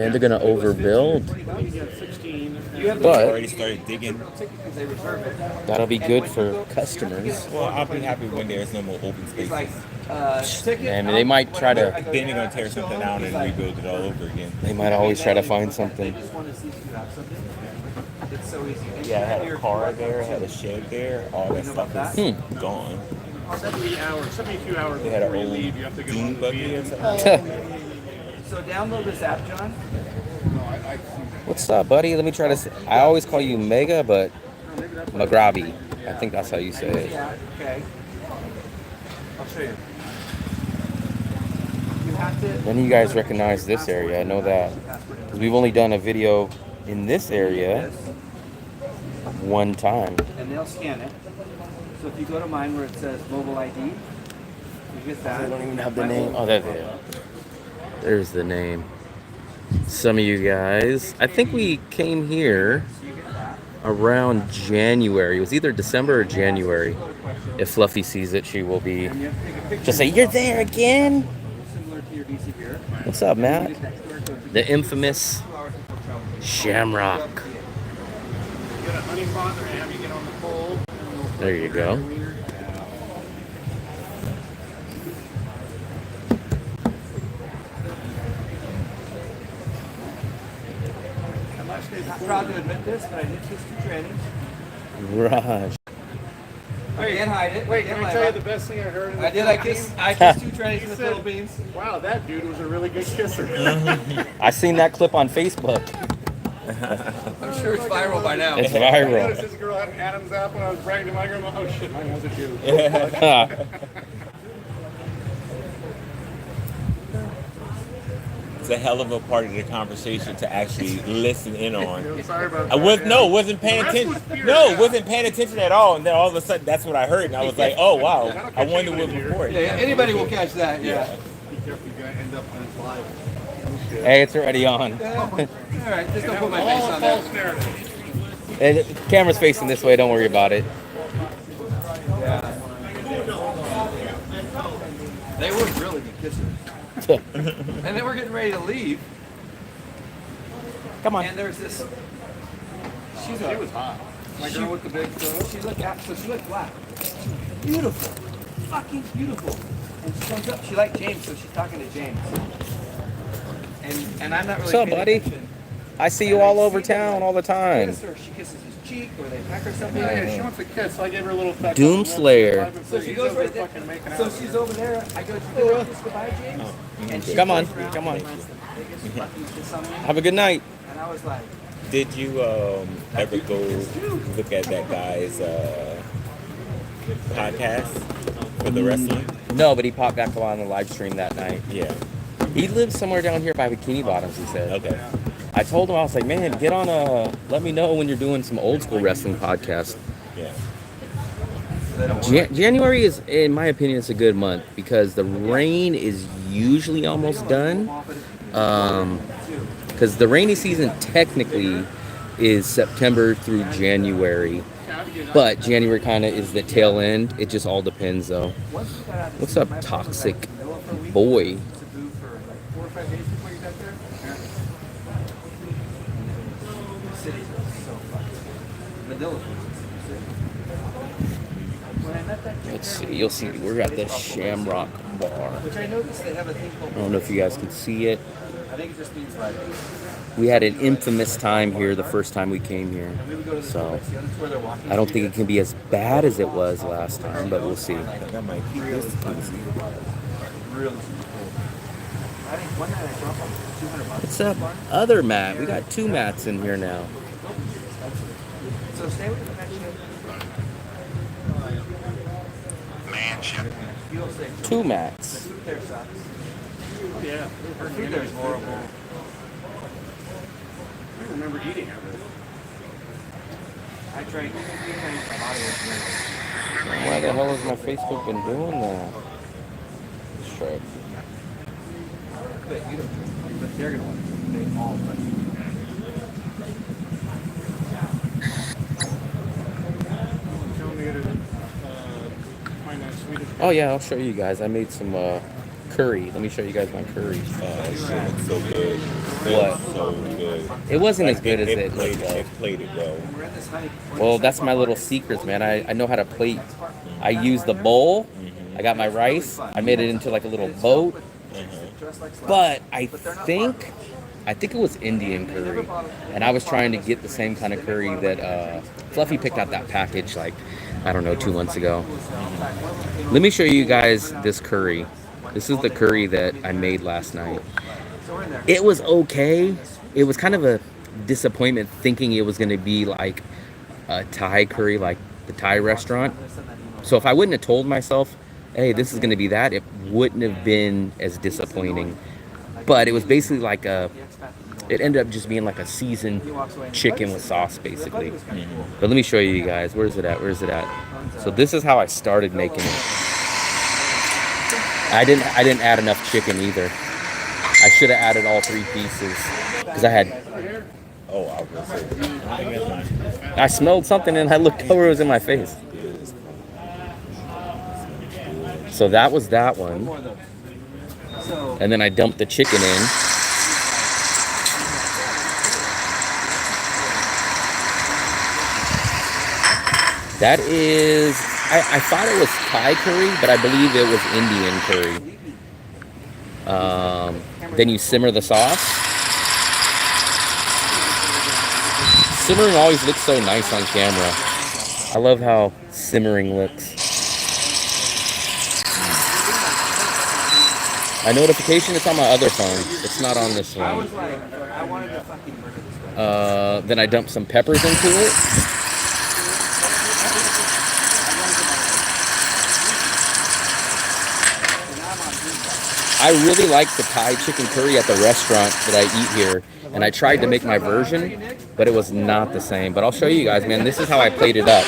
And they're gonna overbuild, But already started digging. That'll be good for customers. Well, I'll be happy when there's no more open spaces. Man, they might try to. Then they're gonna tear something down and rebuild it all over again. They might always try to find something. Yeah, I had a car there, I had a shed there, all that stuff is gone. 72 hours They had an before you old leave, you have to go dune to buggy or the something. So download this app, John. What's up, buddy? Let me try to. I always call you Mega, but Magrabi. I think that's how you say it. Yeah, okay. I'll show you. You have to. None of you guys recognize this area. I know that. 'Cause we've only done a video in this area one time. And they'll scan it. So if you go to mine where it says mobile ID, you get that. I don't even have the name. Oh, there they are. There's the name. Some of you guys. I think we came here around January. It was either December or January. If Fluffy sees it, she will be. Just say, "You're there again." Similar to your DC beer. What's up, Matt? The infamous Shamrock. Get a honey pot or have you get on the pole. There you go. I'm not proud to admit this, but I did kiss 2 trainings. Raj. I can't hide it. Wait, can I tell you the best thing I heard? I did. I kissed 2 trainings in the Philippines. Wow, that dude was a really good kisser. I seen that clip on Facebook. I'm sure it's viral by now. It's I viral. noticed this girl had an Adam's apple and I was bragging to my grandma, oh shit, mine was a dude. It's a hell of a part of the conversation to actually listen in on. Sorry about I that. was wasn't paying The rest attention. was pure No, shit. wasn't paying attention at all. And then all of a sudden, that's what I heard, and I was like, "Oh wow!" I wonder what before. Yeah, anybody will catch that. Yeah. Be careful, you're going to end up when it's live. Hey, it's already on. All right, just don't put my All face a on that. false narrative. And the camera's facing this way. Don't worry about it. They were really good kissers. And then we're getting ready to leave. Come on. And there's this. She was hot. My girl with the big throat. She looked black. Beautiful. Fucking beautiful. And she comes up. She liked James, so she's talking to James. And I'm not really. What's up, paying buddy? attention. I see you all over town all the time. Kiss her. She kisses his cheek, or they peck her something. Yeah, she wants a kiss, so I gave her a little fat Doom Slayer. So she goes right there. So she's over there. I go, "You go kiss goodbye, James." And she Come on, turns around come on. and runs the biggest fucking kiss on me. Have a good night. And I was like, Did you ever go look at that guy's podcast for the wrestling? No, but he popped back on the live stream that night. Yeah. He lives somewhere down here by Bikini Bottoms, he said. Okay. I told him, I was like, man, get on let me know when you're doing some old school wrestling podcast. Yeah. January is, in my opinion, it's a good month because the rain is usually almost done. Because the rainy season technically is September through January. But January kind of is the tail end. It just all depends, though. What's up, toxic boy? Let's see. You'll see. We're at the Shamrock Bar. which I noticed they have a thing called. I don't know if you guys can see it. I think it just means like. We had an infamous time here the first time we came here. We would go to the So place, that's where they're walking. I don't think it can be as bad as it was last time, but we'll see. That might be Really super cool. I think one night I dropped like $200. What's up, other Matt? We got 2 Matts in here now. So stay with the mansion. You'll say 2 Matts. the food there sucks. Yeah. Her food there is horrible. I don't remember eating it. I drank 3 times a bottle of drink. Why the hell has my Facebook been doing that? Let's try it. But you don't drink, but they're gonna want to drink. They all drink. Tell me to find that Swedish. Oh yeah, I'll show you guys. I made some curry. Let me show you guys my curry. Oh, shit, it's so good. What? It's so good. It wasn't Like, as good as it played looked. it played it well. Well, that's my little secrets, man. I know how to plate. I use the bowl. I got my rice. I made it into like a little boat. But I think it was Indian curry, and I was trying to get the same kind of curry that Fluffy picked out that package like, I don't know, 2 months ago. Let me show you guys this curry. This is the curry that I made last night. It was okay. It was kind of a disappointment thinking it was going to be like a Thai curry, like the Thai restaurant. So if I wouldn't have told myself, hey, this is going to be that, it wouldn't have been as disappointing. But it was basically like it ended up just being like a seasoned chicken with sauce, basically. But let me show you guys. Where's it at? Where's it at? So this is how I started making it. I didn't add enough chicken either. I should have added all 3 pieces because I had. Oh, I was gonna say. I smelled something and I looked over, it was in my face. So that was that one. And then I dumped the chicken in. That is, I thought it was Thai curry, but I believe it was Indian curry. Then you simmer the sauce. Simmering always looks so nice on camera. I love how simmering looks. My notification is on my other phone. It's not on this one. Then I dump some peppers into it. I really like the Thai chicken curry at the restaurant that I eat here. And I tried to make my version, but it was not the same. But I'll show you guys, man. This is how I plated up.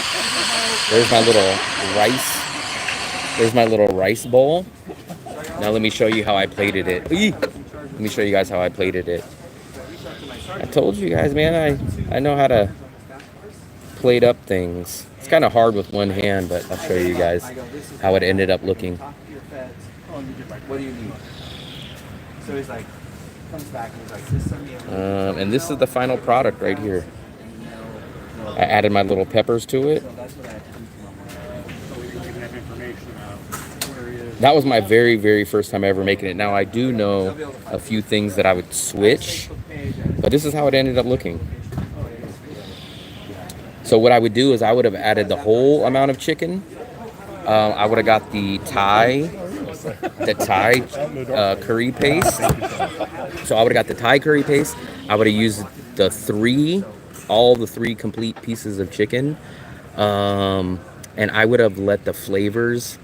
There's my little rice. There's my little rice bowl. Now let me show you how I plated it. Let me show you guys how I plated it. I told you guys, man, I know how to plate up things. It's kind of hard with one hand, but I'll show you guys how it ended up looking. What do you need? So he's like, comes back and he's like, this send me And this is the final product right here. I added my little peppers to it. That was my very, very first time ever making it. Now, I do know a few things that I would switch, but this is how it ended up looking. So what I would do is I would have added the whole amount of chicken. I would have got the Thai curry paste. So I would have got the Thai curry paste. I would have used all the three complete pieces of chicken. And I would have let the flavors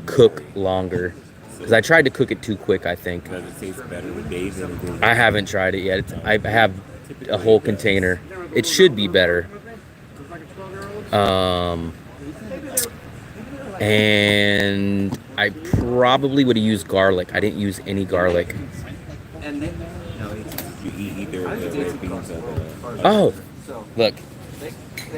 cook longer. Because I tried to cook it too quick, I think. Does it taste better with days than it did? I haven't tried it yet. I have a whole container. It should be better. And I probably would have used garlic. I didn't use any garlic. and then You eat either the beans or the... Oh, look.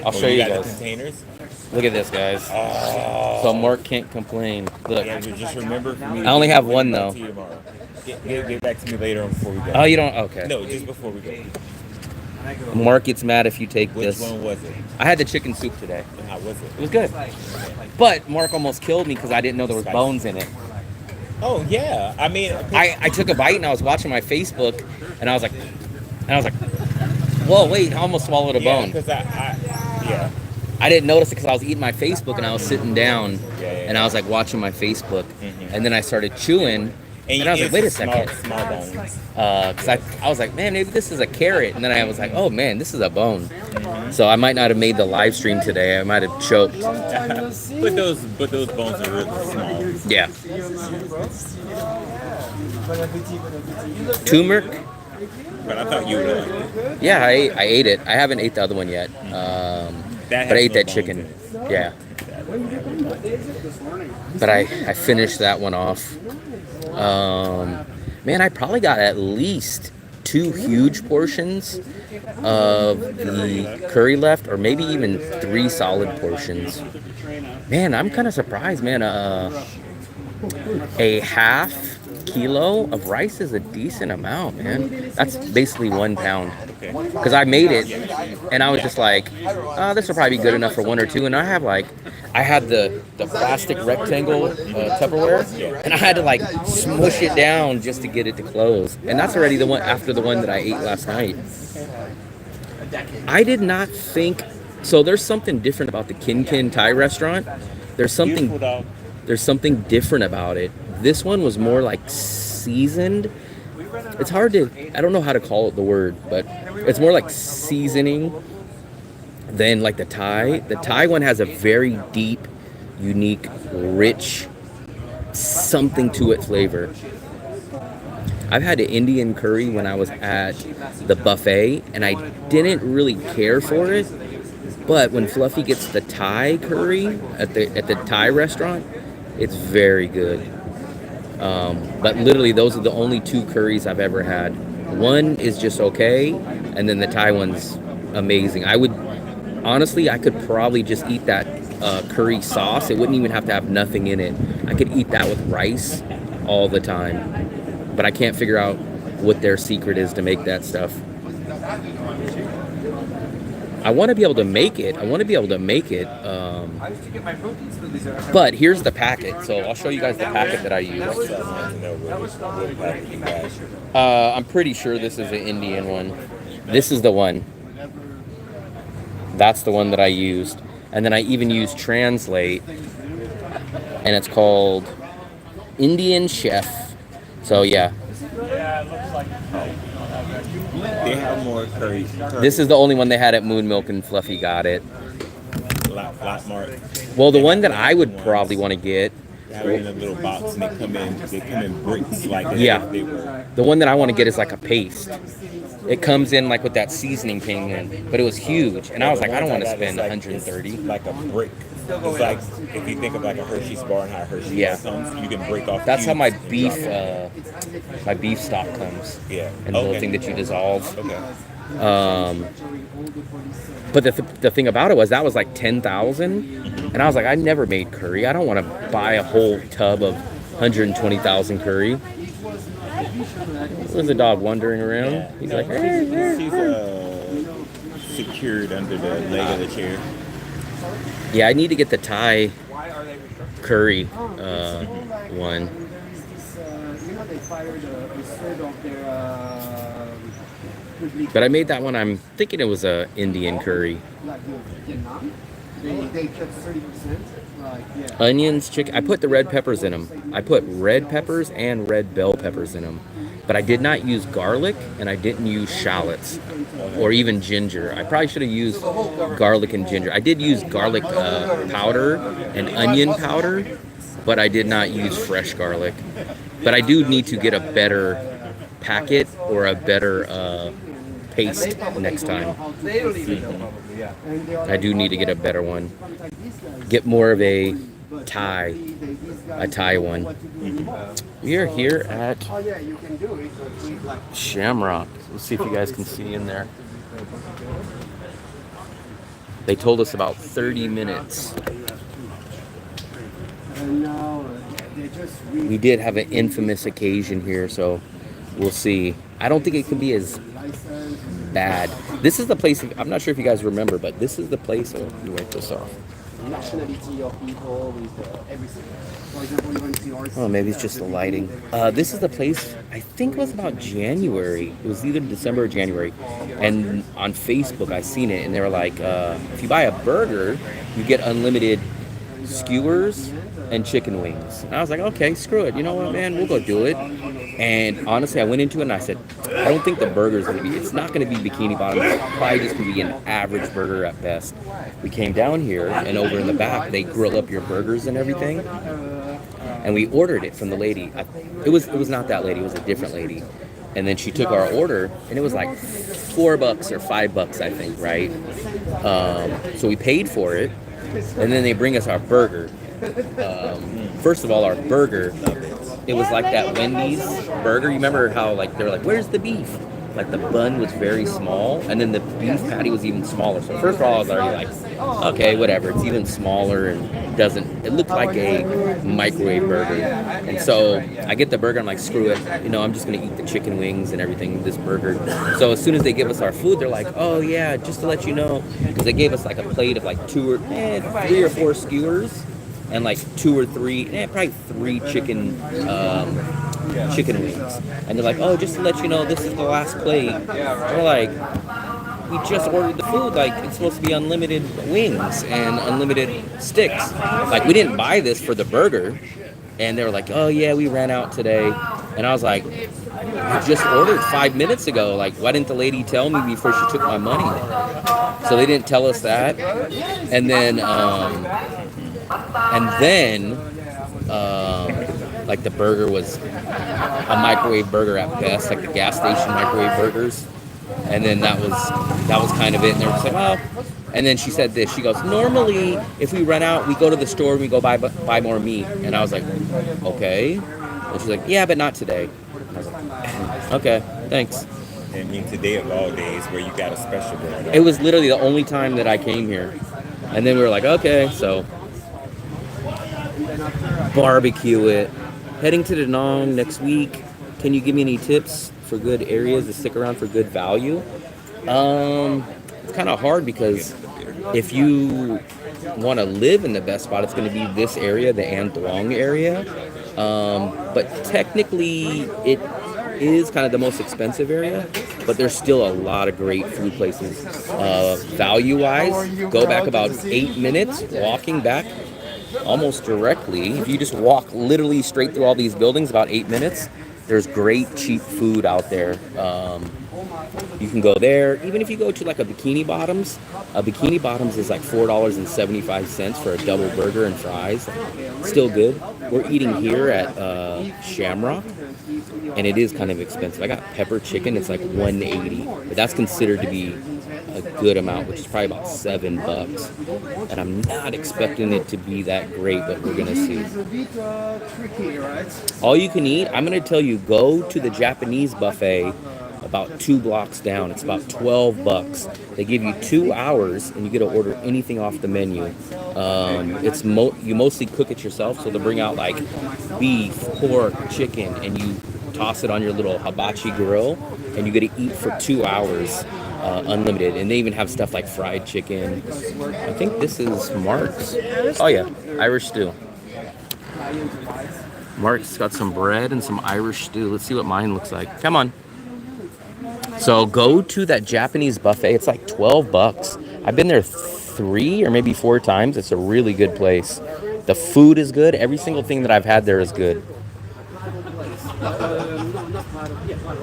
I'll show you got the guys. containers? Look at this, guys. Oh. So Mark can't complain. Look. Yeah, just remember for me. I only have one, though. Get back to me later on before we go. Oh, you don't? Okay. No, just before we go. Mark gets mad if you take Which this. one was it? I had the chicken soup today. And how was it? It was good. But Mark almost killed me because I didn't know there was bones in it. Oh yeah, I mean, I took a bite and I was watching my Facebook and I was like, whoa, wait, I almost swallowed a bone. Because I didn't notice it because I was eating my Facebook and I was sitting down Yeah. and I was like watching my Facebook and then I started chewing and I was like, wait a second. Small bones. Because I was like, man, maybe this is a carrot. And then I was like, oh man, this is a bone. So I might not have made the live stream today. I might have choked. But those bones are really small. Yeah. Turmeric. But I thought you would like it. Yeah, I ate it. I haven't ate the other one yet. But I ate that chicken. Yeah. But I finished that one off. Man, I probably got at least 2 huge portions of the curry left, or maybe even 3 solid portions. Man, I'm kind of surprised, man. A half kilo of rice is a decent amount, man. That's basically 1 pound. Because I made it, and I was just like, oh, this will probably be good enough for 1 or 2. And I had the plastic rectangle Tupperware, and I had to like smush it down just to get it to close. And that's already the one after the one that I ate last night. I did not think so. There's something different about the Kin Kin Thai restaurant. There's something different about it. This one was more like seasoned. It's hard to, I don't know how to call it the word, but it's more like seasoning than like the Thai. The Thai one has a very deep, unique, rich, something to it flavor. I've had an Indian curry when I was at the buffet, and I didn't really care for it. But when Fluffy gets the Thai curry at the Thai restaurant, it's very good. But literally, those are the only 2 curries I've ever had. One is just okay, and then the Thai one's amazing. I could probably just eat that curry sauce. It wouldn't even have to have nothing in it. I could eat that with rice all the time. But I can't figure out what their secret is to make that stuff. I want to be able to make it. But here's the packet. So I'll show you guys the packet that I use. I'm pretty sure this is the Indian one. This is the one. That's the one that I used. And then I even used Translate. And it's called Indian Chef. So yeah. They have more curry. This is the only one they had at Moon Milk, and Fluffy got it. Lot more. Well, the one that I would probably want to get. They have it in a little box, and they come in bricks like Yeah. they were. The one that I want to get is like a paste. It comes in like with that seasoning thing in, but it was huge, and I was like, I don't want to spend 130. Like a brick. It's like if you think of like a Hershey's bar and how Hershey's comes, you can break off. That's how my beef stock comes. Yeah. And the little thing that you dissolve. Okay. But the thing about it was that was like 10,000, and I was like, I never made curry. I don't want to buy a whole tub of 120,000 curry. There's a dog wandering around. He's like, she's secured under the leg of the chair. Yeah, I need to get the Thai curry one. But I made that one. I'm thinking it was a Indian curry. Onions, chicken. I put the red peppers in them. I put red peppers and red bell peppers in them. But I did not use garlic, and I didn't use shallots or even ginger. I probably should have used garlic and ginger. I did use garlic powder and onion powder, but I did not use fresh garlic. But I do need to get a better packet or a better paste next time. I do need to get a better one. Get more of a Thai one. We are here at Shamrock. Let's see if you guys can see in there. They told us about 30 minutes. We did have an infamous occasion here, so we'll see. I don't think it could be as bad. This is the place, I'm not sure if you guys remember, but this is the place, oh, you wipe this off. Oh, maybe it's just the lighting. This is the place, I think it was about January. It was either December or January. And on Facebook, I seen it, and they were like, if you buy a burger, you get unlimited skewers and chicken wings. And I was like, okay, screw it. You know what, man? We'll go do it. And honestly, I went into it and I said, I don't think the burger's going to be, it's not going to be bikini bottom. It's probably just going to be an average burger at best. We came down here, and over in the back, they grill up your burgers and everything. And we ordered it from the lady. It was not that lady. It was a different lady. And then she took our order, and it was like $4 or $5, I think, right? So we paid for it, and then they bring us our burger. First of all, our burger, it was like that Wendy's burger. You remember how like they were like, "Where's the beef?" like the bun was very small, and then the beef patty was even smaller. So first of all, I was already like, okay, whatever. It's even smaller and doesn't. It looked like a microwave burger. And so I get the burger. I'm like, screw it. You know, I'm just gonna eat the chicken wings and everything. This burger. So as soon as they give us our food, they're like, oh yeah, just to let you know, because they gave us like a plate of like 3 or 4 skewers. And like 2 or 3, probably 3 chicken wings. And they're like, oh, just to let you know, this is the last plate. We're like, we just ordered the food. Like, it's supposed to be unlimited wings and unlimited sticks. Like, we didn't buy this for the burger. And they were like, oh, yeah, we ran out today. And I was like, I just ordered 5 minutes ago. Like, why didn't the lady tell me before she took my money? So they didn't tell us that. And then like the burger was a microwave burger at best, like the gas station microwave burgers. And then that was kind of it. And they were just like, well. And then she said this. She goes, normally if we run out, we go to the store and we go buy more meat. And I was like, okay. And she's like, yeah, but not today. And I was like, okay, thanks. I mean, today of all days where you got a special going on. It was literally the only time that I came here. And then we were like, okay, so barbecue it. Heading to Da Nang next week. Can you give me any tips for good areas to stick around for good value? It's kind of hard because if you want to live in the best spot, it's going to be this area, the An Thong area. But technically, it is kind of the most expensive area, but there's still a lot of great food places. Value-wise, go back about 8 minutes, walking back almost directly. If you just walk literally straight through all these buildings, about 8 minutes, there's great cheap food out there. You can go there. Even if you go to like a Bikini Bottoms is like $4.75 for a double burger and fries. Still good. We're eating here at Shamrock, and it is kind of expensive. I got pepper chicken. It's like $180, but that's considered to be a good amount, which is probably about $7. And I'm not expecting it to be that great, but we're gonna see. All you can eat, I'm gonna tell you, go to the Japanese buffet about 2 blocks down. It's about $12. They give you 2 hours and you get to order anything off the menu. You mostly cook it yourself, so they'll bring out like beef, pork, chicken, and you toss it on your little hibachi grill, and you get to eat for 2 hours. Unlimited. And they even have stuff like fried chicken. I think this is Mark's. Oh yeah, Irish stew. Mark's got some bread and some Irish stew. Let's see what mine looks like. Come on. So go to that Japanese buffet. It's like $12. I've been there 3 or maybe 4 times. It's a really good place. The food is good. Every single thing that I've had there is good.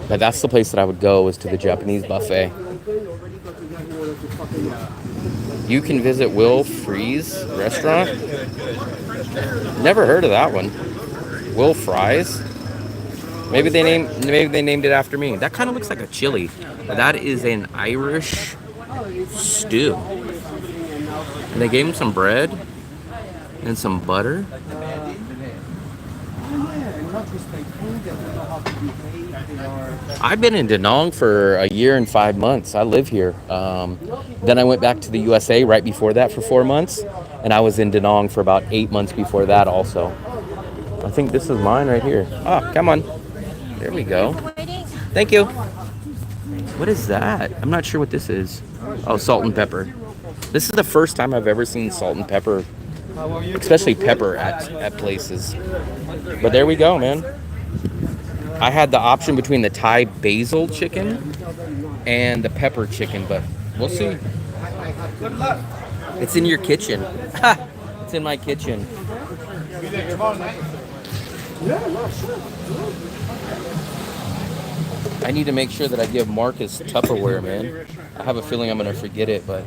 But that's the place that I would go, is to the Japanese buffet. You can visit Will Freeze restaurant. Never heard of that one. Will Fries. Maybe they named it after me. That kind of looks like a chili. That is an Irish stew. And they gave him some bread and some butter. I've been in Da Nang for a year and 5 months. I live here. Then I went back to the USA right before that for 4 months. And I was in Da Nang for about 8 months before that also. I think this is mine right here. Ah, come on. There we go. Thank you. What is that? I'm not sure what this is. Oh, salt and pepper. This is the first time I've ever seen salt and pepper, especially pepper at places. But there we go, man. I had the option between the Thai basil chicken and the pepper chicken, but we'll see. It's in your kitchen. It's in my kitchen. I need to make sure that I give Marcus Tupperware, man. I have a feeling I'm going to forget it, but...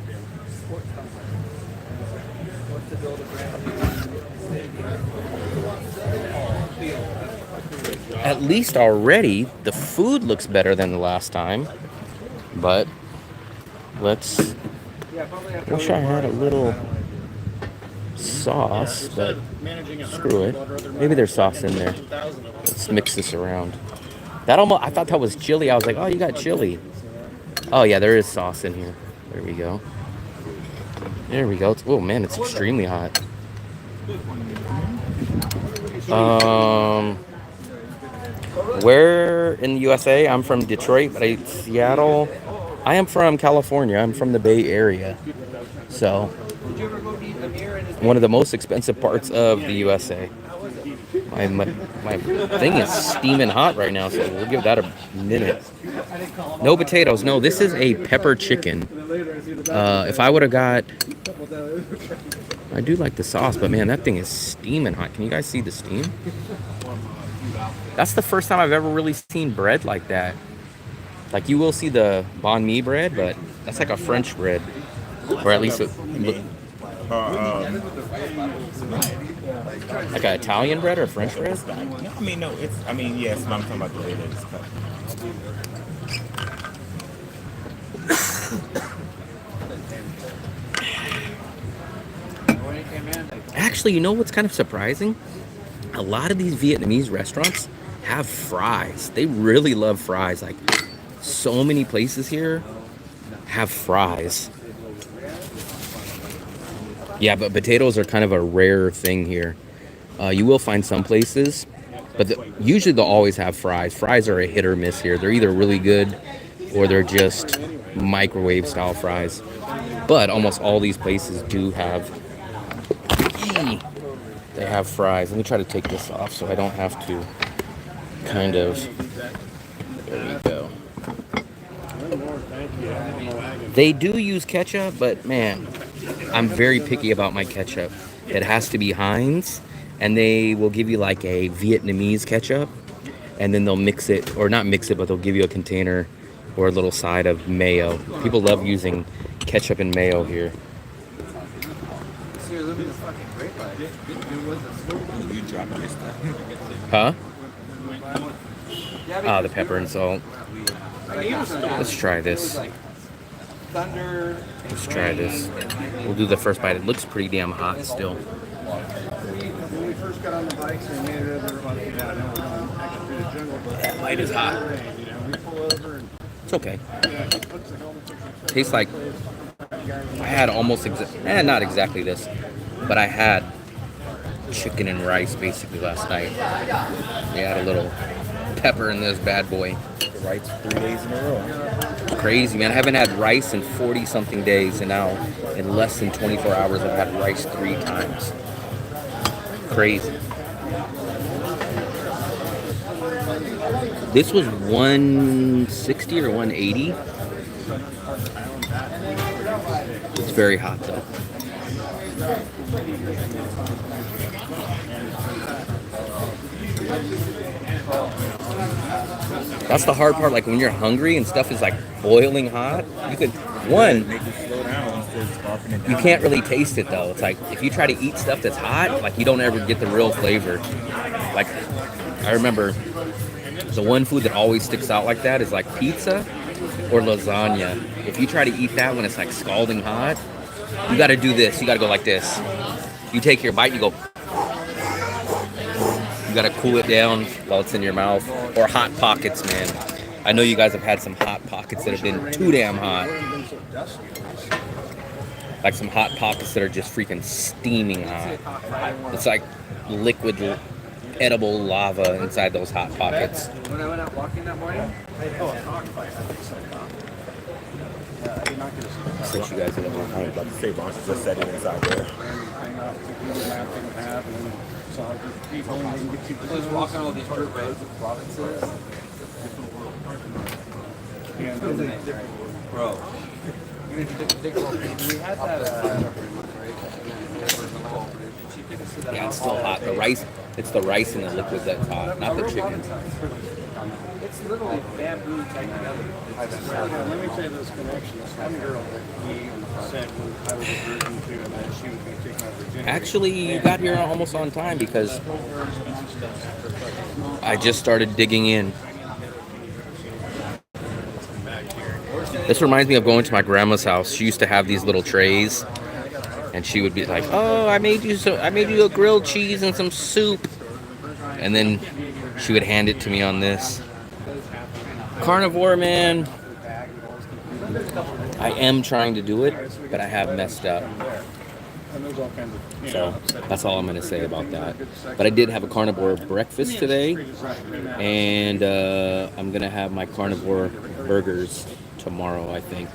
At least already, the food looks better than the last time. But, let's... Wish I had a little sauce, but screw it. Maybe there's sauce in there. Let's mix this around. That almost, I thought that was chili. I was like, oh, you got chili. Oh yeah, there is sauce in here. There we go. There we go. Oh man, it's extremely hot. Where in the USA? I'm from Detroit, but Seattle. I am from California. I'm from the Bay Area. So, one of the most expensive parts of the USA. My thing is steaming hot right now, so we'll give that a minute. No potatoes. No, this is a pepper chicken. If I would have got... I do like the sauce, but man, that thing is steaming hot. Can you guys see the steam? That's the first time I've ever really seen bread like that. Like, you will see the banh mi bread, but that's like a French bread. Or at least... like an Italian bread or French bread? No, I mean, no, it's, I mean, yes, I'm talking about the way that it's cut. Actually, you know what's kind of surprising? A lot of these Vietnamese restaurants have fries. They really love fries. Like, so many places here have fries. Yeah, but potatoes are kind of a rare thing here. You will find some places, but usually they'll always have fries. Fries are a hit or miss here. They're either really good or they're just microwave style fries. But almost all these places do have, they have fries. Let me try to take this off so I don't have to kind of, there we go. They do use ketchup, but man, I'm very picky about my ketchup. It has to be Heinz, and they will give you like a Vietnamese ketchup, and then they'll mix it, or not mix it, but they'll give you a container or a little side of mayo. People love using ketchup and mayo here. Huh? Ah, the pepper and salt. Let's try this. Let's try this. We'll do the first bite. It looks pretty damn hot still. When we first got on the bikes and made it over, That bite is hot. It's okay. Tastes like I had almost not exactly this, but I had chicken and rice basically last night. They had a little pepper in this bad boy. Rice 3 days in a row. It's crazy, man. I haven't had rice in 40 something days, and now in less than 24 hours I've had rice 3 times. Crazy. This was 160 or 180. It's very hot though. That's the hard part, like when you're hungry and stuff is like boiling hot, you could, you can't really taste it though. It's like, if you try to eat stuff that's hot, like you don't ever get the real flavor. Like, I remember the one food that always sticks out like that is like pizza or lasagna. If you try to eat that when it's like scalding hot, you gotta do this, you gotta go like this. You take your bite, you go, you gotta cool it down while it's in your mouth. Or Hot Pockets, man. I know you guys have had some Hot Pockets that have been too damn hot. Like some Hot Pockets that are just freaking steaming hot. It's like liquid, edible lava inside those Hot Pockets. When I went out walking that morning, Since you guys have I was about to say, Bon's just set it inside there. I was walking all these dirt roads of provinces. Bro, even if you took a big roll, we had that. Yeah, it's still hot. The rice, it's the rice and the liquid that's hot, not the chicken. It's literally bamboo tied together. Let me say this connection. This one girl that he said I was a virgin to, and that she was going to take my virginity. Actually, you got here almost on time because I just started digging in. This reminds me of going to my grandma's house. She used to have these little trays, and she would be like, "Oh, I made you a grilled cheese and some soup," and then she would hand it to me on this. Carnivore, man. I am trying to do it, but I have messed up. So that's all I'm going to say about that. But I did have a carnivore breakfast today, and I'm going to have my carnivore burgers tomorrow, I think.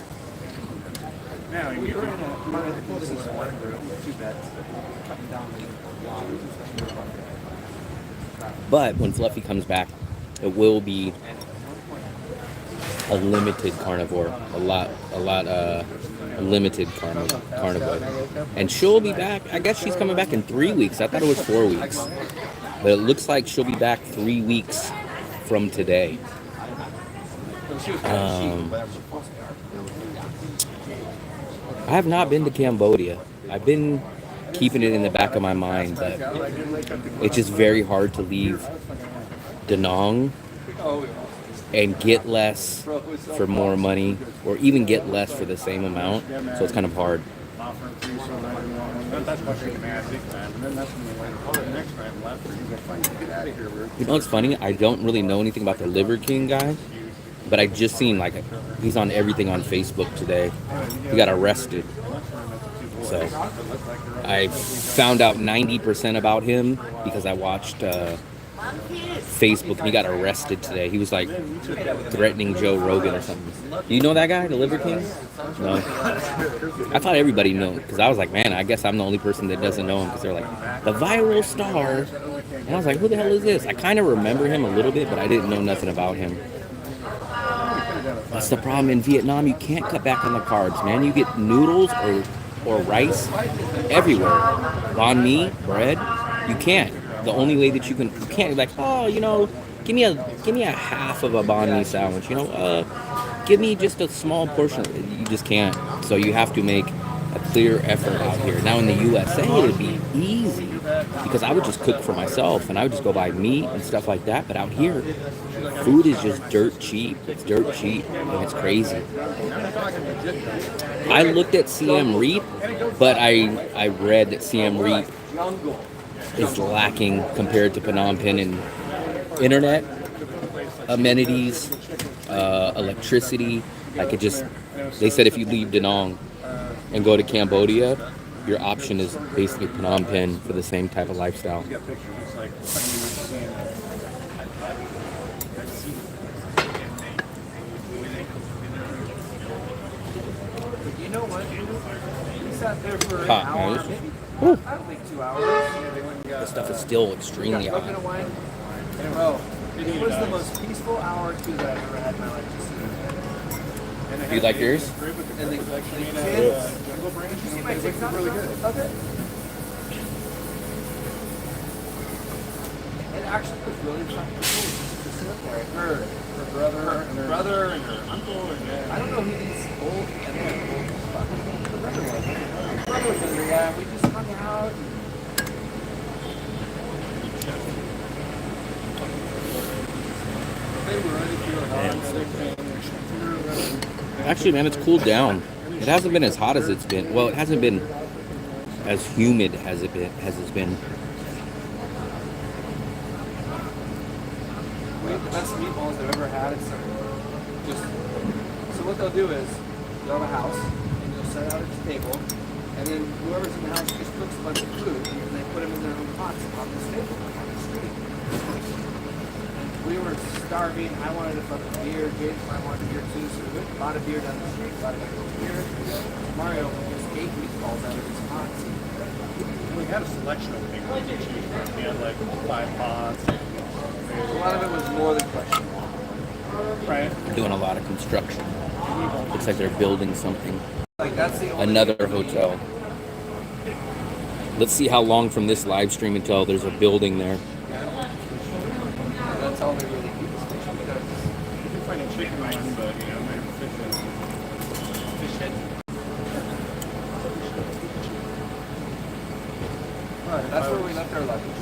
But when Fluffy comes back, it will be a limited carnivore, a limited carnivore. And she'll be back, I guess she's coming back in 3 weeks. I thought it was 4 weeks. But it looks like she'll be back 3 weeks from today. I have not been to Cambodia. I've been keeping it in the back of my mind, but it's just very hard to leave Da Nang and get less for more money, or even get less for the same amount. So it's kind of hard. You know what's funny? I don't really know anything about the Liver King guy, but I just seen like he's on everything on Facebook today. He got arrested. So I found out 90% about him because I watched Facebook, and he got arrested today. He was like threatening Joe Rogan or something. Do you know that guy, the Liver King? No. I thought everybody knew, because I was like, man, I guess I'm the only person that doesn't know him, because they're like, the viral star. And I was like, who the hell is this? I kind of remember him a little bit, but I didn't know nothing about him. That's the problem in Vietnam. You can't cut back on the carbs, man. You get noodles or rice everywhere. Banh mi, bread, you can't. The only way that you can't be like, oh, you know, give me a half of a banh mi sandwich, you know, give me just a small portion. You just can't. So you have to make a clear effort out here. Now in the USA, it'd be easy because I would just cook for myself and I would just go buy meat and stuff like that. But out here, food is just dirt cheap. It's dirt cheap and it's crazy. I looked at Siem Reap, but I read that Siem Reap is lacking compared to Phnom Penh in internet, amenities, electricity. They said if you leave Da Nang and go to Cambodia, your option is basically Phnom Penh for the same type of lifestyle. You know what? We sat there for an Hot, hour. man. I don't think 2 hours. This stuff is still extremely hot. Bro, it was the most peaceful hour or two that I've ever had in my life. Do you like yours? And the kids, you see my TikTok? Really good. Okay. It actually was really fucking cool to sit there. Her brother and her uncle. And I don't know who these old and old fucking her brother was. Her brother was in there, yeah. We just hung out. Actually, man, it's cooled down. It hasn't been as hot as it's been. Well, it hasn't been as humid as it's been. We have the best meatballs I've ever had. It's just so what they'll do is they'll have a house and they'll set it out at the table, and then whoever's in the house just cooks a bunch of food and they put them in their own pots on this table on the street. We were starving. I wanted a fucking beer. James and I wanted a beer too, so we went and bought a beer down the street, bought a beer. Mario just ate meatballs out of his pots. We had a selection of things we could choose from. We had like 5 pots. A lot of it was more than questionable. Right. They're doing a lot of construction. Looks like they're building something. Like that's the only Another hotel. Let's see how long from this live stream until there's a building there. That's all they really keep the station because You can find a chicken one, but you know, maybe fish head. that's where we left our luggage.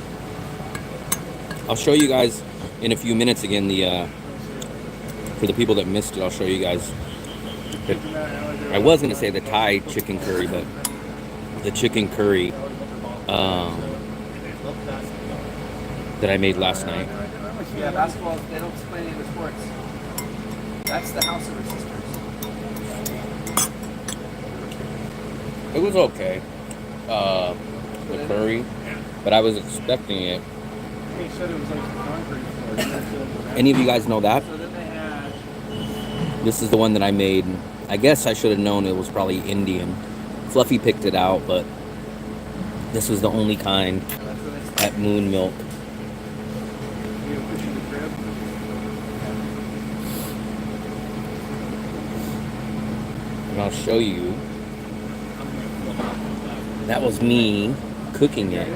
I'll show you guys in a few minutes again for the people that missed it. I'll show you guys. I was going to say the Thai chicken curry, but the chicken curry that I made last night. Yeah, basketball, they don't play any other sports. That's the house of her sisters. It was okay. The curry, but I was expecting it. He said it was like the concrete floor. Any of you guys know that? So then they had. This is the one that I made. I guess I should have known it was probably Indian. Fluffy picked it out, but this was the only kind at Moon Milk. You know, pushing the crib. And I'll show you. That was me cooking it.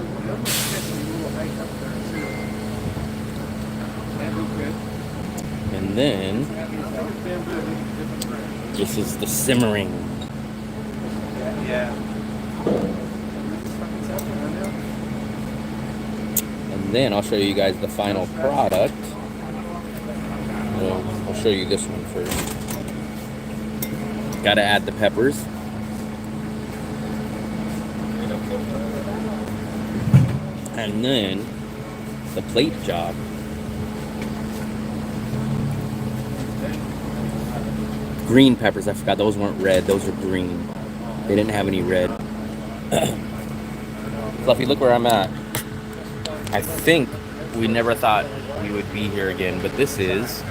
And then this is the simmering. Yeah. And then I'll show you guys the final product. Well, I'll show you this one first. Gotta add the peppers. And then the plate job. Green peppers, I forgot, those weren't red, those are green. They didn't have any red. Fluffy, look where I'm at. I think we never thought we would be here again, but this is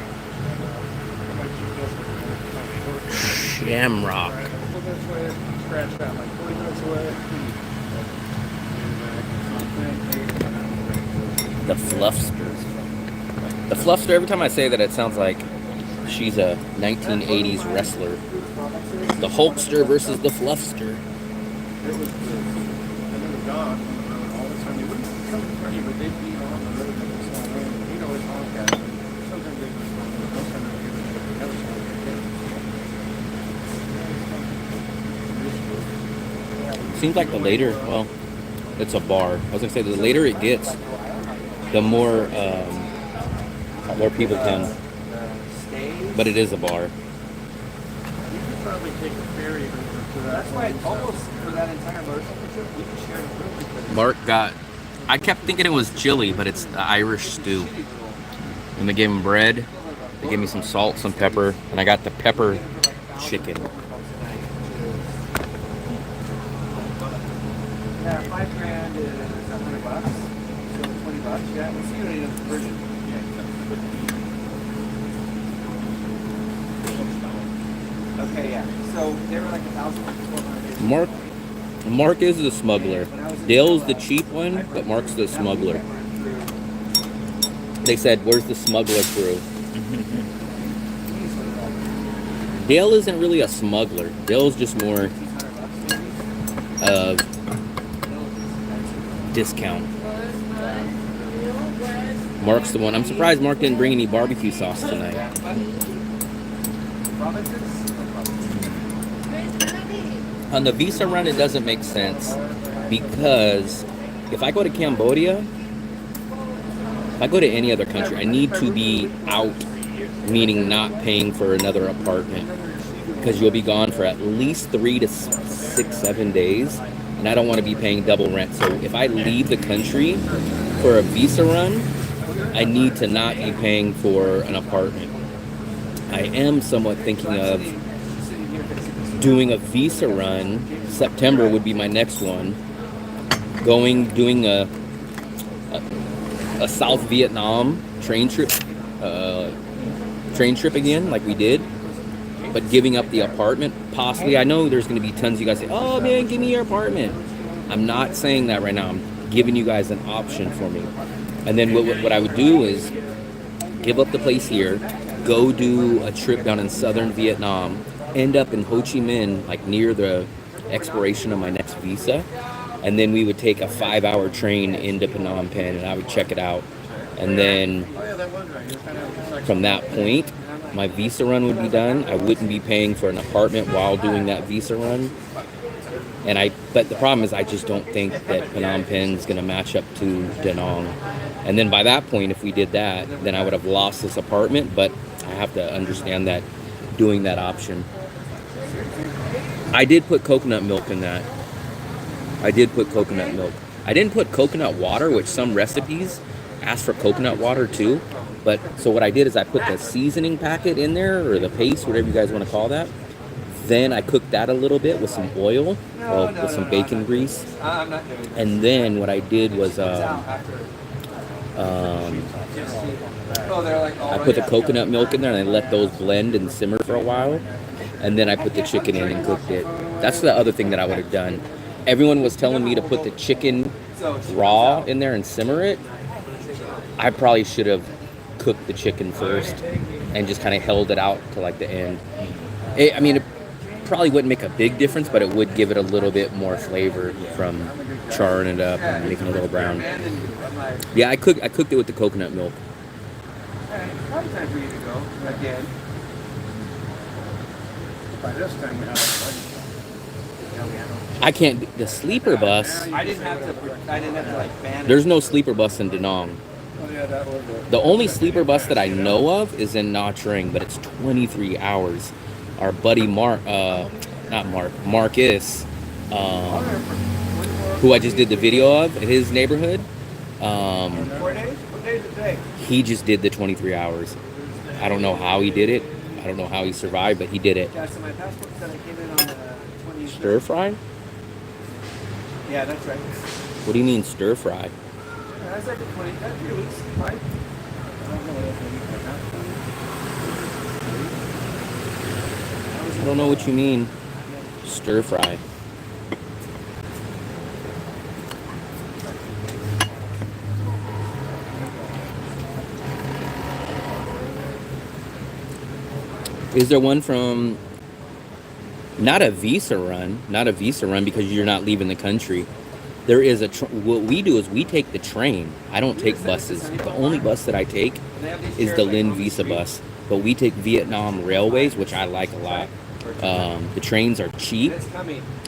Shamrock. Scratch that like 40 minutes away. The Fluffster. The Fluffster, every time I say that, it sounds like she's a 1980s wrestler. The Hulkster versus the Fluffster. It was the, and then the dog all the time. They wouldn't come in front of you, but they'd be on the road and it's not raining. He'd always honk at them. Sometimes they'd just go, most times they'd give it the other side. Seems like the later, well, it's a bar. I was gonna say the later it gets, the more people come. But it is a bar. You could probably take a ferry over to that. That's why it's almost for that entire motorcycle trip, we can share the room because Mark got, I kept thinking it was chili, but it's the Irish stew. And they gave him bread, they gave me some salt, some pepper, and I got the pepper chicken. yeah, $5,000 is $100. So $20. Yeah, we'll see you in the version. Okay, yeah. So they were like 1,000, 1,200. Mark is the smuggler. Dale's the cheap one, but Mark's the smuggler. They said, where's the smuggler crew? Dale isn't really a smuggler. Dale's just more of discount. Mark's the one. I'm surprised Mark didn't bring any barbecue sauce tonight. On the visa run, it doesn't make sense because if I go to Cambodia, if I go to any other country, I need to be out, meaning not paying for another apartment because you'll be gone for at least 3 to 6, 7 days, and I don't want to be paying double rent. So if I leave the country for a visa run, I need to not be paying for an apartment. I am somewhat thinking of doing a visa run. September would be my next one. Doing a South Vietnam train trip again, like we did, but giving up the apartment, possibly. I know there's going to be tons of you guys say, oh man, give me your apartment. I'm not saying that right now. I'm giving you guys an option for me. And then what I would do is give up the place here, go do a trip down in southern Vietnam, end up in Ho Chi Minh, like near the expiration of my next visa, and then we would take a 5-hour train into Phnom Penh, and I would check it out. And then from that point, my visa run would be done. I wouldn't be paying for an apartment while doing that visa run. But the problem is I just don't think that Phnom Penh is going to match up to Da Nang. And then by that point, if we did that, then I would have lost this apartment, but I have to understand that doing that option. I did put coconut milk in that. I did put coconut milk. I didn't put coconut water, which some recipes ask for coconut water too. But so what I did is I put the seasoning packet in there, or the paste, whatever you guys want to call that. Then I cooked that a little bit with some oil, with some bacon grease. I'm not doing it. And then what I did was Oh, they're like I put the coconut milk in there and I let those blend and simmer for a while. And then I put the chicken in and cooked it. That's the other thing that I would have done. Everyone was telling me to put the chicken raw in there and simmer it. I probably should have cooked the chicken first and just kind of held it out to like the end. It probably wouldn't make a big difference, but it would give it a little bit more flavor from charring it up and making it a little brown. Yeah, I cooked it with the coconut milk. Probably time for you to go again. By this time, we have I can't. The sleeper bus. I didn't have to like ban it. There's no sleeper bus in Da Nang. Oh, yeah, that was it. The only sleeper bus that I know of is in Nha Trang, but it's 23 hours. Our buddy Marcus, who I just did the video of in his neighborhood, 4 days? What day is it today? he just did the 23 hours. I don't know how he did it. I don't know how he survived, but he did it. Yeah, so my passport said I came in on the 20th. Stir fry? Yeah, that's right. What do you mean stir fry? Yeah, that's like the 20, that's 3 weeks, right? I don't know what you mean. Stir fry. Is there one from, not a visa run because you're not leaving the country. There is what we do is we take the train. I don't take buses. The only bus that I take is the Lin Visa bus. But we take Vietnam Railways, which I like a lot. The trains are cheap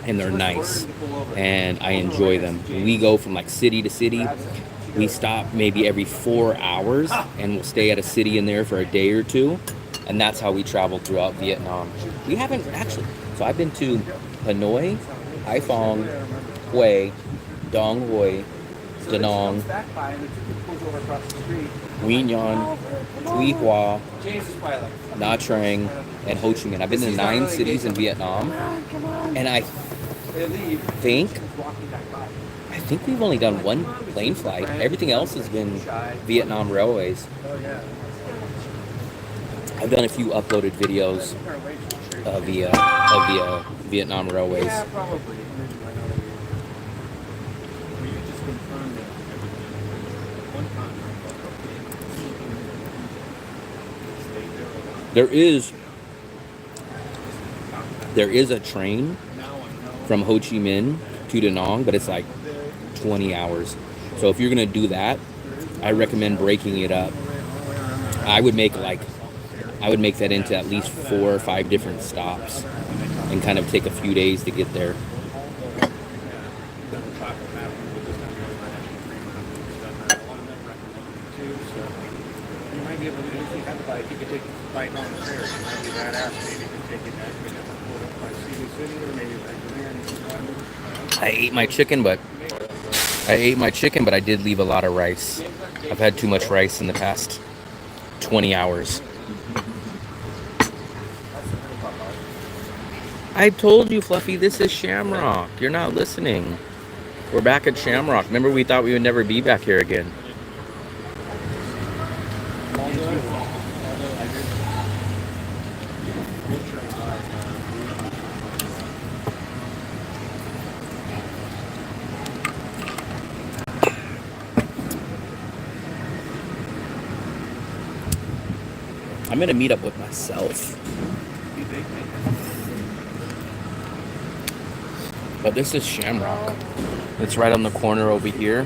and they're nice, and I enjoy them. We go from like city to city. We stop maybe every 4 hours, and we'll stay at a city in there for a day or two, and that's how we travel throughout Vietnam. We haven't actually. So I've been to Hanoi, Haiphong, Hue, Dong Hoi, Da Nang, Quy Nhon, Tuy Hoa, Nha Trang, and Ho Chi Minh. I've been to 9 cities in Vietnam, and I think we've only done 1 plane flight. Everything else has been Vietnam Railways. I've done a few uploaded videos of the Vietnam Railways. Yeah, probably. You just confirmed it. One time. There is a train from Ho Chi Minh to Da Nang, but it's like 20 hours. So if you're gonna do that, I recommend breaking it up. I would make that into at least 4 or 5 different stops and kind of take a few days to get there. You might be able to, if you have a bike, you could take a bike on the stairs. It might be badass. Maybe you can take it back, maybe pull up by CD City, or maybe back there. I ate my chicken, but I did leave a lot of rice. I've had too much rice in the past 20 hours. I told you, Fluffy, this is Shamrock. You're not listening. We're back at Shamrock. Remember, we thought we would never be back here again. I'm gonna meet up with myself. But this is Shamrock. It's right on the corner over here.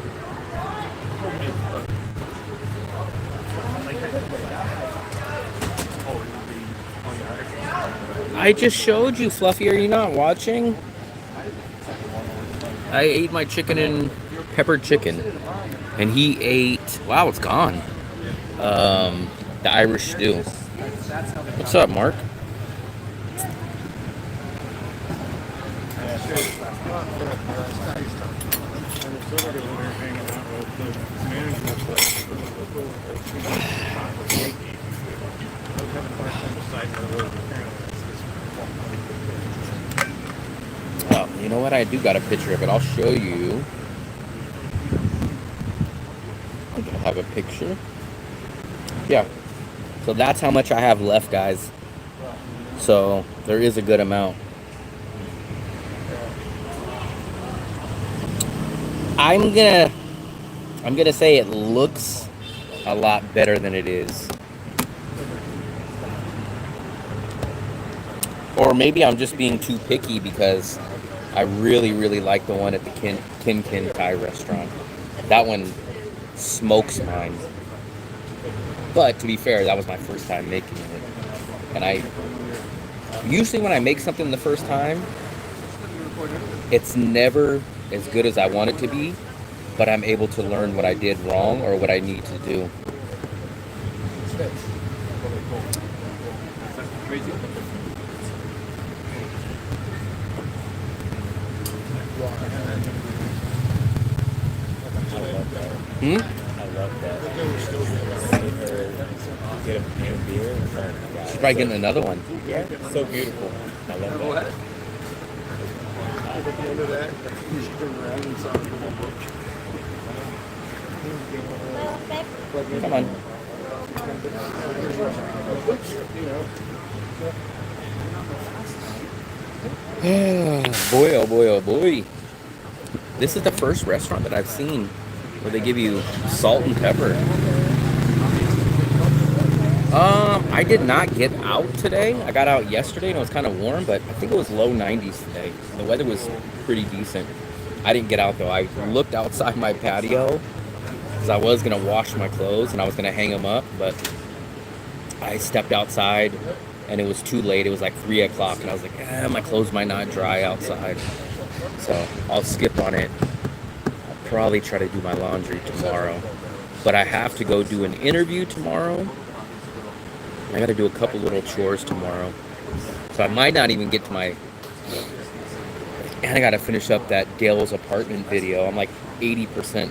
I just showed you, Fluffy. Are you not watching? I ate my chicken and peppered chicken. And he ate, wow, it's gone. The Irish stew. What's up, Mark? And there's somebody over there hanging out with the management for the local gatekeeping. I was having a hard time deciding the road. Oh, you know what? I do got a picture of it. I'll show you. I think I have a picture. Yeah. So that's how much I have left, guys. So there is a good amount. I'm gonna say it looks a lot better than it is. Or maybe I'm just being too picky because I really, really like the one at the Kin Thai restaurant. That one smokes mine. But to be fair, that was my first time making it. And I usually when I make something the first time, it's never as good as I want it to be, but I'm able to learn what I did wrong or what I need to do. I love that. Get a beer. She's probably getting another one. Yeah, so beautiful. I love that. At the end of that, you should turn around and saw the book. Come on. Boy, oh boy, oh boy. This is the first restaurant that I've seen where they give you salt and pepper. I did not get out today. I got out yesterday and it was kind of warm, but I think it was low 90s today. The weather was pretty decent. I didn't get out though. I looked outside my patio because I was going to wash my clothes and I was going to hang them up, but I stepped outside and it was too late. It was like 3 o'clock and I was like, my clothes might not dry outside. So I'll skip on it. I'll probably try to do my laundry tomorrow. But I have to go do an interview tomorrow. I got to do a couple little chores tomorrow. So I might not even get to my... And I got to finish up that Dale's apartment video. I'm like 80%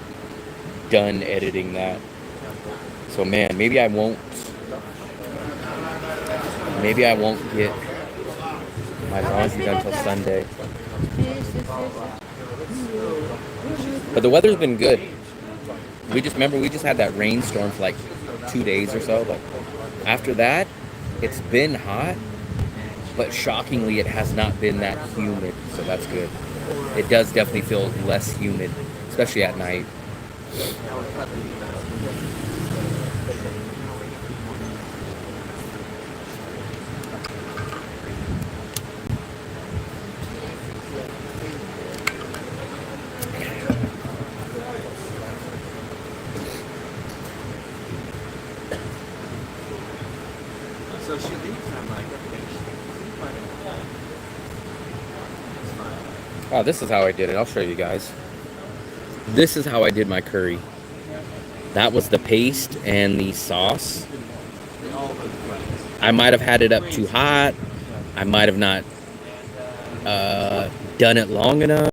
done editing that. So man, maybe I won't get my laundry done until Sunday. But the weather's been good. We just had that rainstorm for like 2 days or so, but after that, it's been hot, but shockingly, it has not been that humid, so that's good. It does definitely feel less humid, especially at night. So she leaves, and I'm like, okay. Oh, this is how I did it. I'll show you guys. This is how I did my curry. That was the paste and the sauce. I might have had it up too hot. I might have not done it long enough.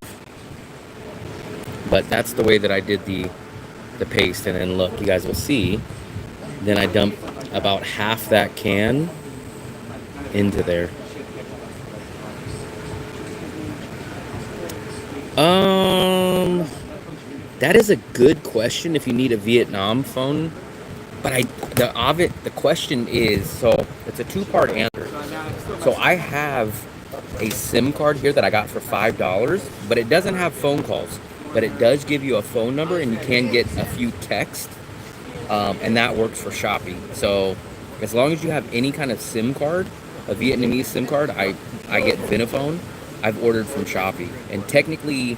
But that's the way that I did the paste. And then look, you guys will see. Then I dumped about half that can into there. That is a good question if you need a Vietnam phone. But the question is, so it's a two-part answer. So I have a SIM card here that I got for $5, but it doesn't have phone calls. But it does give you a phone number and you can get a few texts. And that works for Shopee. So as long as you have any kind of SIM card, a Vietnamese SIM card, I get Vinaphone. I've ordered from Shopee. And technically,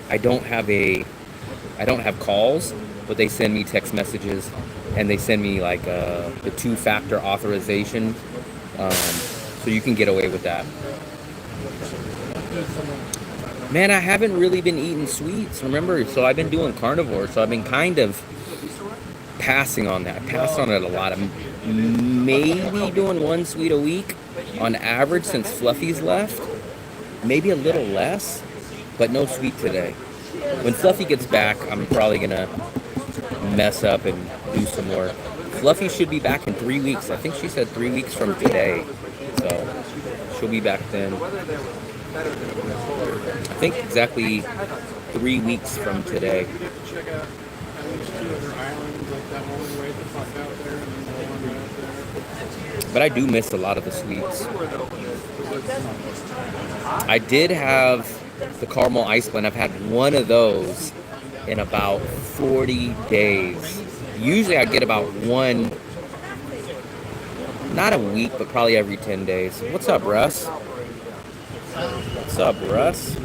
I don't have calls, but they send me text messages and they send me like the 2-factor authorization. So you can get away with that. Man, I haven't really been eating sweets, remember? So I've been doing carnivore, so I've been kind of passing on that. I passed on it a lot. I'm maybe doing 1 sweet a week on average since Fluffy's left. Maybe a little less, but no sweet today. When Fluffy gets back, I'm probably gonna mess up and do some more. Fluffy should be back in 3 weeks. I think she said 3 weeks from today. So she'll be back then. I think exactly 3 weeks from today. Check out at least 2 other islands, like that one way the fuck out there, and then the one right there. But I do miss a lot of the sweets. I did have the caramel ice blend. I've had one of those in about 40 days. Usually I get about one, not a week, but probably every 10 days. What's up, Russ? What's up, Russ?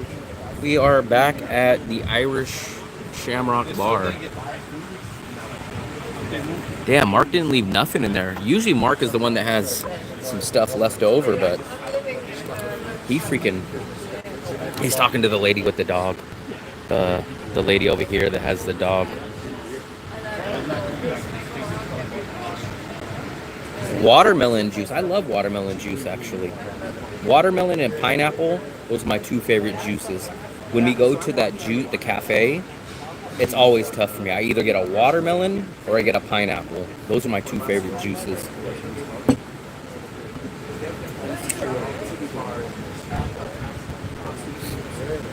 We are back at the Irish Shamrock Bar. Damn, Mark didn't leave nothing in there. Usually Mark is the one that has some stuff left over, but he's talking to the lady with the dog. The lady over here that has the dog. Watermelon juice. I love watermelon juice, actually. Watermelon and pineapple, those are my 2 favorite juices. When we go to the cafe, it's always tough for me. I either get a watermelon or I get a pineapple. Those are my 2 favorite juices.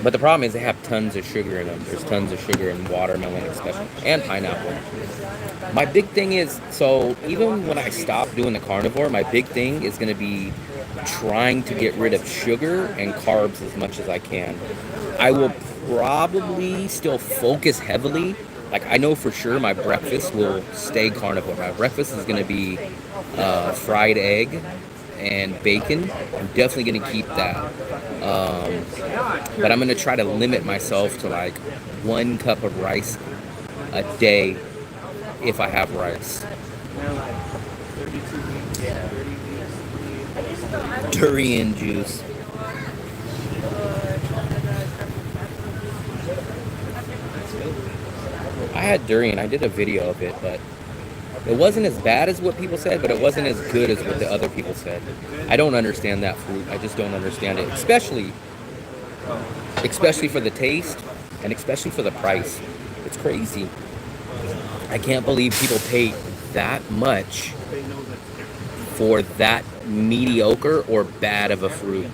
But the problem is they have tons of sugar in them. There's tons of sugar in watermelon especially, and pineapple. My big thing is, so even when I stop doing the carnivore, my big thing is going to be trying to get rid of sugar and carbs as much as I can. I will probably still focus heavily. Like, I know for sure my breakfast will stay carnivore. My breakfast is going to be fried egg and bacon. I'm definitely going to keep that. But I'm going to try to limit myself to like 1 cup of rice a day if I have rice. Durian juice. I had durian. I did a video of it, but it wasn't as bad as what people said, but it wasn't as good as what the other people said. I don't understand that fruit. I just don't understand it, especially for the taste and especially for the price. It's crazy. I can't believe people pay that much for that mediocre or bad of a fruit.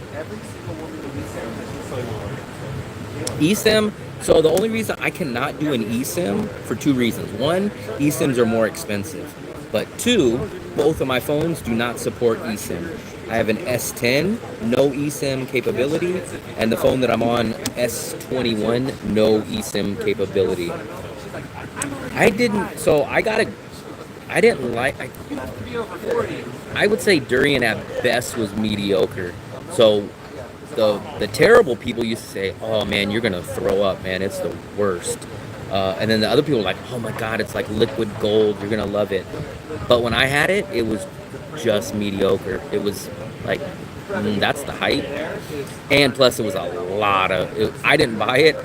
eSIM. So the only reason I cannot do an eSIM for 2 reasons. 1, eSIMs are more expensive. But 2, both of my phones do not support eSIM. I have an S10, no eSIM capability, and the phone that I'm on, S21, no eSIM capability. I would say durian at best was mediocre. So the terrible people used to say, oh man, you're gonna throw up, man, it's the worst. And then the other people were like, oh my god, it's like liquid gold, you're gonna love it. But when I had it, it was just mediocre. It was like, that's the hype. And plus it was a lot of, I didn't buy it,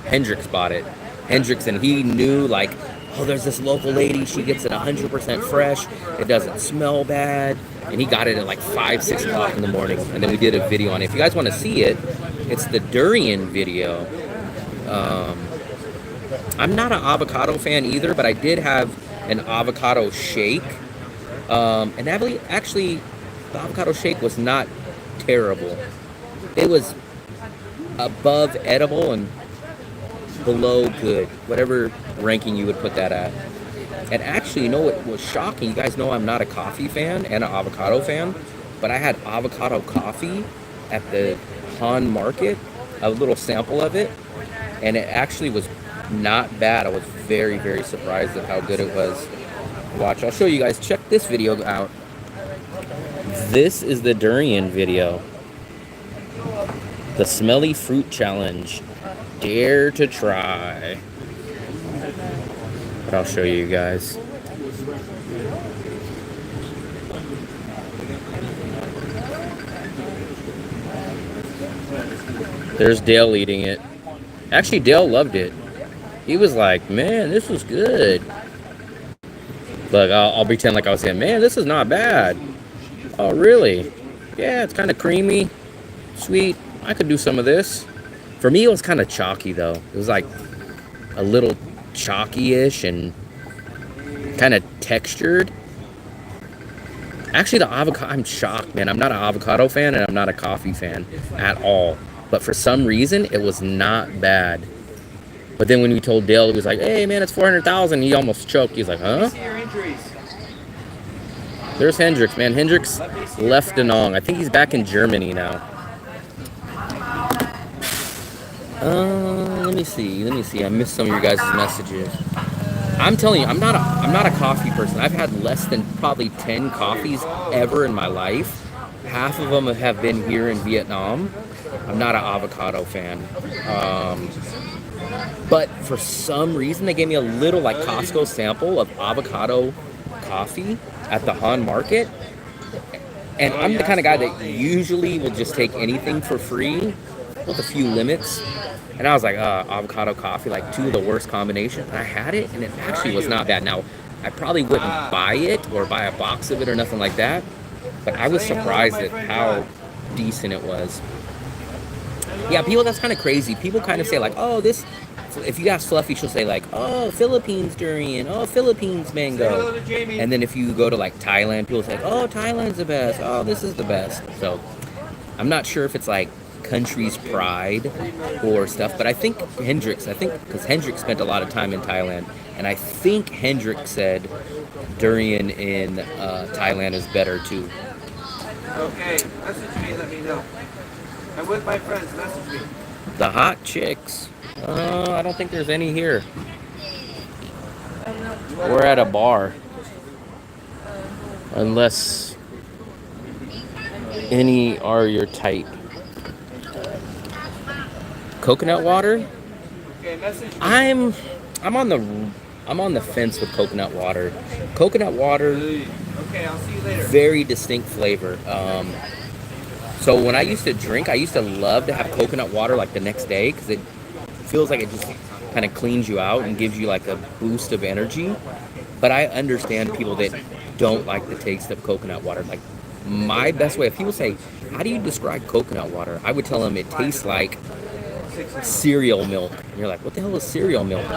Hendrix bought it. Hendrix, and he knew like, oh, there's this local lady, she gets it 100% fresh, it doesn't smell bad. And he got it at like 5, 6 o'clock in the morning. And then we did a video on it. If you guys want to see it, it's the durian video. I'm not an avocado fan either, but I did have an avocado shake. And actually, the avocado shake was not terrible. It was above edible and below good, whatever ranking you would put that at. And actually, you know what was shocking? You guys know I'm not a coffee fan and an avocado fan, but I had avocado coffee at the Han Market, a little sample of it, and it actually was not bad. I was very, very surprised at how good it was. Watch, I'll show you guys. Check this video out. This is the durian video. The smelly fruit challenge. Dare to try. But I'll show you guys. There's Dale eating it. Actually, Dale loved it. He was like, man, this was good. Look, I'll pretend like I was saying, man, this is not bad. Oh, really? Yeah, it's kind of creamy, sweet. I could do some of this. For me, it was kind of chalky though. It was like a little chalky-ish and kind of textured. Actually, the avocado, I'm shocked, man. I'm not an avocado fan and I'm not a coffee fan at all. But for some reason, it was not bad. But then when we told Dale, he was like, hey, man, it's 400,000. He almost choked. He's like, huh? There's Hendrix, man. Hendrix left Danong. I think he's back in Germany now. Let me see. I missed some of your guys' messages. I'm telling you, I'm not a coffee person. I've had less than probably 10 coffees ever in my life. Half of them have been here in Vietnam. I'm not an avocado fan. But for some reason, they gave me a little like Costco sample of avocado coffee at the Han Market. And I'm the kind of guy that usually will just take anything for free with a few limits. And I was like, avocado coffee, like two of the worst combinations. And I had it, and it actually was not bad. Now, I probably wouldn't buy it or buy a box of it or nothing like that. But I was surprised at how decent it was. Yeah, people, that's kind of crazy. People kind of say like, oh, this, if you ask Fluffy, she'll say like, oh, Philippines durian, oh, Philippines mango. And then if you go to like Thailand, people say, oh, Thailand's the best, oh, this is the best. So I'm not sure if it's like country's pride or stuff, but I think because Hendrix spent a lot of time in Thailand, and I think Hendrix said durian in Thailand is better too. Okay, message me, let me know. I'm with my friends, message me. The hot chicks. I don't think there's any here. We're at a bar. Unless any are your type. Coconut water? Okay, message me. I'm on the fence with coconut water. Coconut water, Okay, I'll see you later. very distinct flavor. So when I used to drink, I used to love to have coconut water like the next day because it feels like it just kind of cleans you out and gives you like a boost of energy. But I understand people that don't like the taste of coconut water. Like my best way, if people say, how do you describe coconut water? I would tell them it tastes like cereal milk. And you're like, what the hell is cereal milk?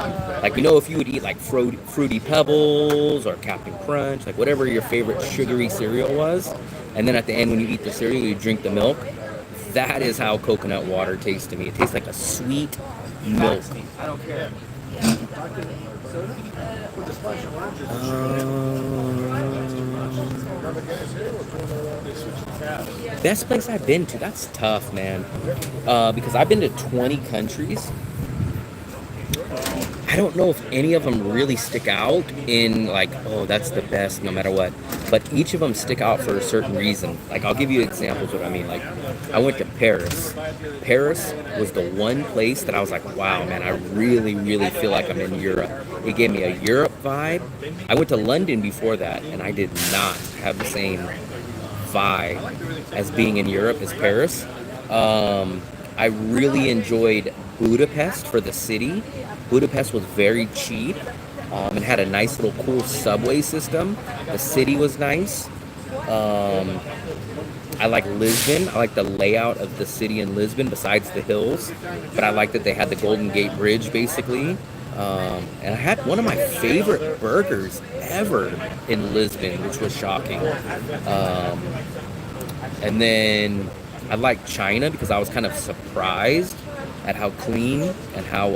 Like, you know, if you would eat like Fruity Pebbles or Captain Crunch, like whatever your favorite sugary cereal was, and then at the end when you eat the cereal, you drink the milk, that is how coconut water tastes to me. It tastes like a sweet milk. I don't care. Best place I've been to, that's tough, man. Because I've been to 20 countries. I don't know if any of them really stick out in like, oh, that's the best no matter what. But each of them stick out for a certain reason. Like, I'll give you examples of what I mean. Like, I went to Paris. Paris was the one place that I was like, wow, man, I really, really feel like I'm in Europe. It gave me a Europe vibe. I went to London before that, and I did not have the same vibe as being in Europe as Paris. I really enjoyed Budapest for the city. Budapest was very cheap and had a nice little cool subway system. The city was nice. I like Lisbon. I like the layout of the city in Lisbon besides the hills. But I like that they had the Golden Gate Bridge basically. And I had one of my favorite burgers ever in Lisbon, which was shocking. And then I liked China because I was kind of surprised at how clean and how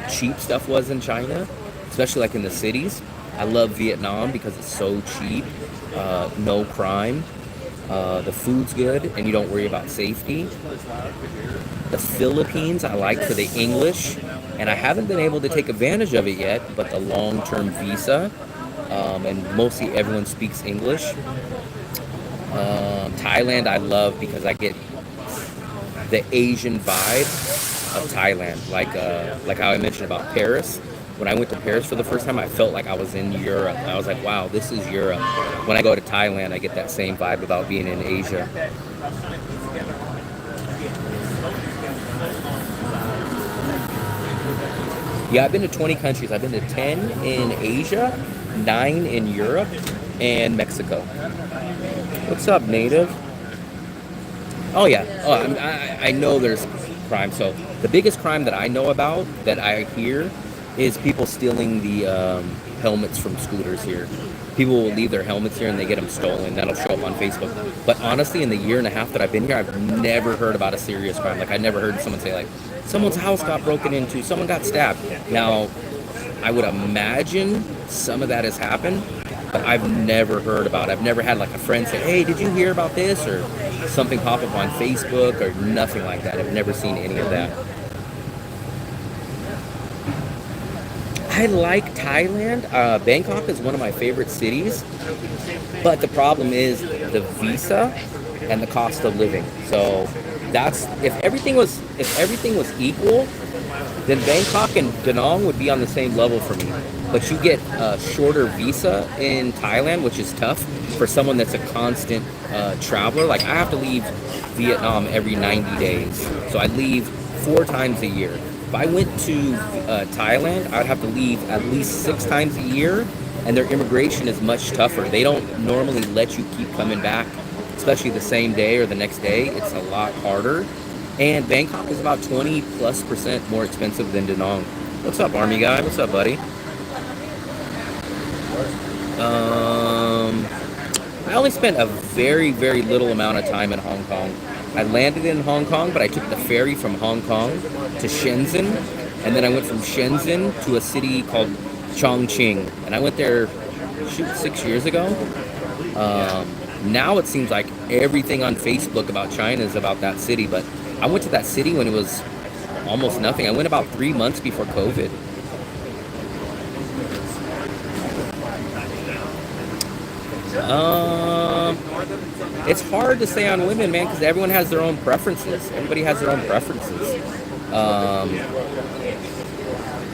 cheap stuff was in China, especially like in the cities. I love Vietnam because it's so cheap, no crime, the food's good, and you don't worry about safety. The Philippines I like for the English, and I haven't been able to take advantage of it yet, but the long-term visa, and mostly everyone speaks English. Thailand I love because I get the Asian vibe of Thailand, like how I mentioned about Paris. When I went to Paris for the first time, I felt like I was in Europe. I was like, wow, this is Europe. When I go to Thailand, I get that same vibe about being in Asia. Yeah, I've been to 20 countries. I've been to 10 in Asia, 9 in Europe, and Mexico. What's up, native? Oh yeah. Oh, I know there's crime. So the biggest crime that I know about, that I hear, is people stealing the helmets from scooters here. People will leave their helmets here and they get them stolen. That'll show up on Facebook. But honestly, in the year and a half that I've been here, I've never heard about a serious crime. Like, I never heard someone say, like, someone's house got broken into, someone got stabbed. Now, I would imagine some of that has happened, but I've never heard about it. I've never had, like, a friend say, hey, did you hear about this? Or something pop up on Facebook, or nothing like that. I've never seen any of that. I like Thailand. Bangkok is one of my favorite cities, but the problem is the visa and the cost of living. So that's, if everything was equal, then Bangkok and Da Nang would be on the same level for me. But you get a shorter visa in Thailand, which is tough for someone that's a constant traveler. Like, I have to leave Vietnam every 90 days, so I leave 4 times a year. If I went to Thailand, I'd have to leave at least 6 times a year, and their immigration is much tougher. They don't normally let you keep coming back, especially the same day or the next day. It's a lot harder. And Bangkok is about 20+% more expensive than Da Nang. What's up, Army guy? What's up, buddy? I only spent a very, very little amount of time in Hong Kong. I landed in Hong Kong, but I took the ferry from Hong Kong to Shenzhen, and then I went from Shenzhen to a city called Chongqing, and I went there, 6 years ago. Now it seems like everything on Facebook about China is about that city, but I went to that city when it was almost nothing. I went about 3 months before COVID. It's hard to say on women, man, because everyone has their own preferences. Everybody has their own preferences.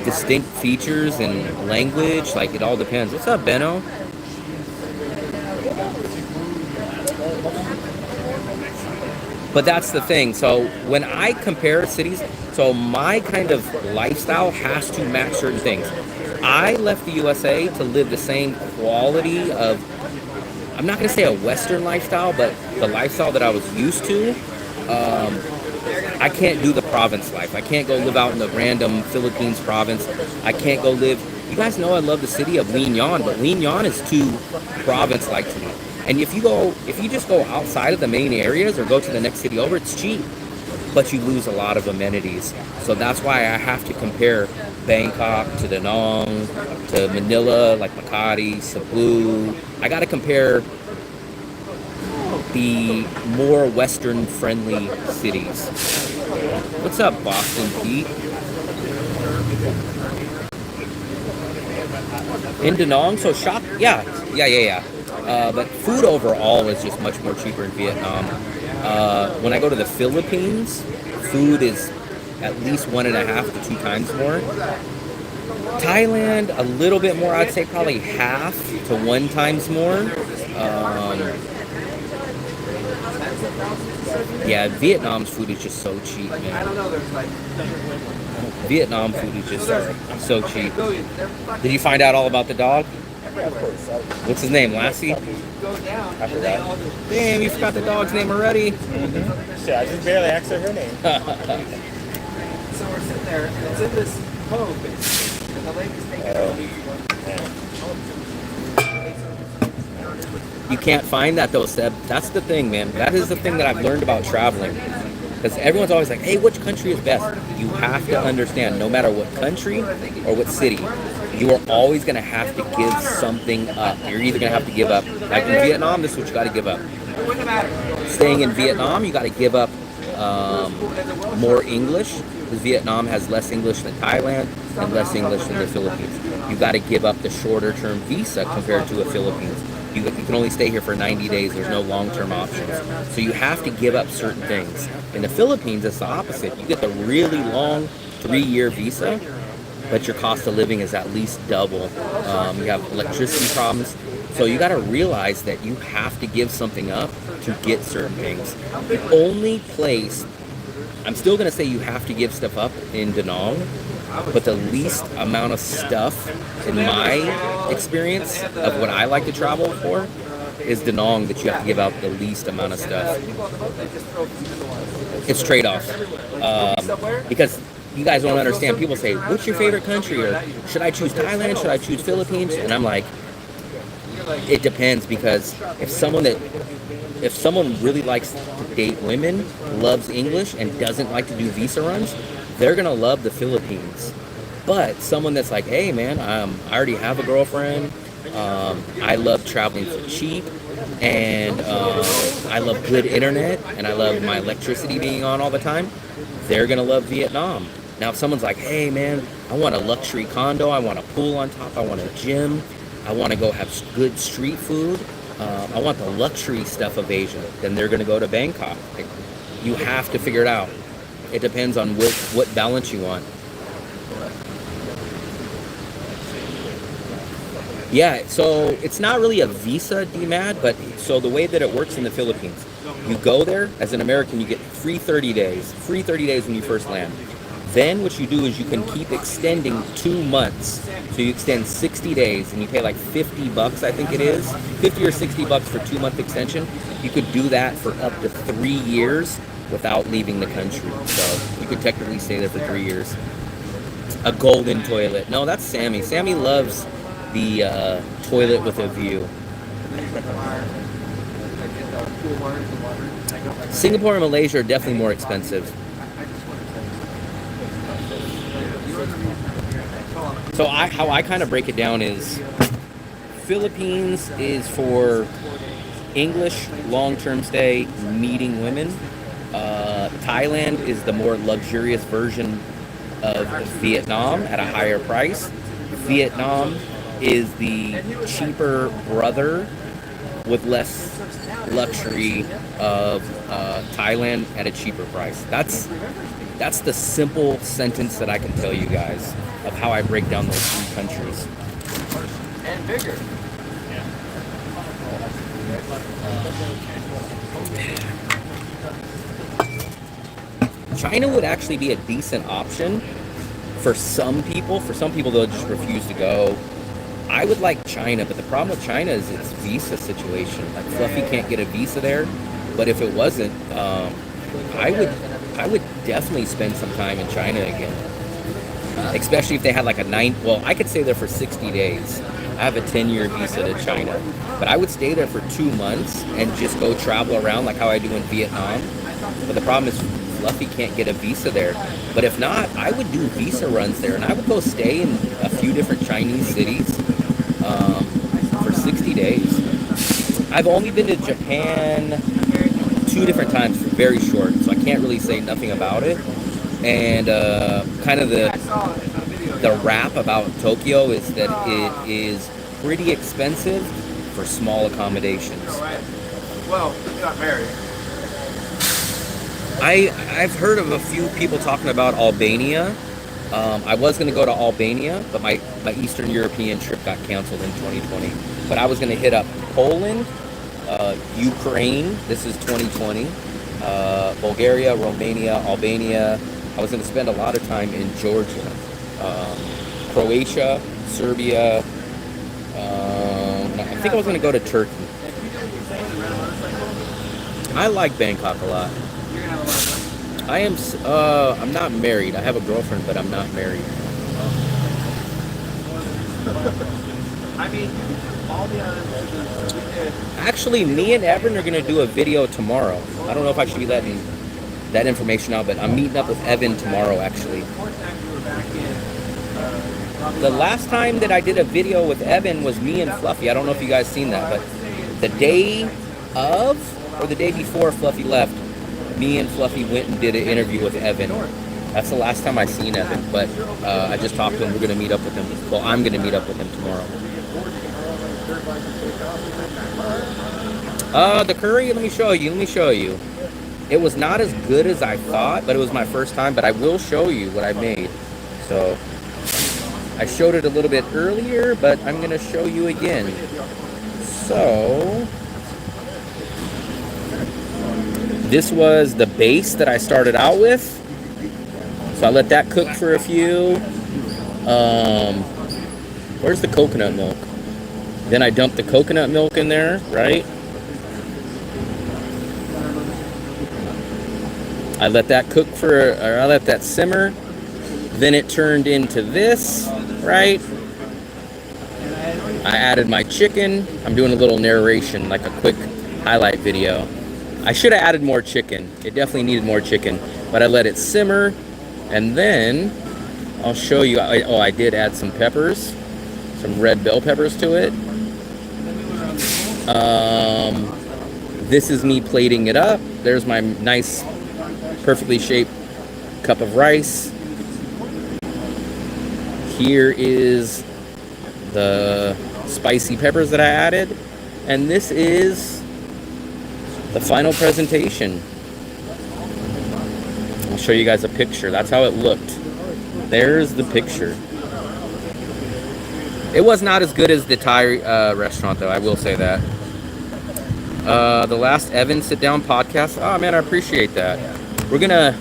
Distinct features and language, like, it all depends. What's up, Benno? But that's the thing. So when I compare cities, so my kind of lifestyle has to match certain things. I left the USA to live the same quality of, I'm not going to say a Western lifestyle, but the lifestyle that I was used to. I can't do the province life. I can't go live out in the random Philippines province. I can't go live. You guys know I love the city of Linyan, but Linyan is too province-like to me. And if you just go outside of the main areas or go to the next city over, it's cheap, but you lose a lot of amenities. So that's why I have to compare Bangkok to Da Nang, to Manila, like Makati, Cebu. I got to compare the more Western-friendly cities. What's up, Boston Pete? In Da Nang, so shop, yeah. But food overall is just much more cheaper in Vietnam. When I go to the Philippines, food is at least 1.5 to 2 times more. Thailand, a little bit more. I'd say probably half to 1 times more. Yeah, Vietnam's food is just so cheap, man. Vietnam food is just so cheap. Did you find out all about the dog? What's his name, Lassie? I forgot. Damn, you forgot the dog's name already. Shit, I just barely asked her name. So we're sitting there, and it's in this cove, and the lady's taking You can't find that though, Seb. That's the thing, man. That is the thing that I've learned about traveling. Because everyone's always like, hey, which country is best? You have to understand, no matter what country or what city, you are always going to have to give something up. You're either going to have to give up, like in Vietnam, this is what you got to give up. Staying in Vietnam, you got to give up more English, because Vietnam has less English than Thailand and less English than the Philippines. You got to give up the shorter term visa compared to the Philippines. You can only stay here for 90 days. There's no long-term options. So you have to give up certain things. In the Philippines, it's the opposite. You get the really long 3-year visa, but your cost of living is at least double. You have electricity problems. So you got to realize that you have to give something up to get certain things. The only place, I'm still going to say you have to give stuff up in Da Nang, but the least amount of stuff, in my experience of what I like to travel for, is Da Nang, that you have to give out the least amount of stuff. It's trade-offs. Because you guys don't understand. People say, "What's your favorite country?" Or should I choose Thailand? Should I choose Philippines? And I'm like, it depends, because if someone really likes to date women, loves English, and doesn't like to do visa runs, they're gonna love the Philippines. But someone that's like, hey man, I already have a girlfriend, I love traveling for cheap, and I love good internet, and I love my electricity being on all the time, they're gonna love Vietnam. Now if someone's like, hey man, I want a luxury condo, I want a pool on top, I want a gym, I want to go have good street food, I want the luxury stuff of Asia, then they're going to go to Bangkok. Like, you have to figure it out. It depends on what balance you want. Yeah, so it's not really a visa DMAD, but so the way that it works in the Philippines, you go there, as an American, you get free 30 days when you first land. Then what you do is you can keep extending 2 months. So you extend 60 days and you pay like $50, I think it is. 50 or $60 for 2-month extension. You could do that for up to 3 years without leaving the country. So you could technically stay there for 3 years. A golden toilet. No, that's Sammy. Sammy loves the toilet with a view. Singapore and Malaysia are definitely more expensive. So how I kind of break it down is Philippines is for English long-term stay, meeting women. Thailand is the more luxurious version of Vietnam at a higher price. Vietnam is the cheaper brother with less luxury of Thailand at a cheaper price. That's the simple sentence that I can tell you guys of how I break down those 3 countries. And bigger. China would actually be a decent option for some people. For some people, they'll just refuse to go. I would like China, but the problem with China is its visa situation. Like Fluffy can't get a visa there, but if it wasn't, I would definitely spend some time in China again. Especially if they had like I could stay there for 60 days. I have a 10-year visa to China, but I would stay there for 2 months and just go travel around like how I do in Vietnam. But the problem is Fluffy can't get a visa there. But if not, I would do visa runs there, and I would go stay in a few different Chinese cities for 60 days. I've only been to Japan 2 different times, very short, so I can't really say nothing about it. And kind of the rap about Tokyo is that it is pretty expensive for small accommodations. Well, you got married. I've heard of a few people talking about Albania. I was going to go to Albania, but my Eastern European trip got canceled in 2020. But I was going to hit up Poland, Ukraine, this is 2020, Bulgaria, Romania, Albania. I was going to spend a lot of time in Georgia, Croatia, Serbia. I think I was going to go to Turkey. I like Bangkok a lot. I'm not married. I have a girlfriend, but I'm not married. I mean, all the other. Actually, me and Evan are going to do a video tomorrow. I don't know if I should be letting that information out, but I'm meeting up with Evan tomorrow, actually. The last time that I did a video with Evan was me and Fluffy. I don't know if you guys seen that, but the day of or the day before Fluffy left, me and Fluffy went and did an interview with Evan. That's the last time I seen Evan, but I just talked to him. We're going to meet up with him. Well, I'm going to meet up with him tomorrow. The curry, let me show you. It was not as good as I thought, but it was my first time, but I will show you what I made. So, I showed it a little bit earlier, but I'm going to show you again. So, this was the base that I started out with. So I let that cook for a few. Where's the coconut milk? Then I dumped the coconut milk in there, right? I let that cook I let that simmer. Then it turned into this, right? I added my chicken. I'm doing a little narration, like a quick highlight video. I should have added more chicken. It definitely needed more chicken, but I let it simmer. And then I'll show you. I did add some peppers, some red bell peppers to it. This is me plating it up. There's my nice, perfectly shaped cup of rice. Here is the spicy peppers that I added. And this is the final presentation. I'll show you guys a picture. That's how it looked. There's the picture. It was not as good as the Thai restaurant, though. I will say that. The last Evan sit-down podcast. Oh man, I appreciate that. We're gonna,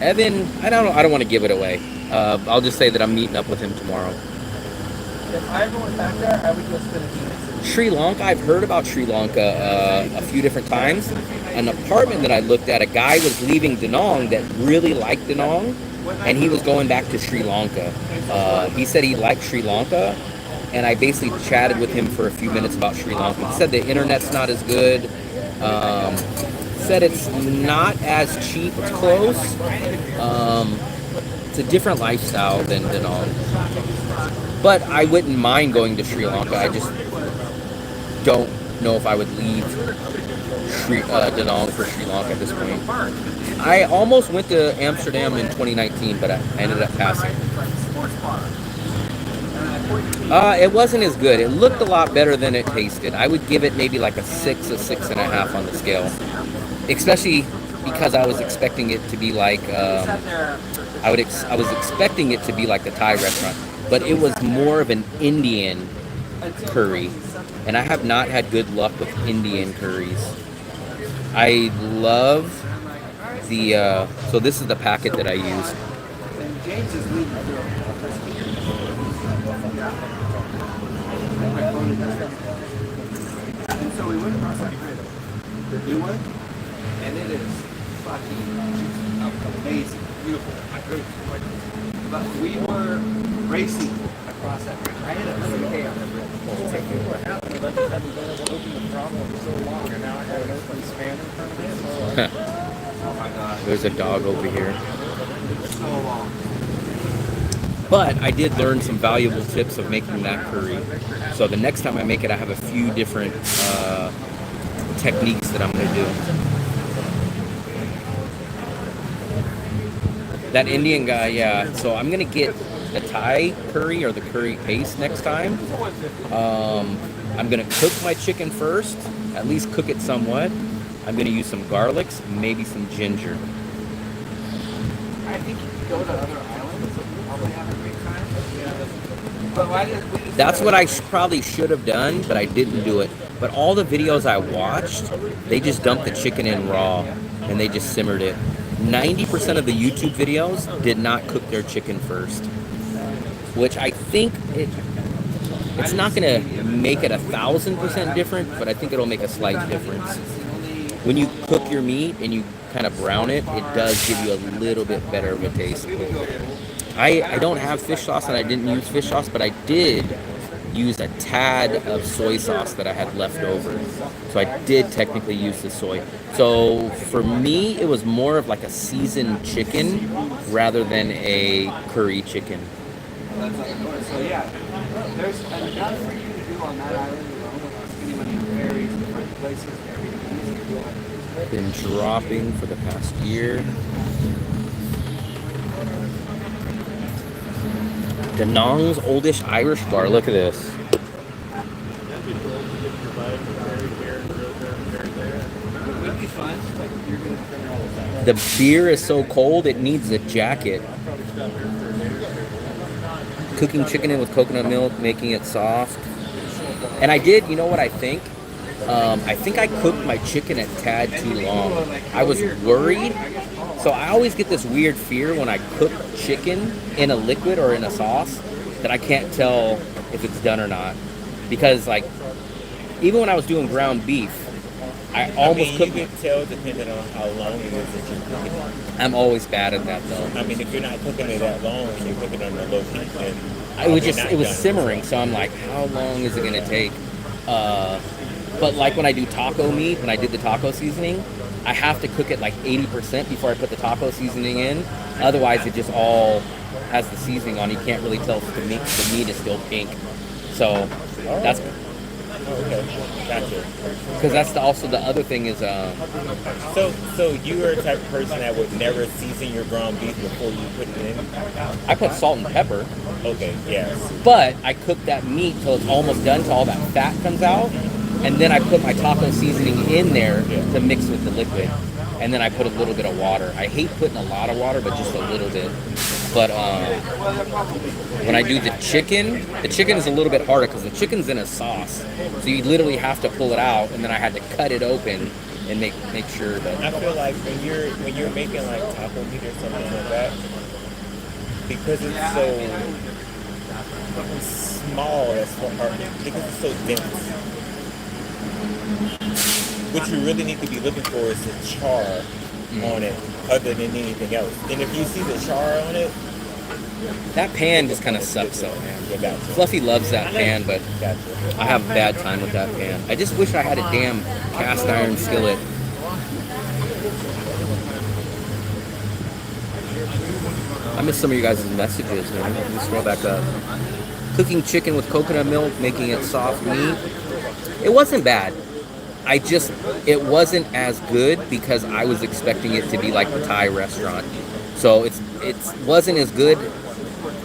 Evan. I don't want to give it away. I'll just say that I'm meeting up with him tomorrow. If I ever went back there, I would go spend a few minutes. Sri Lanka. I've heard about Sri Lanka a few different times. An apartment that I looked at, a guy was leaving Danang that really liked Danang, and he was going back to Sri Lanka. He said he liked Sri Lanka, and I basically chatted with him for a few minutes about Sri Lanka. He said the internet's not as good. Said it's not as cheap. It's close. It's a different lifestyle than Danang. But I wouldn't mind going to Sri Lanka. I just don't know if I would leave Danang for Sri Lanka at this point. I almost went to Amsterdam in 2019, but I ended up passing. It wasn't as good. It looked a lot better than it tasted. I would give it maybe like a 6, a 6.5 on the scale. Especially because I was expecting it to be like, I was expecting it to be like the Thai restaurant. But it was more of an Indian curry. And I have not had good luck with Indian curries. I love the, so this is the packet that I used. And so we went across that bridge, the new one, and it is fucking amazing, beautiful. But we were racing across that bridge. I had a K on the bridge. What happened? I just haven't been able to open the problem for so long, and now I have an open span in front of me. So Oh my god. There's a dog over here. So long. But I did learn some valuable tips of making that curry. So the next time I make it, I have a few different techniques that I'm going to do. That Indian guy, yeah. So I'm going to get the Thai curry or the curry paste next time. I'm going to cook my chicken first, at least cook it somewhat. I'm going to use some garlics, maybe some ginger. I think you could go to other islands and probably have a great time. But why did we just That's what I probably should have done, but I didn't do it. But all the videos I watched, they just dumped the chicken in raw and they just simmered it. 90% of the YouTube videos did not cook their chicken first, which I think it's not going to make it 1,000% different, but I think it'll make a slight difference. When you cook your meat and you kind of brown it, it does give you a little bit better of a taste. I don't have fish sauce and I didn't use fish sauce, but I did use a tad of soy sauce that I had left over. So I did technically use the soy. So for me, it was more of like a seasoned chicken rather than a curry chicken. So yeah, there's enough for you to do on that island alone without spending money on ferries, different places, everything. Been dropping for the past year. Danang's oldish Irish bar. Look at this. Would be fun. The beer is so cold it needs a jacket. Cooking chicken in with coconut milk, making it soft. And I did, you know what I think? I think I cooked my chicken a tad too long. I was worried. So I always get this weird fear when I cook chicken in a liquid or in a sauce that I can't tell if it's done or not. Because like, even when I was doing ground beef, I almost you cook. can tell depending on how long it is that you're cooking it. I'm always bad at that though. I mean, if you're not cooking it that long and you're cooking it on a low heat, then It was simmering, so I'm like, how long is it gonna take? But like when I do taco meat, when I did the taco seasoning, I have to cook it like 80% before I put the taco seasoning in. Otherwise, it just all has the seasoning on. You can't really tell if the meat is still pink. So that's okay, gotcha. because that's also the other thing is. So you are the type of person that would never season your ground beef before you put it in? I put salt and pepper, Okay, yes. but I cook that meat till it's almost done, till all that fat comes out, and then I put my taco seasoning in there to mix with the liquid, and then I put a little bit of water. I hate putting a lot of water, but just a little bit. But when I do the chicken is a little bit harder because the chicken's in a sauce, so you literally have to pull it out, and then I had to cut it open and make sure that. I feel like when you're making like taco meat or something like that, because it's so small, because it's so dense. What you really need to be looking for is the char on it, other than anything else. And if you see the char on it, That pan just kind of sucks though, man. you got to. Fluffy loves that pan, but Gotcha. I have a bad time with that pan. I just wish I had a damn cast iron skillet. I miss some of you guys' messages, man. Let me scroll back up. Cooking chicken with coconut milk, making it soft meat. It wasn't bad. It wasn't as good because I was expecting it to be like the Thai restaurant. So it wasn't as good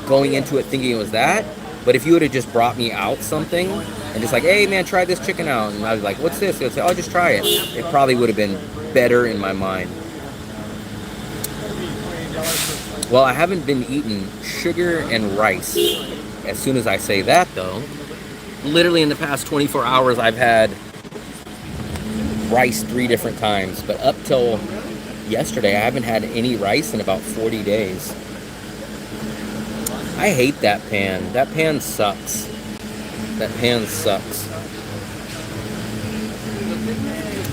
going into it thinking it was that. But if you would have just brought me out something and just like, hey man, try this chicken out, and I was like, what's this? They'd say, oh, just try it. It probably would have been better in my mind. Well, I haven't been eating sugar and rice. As soon as I say that though, literally in the past 24 hours I've had rice 3 different times, but up till yesterday I haven't had any rice in about 40 days. I hate that pan. That pan sucks. That pan sucks.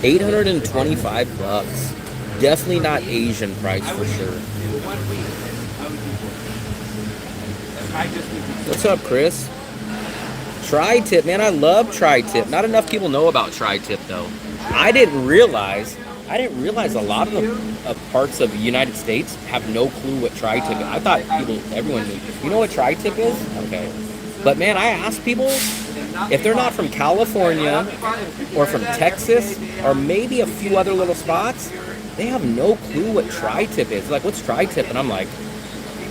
$825. Definitely not Asian price for sure. What's up, Chris? Tri-tip, man, I love tri-tip. Not enough people know about tri-tip though. I didn't realize a lot of the parts of the United States have no clue what tri-tip is. I thought everyone knew. You know what tri-tip is? Okay. But man, I ask people if they're not from California or from Texas or maybe a few other little spots, they have no clue what tri-tip is. Like, what's tri-tip? And I'm like,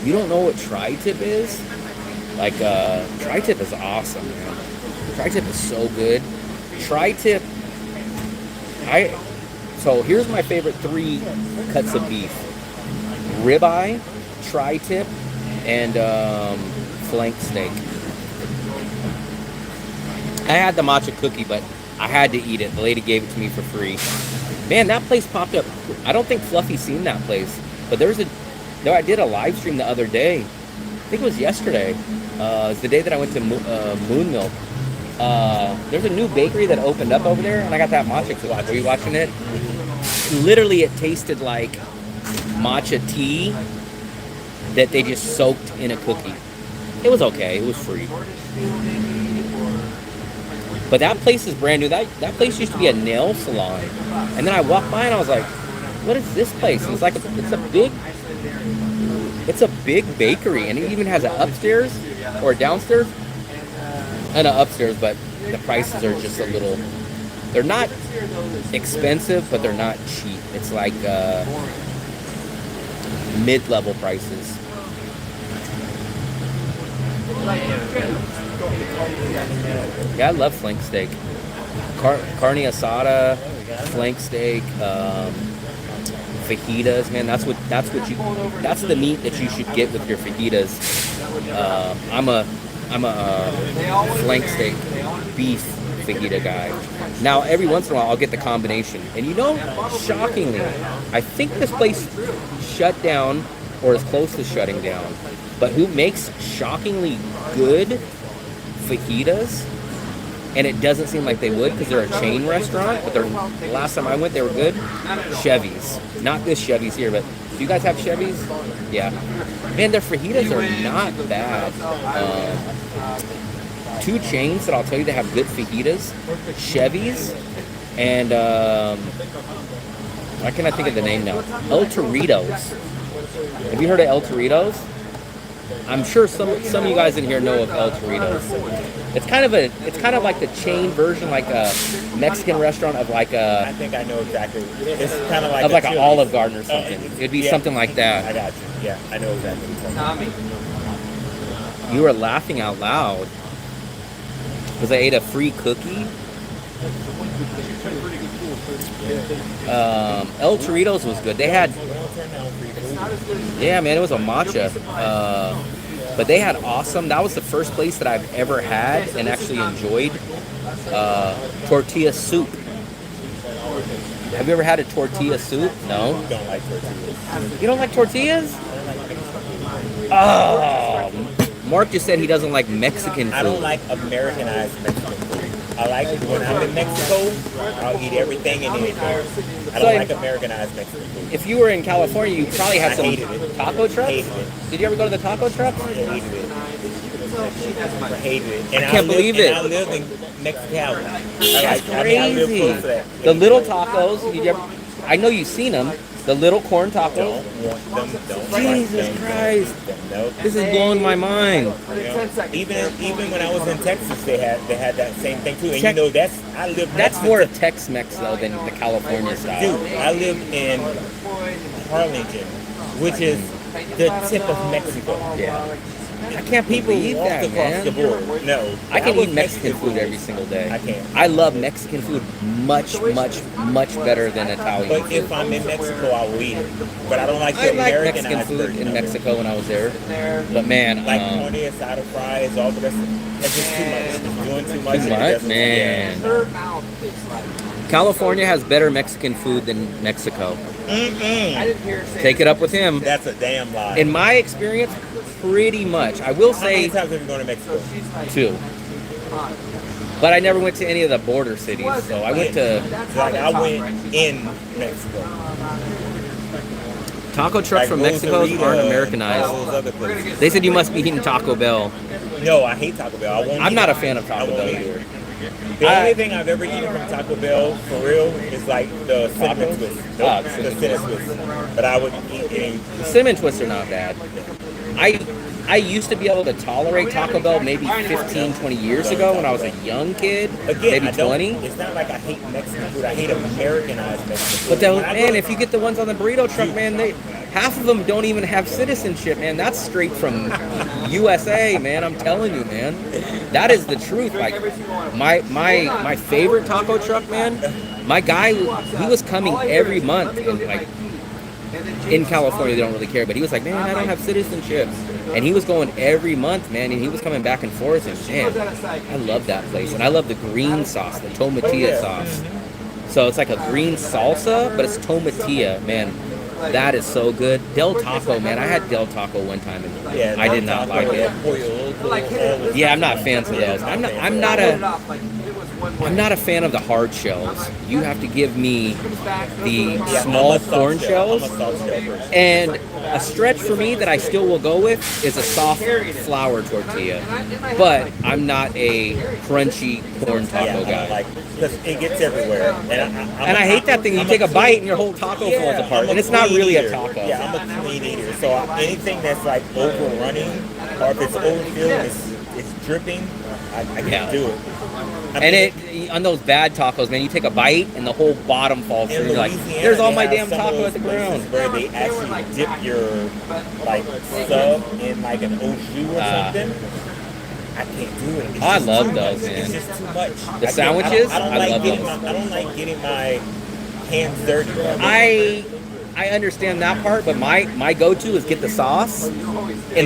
you don't know what tri-tip is? Like, tri-tip is awesome, man. Tri-tip is so good. Tri-tip, so here's my favorite 3 cuts of beef. Ribeye, tri-tip, and flank steak. I had the matcha cookie, but I had to eat it. The lady gave it to me for free. Man, that place popped up. I don't think Fluffy's seen that place, but I did a live stream the other day. I think it was yesterday. It was the day that I went to Moon Milk. There's a new bakery that opened up over there, and I got that matcha cookie. Were you watching it? Literally, it tasted like matcha tea that they just soaked in a cookie. It was okay. It was free. But that place is brand new. That place used to be a nail salon. And then I walked by and I was like, what is this place? And it's a big bakery, and it even has an upstairs or downstairs. And an upstairs, but the prices are just a little, they're not expensive, but they're not cheap. It's like mid-level prices. Yeah, I love flank steak. Carne asada, flank steak, fajitas, man. That's the meat that you should get with your fajitas. I'm a flank steak beef fajita guy. Now, every once in a while, I'll get the combination. And shockingly, I think this place shut down or is close to shutting down. But who makes shockingly good fajitas and it doesn't seem like they would because they're a chain restaurant. But the last time I went, they were good. Chevy's, not this Chevy's here, but do you guys have Chevy's? Yeah. Man, their fajitas are not bad. Two chains that I'll tell you that have good fajitas: Chevy's and why can't I think of the name now? El Torito's. Have you heard of El Torito's? I'm sure some of you guys in here know of El Torito's. It's kind of like the chain version, like a Mexican restaurant of like a. I think I know exactly. It's kind of like Of like an Chili's. Olive Garden or something. It'd be something like I that. got you. Yeah, I know exactly. What you're talking about. You were laughing out loud because I ate a free cookie. El Torito's was good. They had, yeah, man, it was a matcha. But they had awesome. That was the first place that I've ever had and actually enjoyed tortilla soup. Have you ever had a tortilla soup? No. Don't like tortillas. You don't like tortillas? Oh, Mark just said he doesn't like Mexican food. I don't like Americanized Mexican food. I like when I'm in Mexico, I'll eat everything and anything. I don't like Americanized Mexican food. If you were in California, you probably have I some hated it. taco trucks. Hated it. Did you ever go to the taco trucks? I hated it. I hated it. And I can't believe it. And I lived in Mexicali. That's I lived crazy. close to that. The little tacos. Did you ever, I know you've seen them. The little corn tacos. Don't want them. Don't Jesus like them. Christ. Nope. This is blowing my mind. You know, even when I was in Texas, they had that same thing too. And Check- I lived That's next more to, of Tex-Mex though than the California style. dude. I lived in Harlingen, which is the tip of Mexico. Yeah. I can't People believe walk that, across man. the board. No, I can that was eat Mexican food every single day. I can't. I love Mexican food much, much, much better than Italian But food. if I'm in Mexico, I will eat it. But I don't like the I like Americanized Mexican food version in of it. Mexico when I was there. But man, Like carne asada fries, all the rest. That's just too much. It's doing too much. too and it much, doesn't- man. California has better Mexican food than Mexico. Take it up with him. That's a damn lie. In my experience, pretty much. I will How many say times have you gone to Mexico? 2. But I never went to any of the border cities. So I went to Like I went in Mexico. taco trucks from Mexico's Rosarito aren't and Americanized. all those other places. They said you must be eating Taco Bell. No, I hate Taco Bell. I won't I'm eat not it. a fan of I Taco won't Bell eat it. either. The I- only thing I've ever eaten from Taco Bell, for real, is like the cinnamon Tacos? twist. Ah, The cinnamon cinnamon twist. But I would eat any. The cinnamon twists are not bad. I used to be able to tolerate Taco Bell maybe 15, 20 years ago when I was a young kid, Again, maybe I don't. 20. It's not like I hate Mexican food. I hate Americanized Mexican food. But then, When I go man, to- if you get the ones on the burrito truck, man, half of them don't even have citizenship, man. That's straight from USA, man. I'm telling you, man. That is the truth. Like my favorite taco truck, man. My guy, he was coming every month, and like in California, they don't really care, but he was like, man, I don't have citizenship, and he was going every month, man, and he was coming back and forth, and man, I love that place, and I love the green sauce, the tomatilla sauce. So it's like a green salsa, but it's tomatilla, man. That is so good. Del Taco, man. I had Del Taco one time, and Yeah, I did not like it. Yeah, I'm not fans of those. I'm not a fan of the hard shells. You have to give me the small corn shells. I'm a soft shell person. And a stretch for me that I still will go with is a soft flour tortilla. But I'm not a crunchy corn taco guy. Because it gets everywhere. And I hate that thing. You take a bite and your whole taco falls apart. And it's not really a taco. Yeah, I'm a clean eater. So anything that's like overrunning or if it's overfilled, it's dripping, I can't do it. And on those bad tacos, man, you take a bite and the whole bottom falls through. In You're like, Louisiana, there's all they my have damn some of taco those at the places ground. where they actually dip your like sub in like an au jus or something. I can't do it. It's I just love too those, much. man. It's just too much. The sandwiches? I don't I like love getting those. I don't like getting my hands dirty. I understand that part, but my go-to is get the sauce in a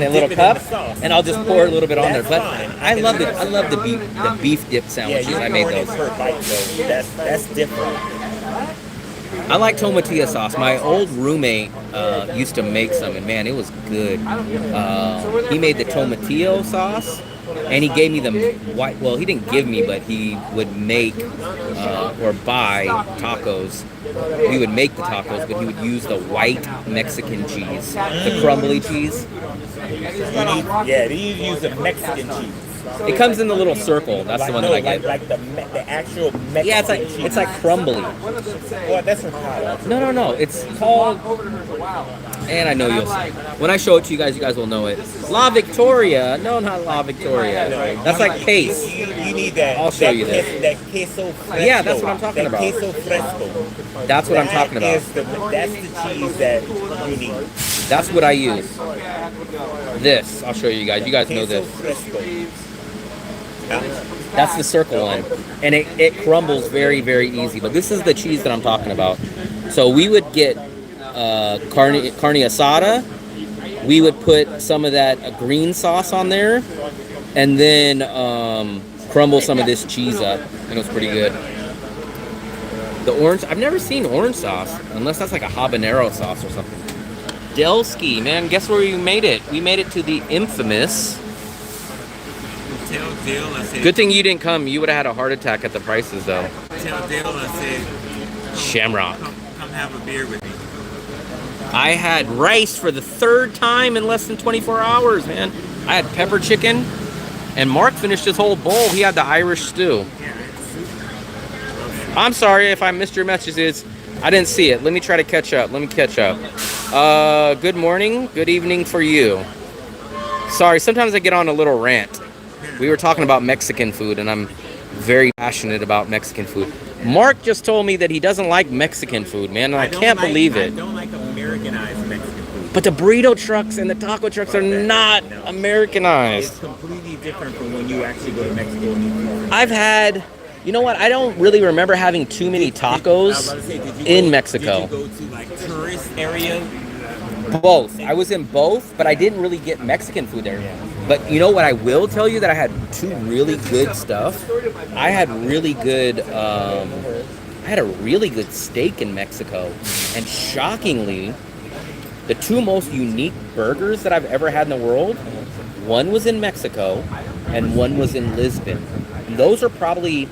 dip little it in cup, the sauce. and I'll just pour a little bit on there. That's But fine. I love the beef dip Yeah, sandwiches. you're I made pouring it those. per bite though. That's different. I like tomatilla sauce. My old roommate used to make some, and man, it was good. He made the tomatillo sauce, and he gave me the white. Well, he didn't give me, but he would make or buy tacos. We would make the tacos, but he would use the white Mexican cheese, the crumbly cheese. Yeah, these use the Mexican cheese. It comes in the little circle. That's the one that I get. Like the actual Mexican Yeah, cheese. it's like crumbly. Well, that's ricotta. No. It's called. And I know you'll see. When I show it to you guys will know it. La Victoria. No, not La Victoria. That's like paste. You need that. I'll show you this. That queso fresco. Yeah, that's what I'm talking about. Queso fresco. That's what I'm talking about. That's the cheese that you need. That's what I use. This, I'll show you guys. You guys know Queso this. fresco. That's the circle one. And it crumbles very, very easy. But this is the cheese that I'm talking about. So we would get carne asada. We would put some of that green sauce on there. And then crumble some of this cheese up. And it was pretty good. The orange, I've never seen orange sauce. Unless that's like a habanero sauce or something. Delski, man, guess where we made it? We made it to the infamous. Tell Dale I said. Good thing you didn't come. You would have had a heart attack at the prices, though. Tell Dale I said. Shamrock. Come have a beer with me. I had rice for the third time in less than 24 hours, man. I had pepper chicken, and Mark finished his whole bowl. He had the Irish stew. I'm sorry if I missed your messages. I didn't see it. Let me try to catch up. Let me catch up. Good morning. Good evening for you. Sorry, sometimes I get on a little rant. We were talking about Mexican food, and I'm very passionate about Mexican food. Mark just told me that he doesn't like Mexican food, man, and I can't believe it. I don't like Americanized Mexican food. But the burrito trucks and the taco trucks are not Americanized. It's completely different from when you actually go to Mexico and eat. I've had, you know what, I don't really remember having too many tacos in Mexico. Did you go to like tourist area? Both. I was in both, but I didn't really get Mexican food there. But you know what I will tell you, that I had two really good stuff. I had really good, I had a really good steak in Mexico. And shockingly, the two most unique burgers that I've ever had in the world, one was in Mexico and one was in Lisbon. And those are probably,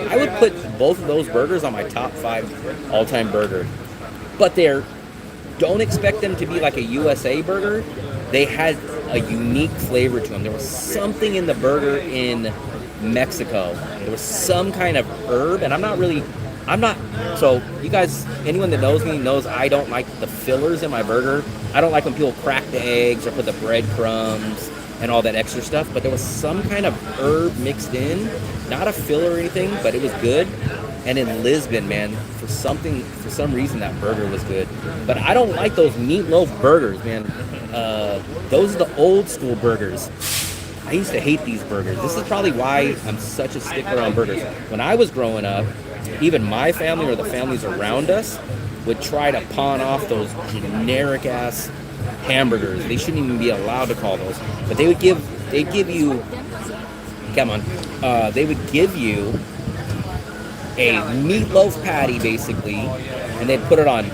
I would put both of those burgers on my top 5 all-time burger. But don't expect them to be like a USA burger. They had a unique flavor to them. There was something in the burger in Mexico. There was some kind of herb, and so you guys, anyone that knows me knows I don't like the fillers in my burger. I don't like when people crack the eggs or put the breadcrumbs and all that extra stuff, but there was some kind of herb mixed in, not a filler or anything, but it was good. And in Lisbon, man, for some reason that burger was good. But I don't like those meatloaf burgers, man. Those are the old school burgers. I used to hate these burgers. This is probably why I'm such a stickler on burgers. When I was growing up, even my family or the families around us would try to pawn off those generic ass hamburgers. They shouldn't even be allowed to call those. But they would give you a meatloaf patty basically, and they'd put it on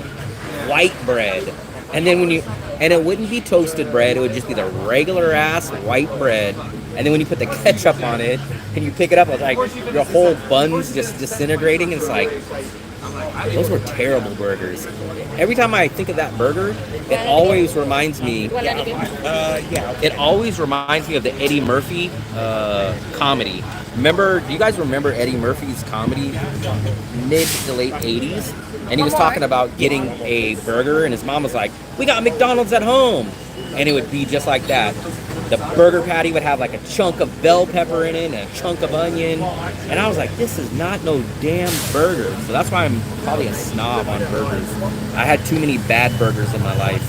white bread. And then and it wouldn't be toasted bread, it would just be the regular ass white bread. And then when you put the ketchup on it and you pick it up, it's like your whole bun's just disintegrating. And it's like, those were terrible burgers. Every time I think of that burger, it always reminds me. It always reminds me of the Eddie Murphy comedy. Do you guys remember Eddie Murphy's comedy, mid to late 80s? And he was talking about getting a burger, and his mom was like, "We got McDonald's at home." And it would be just like that. The burger patty would have like a chunk of bell pepper in it and a chunk of onion. And I was like, this is not no damn burger. So that's why I'm probably a snob on burgers. I had too many bad burgers in my life.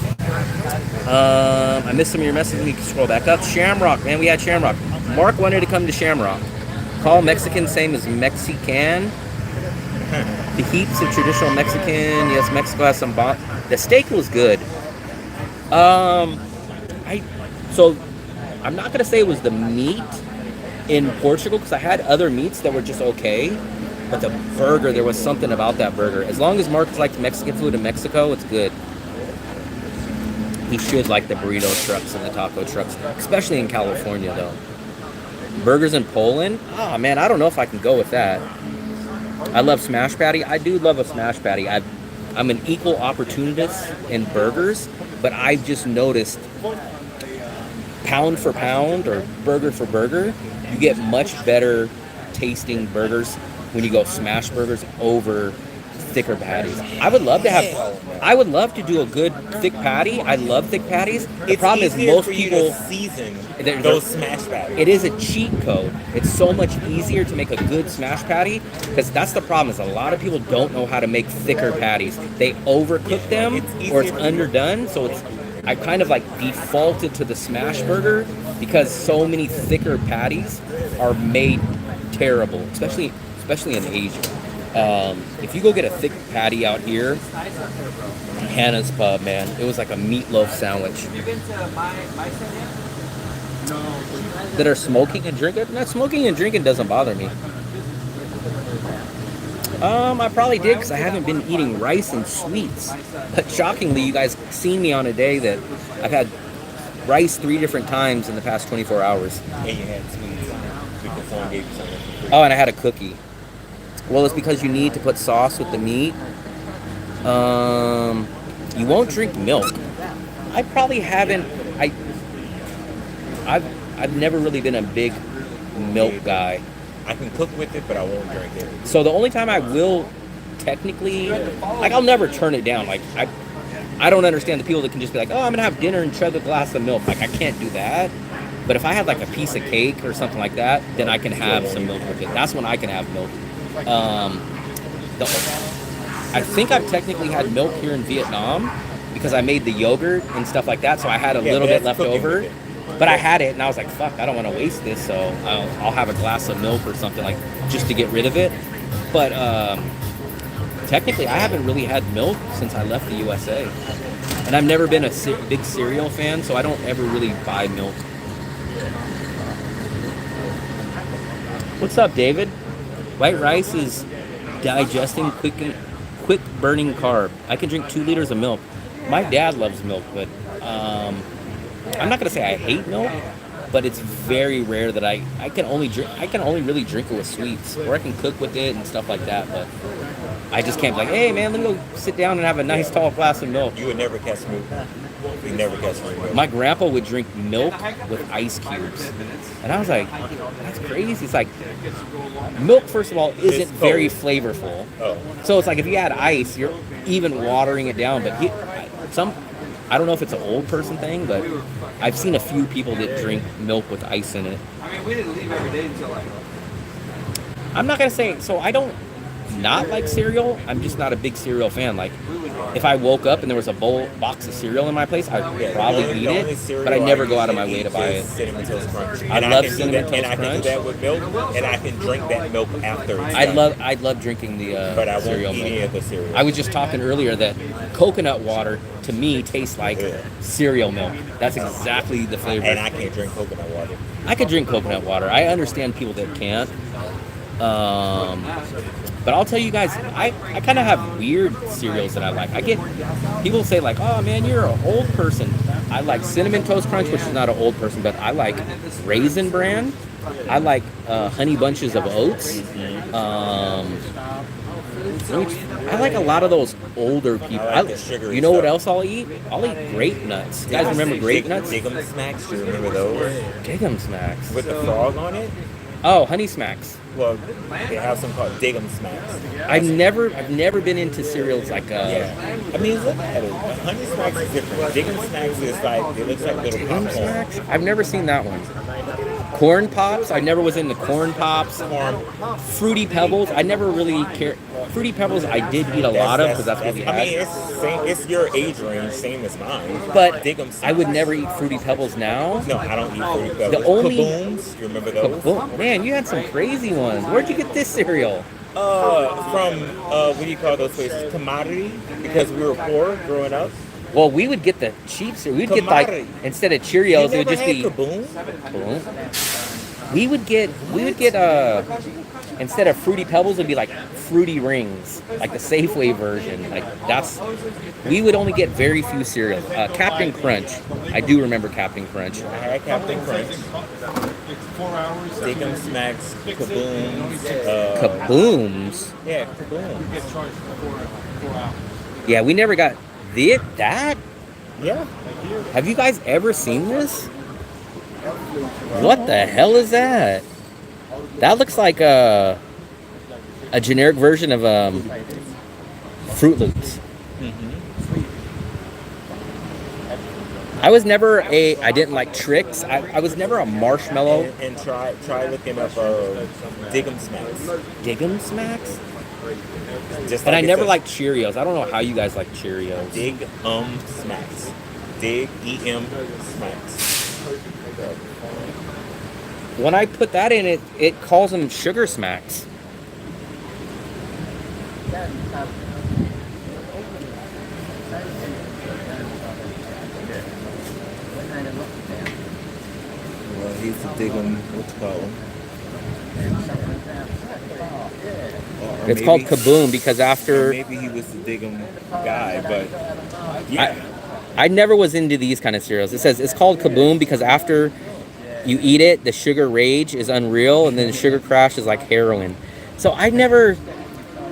I missed some of your messages. We can scroll back up. Shamrock, man, we had Shamrock. Mark wanted to come to Shamrock. Call Mexican same as Mexican. The heaps of traditional Mexican. Yes, Mexico has some bomb. The steak was good. I'm not gonna say it was the meat in Portugal, because I had other meats that were just okay, but the burger, there was something about that burger. As long as Mark likes Mexican food in Mexico, it's good. He should like the burrito trucks and the taco trucks, especially in California though. Burgers in Poland? Oh man, I don't know if I can go with that. I love smash patty. I do love a smash patty. I'm an equal opportunist in burgers, but I've just noticed pound for pound or burger for burger, you get much better tasting burgers when you go smash burgers over thicker patties. I would love to do a good thick patty. I love thick patties. The problem is most people season those smash patties. It is a cheat code. It's so much easier to make a good smash patty because that's the problem is a lot of people don't know how to make thicker patties. They overcook them or it's underdone. So I kind of like defaulted to the smash burger because so many thicker patties are made terrible, especially in Asia. If you go get a thick patty out here, Hannah's Pub, man, it was like a meatloaf sandwich. Have you been to my son yet? That are smoking and drinking? No, smoking and drinking doesn't bother me. I probably did because I haven't been eating rice and sweets. But shockingly, you guys seen me on a day that I've had rice 3 different times in the past 24 hours. And you had sweets. Sweet corn gave you something for free. Oh, and I had a cookie. Well, it's because you need to put sauce with the meat. You won't drink milk. I probably haven't. I've never really been a big milk guy. I can cook with it, but I won't drink it. So the only time I will technically, like I'll never turn it down. Like I don't understand the people that can just be like, oh, I'm gonna have dinner and chug a glass of milk. Like I can't do that. But if I had like a piece of cake or something like that, then I can have some milk with it. That's when I can have milk. I think I've technically had milk here in Vietnam because I made the yogurt and stuff like that. So I had a little bit left over. But I had it and I was like, fuck, I don't want to waste this. So I'll have a glass of milk or something like just to get rid of it. But technically, I haven't really had milk since I left the USA. And I've never been a big cereal fan, so I don't ever really buy milk. What's up, David? White rice is digesting quick burning carb. I can drink 2 liters of milk. My dad loves milk, but I'm not gonna say I hate milk, but it's very rare that I can only really drink it with sweets, or I can cook with it and stuff like that. But I just can't be like, hey man, let me go sit down and have a nice tall glass of milk. You would never catch milk. You never catch milk. My grandpa would drink milk with ice cubes, and I was like, that's crazy. It's like milk, first of all, isn't very flavorful. Oh. So it's like if you add ice, you're even watering it down. But I don't know if it's an old person thing, but I've seen a few people that drink milk with ice in it. I mean, we didn't leave every day until like. I'm not gonna say so. I don't not like cereal. I'm just not a big cereal fan. Like, if I woke up and there was a box of cereal in my place, I'd probably eat it, but I never go out of my way to buy it. Cinnamon Toast Crunch. I love Cinnamon Toast Crunch. And I can do that with milk, and I can drink that milk after. I'd love drinking the but I won't cereal eat milk. any of the cereal. I was just talking earlier that coconut water to me tastes like cereal milk. That's exactly the flavor. And I can't drink coconut water. I could drink coconut water. I understand people that can't. But I'll tell you guys, I kind of have weird cereals that I like. I get people say like, oh man, you're an old person. I like Cinnamon Toast Crunch, which is not an old person, but I like Raisin Bran. I like Honey Bunches of Oats. I like a lot of those older people. I like the sugary you know what stuff. else I'll eat? I'll eat grape nuts. You guys remember grape nuts? Dig'em Smacks, do you remember those? Dig'em Smacks. With the frog on it? Oh, Honey Smacks. Well, they have some called Dig'em Smacks. I've never been into cereals like Yeah. I mean, look at it. Honey Smacks is different. Dig'em Smacks is like, it looks like little Dig'em popcorn. Smacks? I've never seen that one. Corn Pops? I never was into Corn Pops. Fruity Pebbles? I never really cared. Fruity Pebbles I did eat a lot of because that's what we had. I mean, it's your age range, same as mine. But Dig'em Smacks. I would never eat Fruity Pebbles now. No, I don't eat Fruity Pebbles. The only- Kabooms, you remember those? Kaboom. Man, you had some crazy ones. Where'd you get this cereal? From, what do you call those places? Commodity? Because we were poor growing up. Well, we would get the cheap cereal. We'd get like, Commodity. instead of Cheerios, it would You just never be had Kaboom? Kaboom. We would get instead of Fruity Pebbles, it'd be like Fruity Rings, like the Safeway version. Like we would only get very few cereals. Captain Crunch, I do remember Captain Crunch. I had Captain Crunch. Steak 'em Smacks, Kabooms. Kabooms. Yeah, Kabooms. Yeah, we never got that. Yeah. Have you guys ever seen this? What the hell is that? That looks like a generic version of Fruit Loops. I was never I didn't like Tricks. I was never a marshmallow. And try looking up Dig 'em Smacks. Dig 'em Smacks? Just And like I it never says. liked Cheerios. I don't know how you guys like Cheerios. Dig 'em Smacks. Dig E-M Smacks. When I put that in, it calls them Sugar Smacks. Well, he's to dig 'em, what you call 'em? It's called Kaboom because after Maybe he was the dig 'em guy, but yeah. I never was into these kind of cereals. It says it's called Kaboom because after you eat it, the sugar rage is unreal, and then the sugar crash is like heroin. So I never.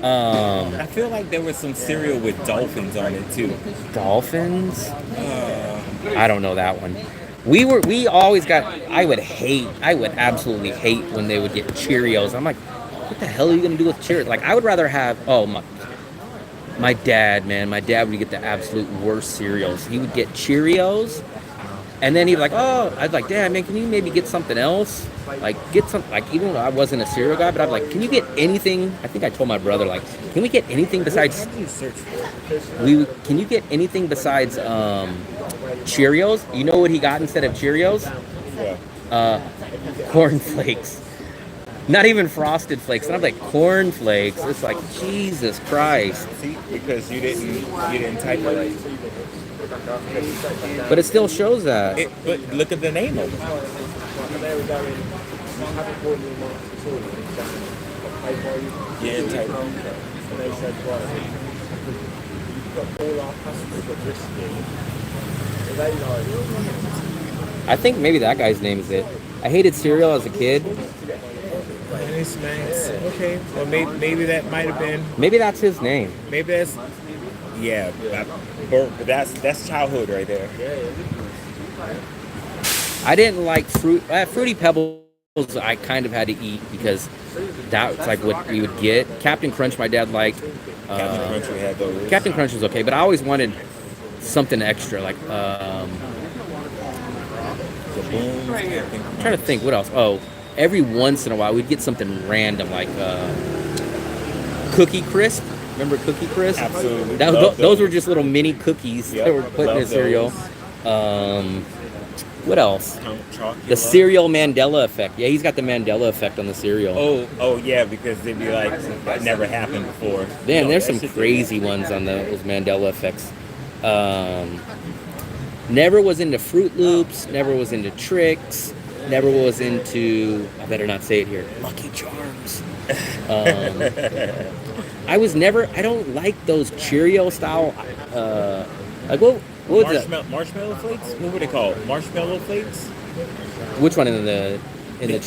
I feel like there was some cereal with dolphins on it too. Dolphins? I don't know that one. We always got. I would absolutely hate when they would get Cheerios. I'm like, what the hell are you gonna do with Cheerios? Like I would rather have. Oh my dad, man. My dad would get the absolute worst cereals. He would get Cheerios. And then he'd be like, oh, I'd like, Dad, man, can you maybe get something else? Like, get some, like, even though I wasn't a cereal guy, but I'd be like, can you get anything? I think I told my brother, like, can we get anything besides, can you get anything besides Cheerios? You know what he got instead of Cheerios? Yeah. Corn Flakes. Not even Frosted Flakes. And I'm like, Corn Flakes. It's like, Jesus Christ. See, because you didn't type it right. But it still shows that. But look at the name of it. You didn't type it. I think maybe that guy's name is it. I hated cereal as a kid. Smacks. Okay. Well, maybe that might have been. Maybe that's his name. Maybe that's. Yeah, but that's childhood right there. I didn't like Fruity Pebbles. I kind of had to eat because that's like what we would get. Captain Crunch, my dad liked. Captain Crunch, we had those. Captain Crunch was okay, but I always wanted something extra. Like I'm trying to think what else. Oh, every once in a while we'd get something random like Cookie Crisp. Remember Cookie Crisp? Absolutely. Those were just little mini cookies that were put in a cereal. What else? The cereal Mandela effect. Yeah, he's got the Mandela effect on the cereal. Oh yeah, because they'd be like, that never happened before. Man, there's some crazy ones on those Mandela effects. Never was into Fruit Loops. Never was into Tricks. Never was into. I better not say it here. Lucky Charms. I don't like those Cheerio style. Like what was it? Marshmallow flakes? What were they called? Marshmallow flakes? Which one in the Lucky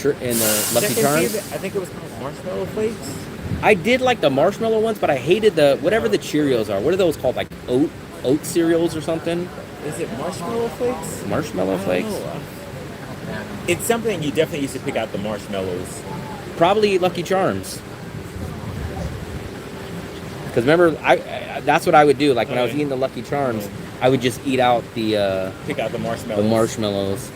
Charms? I think it was called marshmallow flakes. I did like the marshmallow ones, but I hated the whatever the Cheerios are. What are those called? Like oat cereals or something? Is it marshmallow flakes? Marshmallow flakes? It's something you definitely used to pick out the marshmallows. Probably Lucky Charms. Because remember, that's what I would do. Like when I was eating the Lucky Charms, I would just eat out the pick out the marshmallows.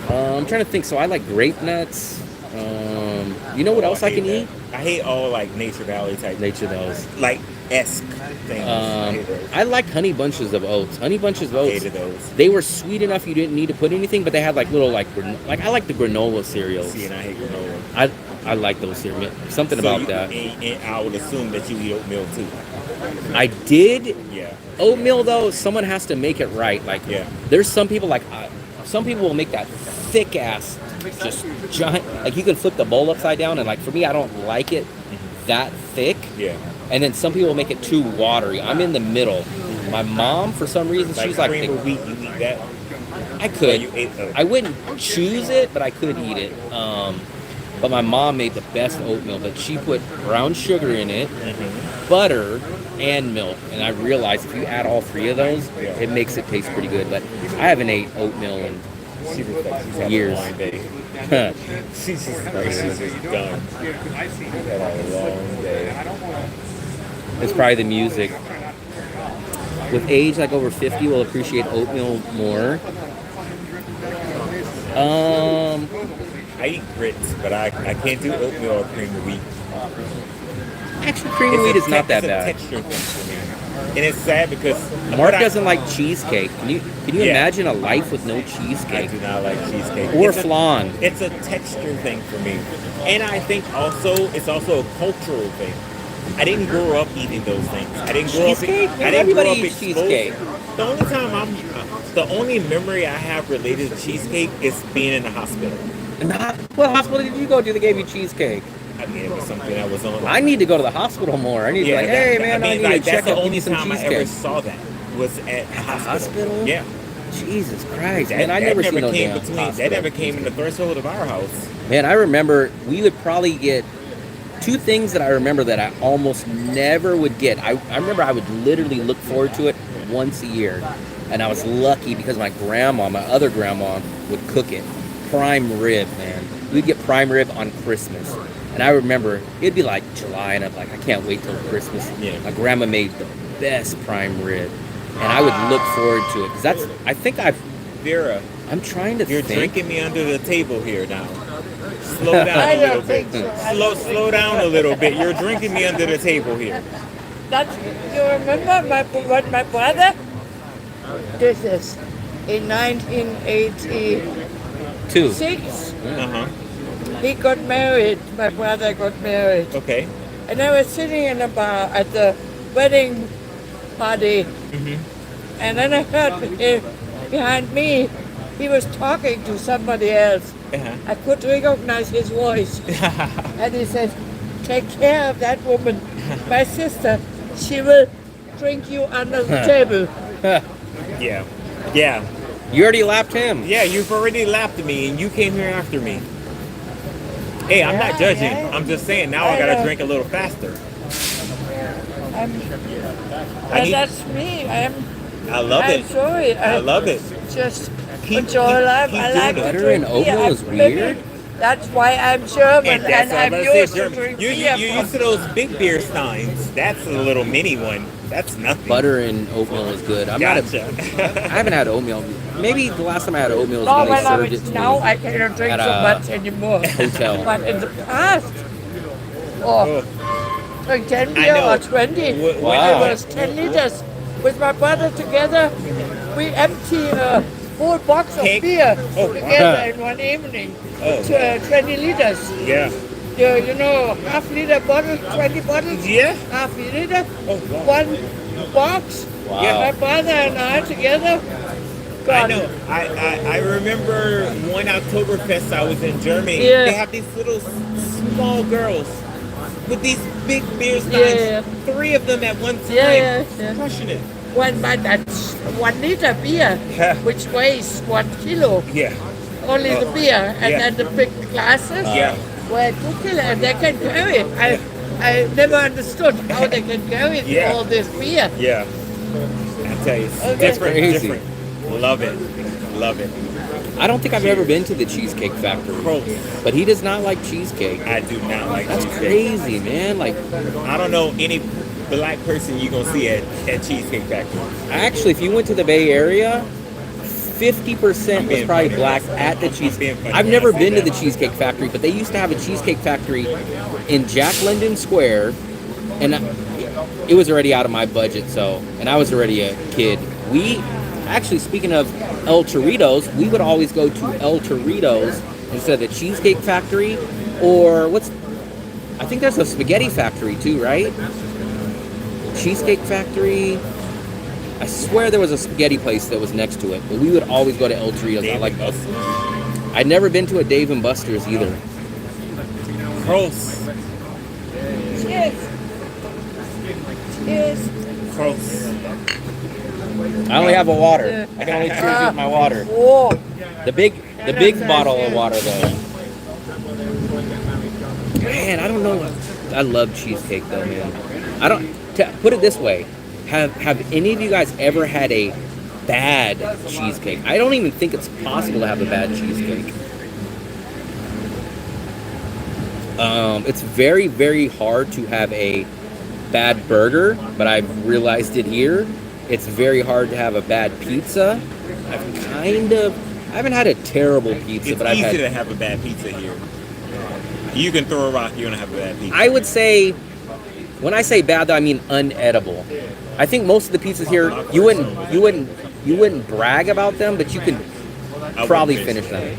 I'm trying to think. So I like grape nuts. You know what else I can eat? I hate all like Nature Valley type. Nature Valley. Like esque things. I like Honey Bunches of Oats. Honey Bunches of Oats. Hated those. They were sweet enough you didn't need to put anything, but they had like little like I like the granola cereals. See, and I hate granola. I like those cereals. Something about that. And I would assume that you eat oatmeal too. I did Yeah. oatmeal though. Someone has to make it right. Like, Yeah. there's some people like some people will make that thick ass, just giant. Like you can flip the bowl upside down, and like for me, I don't like it that thick. Yeah. And then some people make it too watery. I'm in the middle. My mom, for some reason, Like she's like, cream of wheat, you eat that? I Or could. you ate I wouldn't choose it, but I could eat it. But my mom made the best oatmeal, but she put brown sugar in it, butter, and milk. And I realized if you add all three of those, it makes it taste pretty good. But I haven't ate oatmeal in She was like, she's had years. a long day. She's just like, she's just done. She's had a long day. It's probably the music. With age, like over 50, we'll appreciate oatmeal more. I eat grits, but I can't do oatmeal or cream of wheat. Actually, cream of wheat is not that It's a bad. texture thing for me. And it's sad because Mark doesn't like cheesecake. Can you Yeah. imagine a life with no I cheesecake? do not like cheesecake. Or It's a- flan. It's a texture thing for me. And I think also it's also a cultural thing. I didn't grow up eating those things. I didn't grow Cheesecake? up. I didn't grow Everybody up eats exposed. cheesecake. The only memory I have related to cheesecake is being in the hospital. What hospital did you go to that gave you cheesecake? I mean, it was something that was on. I need to go to the hospital more. I need to be like, hey man, I need to check that's the up, give only me some time I ever cheesecake. saw that was at the hospital? Yeah, Jesus Christ, that, man, I that never never seen no came damn between. hospital. That never came in the threshold of our house. Man, I remember we would probably get two things that I remember that I almost never would get. I remember I would literally look forward to it once a year. And I was lucky because my other grandma, would cook it. Prime rib, man. We'd get prime rib on Christmas. And I remember it'd be like July, and I'm like, I can't wait till Christmas. Yeah. My grandma made the best prime rib. And I would look forward to it. Because Vera, I'm trying to you're think. drinking me under the table here now. Slow down a little bit. Slow down a little bit. You're drinking me under the table here. You remember what my brother? This is in 1986. Two. Uh-huh. He got married. My brother got married, Okay. and I was sitting in a bar at the wedding party, and then I heard behind me he was talking to somebody else. Uh-huh. I could recognize his voice, and he said, "Take care of that woman, my sister. She will drink you under the table." Yeah. Yeah. You already lapped him. Yeah, you've already laughed at me and you came here after me. Hey, I'm not judging. yeah. I'm just saying now I gotta drink a little faster. And need- that's me. I love I'm it. sorry. I love it. Just Keep- enjoy keep- life. keep I doing like it. to Butter drink and oatmeal beer. is weird. That's why I'm German And that's and what I'm I'm about to say, used to German. drink You're beer. used to those big beer steins. That's a little mini one. That's nothing. Butter and oatmeal is good. I Gotcha. haven't had oatmeal. Maybe the last time I had oatmeal was No, when they when I served it was to now me I cannot drink at so a much anymore. hotel. But in the past, drink 10 I beer know. or 20. Wow. It was 10 liters. With my brother together, we empty a whole box of Cake? beer Oh, together in one evening. Oh. 20 liters. Yeah. You know, half-liter bottle, 20 bottles, Yeah. half liter, Oh, wow. one box. Wow. Yeah, my brother and I together. I God, know. I remember one Oktoberfest I was in Germany. Yeah. They have these little small girls with these big beer steins. Yeah. 3 of them at one time. Yeah, yeah. Crushing it. One, but that's 1 liter beer, Yeah. which weighs 1 kilo. Yeah. Only the beer, and Yeah. then the big glasses Yeah. weigh 2 kilo, and they can carry it. I never understood how they can carry Yeah. all this beer. Yeah. I tell you, it's Okay. different. Crazy. Different. Love it. Love it. I don't think I've ever been to the Cheesecake Factory. Gross. But he does not like cheesecake. I do not like That's cheesecake. crazy, man. Like, I don't know any black person you're gonna see at Cheesecake Factory. actually, if you went to the Bay Area, 50% I'm was being probably funny. black at the I'm being Cheesecake. funny I've when never I say been to the that. Cheesecake Factory, but they used to have a Cheesecake Factory in Jack London Square, and it was already out of my budget, and I was already a kid. We, actually, speaking of El Torritos, we would always go to El Torritos instead of the Cheesecake Factory, or I think there's a spaghetti factory too, right? Cheesecake Factory. I swear there was a spaghetti place that was next to it, but we would always go to El Trios. I like those. I'd never been to a Dave and Buster's either. Gross. Cheers. Cheers. Gross. I only have a water. I can only cheers with my water. Whoa. The big bottle of water though. Man, I don't know. I love cheesecake though, man. I don't. Put it this way: have any of you guys ever had a bad cheesecake? I don't even think it's possible to have a bad cheesecake. It's very, very hard to have a bad burger, but I've realized it here. It's very hard to have a bad pizza. I haven't had a terrible pizza, It's but I've easy had. to have a bad pizza here. You can throw a rock, you're gonna have a bad pizza. I would say, when I say bad, though, I mean unedible. I think most of the pizzas here, you wouldn't brag about them, but you could probably finish them.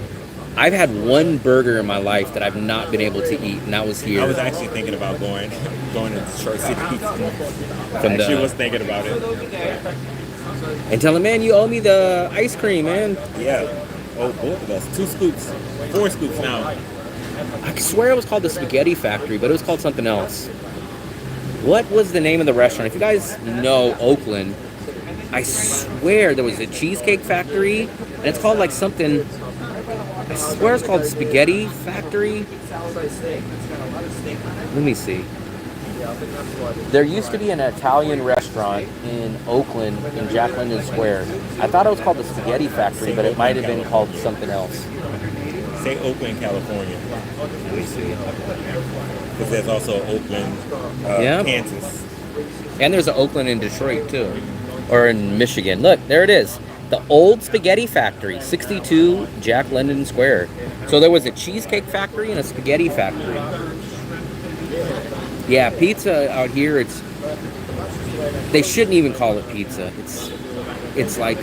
I've had one burger in my life that I've not been able to eat, and that was here. I was actually thinking about going to Detroit City Pizza. From I actually the- was thinking about it. And tell him, man, you owe me the ice cream, man. Yeah. Oh, both of us. 2 scoops. 4 scoops now. I swear it was called the Spaghetti Factory, but it was called something else. What was the name of the restaurant? If you guys know Oakland, I swear there was a Cheesecake Factory, and it's called like something. I swear it's called Spaghetti Factory. Let me see. There used to be an Italian restaurant in Oakland in Jack London Square. I thought it was called the Spaghetti Factory, but it might have been called something else. Say Oakland, California. Let me see. Because there's also Oakland, Yeah. Kansas. And there's an Oakland in Detroit too, or in Michigan. Look, there it is. The old Spaghetti Factory, 62 Jack London Square. So there was a Cheesecake Factory and a Spaghetti Factory. Yeah, pizza out here, they shouldn't even call it pizza. It's like,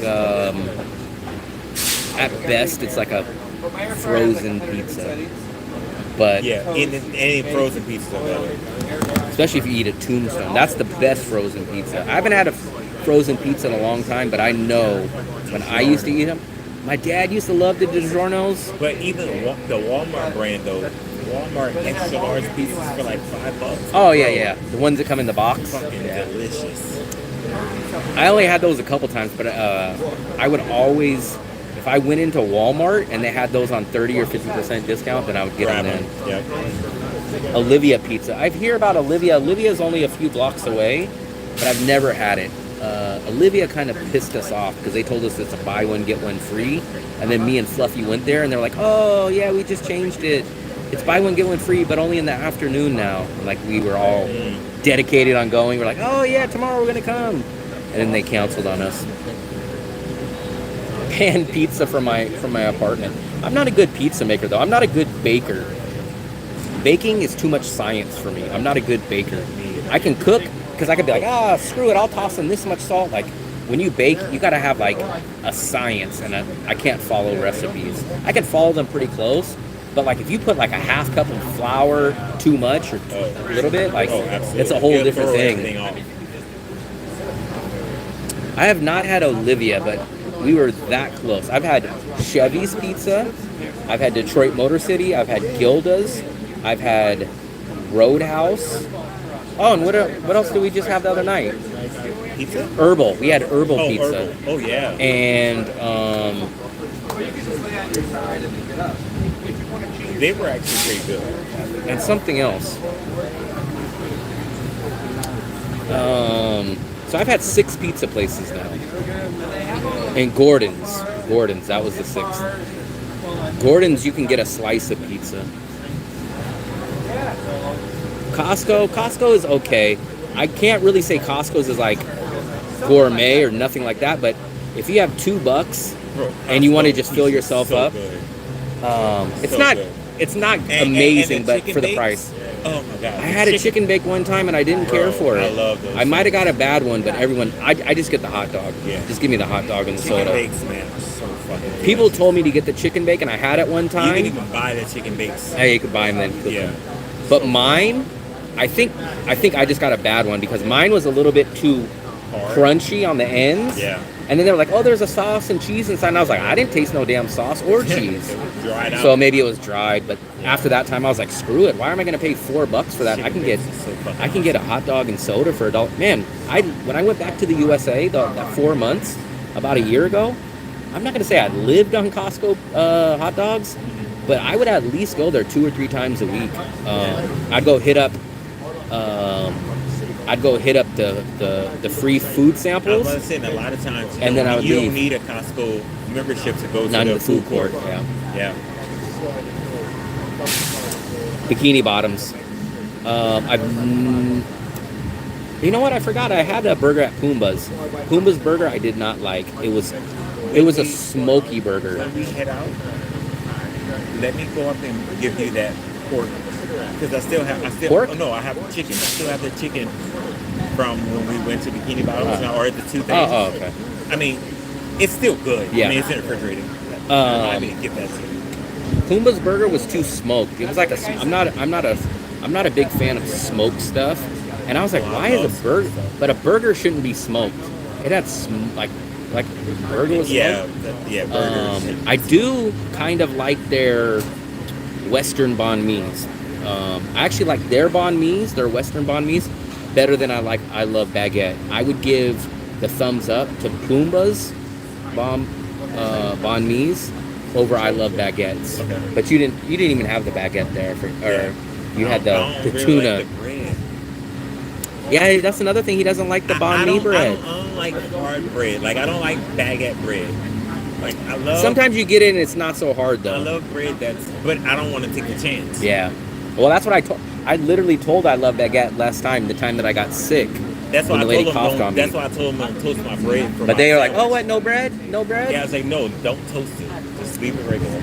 at best, it's like a frozen pizza. But Yeah, any frozen pizza are better. especially if you eat a Tombstone, that's the best frozen pizza. I haven't had a frozen pizza in a long time, but I know when I used to eat them, my dad used to love the DiGiorno's. But even the Walmart brand, though, Walmart extra large pizzas for like $5. Oh yeah, the ones that come in the box. Fucking Yeah. delicious. I only had those a couple times, but I would always, if I went into Walmart and they had those on 30 or 50% discount, then I would get Grab them them. then. Yep. Olivia Pizza. I hear about Olivia. Olivia's only a few blocks away, but I've never had it. Olivia kind of pissed us off because they told us it's a buy one, get one free. And then me and Fluffy went there and they're like, oh, yeah, we just changed it. It's buy one, get one free, but only in the afternoon now. And like we were all dedicated on going. We're like, oh, yeah, tomorrow we're going to come. And then they canceled on us. Pan pizza from my apartment. I'm not a good pizza maker, though. I'm not a good baker. Baking is too much science for me. I'm not a good baker. I can cook because I could be like, screw it, I'll toss in this much salt. Like, when you bake, you gotta have like a science, and I can't follow recipes. I can follow them pretty close, but like if you put like a half cup of flour too much or a little bit, like Absolutely. it's a whole It'll different throw thing. everything off. I have not had Olivia, but we were that close. I've had Chevy's Pizza. I've had Detroit Motor City. I've had Gilda's. I've had Roadhouse. Oh, and what else did we just have the other night? Pizza? Herbal. We had Herbal Oh, Pizza. Herbal. Oh, yeah. And They were actually pretty good. and something else. So I've had 6 pizza places now. And Gordon's, that was the 6th. Gordon's, you can get a slice of pizza. Costco is okay. I can't really say Costco's is like gourmet or nothing like that, but if you have $2 and you want to just fill yourself so up, good. it's So not good. it's not And amazing, the but chicken for the bakes? price. Oh my god. I had a chicken bake one time and I didn't care for it. I love those. I might have got a bad one, but I just get the hot dog. Yeah. Just give me the hot dog and the Chicken soda. bakes, man, are so fucking good. People told me to get the chicken bake, and I had it one You time. can even buy the chicken bakes. Hey, you could buy them then cook Yeah. them. But mine, I think I just got a bad one because mine was a little bit too Hard. crunchy on the ends. Yeah. And then they were like, oh, there's a sauce and cheese inside. And I was like, I didn't taste no damn sauce or cheese. It was dried out. So maybe it was dried. But after that time, I was like, screw it. Why am I going to pay $4 for that? I can get a hot dog and soda for $1. Man, when I went back to the USA that 4 months, about a year ago, I'm not going to say I lived on Costco hot dogs, but I would at least go there 2 or 3 times a week. I'd go hit up the free food I samples. was saying a lot of times, And then I would you leave. don't need a Costco membership to go to Not in the food court. Yeah. Yeah. Bikini Bottoms. You know what? I forgot. I had a burger at Pumbaa's. Pumbaa's burger I did not like. It was a smoky burger. When we head out, let me go up and give you that pork. Because I still Pork? Oh, no, I have chicken. I still have the chicken from when we went to Bikini Bottoms or the 2 things. Oh, okay. I mean, it's still good. Yeah. I mean, it's in the refrigerator. I mean, get that to you. Pumbaa's burger was too smoked. It was like I'm not a big fan of smoked stuff. And I was like, why is a burger? But a burger shouldn't be smoked. It had like burger was Yeah, smoked. burgers. I do kind of like their Western banh mi's. I actually like their banh mi's, their Western banh mi's, better than I love baguette. I would give the thumbs up to Pumbaa's banh mi's over I love baguettes. Okay. But you didn't even have the baguette there you had I the don't really tuna. like the bread. Yeah, that's another thing. He doesn't like the banh mi bread. I don't like hard bread. Like, I don't like baguette bread. Like, I love... Sometimes you get it and it's not so hard though. I love bread but I don't want to take a chance. Yeah. Well, that's what I literally told I love baguette last time, the time that I got sick. That's why when I the lady told coughed them. on me. That's why I told them don't toast my bread. For But they were like, myself. oh, what? No bread? No bread? Yeah, I was like, no, don't toast it. Just leave it regular.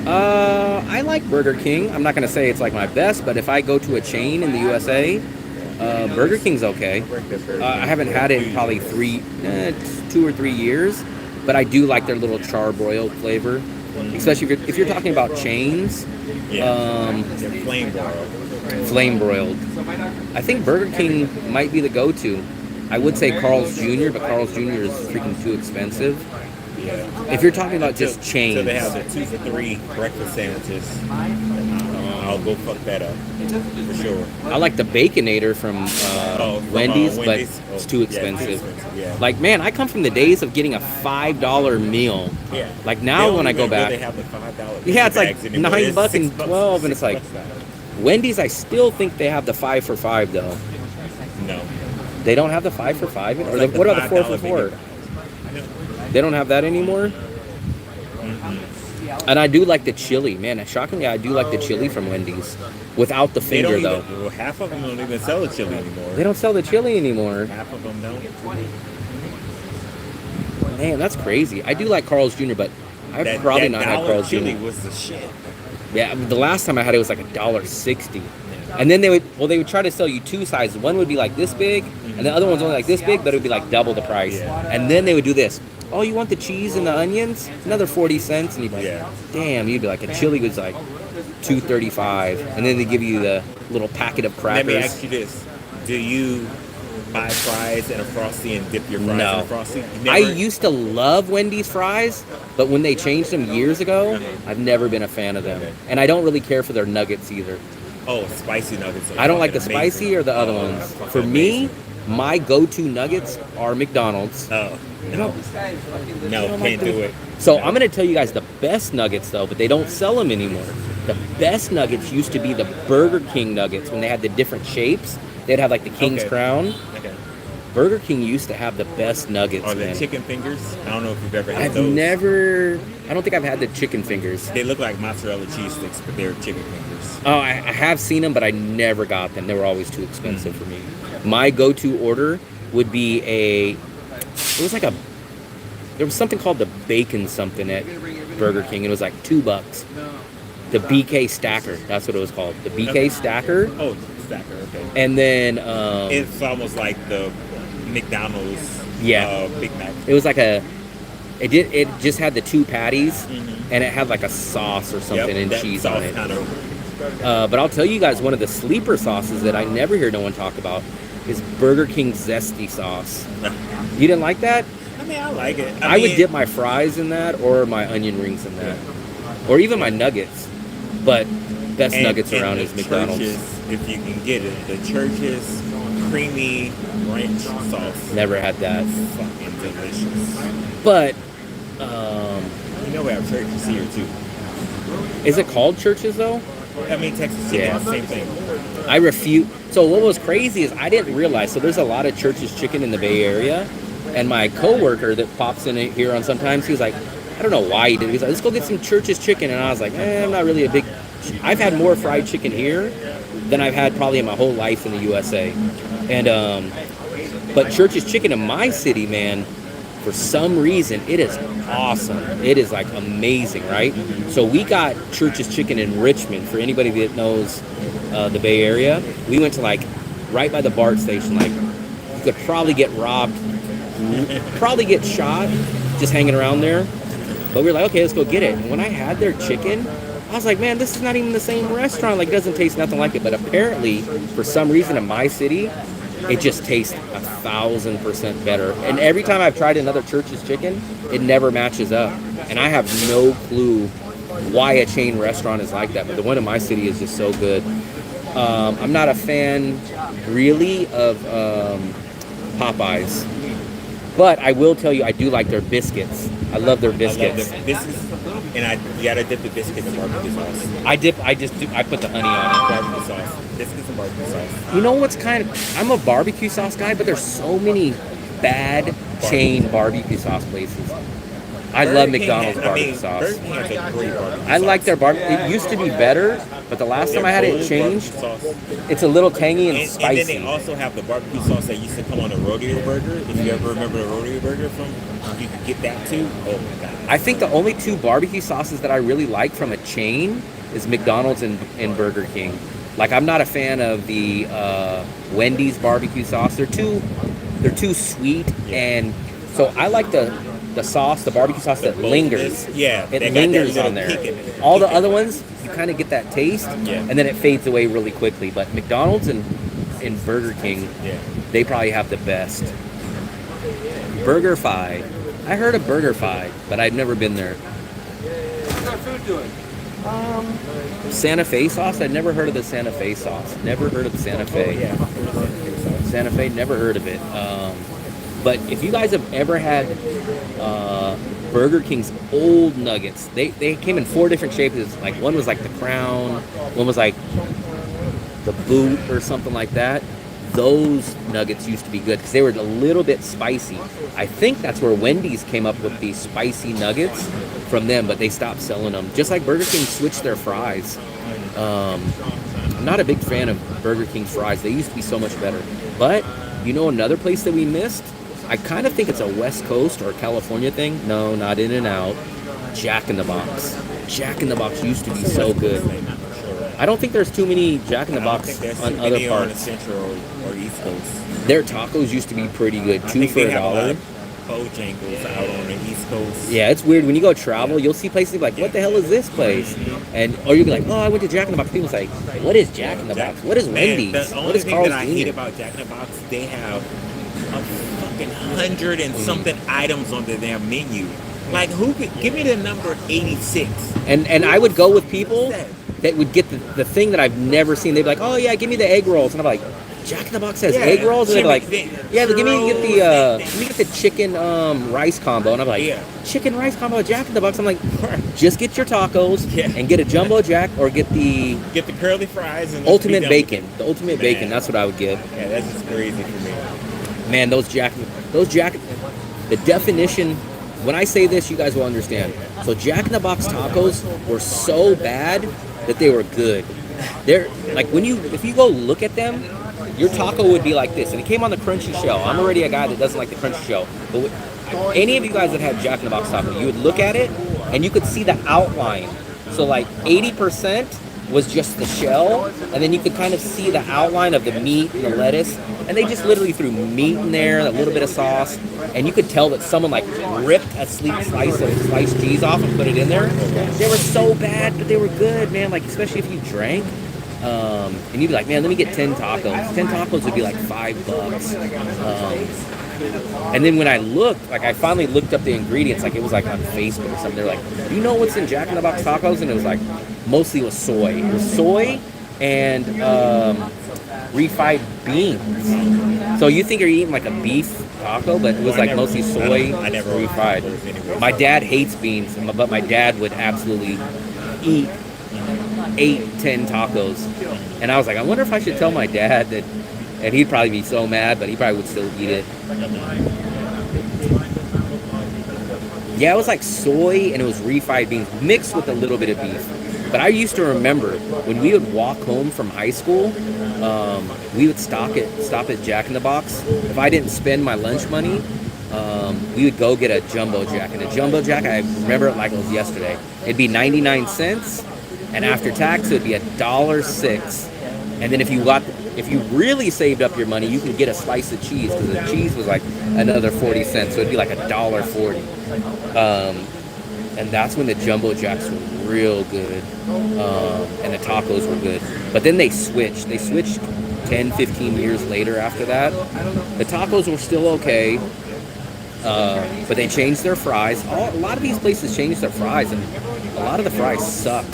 I like Burger King. I'm not going to say it's like my best, but if I go to a chain in the USA, Burger King's okay. I haven't had it in probably 2 or 3 years, but I do like their little charbroiled flavor. Especially if you're talking about chains. Yeah. Flame broiled. Flame broiled. I think Burger King might be the go-to. I would say Carl's Jr., but Carl's Jr. is freaking too expensive. Yeah. If you're talking about just chains. So they have the 2 for $3 breakfast sandwiches. I'll go fuck that up for sure. I like the Baconator from Wendy's, but Wendy's. it's too expensive. Yeah. Like, man, I come from the days of getting a $5 meal. Yeah. Like now when I go back, They have the $5. yeah, it's like bags anymore. $9 It's and $6, 12, and it's like $6 now. Wendy's. I still think they have the 5 for $5 though. No. They don't have the 5 for $5, or Like what about the 4 for $5 $4? menu. They don't have that anymore. And I do like the chili, man. Shockingly, I do like the chili from Wendy's without the They finger don't though. even, well, half of them don't even sell the chili anymore. They don't sell the chili anymore. Half of them don't. Man, that's crazy. I do like Carl's Jr., but I've probably not had dollar Carl's chili Jr. was the shit. Yeah, I mean, the last time I had it was like $1.60. And then they would try to sell you 2 sizes. One would be like this big, and the other one's only like this big, but it would be like double the price. Yeah. And then they would do this. Oh, you want the cheese and the onions? Another 40 cents. And you'd be like, Yeah. damn, you'd be like, a chili was like $2.35. And then they give you the little packet of crackers. Let me ask you this. Do you buy fries and a Frosty and dip your fries in No. a Frosty? I used to love Wendy's fries, but when they changed them years ago, I've never been a fan of them. Okay. And I don't really care for their nuggets either. Oh, spicy nuggets. I don't like the fucking amazing. spicy or the other Oh, ones. that's fucking For me, amazing. my go-to nuggets are McDonald's. Oh, no. No, I don't like can't do it. So No. I'm going to tell you guys the best nuggets, though, but they don't sell them anymore. The best nuggets used to be the Burger King nuggets when they had the different shapes. They'd have like the King's Okay. Crown. Okay. Burger King used to have the best nuggets, Are the man. chicken fingers? I don't know if you've ever had I've those. I don't think I've had the chicken fingers. They look like mozzarella cheese sticks, but they're chicken fingers. Oh, I have seen them, but I never got them. They were always too expensive for me. My go-to order would be there was something called the bacon something at Burger King, and it was like $2. The BK Stacker, that's what it was called. The BK Stacker. Oh, stacker, okay. And then It's almost like the McDonald's Yeah. Big Mac. it was like it just had the 2 patties, and it had like a sauce or something and that cheese sauce on it. Kind of But I'll tell you guys, one of the sleeper sauces that I never hear no one talk about is Burger King zesty sauce. You didn't like that? I mean, I like it. I would dip my fries in that, or my onion rings in that, or even my nuggets. But best nuggets around is McDonald's. Church's, if you can get it, the Church's creamy ranch sauce. Never had that. Fucking delicious. But you know we have Church's here too. is it called Church's though? I mean, Texas Chicken, Yeah. same thing. I refute. So what was crazy is I didn't realize. So there's a lot of Church's Chicken in the Bay Area, and my coworker that pops in here on sometimes, he was like, I don't know why he did it. He was like, let's go get some Church's Chicken, and I was like, I'm not really a big. I've had more fried chicken here than I've had probably in my whole life in the USA, and but Church's Chicken in my city, man, for some reason it is awesome. It is like amazing, right? So we got Church's Chicken in Richmond. For anybody that knows the Bay Area, we went to like right by the BART station. Like you could probably get robbed, probably get shot just hanging around there. But we were like, okay, let's go get it. And when I had their chicken, I was like, man, this is not even the same restaurant. Like, it doesn't taste nothing like it. But apparently, for some reason in my city, it just tastes 1,000% better. And every time I've tried another Church's Chicken, it never matches up. And I have no clue why a chain restaurant is like that. But the one in my city is just so good. I'm not a fan, really, of Popeyes. But I will tell you, I do like their biscuits. I love their biscuits. I love the biscuits, and you gotta dip the biscuit in barbecue sauce. I put the honey on it. Barbecue sauce. Biscuits and barbecue sauce. You know what's I'm a barbecue sauce guy, but there's so many bad chain barbecue sauce places. I love McDonald's barbecue sauce. Burger King has a great barbecue I like sauce. their barbecue. It used to be better, but the last time I had it, it changed. Sauce. It's a little tangy and And spicy. then they also have the barbecue sauce that used to come on a rodeo burger. If you ever remember the rodeo burger you could get that too. Oh my god. I think the only two barbecue sauces that I really like from a chain is McDonald's and Burger King. Like, I'm not a fan of the Wendy's barbecue sauce. They're too sweet, and so I like the sauce, the barbecue sauce that lingers. Yeah, It they got that lingers little on there. kick in it. All the Kick in other it. ones, you kind of get that taste, Yeah. and then it fades away really quickly. But McDonald's and Burger King, Yeah. they probably have the best. BurgerFi. I heard of BurgerFi, but I've never been there. What's our food doing? Santa Fe sauce? I'd never heard of the Santa Fe sauce. Never heard of Santa Fe. Yeah. Santa Fe, never heard of it. But if you guys have ever had Burger King's old nuggets, they came in 4 different shapes. Like, one was like the crown, one was like the boot or something like that. Those nuggets used to be good because they were a little bit spicy. I think that's where Wendy's came up with these spicy nuggets from them, but they stopped selling them. Just like Burger King switched their fries. I'm not a big fan of Burger King's fries. They used to be so much better. But you know another place that we missed? I kind of think it's a West Coast or California thing. No, not In-N-Out. Jack in the Box. Jack in the Box used to be so good. I don't think there's too many Jack in the Box on other On the parts. Central or East Coast. Their tacos used to be pretty good. I 2 think for they $1. have a lot of Bojangles out on the East Coast. Yeah, it's weird when you go travel. You'll see places like, "What the hell is this place?" And or you'll be like, "Oh, I went to Jack in the Box." People's like, "What is Jack in the Box? What is Wendy's? The What only is thing Carl's that I hate Jr.?" about Jack in the Box, they have a fucking 100 and something items on their damn menu. Like, who could give me the number 86? And I would go with people that would get the thing that I've never seen. They'd be like, "Oh yeah, give me the egg rolls," and I'm like, "Jack in the Box has Yeah, egg rolls," and they'd be like, churros, "Yeah, but give me the chicken rice combo," and I'm like, Yeah. "Chicken rice combo at Jack in the Box." I'm like, "Just get your tacos Yeah. and get a jumbo jack or get the Get the curly fries and ultimate let's be done bacon. with The ultimate Man. bacon. That's what I would get." it. Yeah, that's just crazy for me. Man, those Jack, the definition, when I say this, you guys will understand. So Jack in the Box tacos were so bad that they were good. They're like, if you go look at them, your taco would be like this, and it came on the crunchy shell. I'm already a guy that doesn't like the crunchy shell, but any of you guys that had Jack in the Box taco, you would look at it, and you could see the outline. So like 80% was just the shell, and then you could kind of see the outline of the meat and the lettuce, and they just literally threw meat in there, a little bit of sauce, and you could tell that someone like ripped a slice of sliced cheese off and put it in there. They were so bad, but they were good, man, like especially if you drank. And you'd be like, man, let me get 10 tacos. 10 tacos would be like $5. And then when I looked, like I finally looked up the ingredients, like it was like on Facebook or something. They're like, do you know what's in Jack in the Box tacos? And it was like, mostly it was soy. It was soy and refried beans. So you think you're eating like a beef taco, but it was like mostly soy, I never refried. My dad hates beans, but my dad would absolutely eat 8-10 tacos. And I was like, I wonder if I should tell my dad that, and he'd probably be so mad, but he probably would still eat it. Yeah, it was like soy and it was refried beans mixed with a little bit of beef. But I used to remember when we would walk home from high school, we would stop at Jack in the Box. If I didn't spend my lunch money, we would go get a Jumbo Jack. And a Jumbo Jack, I remember it like it was yesterday. It'd be 99 cents. And after tax, it would be $1.06. And then if you really saved up your money, you could get a slice of cheese, because the cheese was like another 40 cents. So it'd be like $1.40. And that's when the Jumbo Jacks were real good. And the tacos were good. But then they switched. They switched 10, 15 years later after that. The tacos were still okay. But they changed their fries. A lot of these places changed their fries, and a lot of the fries suck.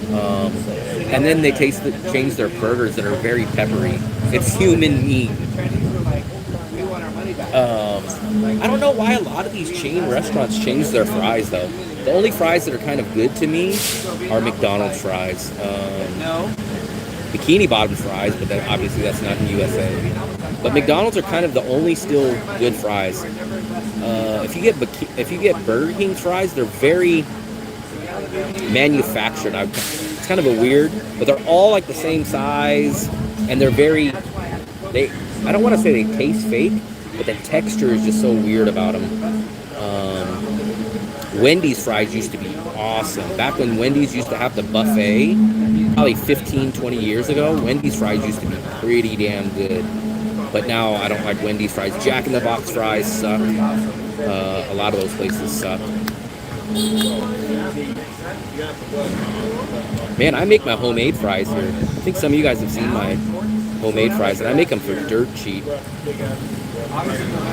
And then they changed their burgers that are very peppery. It's human meat. I don't know why a lot of these chain restaurants change their fries, though. The only fries that are kind of good to me are McDonald's fries. Bikini Bottom fries, but obviously that's not in the USA. But McDonald's are kind of the only still good fries. If you get Burger King fries, they're very manufactured. It's kind of a weird, but they're all like the same size, and they're I don't want to say they taste fake, but the texture is just so weird about them. Wendy's fries used to be awesome. Back when Wendy's used to have the buffet, probably 15, 20 years ago, Wendy's fries used to be pretty damn good. But now I don't like Wendy's fries. Jack in the Box fries suck. A lot of those places suck. Man, I make my homemade fries here. I think some of you guys have seen my homemade fries, and I make them for dirt cheap.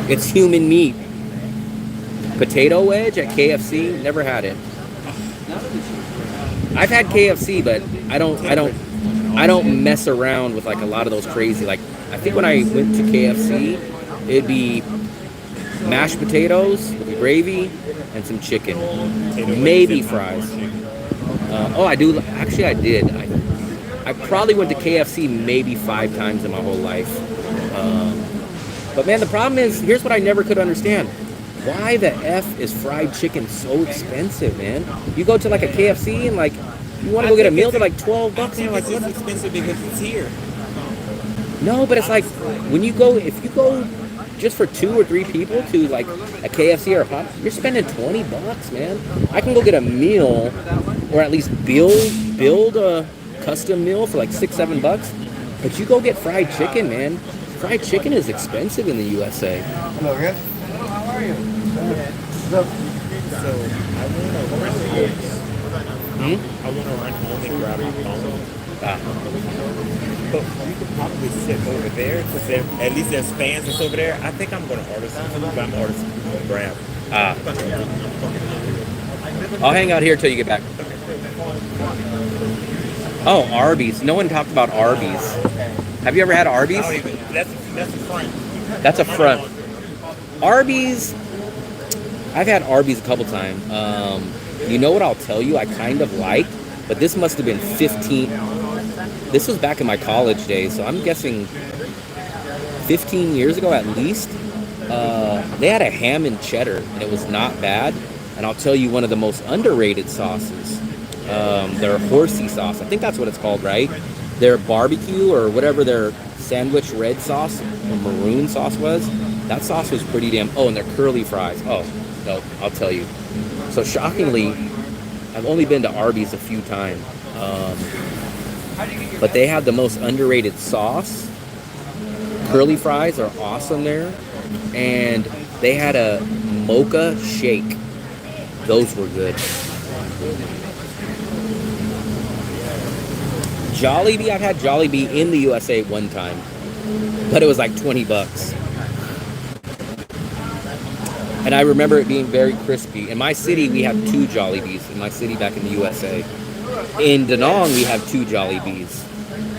It's human meat. Potato wedge at KFC, never had it. I've had KFC, but I don't mess around with like a lot of those crazy. Like I think when I went to KFC, it'd be mashed potatoes with gravy and some chicken, maybe fries. I do. Actually, I did. I probably went to KFC maybe 5 times in my whole life. But man, the problem is, here's what I never could understand. Why the F is fried chicken so expensive, man? You go to like a KFC and like, you want to go get a meal for like $12, and you're like, what's expensive because it's here. No, but it's like, if you go just for 2 or 3 people to like a KFC or a Pop, you're spending $20, man. I can go get a meal, or at least build a custom meal for like $6-7. But you go get fried chicken, man. Fried chicken is expensive in the USA. Hello, Rick. How are you? So I want to run home and grab my phone. But you could probably sit over there, because at least there's fans that's over there. I think I'm going to order some food, but I'm going to order some grab. I'll hang out here till you get back. Oh, Arby's. No one talked about Arby's. Have you ever had Arby's? That's a front. That's a front. Arby's, I've had Arby's a couple times. You know what I'll tell you I kind of liked? But this must have been 15. This was back in my college days, so I'm guessing 15 years ago at least. They had a ham and cheddar, and it was not bad. And I'll tell you one of the most underrated sauces. Their horsey sauce. I think that's what it's called, right? Their barbecue or whatever their sandwich red sauce or maroon sauce was. That sauce was pretty damn... Oh, and their curly fries. Oh, no, I'll tell you. So shockingly, I've only been to Arby's a few times. but they have the most underrated sauce. Curly fries are awesome there. And they had a mocha shake. Those were good. Jollibee, I've had Jollibee in the USA one time, but it was like 20 bucks. And I remember it being very crispy. In my city, we have 2 Jollibees. In my city back in the USA. In Da Nang, we have 2 Jollibees.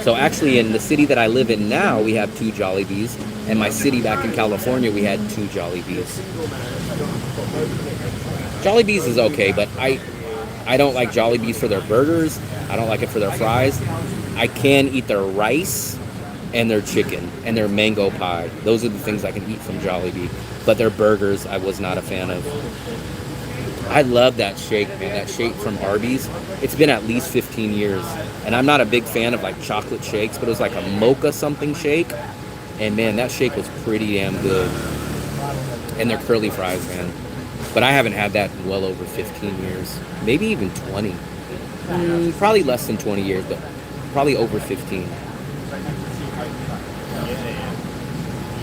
So actually, in the city that I live in now, we have 2 Jollibees. And my city back in California, we had 2 Jollibees. Jollibees is okay, but I don't like Jollibees for their burgers. I don't like it for their fries. I can eat their rice and their chicken and their mango pie. Those are the things I can eat from Jollibee. But their burgers, I was not a fan of. I love that shake, man. That shake from Arby's. It's been at least 15 years. And I'm not a big fan of like chocolate shakes, but it was like a mocha something shake. And man, that shake was pretty damn good. And their curly fries, man. But I haven't had that in well over 15 years. Maybe even 20. Probably less than 20 years, but probably over 15.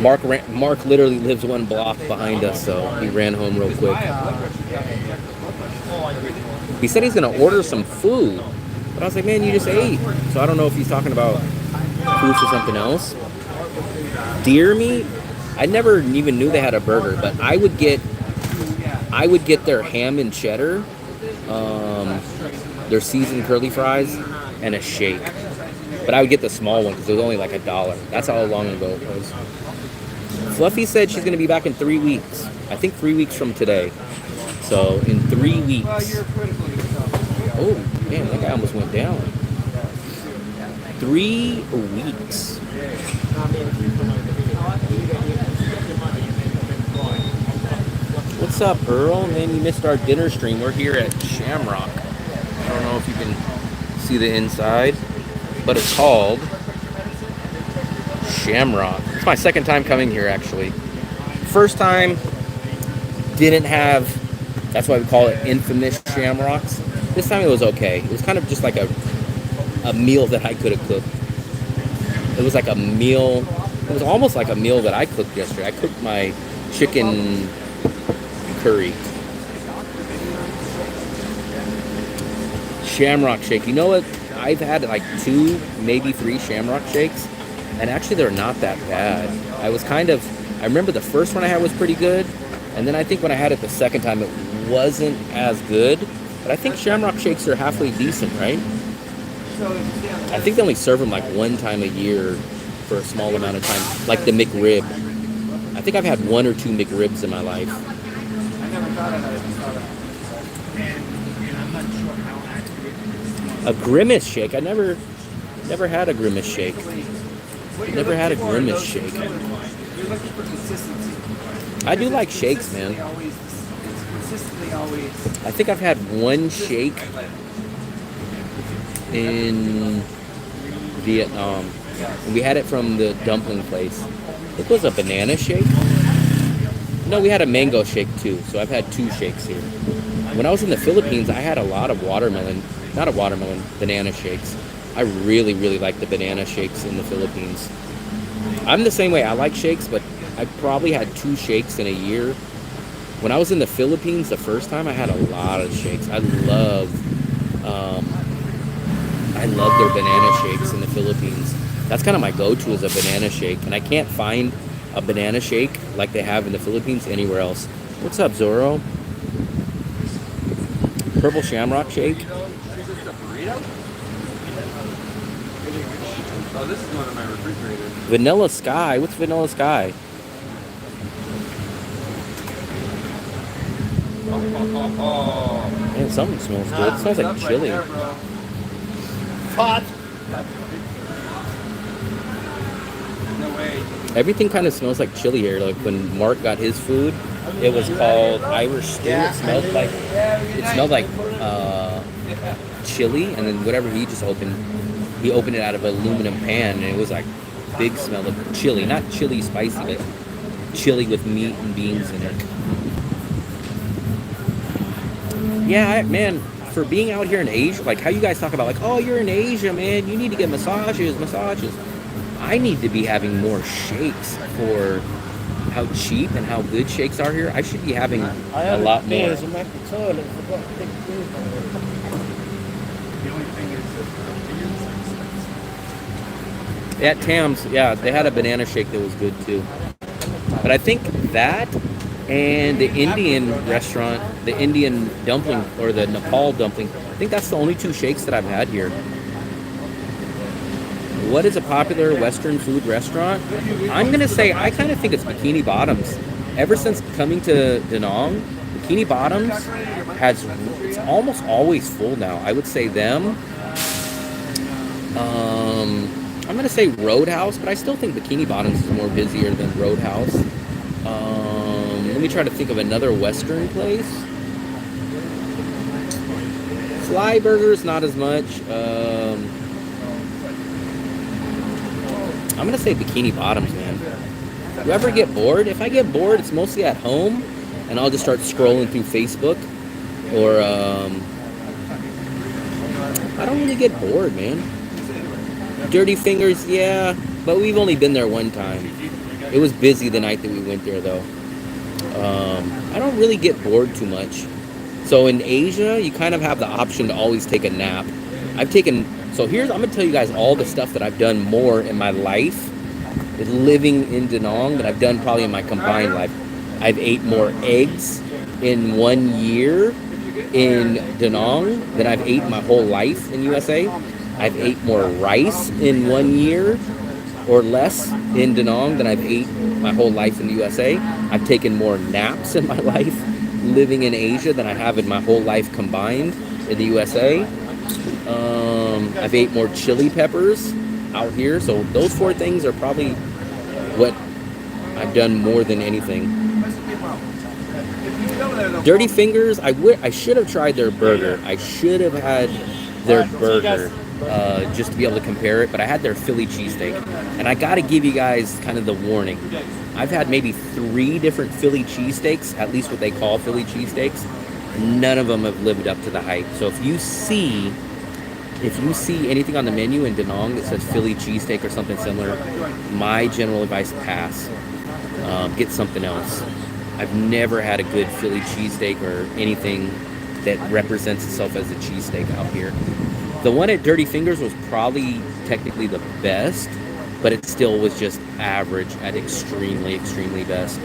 Mark literally lives 1 block behind us, so he ran home real quick. He said he's going to order some food. But I was like, man, you just ate. So I don't know if he's talking about food for something else. Deer meat? I never even knew they had a burger, but I would get their ham and cheddar, their seasoned curly fries, and a shake. But I would get the small one because it was only like $1. That's how long ago it was. Fluffy said she's going to be back in 3 weeks. I think 3 weeks from today. So in 3 weeks. Oh, man, that guy almost went down. 3 weeks. What's up, Earl? Man, you missed our dinner stream. We're here at Shamrock. I don't know if you can see the inside, but it's called Shamrock. It's my second time coming here, actually. First time, didn't have, that's why we call it infamous Shamrocks. This time it was okay. It was kind of just like a meal that I could have cooked. It was like a meal, it was almost like a meal that I cooked yesterday. I cooked my chicken curry. Shamrock shake. You know what? I've had like 2, maybe 3 Shamrock shakes, and actually they're not that bad. I remember the first one I had was pretty good, and then I think when I had it the second time, it wasn't as good. But I think Shamrock shakes are halfway decent, right? I think they only serve them like 1 time a year for a small amount of time, like the McRib. I think I've had 1 or 2 McRibs in my life. A Grimace shake. I never had a Grimace shake. Never had a Grimace shake. I do like shakes, man. I think I've had 1 shake in Vietnam. And we had it from the dumpling place. It was a banana shake. No, we had a mango shake too. So I've had 2 shakes here. When I was in the Philippines, I had a lot of banana shakes. I really, really like the banana shakes in the Philippines. I'm the same way. I like shakes, but I probably had 2 shakes in a year. When I was in the Philippines the first time, I had a lot of shakes. I love their banana shakes in the Philippines. That's kind of my go-to is a banana shake, and I can't find a banana shake like they have in the Philippines anywhere else. What's up, Zorro? Purple Shamrock shake. Oh, this is one of my refrigerators. Vanilla Sky. What's Vanilla Sky? Man, something smells good. It smells like chili. Hot. No way. Everything kind of smells like chili here. Like when Mark got his food, it was called Irish stew. It smelled like chili, and then whatever he just opened, he opened it out of an aluminum pan, and it was like big smell of chili. Not chili spicy, but chili with meat and beans in it. Yeah, man, for being out here in Asia, like how you guys talk about, like, oh, you're in Asia, man, you need to get massages. I need to be having more shakes for how cheap and how good shakes are here. I should be having a lot more. The only thing is that At Tam's, yeah, they had a banana shake that was good too. But I think that and the Indian restaurant, the Indian dumpling or the Nepal dumpling, I think that's the only two shakes that I've had here. What is a popular Western food restaurant? I'm going to say I kind of think it's Bikini Bottoms. Ever since coming to Da Nang, Bikini Bottoms it's almost always full now. I would say them. I'm going to say Roadhouse, but I still think Bikini Bottoms is more busier than Roadhouse. Let me try to think of another Western place. Fly Burgers, not as much. I'm going to say Bikini Bottoms, man. Do you ever get bored? If I get bored, it's mostly at home, and I'll just start scrolling through Facebook. Or, I don't really get bored, man. Dirty Fingers, yeah, but we've only been there one time. It was busy the night that we went there, though. I don't really get bored too much. So in Asia, you kind of have the option to always take a nap. I'm going to tell you guys all the stuff that I've done more in my life living in Da Nang than I've done probably in my combined life. I've ate more eggs in 1 year in Da Nang than I've ate my whole life in USA. I've ate more rice in 1 year or less in Da Nang than I've ate my whole life in the USA. I've taken more naps in my life living in Asia than I have in my whole life combined in the USA. I've ate more chili peppers out here. So those 4 things are probably what I've done more than anything. Dirty Fingers, I should have tried their burger. I should have had their burger just to be able to compare it, but I had their Philly cheesesteak. And I got to give you guys kind of the warning. I've had maybe 3 different Philly cheesesteaks, at least what they call Philly cheesesteaks. None of them have lived up to the hype. So if you see anything on the menu in Da Nang that says Philly cheesesteak or something similar, my general advice, pass. Get something else. I've never had a good Philly cheesesteak or anything that represents itself as a cheesesteak out here. The one at Dirty Fingers was probably technically the best, but it still was just average at extremely, extremely best.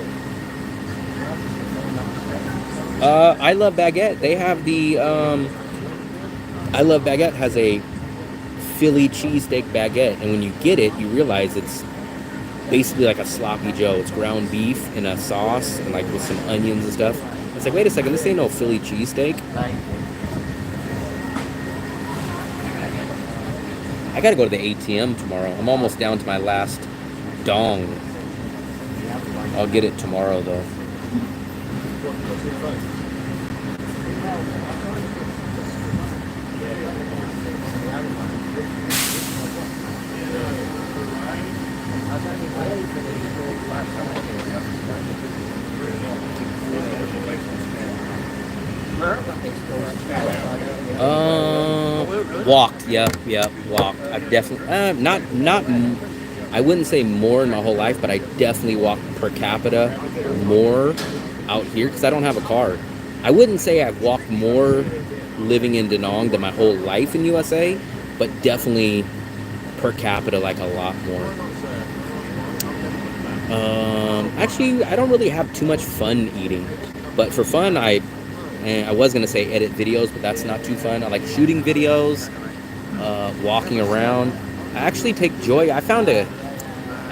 I Love Baguette. They have the I Love Baguette has a Philly cheesesteak baguette, and when you get it, you realize it's basically like a sloppy Joe. It's ground beef in a sauce and like with some onions and stuff. It's like, wait a second, this ain't no Philly cheesesteak. I gotta go to the ATM tomorrow. I'm almost down to my last dong. I'll get it tomorrow though. Walked. Yep, walked. I've definitely not. I wouldn't say more in my whole life, but I definitely walked per capita more out here because I don't have a car. I wouldn't say I've walked more living in Da Nang than my whole life in USA, but definitely per capita like a lot more. Actually, I don't really have too much fun eating, but for fun, I was gonna say edit videos, but that's not too fun. I like shooting videos, walking around. I actually take joy. I found a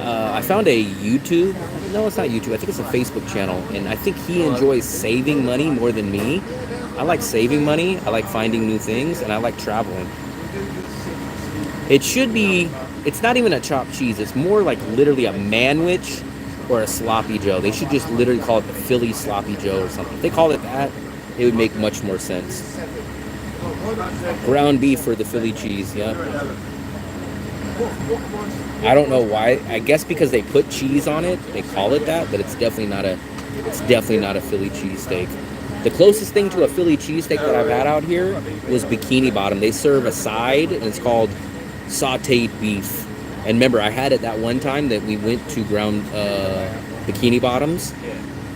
YouTube. No, it's not YouTube. I think it's a Facebook channel, and I think he enjoys saving money more than me. I like saving money. I like finding new things, and I like traveling. It should be. It's not even a chopped cheese. It's more like literally a manwich or a sloppy Joe. They should just literally call it the Philly sloppy Joe or something. If they call it that, it would make much more sense. Ground beef for the Philly cheese, yeah. I don't know why. I guess because they put cheese on it, they call it that, but it's definitely not a Philly cheese steak. The closest thing to a Philly cheesesteak that I've had out here was Bikini Bottom. They serve a side, and it's called sauteed beef. And remember, I had it that one time that we went to ground Bikini Bottoms,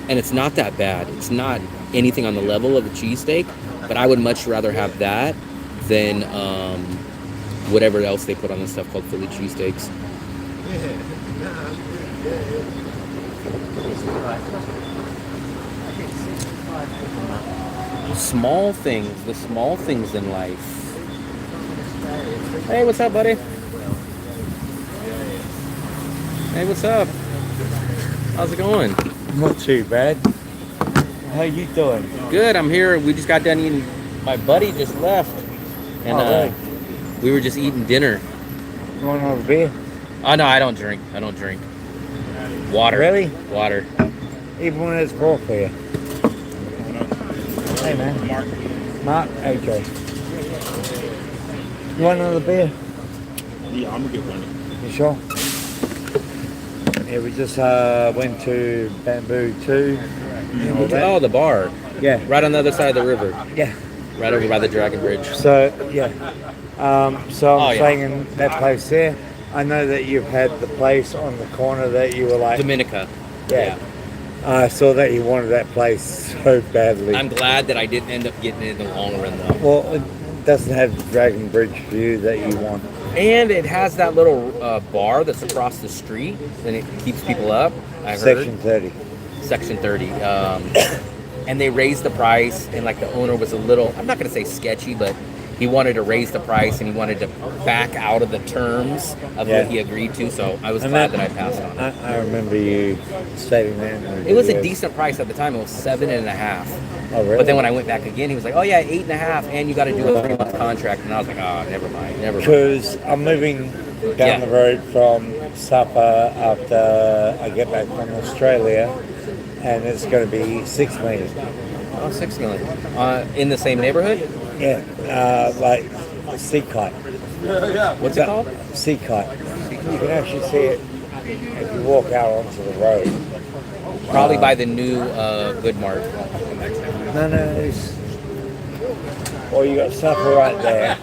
and it's not that bad. It's not anything on the level of a cheesesteak, but I would much rather have that than whatever else they put on this stuff called Philly cheesesteaks. Small things, the small things in life. Hey, what's up, buddy? Hey, what's up? How's it going? Not too bad. How you doing? Good, I'm here. We just got done eating. My buddy just left. And really? we were just eating dinner. You want another beer? Oh, no, I don't drink. Water. Really? Water. Even when it's raw for you. Hey man. Mark, AJ. You want another beer? Yeah, I'm gonna get one. You sure? Yeah, we just went to Bamboo 2. and all that. Oh, the bar. Yeah. Right on the other side of the river. Yeah. Right over by the Dragon Bridge. So, yeah. So I'm yeah. saying in that place there, I know that you've had the place on the corner that you were like, Dominica. yeah. I saw that you wanted that place so badly. I'm glad that I didn't end up getting it in the long run, though. Well, it doesn't have the Dragon Bridge view that you want. And it has that little bar that's across the street, and it keeps people up. I heard. Section 30. Section 30. And they raised the price, and like the owner was a little, I'm not going to say sketchy, but he wanted to raise the price, and he wanted to back out of the terms of what he agreed to. So I was glad that I passed on it. I remember you stating that. In the It was a videos. decent price at the time. It was 7.5. Oh, really? But then when I went back again, he was like, "Oh yeah, 8.5, and you got to do a 3-month contract." And I was like, "Oh, never mind." Because I'm moving down the road from supper after I get back from Australia, and it's going to be 6 million. Oh, 6 million. In the same neighborhood? Yeah, like sea kite. What's it called? Sea kite. You can actually see it if you walk out onto the road. Probably by the new Good Mart. No, it's. Well, you got supper right there.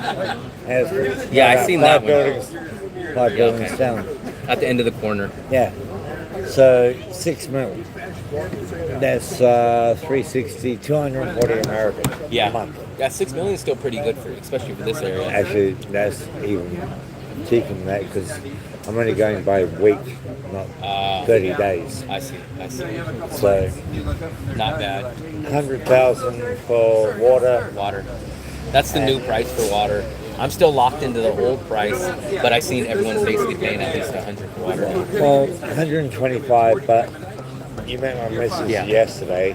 And it's Yeah, I about seen that one. Five buildings okay. down. At the end of the corner. Yeah. So 6 mil. That's 360, 240 American a Yeah. month. Yeah, 6 million is still pretty good for, especially for this area. Actually, that's even cheaper than that because I'm only going by a week, not 30 days. I see. So Not bad. 100,000 for water. Water. That's the new price for water. I'm still locked into the old price, but I've seen everyone's basically paying at least 100 for water. Well, 125, but you met my missus yesterday,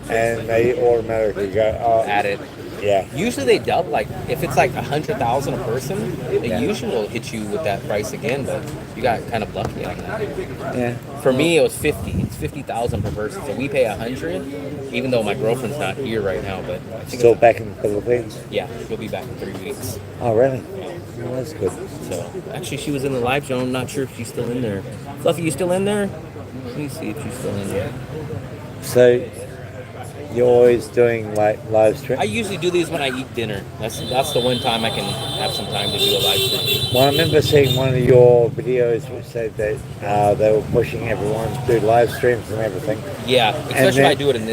and they automatically go, oh, Add it. yeah. Usually they dub, like, if it's like 100,000 a person, they usually will hit you with that price again, but you got kind of lucky on that. Yeah. For me, it was 50. It's 50,000 per person, so we pay 100, even though my girlfriend's not here right now, but I think Still back in the Philippines? yeah, she'll be back in 3 weeks. Oh, really? Well, that's good. So, actually, she was in the live show. I'm not sure if she's still in there. Fluffy, you still in there? Let me see if she's still in there. So, you're always doing like live stream? I usually do these when I eat dinner. That's the one time I can have some time to do a live stream. Well, I remember seeing one of your videos which said that they were pushing everyone to do live streams and everything. Yeah, especially then- if I do it in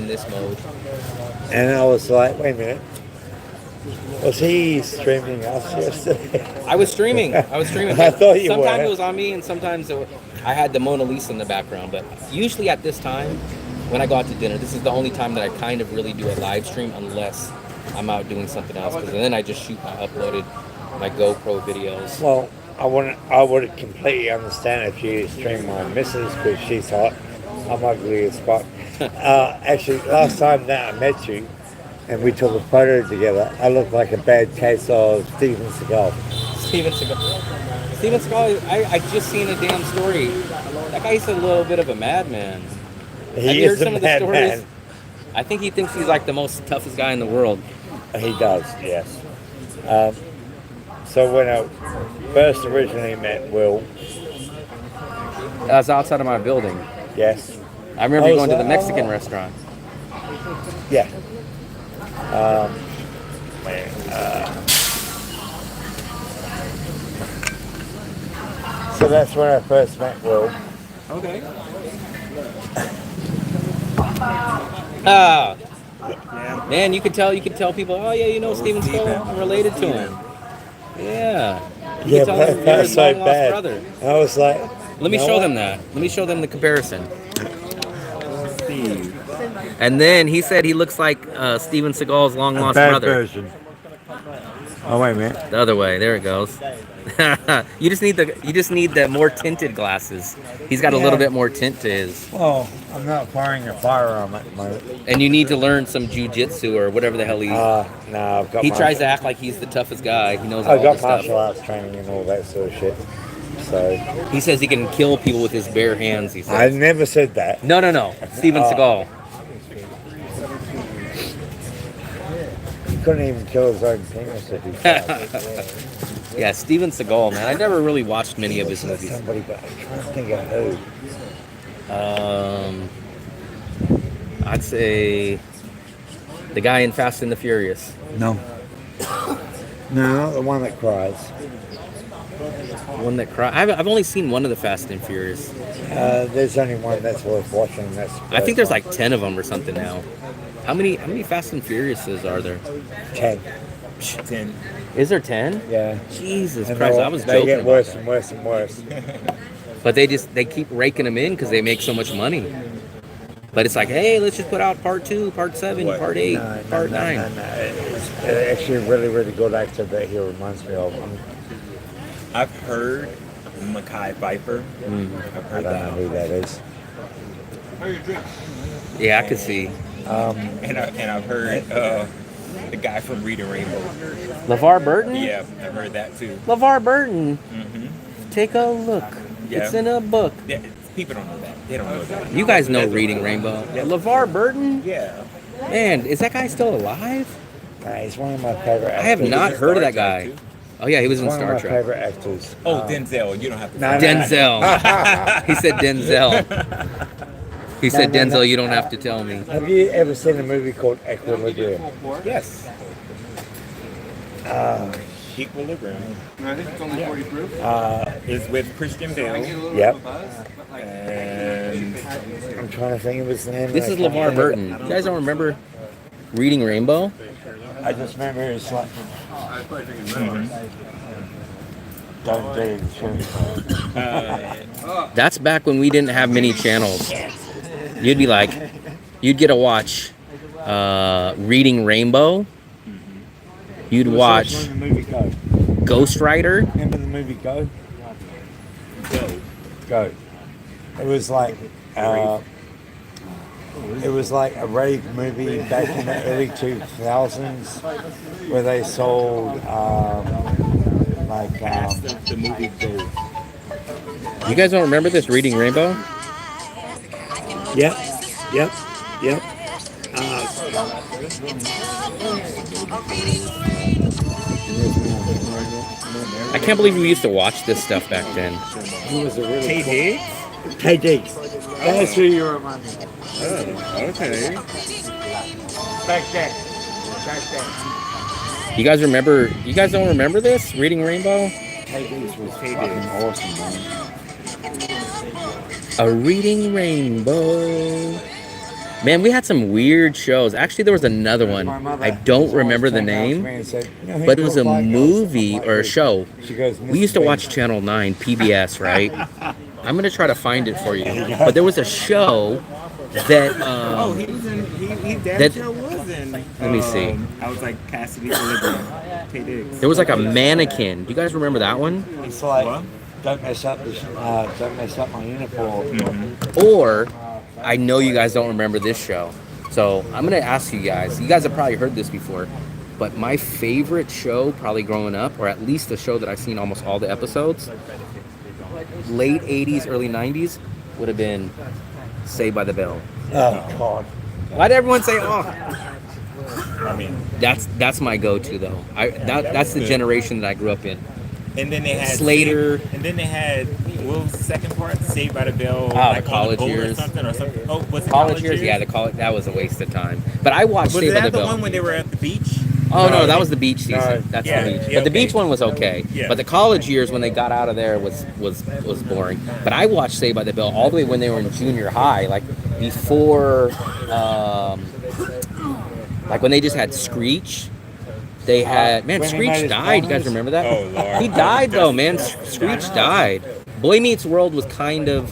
this mode. And I was like, wait a minute. Was he streaming us yesterday? I was streaming. I thought you Sometimes were. it was on me, and sometimes I had the Mona Lisa in the background. But usually at this time, when I go out to dinner, this is the only time that I kind of really do a live stream, unless I'm out doing something else. Because then I just shoot my uploaded my GoPro videos. Well, I would completely understand if you stream my missus because she's hot. I'm ugly as fuck. Actually, last time that I met you and we took a photo together, I looked like a bad case of Steven Seagal. Steven Seagal, I just seen a damn story. That guy's a little bit of a madman. Have He you heard is a some of the madman. stories? I think he thinks he's like the most toughest guy in the world. He does, yes. So when I first originally met Will, That's outside of my building. yes, I remember I was going to the like, Mexican oh. restaurant. Yeah. So that's when I first met Will. Okay. Ah, Yeah. man, you could tell people, oh yeah, you know Steven Skull, Steven. I'm related to him. Yeah. You Yeah, could tell but him that you're felt his so long lost bad. brother. I was like, Let me "You know show what? them that. Let me show them the comparison. Steve. And then he said he looks like Steven Seagal's long A lost bad brother. version." Oh wait a minute. The other way. There it goes. you just need the more tinted glasses. He's got a little Yeah. bit more tint to his. Well, I'm not firing a firearm at the moment. And you need to learn some jujitsu or whatever the hell he. No, I've got. He tries to act like he's the toughest guy. He knows all I've got this stuff. martial arts training and all that sort of shit. So He says he can kill people with his bare hands. He I says. never said that. No. Steven Seagal. He couldn't even kill his own penis if he tried. Yeah, Steven Seagal, man. I never really watched many of his movies. Somebody, but I'm trying to think of who. I'd say the guy in Fast and the Furious. No. No, not the one that cries. One that cried. I've only seen one of the Fast and Furious. There's only one that's worth watching. And that's I think there's like 10 of them or something now. How many Fast and Furiouses are there? 10. 10. Is there 10? Yeah. Jesus And Christ, they'll- I was they joking get about worse that. and worse and worse. But they keep raking them in because they make so much money. But it's like, hey, let's just put out part 2, part 7, What? part 8, part 9. No. It's actually a really, really good actor that he reminds me of. I've heard Mekhi Phifer. I've I heard don't know that. who that is. Yeah, I could see. And I've heard the guy from Reading Rainbow. LeVar Burton? Yeah, I've heard that too. LeVar Burton. Mm-hmm. Take a look. Yeah. It's in a book. Yeah, people don't know that. They don't know that. You guys know Reading Rainbow. LeVar Burton? Yeah. Man, is that guy still alive? He's one of my favorite actors. I have not heard of that Star guy. Trek, too. Oh yeah, he was in One of Star my Trek. favorite actors. Oh, Denzel. You don't have to. No, no. Denzel. He said Denzel. He said No. Denzel, you don't have to tell me. Have you ever seen a movie called Equilibrium? Yes. Equilibrium. I think it's only 40 proof. Is with Christian Bale. Yep. And I'm trying to think of his name. This is LeVar Burton. You guys don't remember Reading Rainbow? I just remember it's like. Don't do it. That's back when we didn't have many channels. You'd be like, you'd get to watch Reading Rainbow. You'd watch When the movie Go. Ghost Rider. Remember the movie Go? Go. It was like a rave movie back in the early 2000s where they sold the movie Go. You guys don't remember this Reading Rainbow? Yep. I can't believe we used to watch this stuff back then. He was a really Hey, Diggs? Hey Diggs. That's who you remind me of. Oh, okay. Back then. You guys remember? You guys don't remember this Reading Rainbow? Hey Diggs was fucking awesome, man. A Reading Rainbow. Man, we had some weird shows. Actually, there was another one. My mother I don't remember the came out to name, me and said, "You know who but it was a your black girl is?" movie I'm like, or a show. She goes, We used to "Mr. watch Bean." Channel 9, PBS, right? I'm going to try to find it for you. But there was a show that... Oh, he was in. He damn that- sure was in. Let me see. I was like Cassidy Equilibrium. Hey, Diggs. There was like a mannequin. Do you guys remember that one? It's like, What? don't mess up my uniform. Or, I know you guys don't remember this show. So I'm going to ask you guys. You guys have probably heard this before. But my favorite show, probably growing up, or at least a show that I've seen almost all the episodes, late 80s, early 90s, would have been Saved by the Bell. Oh, God. Why'd everyone say, oh? I mean, That's my go-to, though. That's the generation that I grew up in. and then they had Slater. And then they had what was the second part? Saved by the Bell. Oh, like the on college boat years. Or something or something. Oh, was it College years, yeah, that was a waste of time. But I watched Was Saved by that the the Bell. one when they were at the beach? Oh no, No, that was the beach season. no, That's yeah, the beach. yeah, But the okay. beach one was okay. Yeah. But the college years when they got out of there was boring. But I watched Saved by the Bell all the way when they were in junior high, like before, like when they just had Screech. They had when he Screech made his died. You guys promise? remember that? Oh, Lord. He died though, man. Screech died. Boy Meets World was kind of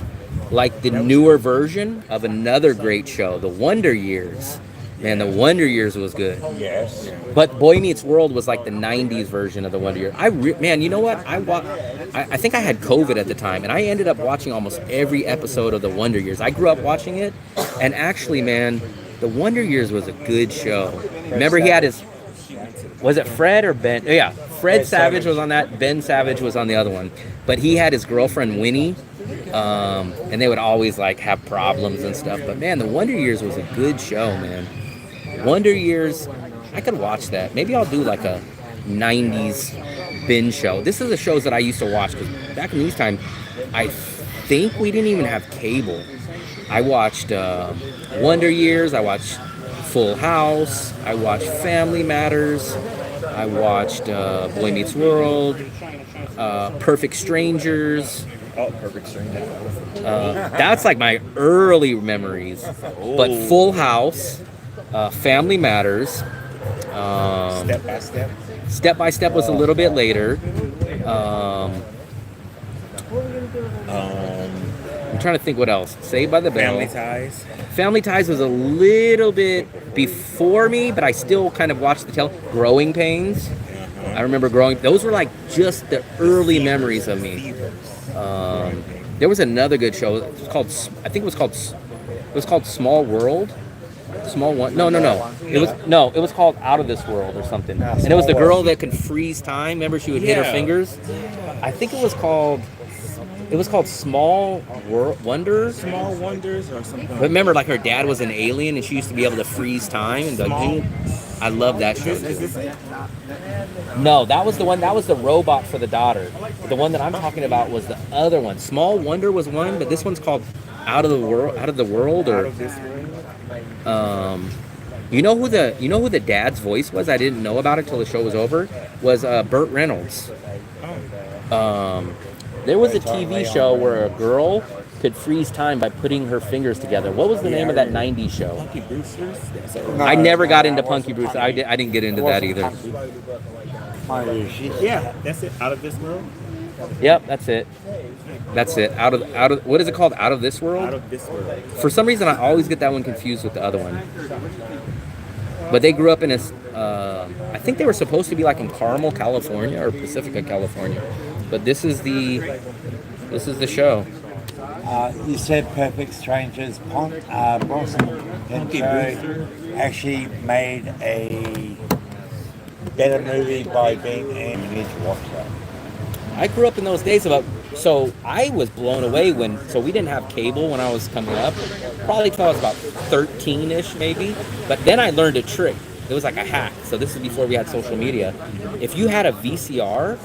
like the newer version of another great show, The Wonder Years. Man, The Wonder Years was good. Yes. But Boy Meets World was like the '90s version of The Wonder Years. Man, you know what? I think I had COVID at the time, and I ended up watching almost every episode of The Wonder Years. I grew up watching it, and actually, man, The Wonder Years was a good show. Remember, he had his. Was it Fred or Ben? Oh, yeah, Fred Savage was on that. Ben Savage was on the other one. But he had his girlfriend Winnie, and they would always like have problems and stuff. But man, The Wonder Years was a good show, man. Wonder Years, I could watch that. Maybe I'll do like a '90s binge show. This is the shows that I used to watch because back in these times, I think we didn't even have cable. I watched Wonder Years. I watched Full House. I watched Family Matters. I watched Boy Meets World. Perfect Strangers. Oh, Perfect Stranger. That's like my early memories. But Full House, Family Matters. Step by Step. Step by Step was a little bit later. I'm trying to think what else. Saved by the Bell. Family Ties. Family Ties was a little bit before me, but I still kind of watched the Growing Pains. I remember those were like just the early memories of me. There was another good show. It was called, I think it was called Small World. Small one. No. It was called Out of This World or something. And it was the girl that could freeze time. Remember, she would hit her Yeah. fingers. I think it was called Small Wonders. Small Wonders or something. But remember, like her dad was an alien, and she used to be able to freeze time. And I love that show. Is this it? No, that was the one. That was the robot for the daughter. The one that I'm talking about was the other one. Small Wonder was one, but this one's called Out of the World, Out or of this world? you know who the dad's voice was? I didn't know about it till the show was over. Was Burt Reynolds. There was a TV show where a girl could freeze time by putting her fingers together. What was the name of that '90s show? Punky Brewsters? I never got into Punky Brewster. I didn't get into that either. Yeah, that's it. Out of this world? Yep, that's it. Out of what is it called? Out of This World? Out of this world. For some reason, I always get that one confused with the other one. But they grew up in I think they were supposed to be like in Carmel, California, or Pacifica, California. But this is the show. You said Perfect Strangers. Bronson Pinchot actually made a better movie by being in. You need to watch that. I grew up in those days so I was blown away so we didn't have cable when I was coming up, probably till I was about 13-ish maybe, but then I learned a trick. It was like a hack. So this is before we had social media. If you had a VCR,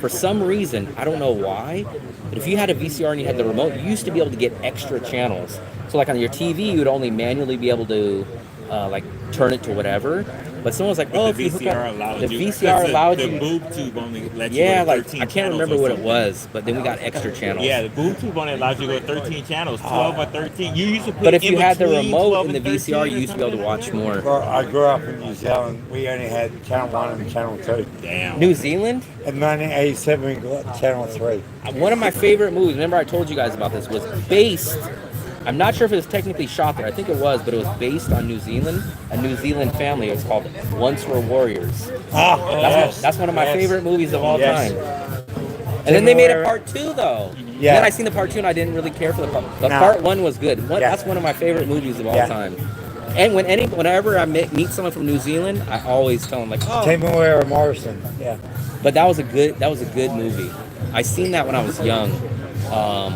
for some reason, I don't know why, but if you had a VCR and you had the remote, you used to be able to get extra channels. So like on your TV, you would only manually be able to like turn it to whatever. But someone was like, "Oh, if the you hook VCR up, allowed the you. VCR allowed the you." boob tube only let you Yeah, go to like 13 I can't channels remember or what it something. was, but then we got extra channels. Yeah, the boob tube only allows you to go 13 channels, 12 or 13. You used to put But if in you had the between remote 12 in the and VCR, 13 you used to be able to watch more. Well, I grew up in New Zealand. We only had Channel 1 and Channel 2. Damn. New Zealand? In 1987, we got Channel 3. One of my favorite movies, remember I told you guys about this, was based, I'm not sure if it was technically shot there, I think it was, but it was based on New Zealand, a New Zealand family. It was called Once Were Warriors. That's one of my favorite movies of all time. And then they made a part 2 though. Yeah. Then I seen the part 2 and I didn't really care for the part. But part 1 was good. That's one of my favorite movies of all time. And whenever I meet someone from New Zealand, I always tell them like, oh. Timothy Morrison. Yeah. But that was a good movie. I seen that when I was young.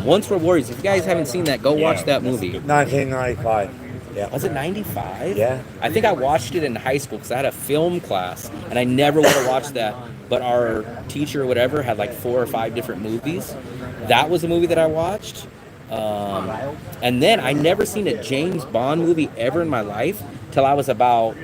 Once Were Warriors. If you guys haven't seen that, go watch that movie. 1995. Yeah. Was it 95? Yeah. I think I watched it in high school because I had a film class and I never would have watched that. But our teacher or whatever had like 4 or 5 different movies. That was a movie that I watched. And then I never seen a James Bond movie ever in my life till I was about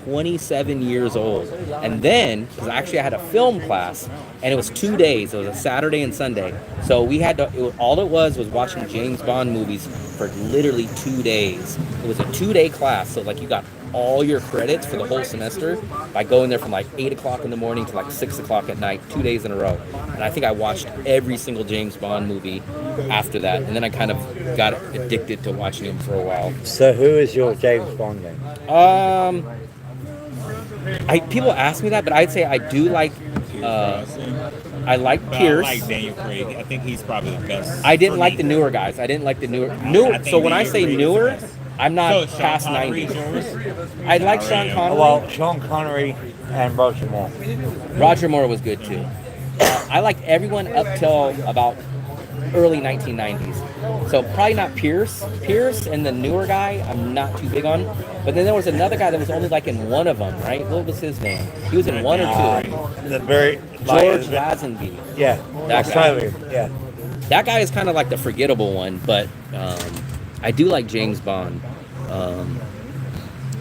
27 years old. And then, because actually I had a film class, and it was 2 days. It was a Saturday and Sunday. So we had to, all it was watching James Bond movies for literally 2 days. It was a 2-day class. So like you got all your credits for the whole semester by going there from like 8 o'clock in the morning to like 6 o'clock at night, 2 days in a row. And I think I watched every single James Bond movie after that. And then I kind of got addicted to watching them for a while. So who is your James Bond then? People ask me that, but I'd say I do like, I like Pierce. I like Daniel Craig. I think he's probably the best. I didn't like the newer guys. I didn't like the newer. So when I say newer, I'm not past 90. I like Sean Connery. Well, Sean Connery and Roger Moore. Roger Moore was good too. I liked everyone up till about early 1990s. So probably not Pierce. Pierce and the newer guy, I'm not too big on. But then there was another guy that was only like in one of them, right? What was his name? He was in one or two. The very George Lazenby. Yeah, That Australian. Yeah. That guy is kind of like the forgettable one, but I do like James Bond.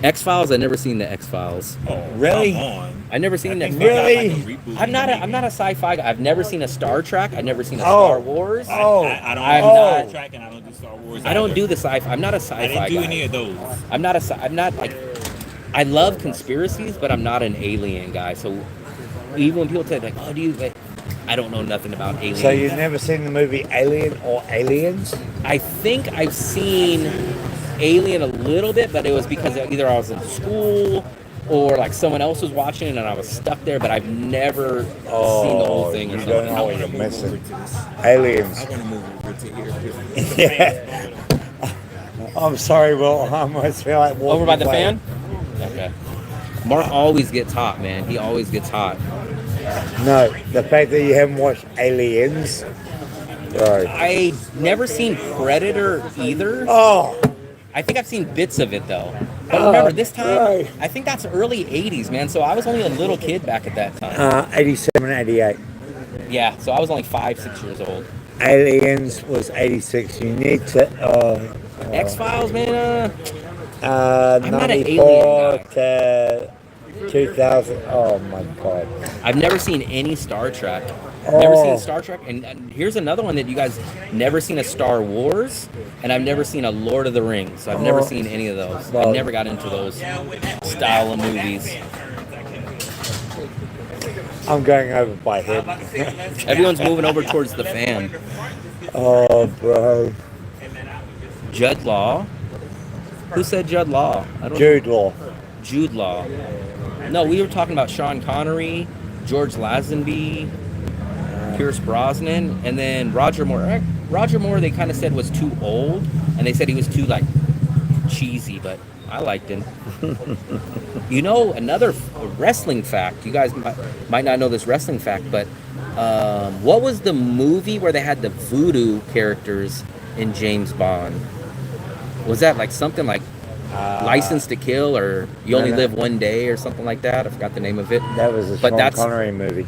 X-Files, I've never seen the X-Files. Oh, Really? come on. I've never seen the think X-Files. they got, Really? like, a reboot I'm not a sci-fi guy. I've never seen a Star Trek. I've never seen a Oh. Star Wars. Oh. I don't I'm do not- Star Trek and I don't do Star Wars. I don't either. do the sci-fi. I'm not a I sci-fi didn't do guy. any of those. I'm not like, I love conspiracies, but I'm not an alien guy. So even when people say like, oh, do you like, I don't know nothing about aliens. So you've never seen the movie Alien or Aliens? I think I've seen Alien a little bit, but it was because either I was in school or like someone else was watching it and I was stuck there, but I've never seen the whole thing or You don't something. know what you're missing. Aliens. I want to move over to here. Yeah. I'm sorry, Will. I almost feel like walking Over by the away. fan? Okay. Mark always gets hot, man. He always gets hot. No, the fact that you haven't watched Aliens. Sorry. I never seen Predator either. Oh, I think I've seen bits of it though. But remember, this time, right. I think that's early 80s, man. So I was only a little kid back at that time. 87, 88. Yeah, so I was only 5-6 years old. Aliens was 86. You need to. X-Files, man. I'm not an 94 alien guy. to 2000. Oh my God. I've never seen any Star Trek. Never seen Star Trek. And here's another one that you guys never seen a Star Wars, and I've never seen a Lord of the Rings. So I've never seen any of those. I never got into those style of movies. I'm going over by him. Everyone's moving over towards the fan. Oh, bro. Judd Law. Who said Judd Law? I don't Jude Law. Jude Law. No, we were talking about Sean Connery, George Lazenby, Pierce Brosnan, and then Roger Moore. Roger Moore, they kind of said was too old, and they said he was too like cheesy, but I liked him. You know, another wrestling fact. You guys might not know this wrestling fact, but what was the movie where they had the voodoo characters in James Bond? Was that like something like License to Kill or You Only Live One Day or something like that? I forgot the name of it. That was a But Sean that's- Connery movie.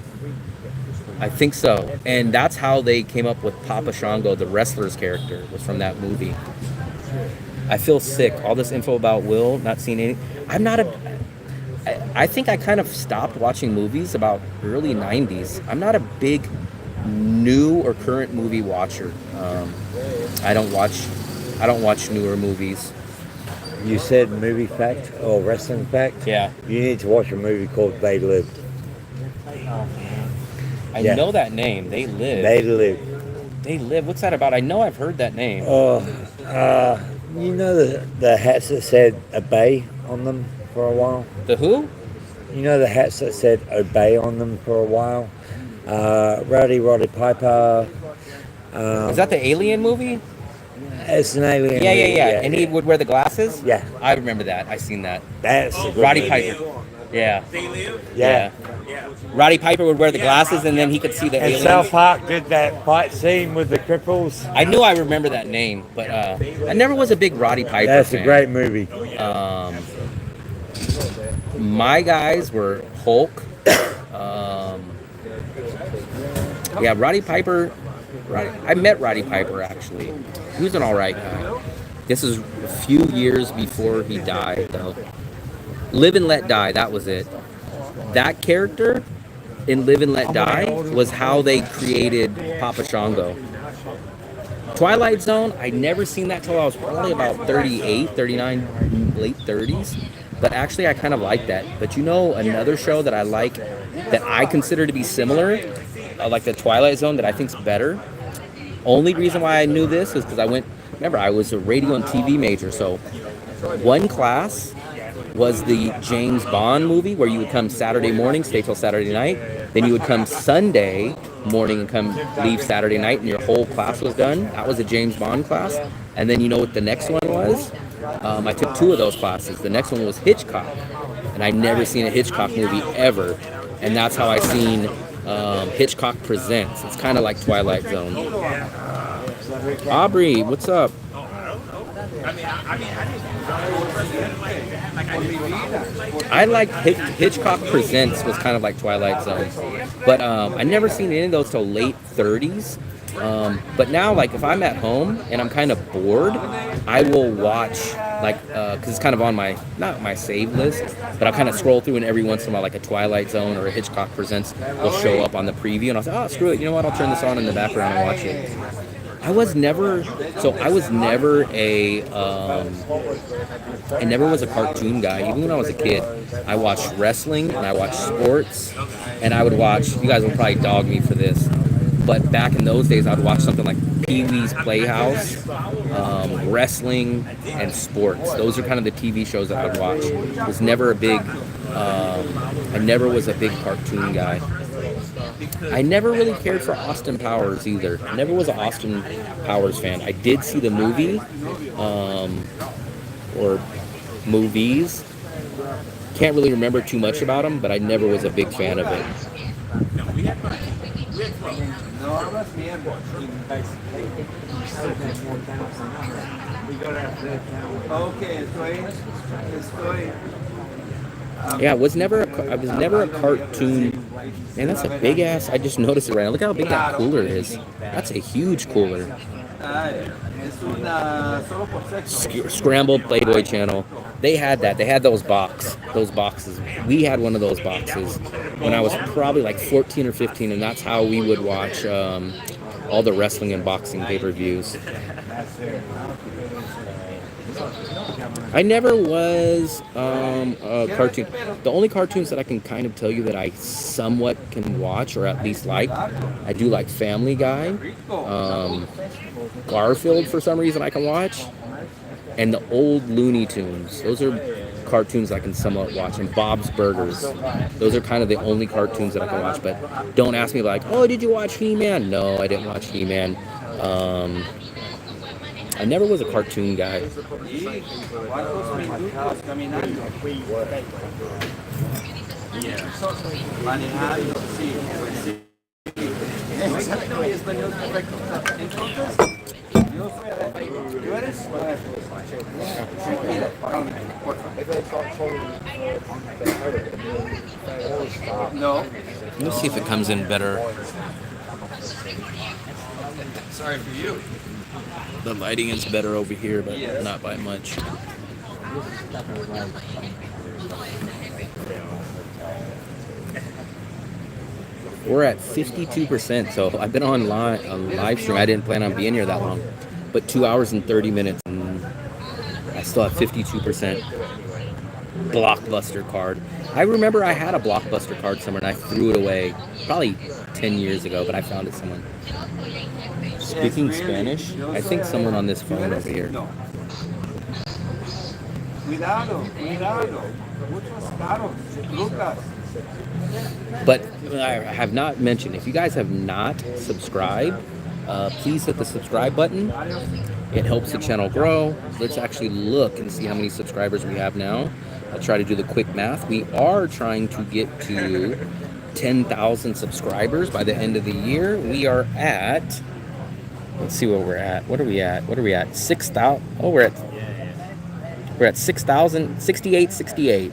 I think so. And that's how they came up with Papa Shango, the wrestler's character, was from that movie. I feel sick. All this info about Will, not seeing any. I think I kind of stopped watching movies about early 90s. I'm not a big new or current movie watcher. I don't watch newer movies. You said movie fact or wrestling fact? Yeah. You need to watch a movie called They Lived. I Yeah. know that name. They Live. They Lived. They Live. What's that about? I know I've heard that name. You know the hats that said obey on them for a while? The who? You know the hats that said obey on them for a while? Roddy Piper. Is that the Alien movie? It's an alien. Yeah. movie, And he would wear the glasses? Yeah. I remember that. I seen that. That's a good Roddy movie. Piper. Yeah. Yeah. Roddy Piper would wear the glasses and then he could see the And aliens. South Park did that fight scene with the cripples. I knew I remember that name, but I never was a big Roddy Piper That's fan. a great movie. My guys were Hulk. Yeah, Roddy Piper I met Roddy Piper actually. He was an all right guy. This is a few years before he died, though. Live and Let Die, that was it. That character in Live and Let Die was how they created Papa Shango. Twilight Zone, I'd never seen that till I was probably about 38, 39, late 30s. But actually, I kind of like that. But you know, another show that I like, that I consider to be similar, like the Twilight Zone, that I think's better. Only reason why I knew this is because remember, I was a radio and TV major. So one class was the James Bond movie, where you would come Saturday morning, stay till Saturday night. Then you would come Sunday morning and leave Saturday night, and your whole class was done. That was a James Bond class. And then you know what the next one was? I took 2 of those classes. The next one was Hitchcock, and I'd never seen a Hitchcock movie ever. And that's how I seen Hitchcock Presents. It's kind of like Twilight Zone. Aubrey, what's up? I like Hitchcock Presents was kind of like Twilight Zone, but I never seen any of those till late 30s. But now, like, if I'm at home and I'm kind of bored, I will watch, like, because it's kind of on not my save list, but I'll kind of scroll through, and every once in a while, like a Twilight Zone or a Hitchcock Presents will show up on the preview, and I'll say, oh, screw it, you know what, I'll turn this on in the background and watch it. I never was a cartoon guy. Even when I was a kid, I watched wrestling and I watched sports, and I would watch, you guys will probably dog me for this, but back in those days, I'd watch something like Pee-wee's Playhouse, wrestling, and sports. Those are kind of the TV shows that I'd watch. I was never I never was a big cartoon guy. I never really cared for Austin Powers either. I never was an Austin Powers fan. I did see the movie, or movies. Can't really remember too much about them, but I never was a big fan of it. Yeah, I was never a cartoon. Man, that's a big ass. I just noticed it right now. Look how big that cooler is. That's a huge cooler. Scrambled Playboy channel. They had that. They had those boxes. We had one of those boxes when I was probably like 14 or 15, and that's how we would watch all the wrestling and boxing pay-per-views. I never was a cartoon. The only cartoons that I can kind of tell you that I somewhat can watch, or at least like, I do like Family Guy, Garfield for some reason I can watch, and the old Looney Tunes. Those are cartoons I can somewhat watch, and Bob's Burgers. Those are kind of the only cartoons that I can watch, but don't ask me like, oh, did you watch He-Man? No, I didn't watch He-Man. I never was a cartoon guy. No. Let's see if it comes in better. Sorry for you. The lighting is better over here, but not by much. We're at 52%, so I've been on live stream. I didn't plan on being here that long, but 2 hours and 30 minutes, and I still have 52%. Blockbuster card. I remember I had a Blockbuster card somewhere, and I threw it away probably 10 years ago, but I found it somewhere. Speaking Spanish, I think someone on this phone over here. But I have not mentioned, if you guys have not subscribed, please hit the subscribe button. It helps the channel grow. Let's actually look and see how many subscribers we have now. I'll try to do the quick math. We are trying to get to 10,000 subscribers by the end of the year. We are at, let's see where we're at. What are we at? 6,000. Oh, we're at 6,000, 68.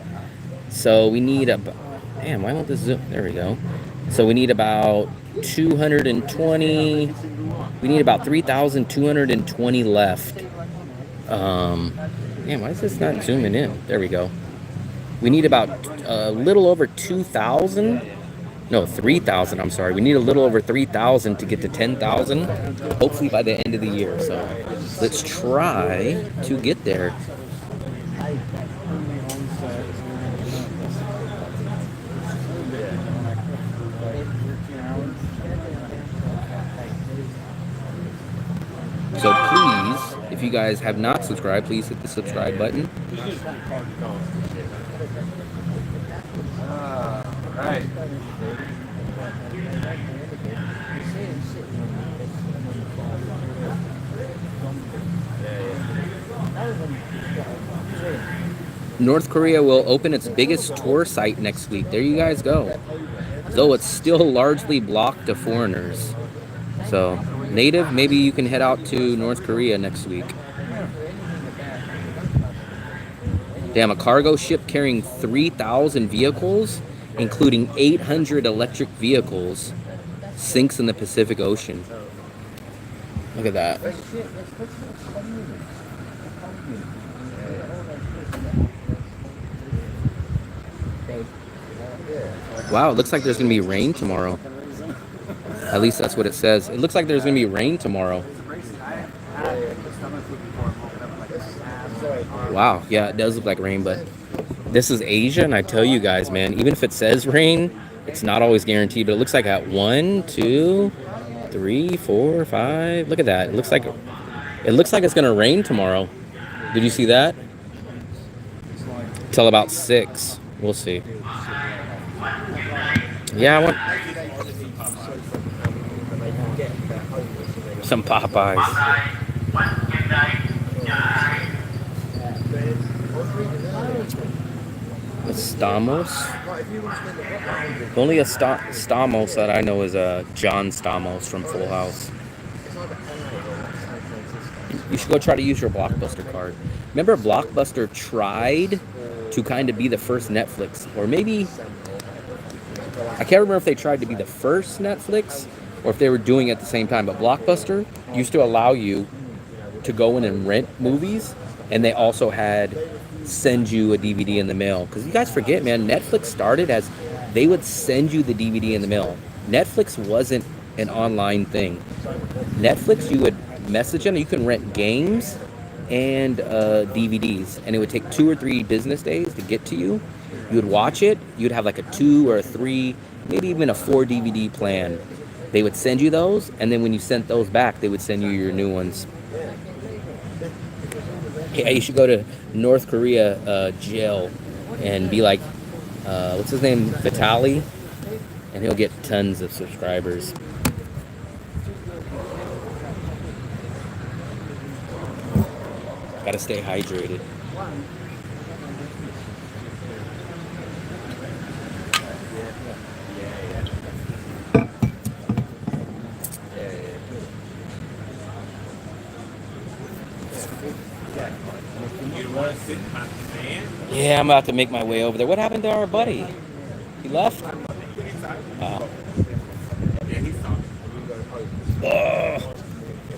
So we need Damn, why won't this zoom? There we go. So we need about 220. We need about 3,220 left. Damn, why is this not zooming in? There we go. We need about a little over 2,000. No, 3,000. I'm sorry. We need a little over 3,000 to get to 10,000. Hopefully by the end of the year. So let's try to get there. So please, if you guys have not subscribed, please hit the subscribe button. Right. North Korea will open its biggest tour site next week. There you guys go. Though it's still largely blocked to foreigners. So, native, maybe you can head out to North Korea next week. Damn, a cargo ship carrying 3,000 vehicles, including 800 electric vehicles, sinks in the Pacific Ocean. Look at that. Wow, it looks like there's going to be rain tomorrow. At least that's what it says. It looks like there's going to be rain tomorrow. Wow, yeah, it does look like rain, but this is Asia, and I tell you guys, man, even if it says rain, it's not always guaranteed, but it looks like at 1, 2, 3, 4, 5. Look at that. It looks like it's going to rain tomorrow. Did you see that? Till about 6. We'll see. Yeah, I want some Popeyes. Stamos. The only Stamos that I know is John Stamos from Full House. You should go try to use your Blockbuster card. Remember, Blockbuster tried to kind of be the first Netflix, or maybe I can't remember if they tried to be the first Netflix or if they were doing it at the same time. But Blockbuster used to allow you to go in and rent movies, and they also had send you a DVD in the mail. Because you guys forget, man, Netflix started as they would send you the DVD in the mail. Netflix wasn't an online thing. Netflix, you would message them. You can rent games and DVDs, and it would take 2 or 3 business days to get to you. You would watch it. You'd have like a 2 or a 3, maybe even a 4 DVD plan. They would send you those, and then when you sent those back, they would send you your new ones. Yeah, you should go to North Korea jail and be like, what's his name, Vitali, and he'll get tons of subscribers. Gotta stay hydrated. Yeah, I'm about to make my way over there. What happened to our buddy? He left? Oh.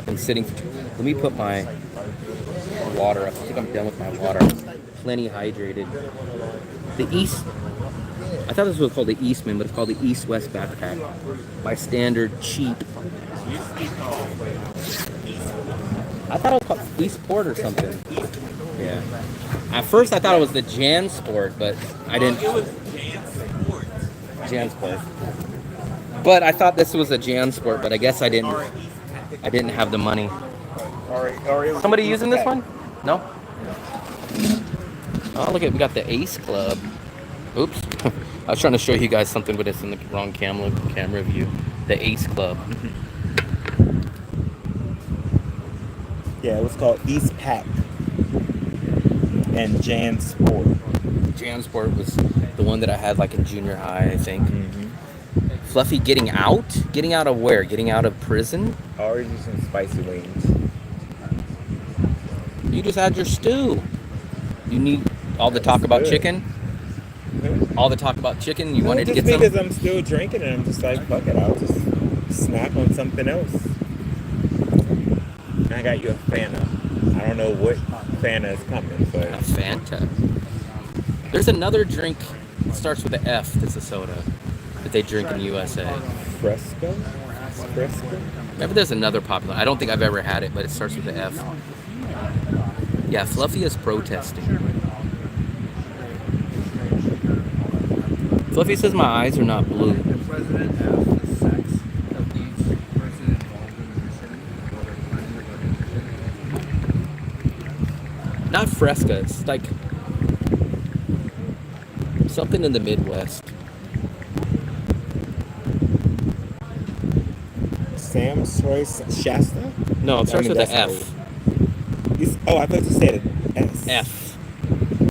I'm sitting. Let me put my water up. I think I'm done with my water. Plenty hydrated. The East. I thought this was called the Eastman, but it's called the East-West Backpack. By standard, cheap. I thought it was called Eastport or something. Yeah. At first, I thought it was the JanSport, but I didn't. It was JanSport. But I thought this was a JanSport, but I guess I didn't have the money. Somebody using this one? No? Oh, look at, we got the Ace Club. Oops. I was trying to show you guys something, but it's in the wrong camera view. The Ace Club. Yeah, it was called Expat and JanSport. JanSport was the one that I had like in junior high, I think. Mm-hmm. Fluffy getting out? Getting out of where? Getting out of prison? Already some spicy wings. You just had your stew. You need all the talk about chicken? All the talk about chicken, you wanted to just get because some? I'm still drinking and I'm just like, fuck it, I'll just snack on something else. And I got you a Fanta. I don't know what Fanta is coming, but A Fanta. There's another drink that starts with an F that's a soda that they drink in the USA. Fresco? Maybe there's another popular. I don't think I've ever had it, but it starts with an F. Yeah, Fluffy is protesting. Fluffy says my eyes are not blue. The president asks the sex of each person involved in the mission, whether friends or good. Not Fresca. It's like something in the Midwest. Sam's Choice Shasta? No, it starts with an that's F. Oh, I thought you said S. F.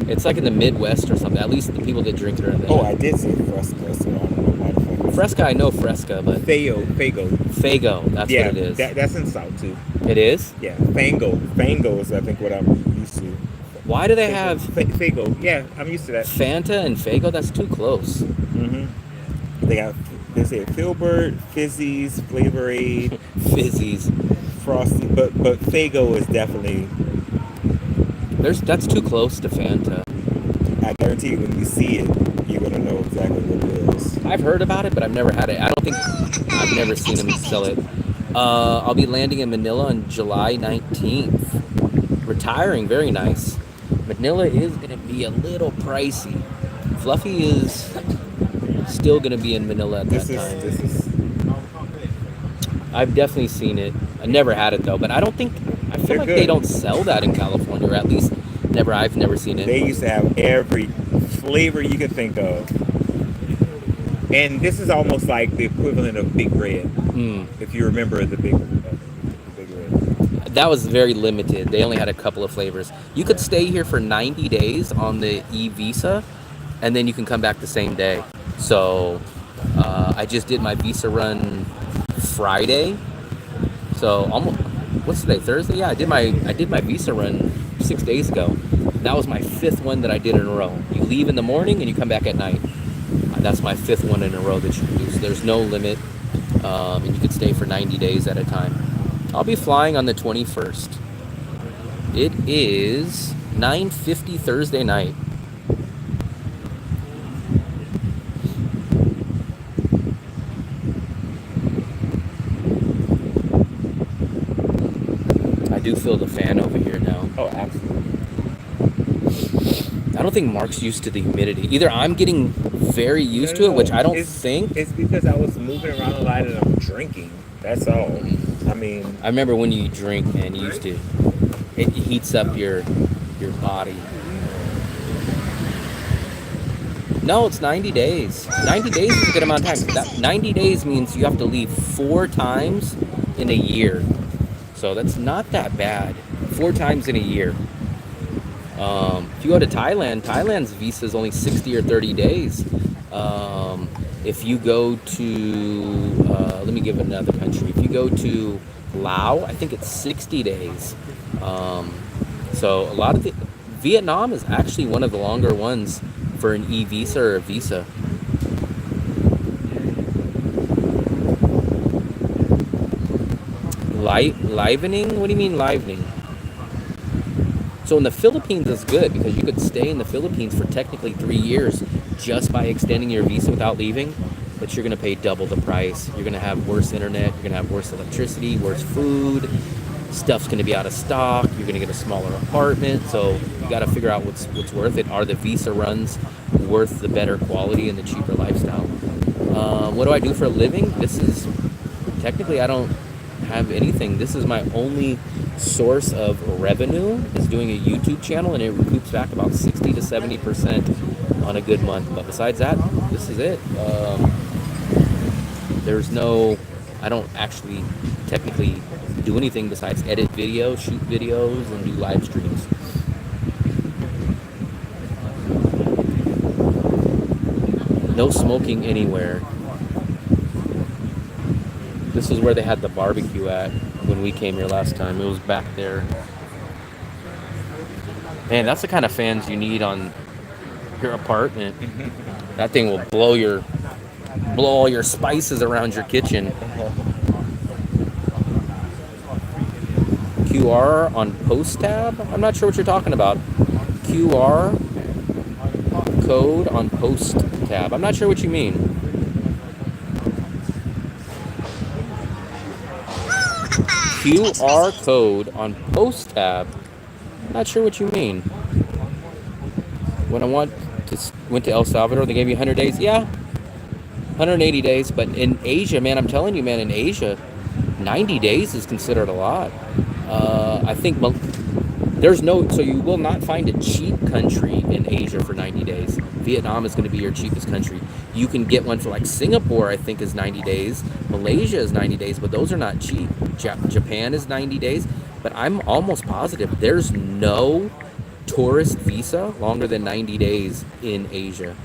It's like in the Midwest or something. At least the people that drink it are in the Oh, I did say Fresco, so I don't know why the fuck. Fresca, I know Fresca, but Fago. Fago, that's Yeah, what it is. that's in South too. It is? Yeah, Fango is I think what I'm used to. Why do they have Fago? Yeah, I'm used to that. Fanta and Fago? That's too close. They say Filbert, Fizzies, Flavor Aid, Fizzies. Frosty, but Fago is definitely. That's too close to Fanta. I guarantee you, when you see it, you're gonna know exactly what it is. I've heard about it, but I've never had it. I've never seen them sell it. I'll be landing in Manila on July 19th. Retiring, very nice. Manila is going to be a little pricey. Fluffy is still going to be in Manila at that time. This is. I've definitely seen it. I never had it though, but I feel They're like good. they don't sell that in California, or at least I've never seen it. They used to have every flavor you could think of. And this is almost like the equivalent of Big Red. If you remember the Big Red. That was very limited. They only had a couple of flavors. You could stay here for 90 days on the e-visa, and then you can come back the same day. So I just did my visa run Friday. So almost, what's today? Thursday? Yeah, I did my visa run 6 days ago. That was my 5th one that I did in a row. You leave in the morning and you come back at night. That's my 5th one in a row that you can do. So there's no limit, and you could stay for 90 days at a time. I'll be flying on the 21st. It is 9:50 Thursday night. I do feel the fan over here now. Oh, absolutely. I don't think Mark's used to the humidity. Either I'm getting very used to it, which I don't think. It's because I was moving around a lot and I'm drinking. That's all. I mean, I remember when you drink, man, you used to. It heats up your body. No, it's 90 days. 90 days is a good amount of time. 90 days means you have to leave 4 times in a year. So that's not that bad. 4 times in a year. If you go to Thailand, Thailand's visa is only 60 or 30 days. If you go to, let me give another country. If you go to Laos, I think it's 60 days. So a lot of Vietnam is actually one of the longer ones for an e-visa or a visa. Livening? What do you mean livening? So in the Philippines is good because you could stay in the Philippines for technically 3 years just by extending your visa without leaving, but you're going to pay double the price. You're going to have worse internet, you're going to have worse electricity, worse food, stuff's going to be out of stock, you're going to get a smaller apartment, so you got to figure out what's worth it. Are the visa runs worth the better quality and the cheaper lifestyle? What do I do for a living? This is, technically I don't have anything. This is my only source of revenue, is doing a YouTube channel, and it recoups back about 60 to 70% on a good month. But besides that, this is it. There's no, I don't actually technically do anything besides edit videos, shoot videos, and do live streams. No smoking anywhere. This is where they had the barbecue at when we came here last time. It was back there. Man, that's the kind of fans you need on your apartment. That thing will blow all your spices around your kitchen. QR on post tab? I'm not sure what you're talking about. QR code on post tab. I'm not sure what you mean. QR code on post tab. Not sure what you mean. When I went to El Salvador, they gave you 100 days. Yeah, 180 days. But in Asia, man, I'm telling you, man, in Asia, 90 days is considered a lot. I think so you will not find a cheap country in Asia for 90 days. Vietnam is going to be your cheapest country. You can get one for like Singapore, I think, is 90 days. Malaysia is 90 days, but those are not cheap. Japan is 90 days, but I'm almost positive there's no tourist visa longer than 90 days in Asia.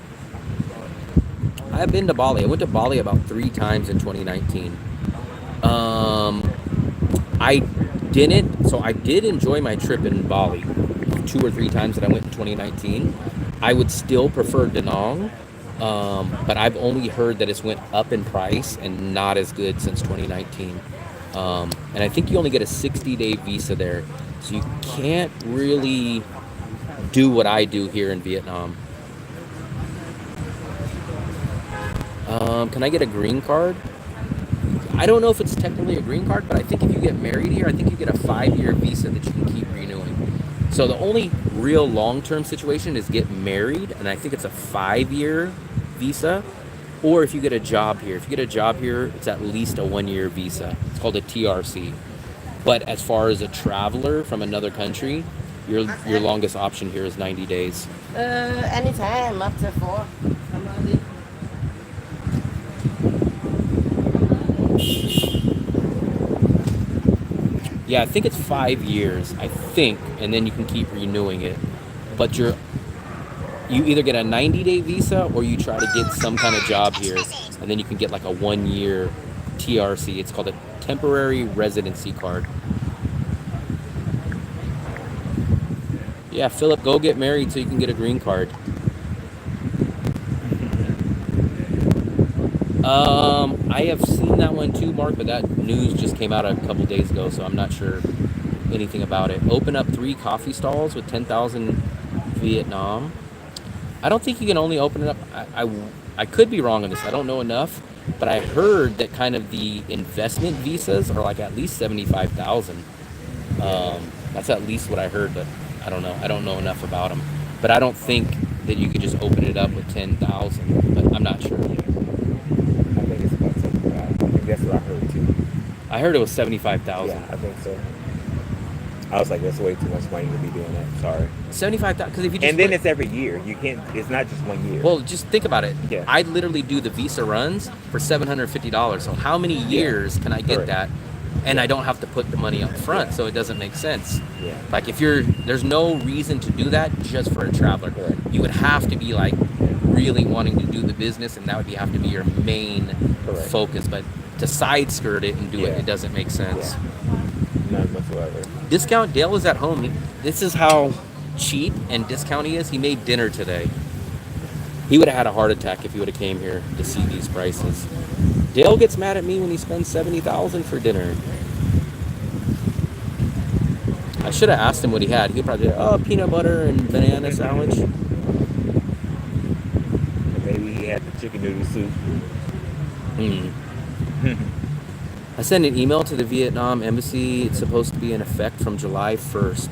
I've been to Bali. I went to Bali about 3 times in 2019. I did enjoy my trip in Bali 2 or 3 times that I went in 2019. I would still prefer Da Nang, but I've only heard that it's went up in price and not as good since 2019. And I think you only get a 60-day visa there, so you can't really do what I do here in Vietnam. Can I get a green card? I don't know if it's technically a green card, but I think if you get married here, I think you get a 5-year visa that you can keep renewing. So the only real long-term situation is get married, and I think it's a 5-year visa, or if you get a job here. If you get a job here, it's at least a 1-year visa. It's called a TRC. But as far as a traveler from another country, your longest option here is 90 days. Anytime up to 4. Yeah, I think it's 5 years, I think, and then you can keep renewing it. But you either get a 90-day visa or you try to get some kind of job here, and then you can get like a 1-year TRC. It's called a temporary residency card. Yeah, Philip, go get married so you can get a green card. I have seen that one too, Mark, but that news just came out a couple days ago, so I'm not sure anything about it. Open up 3 coffee stalls with 10,000 Vietnam. I don't think you can only open it up. I could be wrong on this. I don't know enough, but I heard that kind of the investment visas are like at least 75,000. That's at least what I heard, but I don't know. I don't know enough about them. But I don't think that you could just open it up with 10,000, but I'm not sure. I think it's about 75. I think that's what I heard too. I heard it was 75,000. Yeah, I think so. I was like, that's way too much money to be doing that. Sorry. 75,000, because if you just And then it's every year. You can't. It's not just 1 year. well, just think about it. Yeah. I literally do the visa runs for $750. So how many years can I get Correct. that? And I don't have to put the money up front, so it doesn't make sense. Yeah. Like there's no reason to do that just for a traveler. Correct. You would have to be like really wanting to do the business, and that would have to be your main Correct. focus. But to side skirt it and do Yeah. it doesn't make sense. Yeah. None whatsoever. Discount Dale is at home. This is how cheap and discount he is. He made dinner today. He would have had a heart attack if he would have came here to see these prices. Dale gets mad at me when he spends $70,000 for dinner. I should have asked him what he had. He'd probably say, peanut butter and banana sandwich. Maybe he had the chicken noodle soup. I sent an email to the Vietnam embassy. It's supposed to be in effect from July 1st.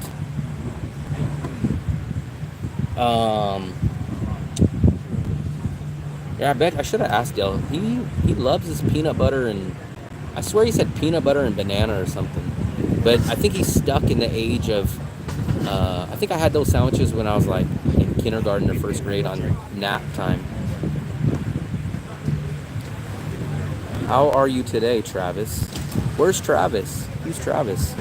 Yeah, I bet I should have asked Dale. He loves his peanut butter, and I swear he said peanut butter and banana or something. But I think he's stuck in the age of I think I had those sandwiches when I was like in kindergarten or first grade on nap time. How are you today, Travis? Where's Travis? Who's Travis?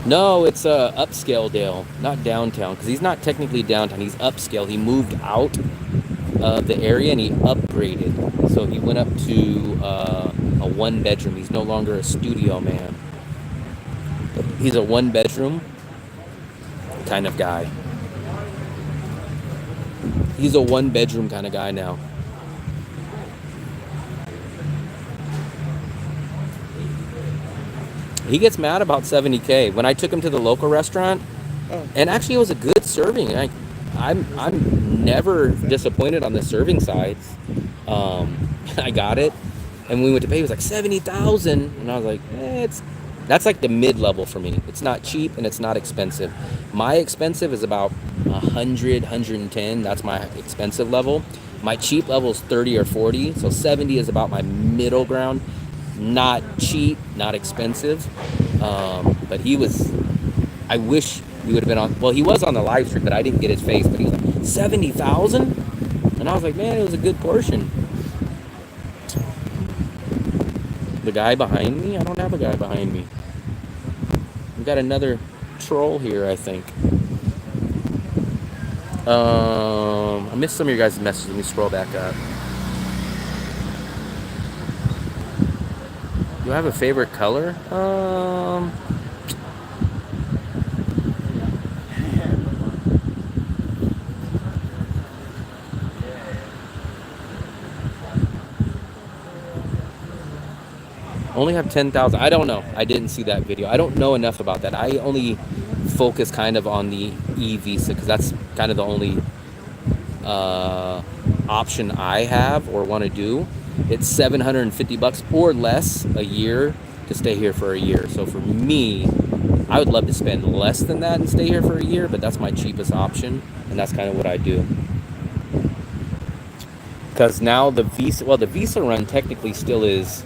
No, it's upscale Dale, not downtown, because he's not technically downtown. He's upscale. He moved out of the area and he upgraded. So he went up to a 1-bedroom. He's no longer a studio man. He's a one-bedroom kind of guy. He's a one-bedroom kind of guy now. He gets mad about $70K. When I took him to the local restaurant, and actually it was a good serving. I'm never disappointed on the serving sides. I got it, and when we went to pay, it was like 70,000, and I was like, that's like the mid-level for me. It's not cheap and it's not expensive. My expensive is about 100, 110. That's my expensive level. My cheap level is 30 or 40, so 70 is about my middle ground. Not cheap, not expensive, but he was, I wish he would have been on, well, he was on the live stream, but I didn't get his face, but he was like, 70,000? And I was like, man, it was a good portion. The guy behind me? I don't have a guy behind me. We got another troll here, I think. I missed some of your guys' messages. Let me scroll back up. Do I have a favorite color? Only have 10,000. I don't know. I didn't see that video. I don't know enough about that. I only focus kind of on the e-visa because that's kind of the only option I have or want to do. It's $750 or less a year to stay here for a year. So for me, I would love to spend less than that and stay here for a year, but that's my cheapest option, and that's kind of what I do. Because now the visa run technically still is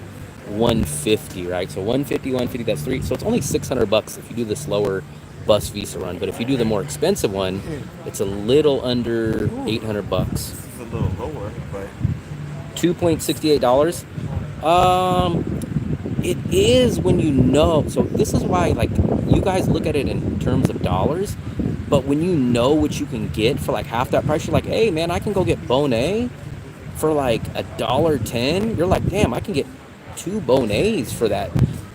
$150, right? So $150, that's $3. So it's only $600 if you do the slower bus visa run. But if you do the more expensive one, it's a little under $800. It's a little lower, but $2.68. It is when you know. So this is why, like, you guys look at it in terms of dollars, but when you know what you can get for like half that price, you're like, hey man, I can go get Bonet for like $1.10. You're like, damn, I can get 2 Bonets for that.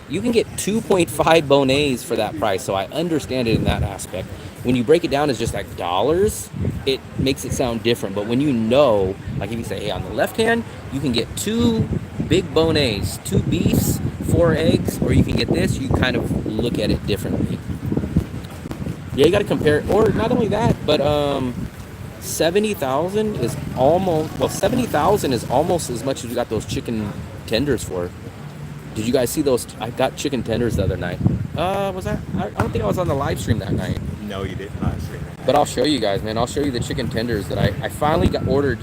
You can get 2.5 Bonets for that price. So I understand it in that aspect. When you break it down as just like dollars, it makes it sound different. But when you know, like if you say, hey, on the left hand, you can get 2 big Bonets, 2 beefs, 4 eggs, or you can get this, you kind of look at it differently. Yeah, you got to compare, or not only that, but 70,000 is almost, well, 70,000 is almost as much as you got those chicken tenders for. Did you guys see those? I got chicken tenders the other night. Was that? I don't think I was on the live stream that night. no, you did not stream it. But I'll show you guys, man. I'll show you the chicken tenders that I finally got ordered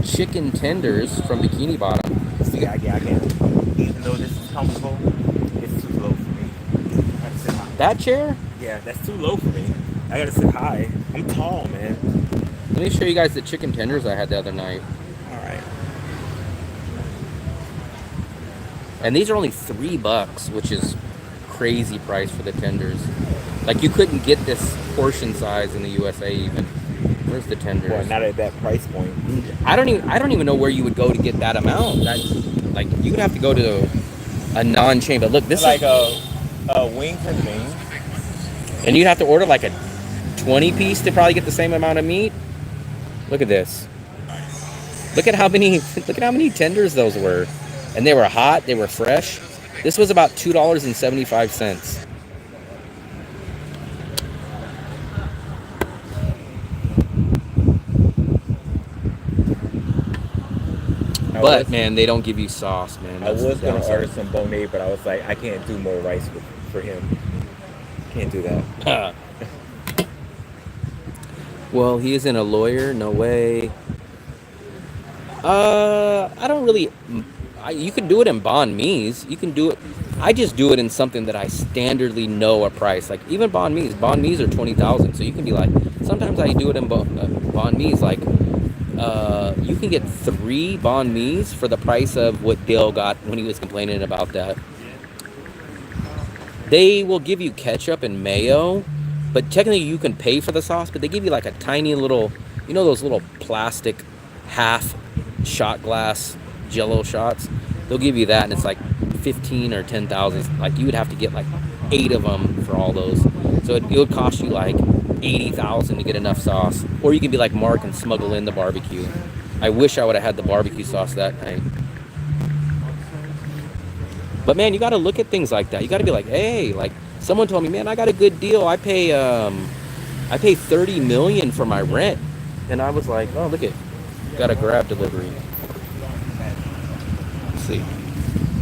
chicken tenders from Bikini Bottom. See, I can't. Even though this is comfortable, it's too low for me. I gotta sit high. That chair? Yeah, that's too low for me. I gotta sit high. I'm tall, man. Let me show you guys the chicken tenders I had the other night. All right. And these are only $3, which is crazy price for the tenders. Like, you couldn't get this portion size in the USA even. Where's the tenders? Well, not at that price point. I don't even know where you would go to get that amount. That's like, you would have to go to a non-chain. But look, this Like is a wing for the wing. and you'd have to order like a 20 piece to probably get the same amount of meat. Look at this. Look at how many tenders those were. And they were hot, they were fresh. This was about $2.75. But man, they don't give you sauce, man. I That's was the gonna downside. order some Bonet, but I was like, I can't do more rice for him. Can't do that. Well, he isn't a lawyer. No way. I don't really. You can do it in banh mi's. You can do it. I just do it in something that I standardly know a price. Like even banh mi's. Banh mi's are 20,000. So you can be like. Sometimes I do it in banh mi's. Like you can get 3 banh mi's for the price of what Dale got when he was complaining about that. They will give you ketchup and mayo, but technically you can pay for the sauce. But they give you like a tiny little, you know, those little plastic half shot glass Jello shots. They'll give you that, and it's like 15 or 10,000. Like you would have to get like 8 of them for all those. So it would cost you like $80,000 to get enough sauce. Or you could be like Mark and smuggle in the barbecue. I wish I would have had the barbecue sauce that night. But man, you got to look at things like that. You got to be like, hey, like someone told me, man, I got a good deal. I pay $30 million for my rent. And I was like, oh, look at, got a Grab delivery. Let's see.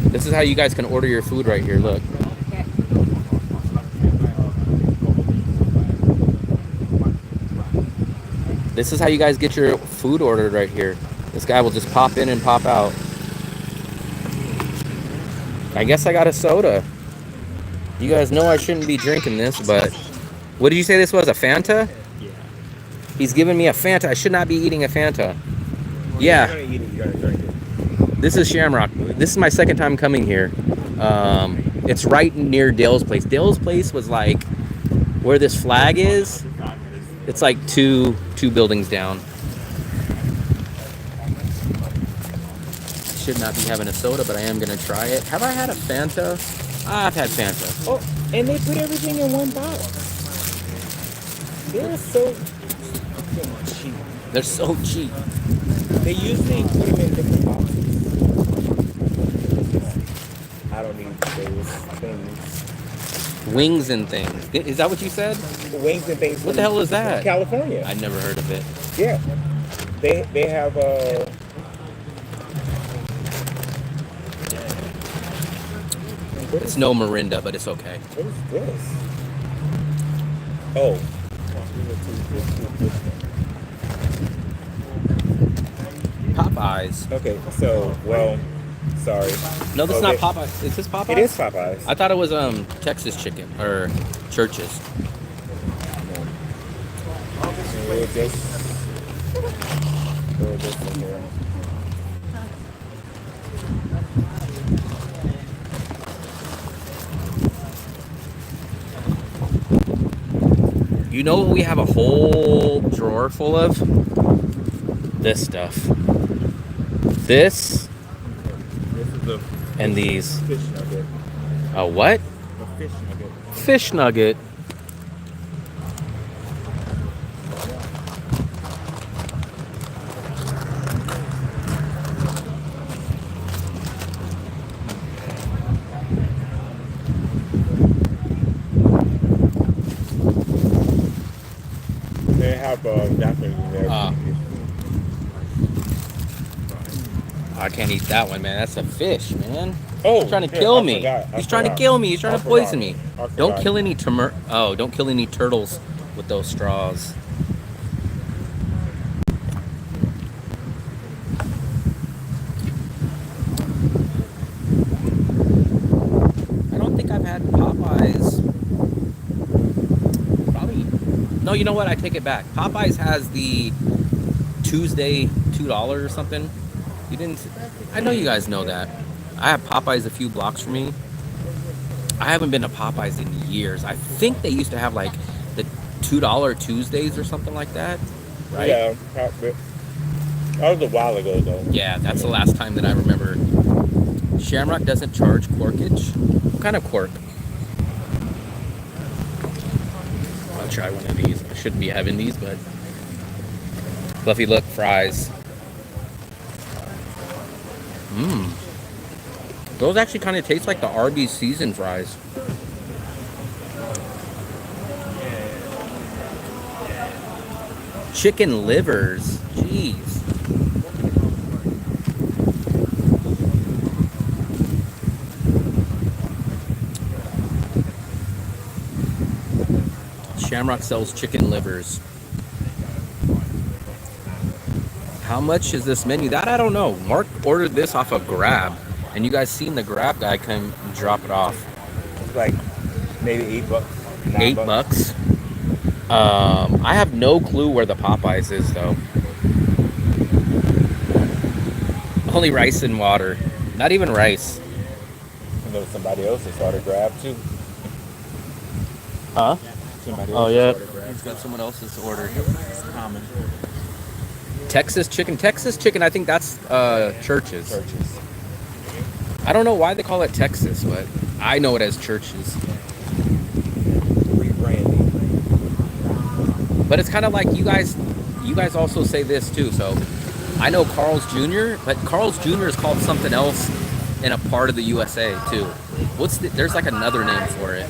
This is how you guys can order your food right here. Look. This is how you guys get your food ordered right here. This guy will just pop in and pop out. I guess I got a soda. You guys know I shouldn't be drinking this, but what did you say this was? A Fanta? Yeah. He's giving me a Fanta. I should not be eating a Fanta. Yeah. You're gonna eat it, you gotta drink it. This is Shamrock. This is my second time coming here. It's right near Dale's place. Dale's place was like where this flag is. It's like two buildings down. Should not be having a soda, but I am gonna try it. Have I had a Fanta? I've had Fanta. Oh, and they put everything in one box. They're so cheap. They're so cheap. They usually put them in different boxes. I don't need those things. Wings and things. Is that what you said? Wings and things. What the hell is that? California. I never heard of it. Yeah. They have It's no Mirinda, but it's okay. what is this? Oh. Popeyes. Okay, so sorry. No, this is Okay. not Popeyes. Is this Popeyes? It is Popeyes. I thought it was Texas chicken or Church's. We'll just throw this in here. You know what we have a whole drawer full of? This stuff. This This is the and these. fish nugget. A what? A fish nugget. Fish nugget. They have napkins in there. I can't eat that one, man. That's a fish, man. Oh, He's trying to yeah, kill I me. forgot. I He's trying to forgot. kill me. He's trying I to poison forgot. me. I Don't forgot. kill any don't kill any turtles with those straws. I don't think I've had Popeyes. Probably. No, you know what? I take it back. Popeyes has the Tuesday $2 or something. You didn't. I know you guys know that. I have Popeyes a few blocks from me. I haven't been to Popeyes in years. I think they used to have like the $2 Tuesdays or something like that, right? Yeah, probably. That was a while ago, though. Yeah, that's the last time that I remember. Shamrock doesn't charge corkage. What kind of cork? I'll try one of these. I shouldn't be having these, but Fluffy, look, fries. Mmm. Those actually kind of taste like the Arby's seasoned fries. Chicken livers. Jeez. Shamrock sells chicken livers. How much is this menu? That I don't know. Mark ordered this off of Grab. And you guys seen the Grab guy come drop it off. It's like maybe $8. $8. I have no clue where the Popeyes is though. Only rice and water. Not even rice. I know somebody else has ordered Grab too. Huh? Somebody Oh else yeah. has ordered Grab. He's got someone else's order. It's common. Texas chicken. Texas chicken, I think that's Church's. Churches. I don't know why they call it Texas, but I know it as Church's. But it's kind of like you guys also say this too. So I know Carl's Jr., but Carl's Jr. is called something else in a part of the USA too. There's like another name for it.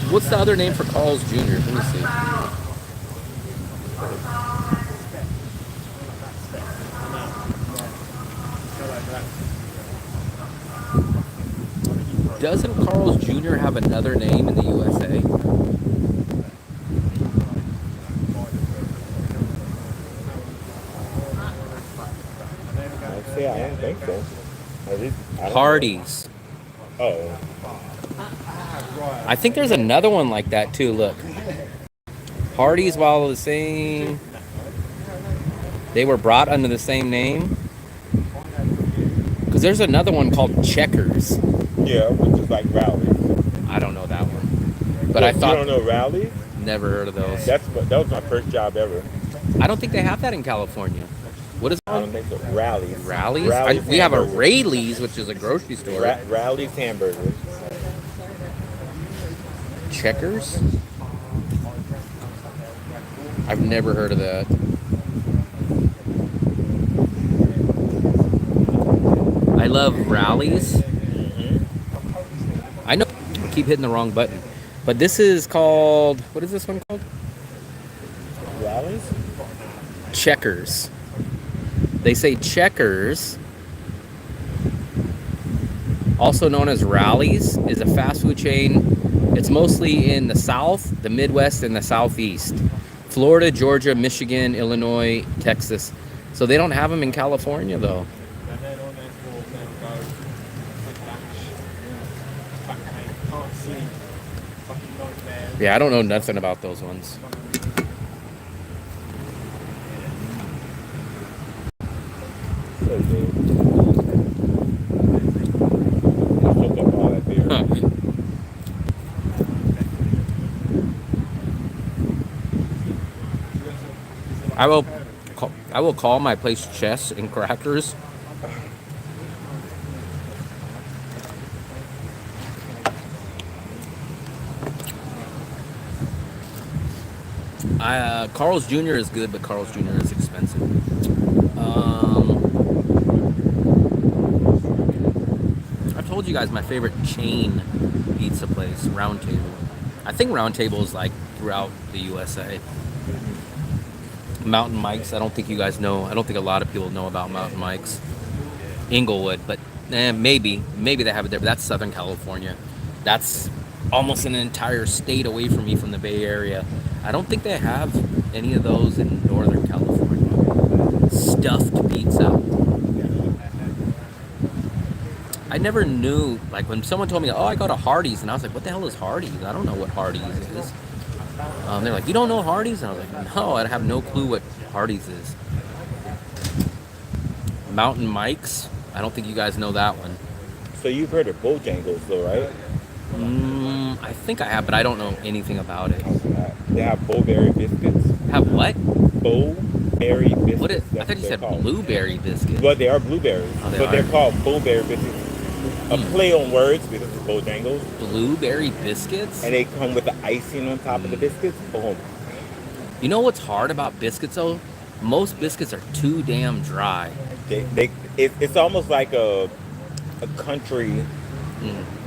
What's the other name for Carl's Jr.? Let me see. Doesn't Carl's Jr. have another name in the USA? I don't think so. Hardee's. Oh. I think there's another one like that too. Look, Hardee's, while the same, they were brought under the same name. Because there's another one called Checkers. Yeah, which is like Rallies. I don't know that one, but I thought you don't know Rallies? Never heard of those. That was my first job ever. I don't think they have that in California. What is it? I don't think so. Rallies. Rallies? We have a Rayleigh's, which is a grocery store. Rallies hamburgers. Checkers? I've never heard of that. I love Rallies. I know I keep hitting the wrong button. But this is called, what is this one called? Rallies? Checkers. They say Checkers, also known as Rallies, is a fast food chain. It's mostly in the South, the Midwest, and the Southeast. Florida, Georgia, Michigan, Illinois, Texas. So they don't have them in California, though. Yeah, I don't know nothing about those ones. Huh. I will call my place Chess and Crackers. Carl's Jr. is good, but Carl's Jr. is expensive. I've told you guys my favorite chain pizza place, Round Table. I think Round Table is like throughout the USA. Mountain Mike's, I don't think you guys know. I don't think a lot of people know about Mountain Mike's. Inglewood, but maybe they have it there, but that's Southern California. That's almost an entire state away from me from the Bay Area. I don't think they have any of those in Northern California. Stuffed pizza. I never knew, like when someone told me, oh, I go to Hardee's, and I was like, what the hell is Hardee's? I don't know what Hardee's is. They're like, you don't know Hardee's? And I was like, no, I have no clue what Hardee's is. Mountain Mike's, I don't think you guys know that one. So you've heard of Bojangles though, right? I think I have, but I don't know anything about it. They have bowberry biscuits. Have what? Bowberry biscuits. What is? I thought you said blueberry biscuits. Well, they are blueberries, Oh, but they're called bowberry biscuits. A play on words because it's Bojangles. Blueberry biscuits? And they come with the icing on top of the biscuits. Boom. You know what's hard about biscuits though? Most biscuits are too damn dry. It's almost like a country,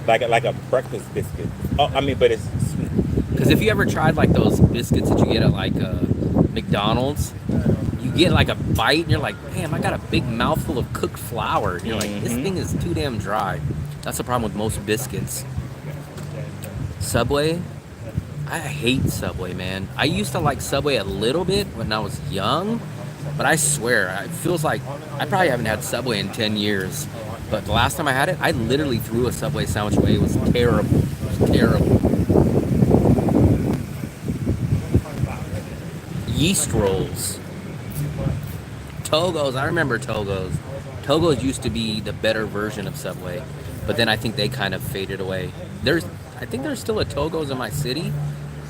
like a breakfast biscuit. Oh, I mean, but it's sweet. Because if you ever tried like those biscuits that you get at like McDonald's, you get like a bite and you're like, damn, I got a big mouthful of cooked flour. And you're like, this thing is too damn dry. That's the problem with most biscuits. Subway, I hate Subway, man. I used to like Subway a little bit when I was young, but I swear, it feels like I probably haven't had Subway in 10 years. But the last time I had it, I literally threw a Subway sandwich away. It was terrible. It was terrible. Yeast rolls. Togo's, I remember Togo's. Togo's used to be the better version of Subway, but then I think they kind of faded away. I think there's still a Togo's in my city,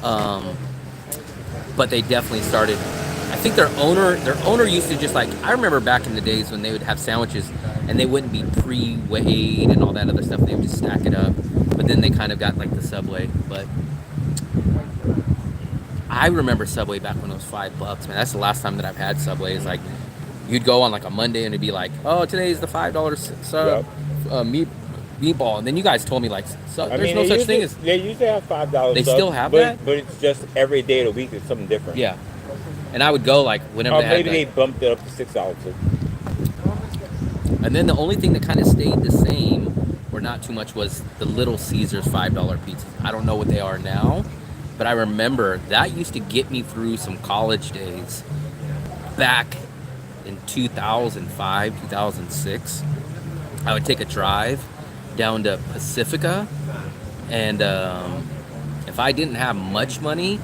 but they definitely started. I think their owner used to just like, I remember back in the days when they would have sandwiches and they wouldn't be pre-weighed and all that other stuff. They would just stack it up, but then they kind of got like the Subway. But I remember Subway back when it was $5, man. That's the last time that I've had Subway. Is like, you'd go on like a Monday and it'd be like, oh, today's the $5 sub meatball, and then you guys told me like, there's no such thing as. They usually have $5. They still have but, that? but it's just every day of the week is something different. Yeah, and I would go like whenever. Or they maybe had they bumped it up to $6. And then the only thing that kind of stayed the same, or not too much, was the Little Caesars $5 pizzas. I don't know what they are now, but I remember that used to get me through some college days back in 2005, 2006. I would take a drive down to Pacifica, and if I didn't have much money,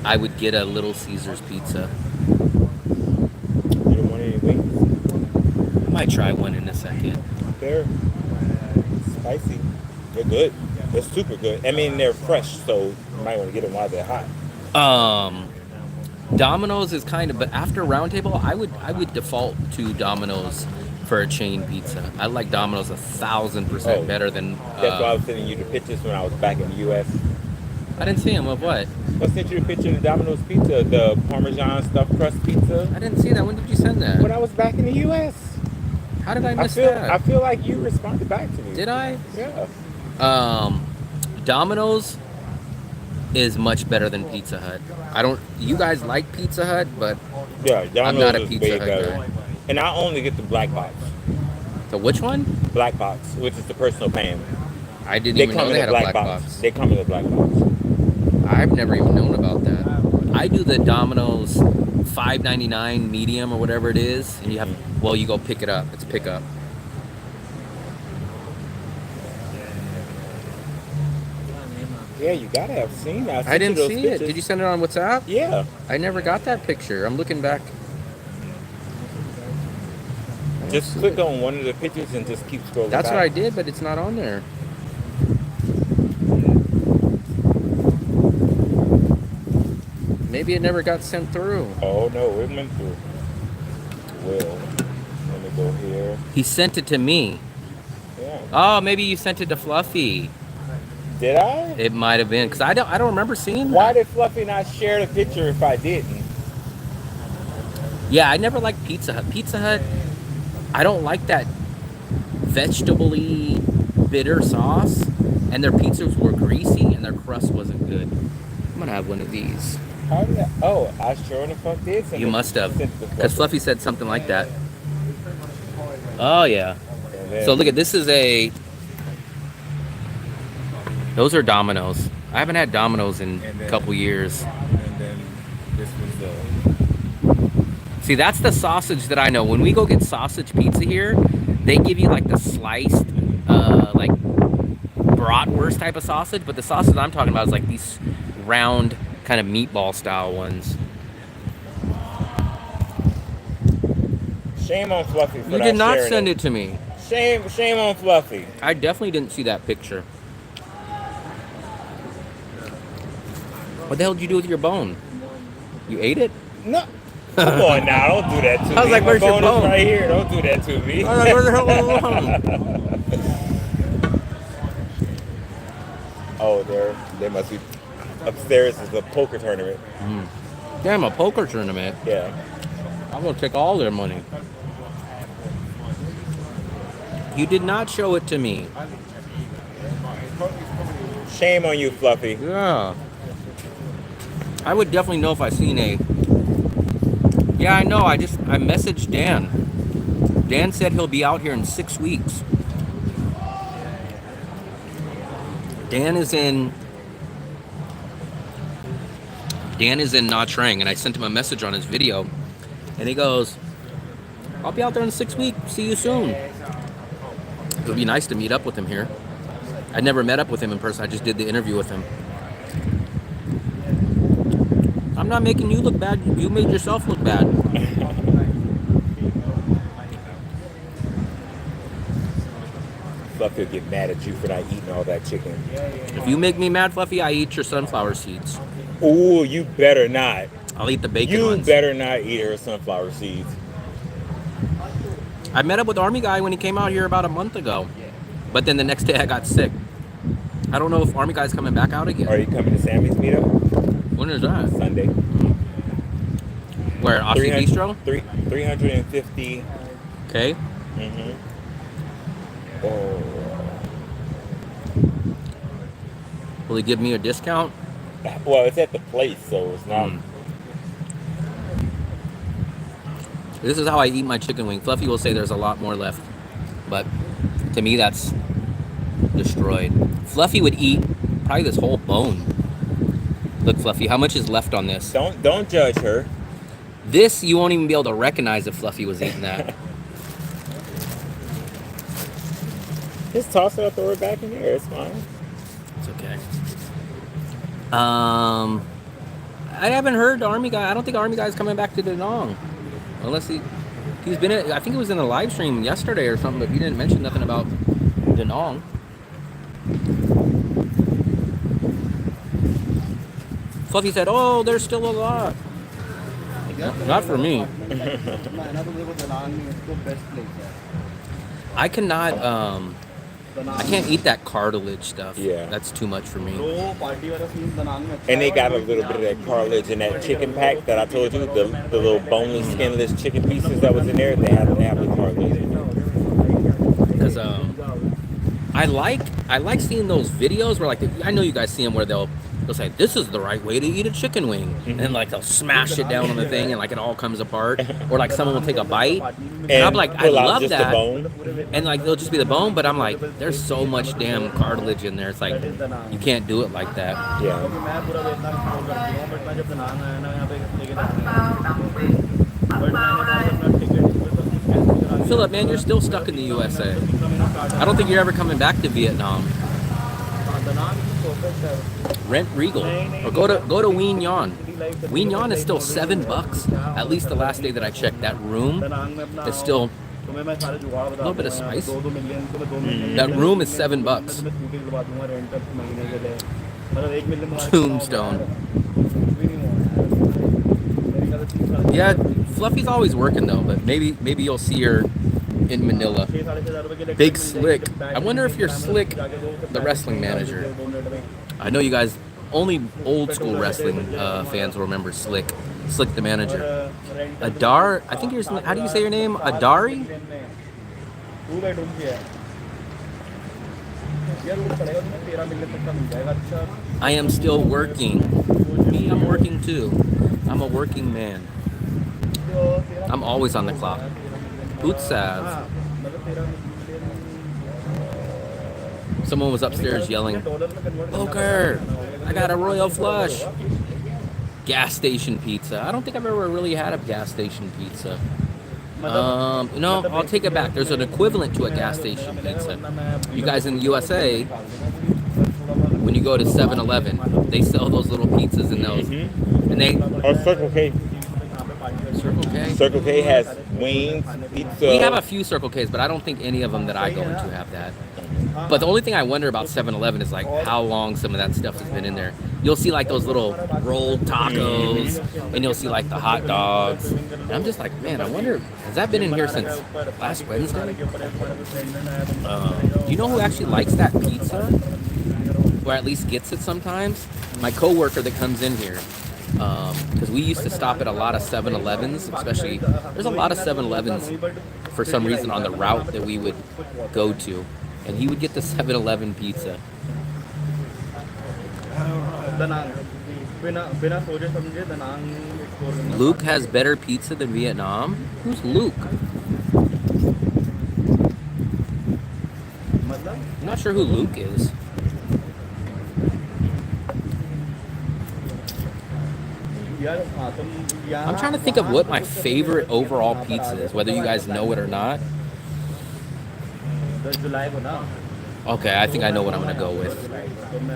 I would get a Little Caesars pizza. You don't want any wings? I might try one in a second. They're spicy. They're good. They're super good. I mean, they're fresh, so you might want to get them while they're hot. Domino's is kind of, but after Round Table, I would default to Domino's for a chain pizza. I like Domino's 1,000% better than. That's why I was sending you the pictures when I was back in the U.S. I didn't see them. Of what? I sent you the picture of the Domino's pizza, the Parmesan stuffed crust pizza. I didn't see that. When did you send that? When I was back in the U.S. How did I miss that? I feel like you responded back to me. Did I? Yeah. Domino's is much better than Pizza Hut. You guys like Pizza Hut, but Yeah, Domino's I'm not a is Pizza way Hut better. guy. And I only get the black box. The which one? Black box, which is the personal pan. I didn't even know they had a black box. They come in a black box. I've never even known about that. I do the Domino's $5.99 medium or whatever it is, and you go pick it up. It's pickup. Yeah, you gotta have seen that. I didn't see it. Did you send it on WhatsApp? Yeah. I never got that picture. I'm looking back. Just click on one of the pictures and just keep scrolling. That's back. what I did, but it's not on there. Maybe it never got sent through. Oh no, it went through. Will. Let me go here. He sent it to me. Yeah. Oh, maybe you sent it to Fluffy. Did I? It might have been, because I don't remember seeing that. Why did Fluffy not share the picture if I didn't? Yeah, I never liked Pizza Hut. Pizza Hut, I don't like that vegetable-y, bitter sauce, and their pizzas were greasy and their crust wasn't good. I'm gonna have one of these. How did I? Oh, I sure the fuck did. You must have, because Fluffy said something like that. Oh yeah. So look at this. Is those are Domino's. I haven't had Domino's in a couple years. And then this was the. See, that's the sausage that I know. When we go get sausage pizza here, they give you like the sliced, like bratwurst type of sausage. But the sausage I'm talking about is like these round kind of meatball style ones. Shame on Fluffy for You did not send it to me. Shame on Fluffy. I definitely didn't see that picture. What the hell did you do with your bone? You ate it? No. Come on now, don't do that to me. I was like, where's your My bone? is right here. Don't do that to me. I was like, where the hell was the bone? Oh, they must be upstairs. Is a poker tournament. Damn, a poker tournament. Yeah. I'm gonna take all their money. You did not show it to me. Shame on you, Fluffy. Yeah. I would definitely know if I seen a. Yeah, I know. I messaged Dan. Dan said he'll be out here in 6 weeks. Dan is in Nha Trang, and I sent him a message on his video, and he goes, "I'll be out there in 6 weeks. See you soon." It would be nice to meet up with him here. I never met up with him in person. I just did the interview with him. I'm not making you look bad. You made yourself look bad. Fluffy will get mad at you for not eating all that chicken. If you make me mad, Fluffy, I eat your sunflower seeds. Ooh, you better not. I'll eat the bacon You ones. better not eat her sunflower seeds. I met up with Army Guy when he came out here about a month ago. But then the next day I got sick. I don't know if Army Guy's coming back out again. Are you coming to Sammy's meetup? When is that? Sunday. Where, Aussie 300 Bistro? 350. Okay. Mm-hmm. Oh. Will he give me a discount? Well, it's at the place, so it's not. This is how I eat my chicken wing. Fluffy will say there's a lot more left, but to me that's destroyed. Fluffy would eat probably this whole bone. Look, Fluffy, how much is left on this? Don't judge her. This you won't even be able to recognize if Fluffy was eating that. Just toss it up, throw it back in there. It's fine. It's okay. I haven't heard the Army guy. I don't think Army guy's coming back to Da Nang. Unless he's been I think it was in a live stream yesterday or something, but he didn't mention nothing about Da Nang. Fluffy said, "Oh, there's still a lot." Not for me. I cannot. I can't eat that cartilage stuff. Yeah. That's too much for me. And they got a little bit of that cartilage in that chicken pack that I told you, the little boneless, skinless chicken pieces that was in there. They have the cartilage. Because I like seeing those videos where like I know you guys see them where they'll say this is the right way to eat a chicken wing, and then like they'll smash it down on the thing and like it all comes apart, or like someone will take a bite, and I'm like I love just that, the bone. and like they'll just be the bone, but I'm like there's so much damn cartilage in there. It's like you can't do it like that. Yeah. Philip, man, you're still stuck in the USA. I don't think you're ever coming back to Vietnam. Rent Regal or go to Wien Yon. Wien Yon is still $7. At least the last day that I checked, that room is still a little bit of spice. That room is $7. Tombstone. Yeah, Fluffy's always working though, but maybe you'll see her in Manila. Big Slick. I wonder if you're Slick, the wrestling manager. I know you guys, only old school wrestling fans will remember Slick. Slick the manager. Adar, I think how do you say your name? Adari? I am still working. Me, I'm working too. I'm a working man. I'm always on the clock. Utsav. Someone was upstairs yelling, "Poker! I got a royal flush!" Gas station pizza. I don't think I've ever really had a gas station pizza. No, I'll take it back. There's an equivalent to a gas station pizza. You guys in the USA, when you go to 7-Eleven, they sell those little pizzas in those. And they... Or Circle K. Circle K? Circle K has wings, pizza. We have a few Circle Ks, but I don't think any of them that I go into have that. But the only thing I wonder about 7-Eleven is like how long some of that stuff has been in there. You'll see like those little rolled tacos, and you'll see like the hot dogs. And I'm just like, man, I wonder, has that been in here since last Wednesday? Do you know who actually likes that pizza? Or at least gets it sometimes? My coworker that comes in here. Because we used to stop at a lot of 7-Elevens, especially, there's a lot of 7-Elevens for some reason on the route that we would go to. And he would get the 7-Eleven pizza. Luke has better pizza than Vietnam? Who's Luke? I'm not sure who Luke is. I'm trying to think of what my favorite overall pizza is, whether you guys know it or not. Okay, I think I know what I'm going to go with.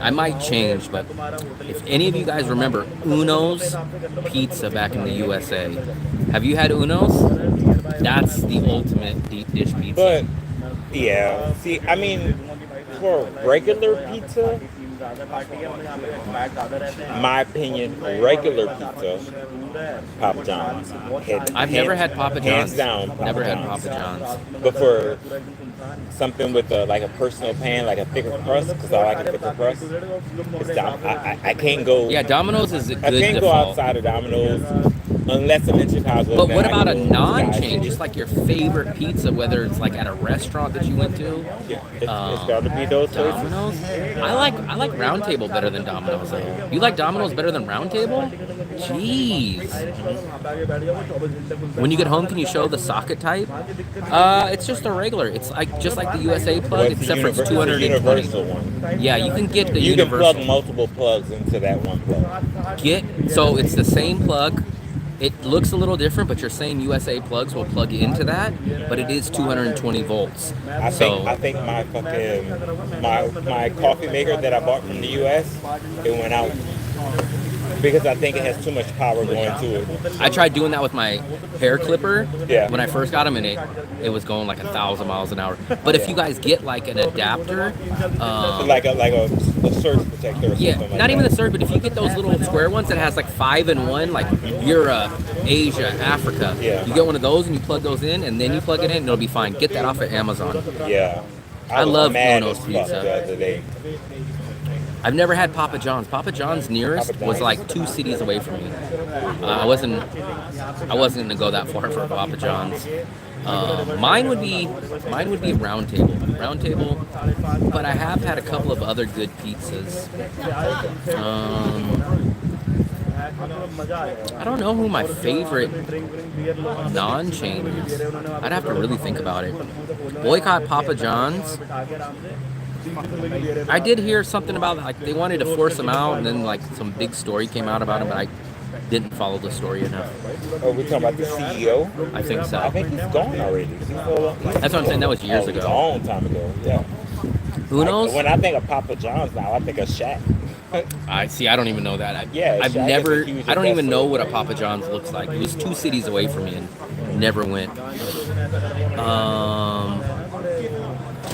I might change, but if any of you guys remember Uno's Pizza back in the USA, have you had Uno's? That's the ultimate deep dish pizza. But, yeah. See, I mean, for regular pizza, my opinion, regular pizza Papa John's. I've never had Papa John's. Hands down, Never had Papa John's. But for something with like a personal pan, like a thicker crust, because I like a thicker crust, I can't go. Yeah, Domino's is a good I can't go default. outside of Domino's unless I'm in Chicago. But then what I about a can go non-chain? Sky Just like your favorite pizza, whether it's like at a restaurant that you went to? Yeah, it's got to be those places. Domino's? I like Round Table better than Domino's. Though. You like Domino's better than Round Table? Jeez. When you get home, can you show the socket type? It's just a regular. It's like just like the USA plug, Well, it's except for it's a 220. universal one. Yeah, you can get the You universal. can plug multiple plugs into that one plug. So it's the same plug. It looks a little different, but your same USA plugs will plug into that. But it is 220 volts. I think my fucking my coffee maker that I bought from the US, it went out because I think it has too much power going to it. I tried doing that with my hair clipper Yeah. when I first got them, and it was going like 1,000 miles an hour. But if you guys get like an adapter, Like a surge protector or yeah, something like not even that. the surge, but if you get those little square ones that has like 5-in-1, like Europe, Asia, Africa, Yeah. you get one of those and you plug those in, and then you plug it in, and it'll be fine. Get that off of Amazon. Yeah. I was love mad Uno's as fuck pizza. the other day. I've never had Papa John's. Papa John's nearest Papa was John's. like 2 cities away from me. I wasn't gonna go that far for Papa John's. Mine would be Round Table, but I have had a couple of other good pizzas. I don't know who my favorite non-chain is. I'd have to really think about it. Boycott Papa John's. I did hear something about like they wanted to force him out, and then like some big story came out about him, but I didn't follow the story enough. Oh, we talking about the CEO? I think so. I think he's gone already. That's what I'm saying. That was years A ago. long time ago. Yeah. Uno's? When I think of Papa John's now, I think of Shaq. I see. I don't even know that. Yeah, I've Shaq never. is a huge I don't even know wrestler. what a Papa John's looks like. It was 2 cities away from me and never went.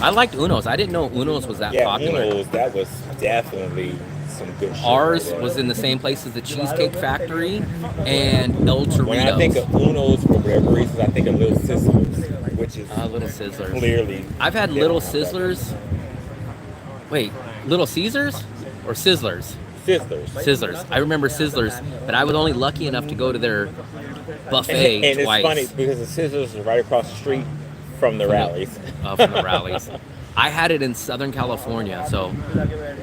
I liked Uno's. I didn't know Uno's was that Yeah, popular. Uno's, that was definitely some good shit. Ours right there. was in the same place as the Cheesecake Factory and El Torito's. When I think of Uno's, for whatever reasons, I think of Little Sizzlers, which is Little Sizzlers. clearly. I've had Little Sizzlers. Wait, Little Caesars or Sizzlers? Sizzlers. Sizzlers. I remember Sizzlers, but I was only lucky enough to go to their buffet And it's twice. funny because the Sizzlers is right across the street from the rallies. From the rallies. I had it in Southern California, so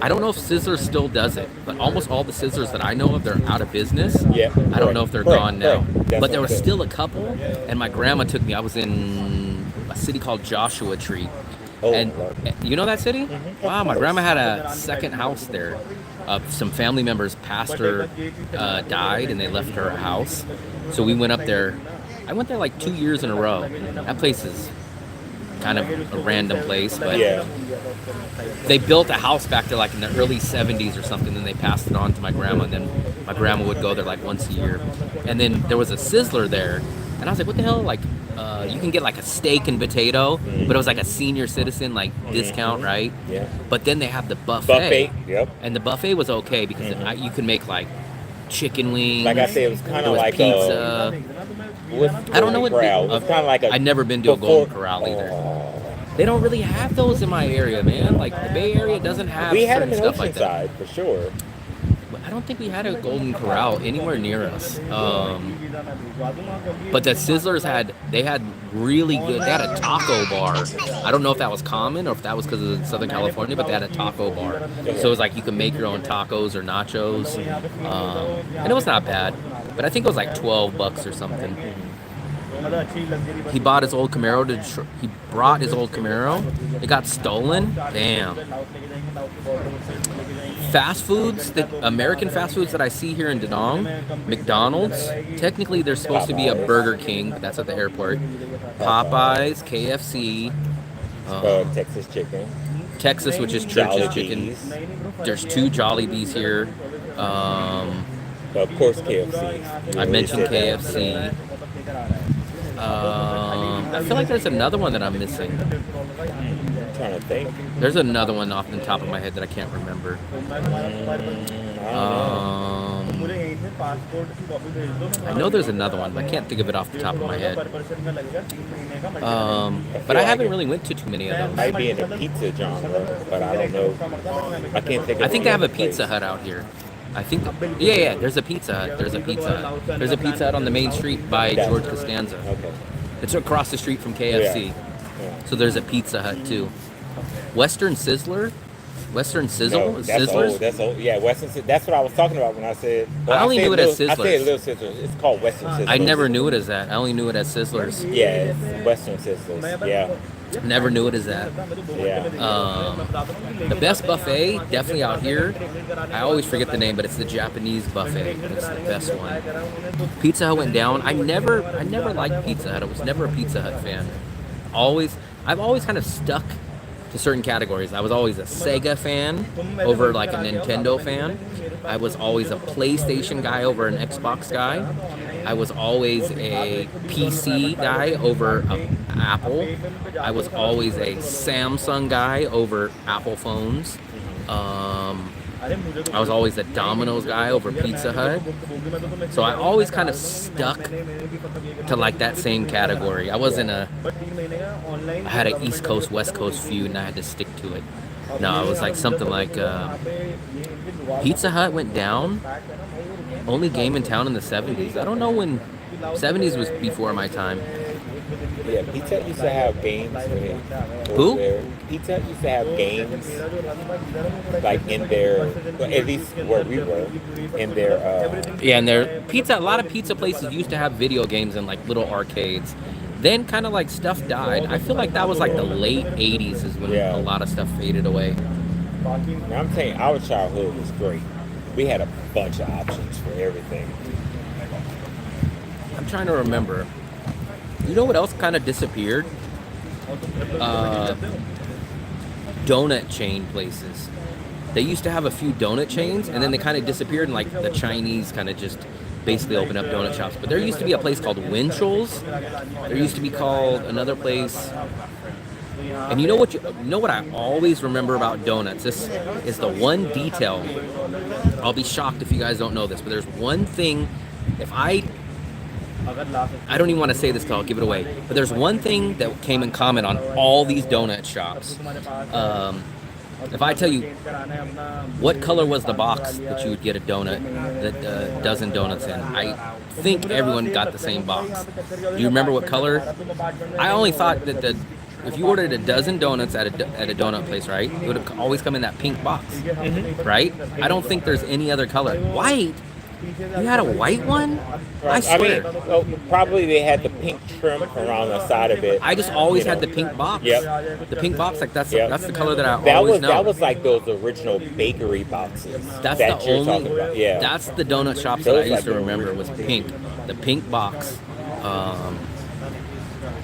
I don't know if Sizzlers still does it, but almost all the Sizzlers that I know of, they're out of business. Yeah. I don't know if they're Correct, gone now. correct. That's But there what was I'm still a couple, and my grandma took me. I was in a city called Joshua Tree. Oh, And Lord. you know that city? Wow, my grandma had a second house there. Some family members' pastor died, and they left her a house. So we went up there. I went there like 2 years in a row. That place is kind of a random place, but Yeah. they built a house back there like in the early 70s or something, and they passed it on to my grandma, and then my grandma would go there like once a year. And then there was a Sizzler there, and I was like, what the hell? Like, you can get like a steak and potato, but it was like a senior citizen like discount, right? Yeah. But then they have the Buffet. Yep. and the buffet was okay because you could make like chicken wings. Like I said, it was kind there of was like pizza. I don't know what Corral. It was kind of like a. I'd never been to a before- Golden Corral either. Oh. They don't really have those in my area, man. Like the Bay Area doesn't have We had them certain in stuff like that. Oceanside for sure. But I don't think we had a Golden Corral anywhere near us. But the Sizzlers had really good. They had a taco bar. I don't know if that was common or if that was because of Southern California, but they had a taco bar. So it was like you could make your own tacos or nachos, and it was not bad. But I think it was like $12 or something. He bought his old Camaro to Detroit. He brought his old Camaro. It got stolen. Damn. Fast foods, the American fast foods that I see here in Danong, McDonald's, technically they're supposed to be a Burger King, but that's at the airport. Popeyes, KFC, Texas chicken. Texas, which is Church's Chicken. Jollibees. There's 2 Jollibees here. Of course, KFC. I mentioned KFC. I feel like there's another one that I'm missing. I'm trying to think. There's another one off the top of my head that I can't remember. I don't know. I know there's another one, but I can't think of it off the top of my head. But I haven't really went to too many of those. Might be in the pizza genre, but I don't know. I can't think of I think they have a any other Pizza place. Hut out here. I think, yeah, there's a Pizza Hut. There's a Pizza Hut. There's a Pizza Hut on the main street by George Costanza. Okay. It's across the street from KFC. Yeah. So there's a Pizza Hut too. Western Sizzler? Western Sizzle? No, that's Sizzlers? old. That's old. Yeah, Western. That's what I was talking about when I said. I only knew it as I Sizzlers. said Little Sizzlers. It's called Western Sizzlers. I never knew it as that. I only knew it as Sizzlers. Yeah, it's Western Sizzlers. Yeah, Never knew it as that. yeah. The best buffet, definitely out here. I always forget the name, but it's the Japanese buffet. It's the best one. Pizza Hut went down. I never liked Pizza Hut. I was never a Pizza Hut fan. I've always kind of stuck to certain categories. I was always a Sega fan over like a Nintendo fan. I was always a PlayStation guy over an Xbox guy. I was always a PC guy over Apple. I was always a Samsung guy over Apple phones. I was always a Domino's guy over Pizza Hut. So I always kind of stuck to like that same category. I had an East Coast, West Coast feud and I had to stick to it. No, it was like something like Pizza Hut went down. Only game in town in the 70s. I don't know when. 70s was before my time. Yeah, Pizza Hut used to have games. Who? Pizza Hut used to have games, like in their, well, at least where we were, in their. Yeah, and a lot of pizza places used to have video games and like little arcades. Then kind of like stuff died. I feel like that was like the late 80s is when a lot of stuff faded away. Now I'm saying our childhood was great. We had a bunch of options for everything. I'm trying to remember. You know what else kind of disappeared? Donut chain places. They used to have a few donut chains, and then they kind of disappeared, and like the Chinese kind of just basically opened up donut shops. But there used to be a place called Winchell's. There used to be called another place. And you know what I always remember about donuts? This is the one detail. I'll be shocked if you guys don't know this, but there's one thing. I don't even want to say this because I'll give it away. But there's one thing that came in common on all these donut shops. If I tell you what color was the box that you would get a donut, that dozen donuts in, I think everyone got the same box. Do you remember what color? I only thought that if you ordered a dozen donuts at a donut place, right, it would always come in that pink box, right? I don't think there's any other color. White? You had a white one? I swear. Probably they had the pink trim around the side of it. I just always had the pink box. Yep. The pink box, like that's the color that I always know. That was like those original bakery boxes. That's that the you're only. talking about. Yeah. That's the donut shops Those that I used like to the remember was pink. The pink box.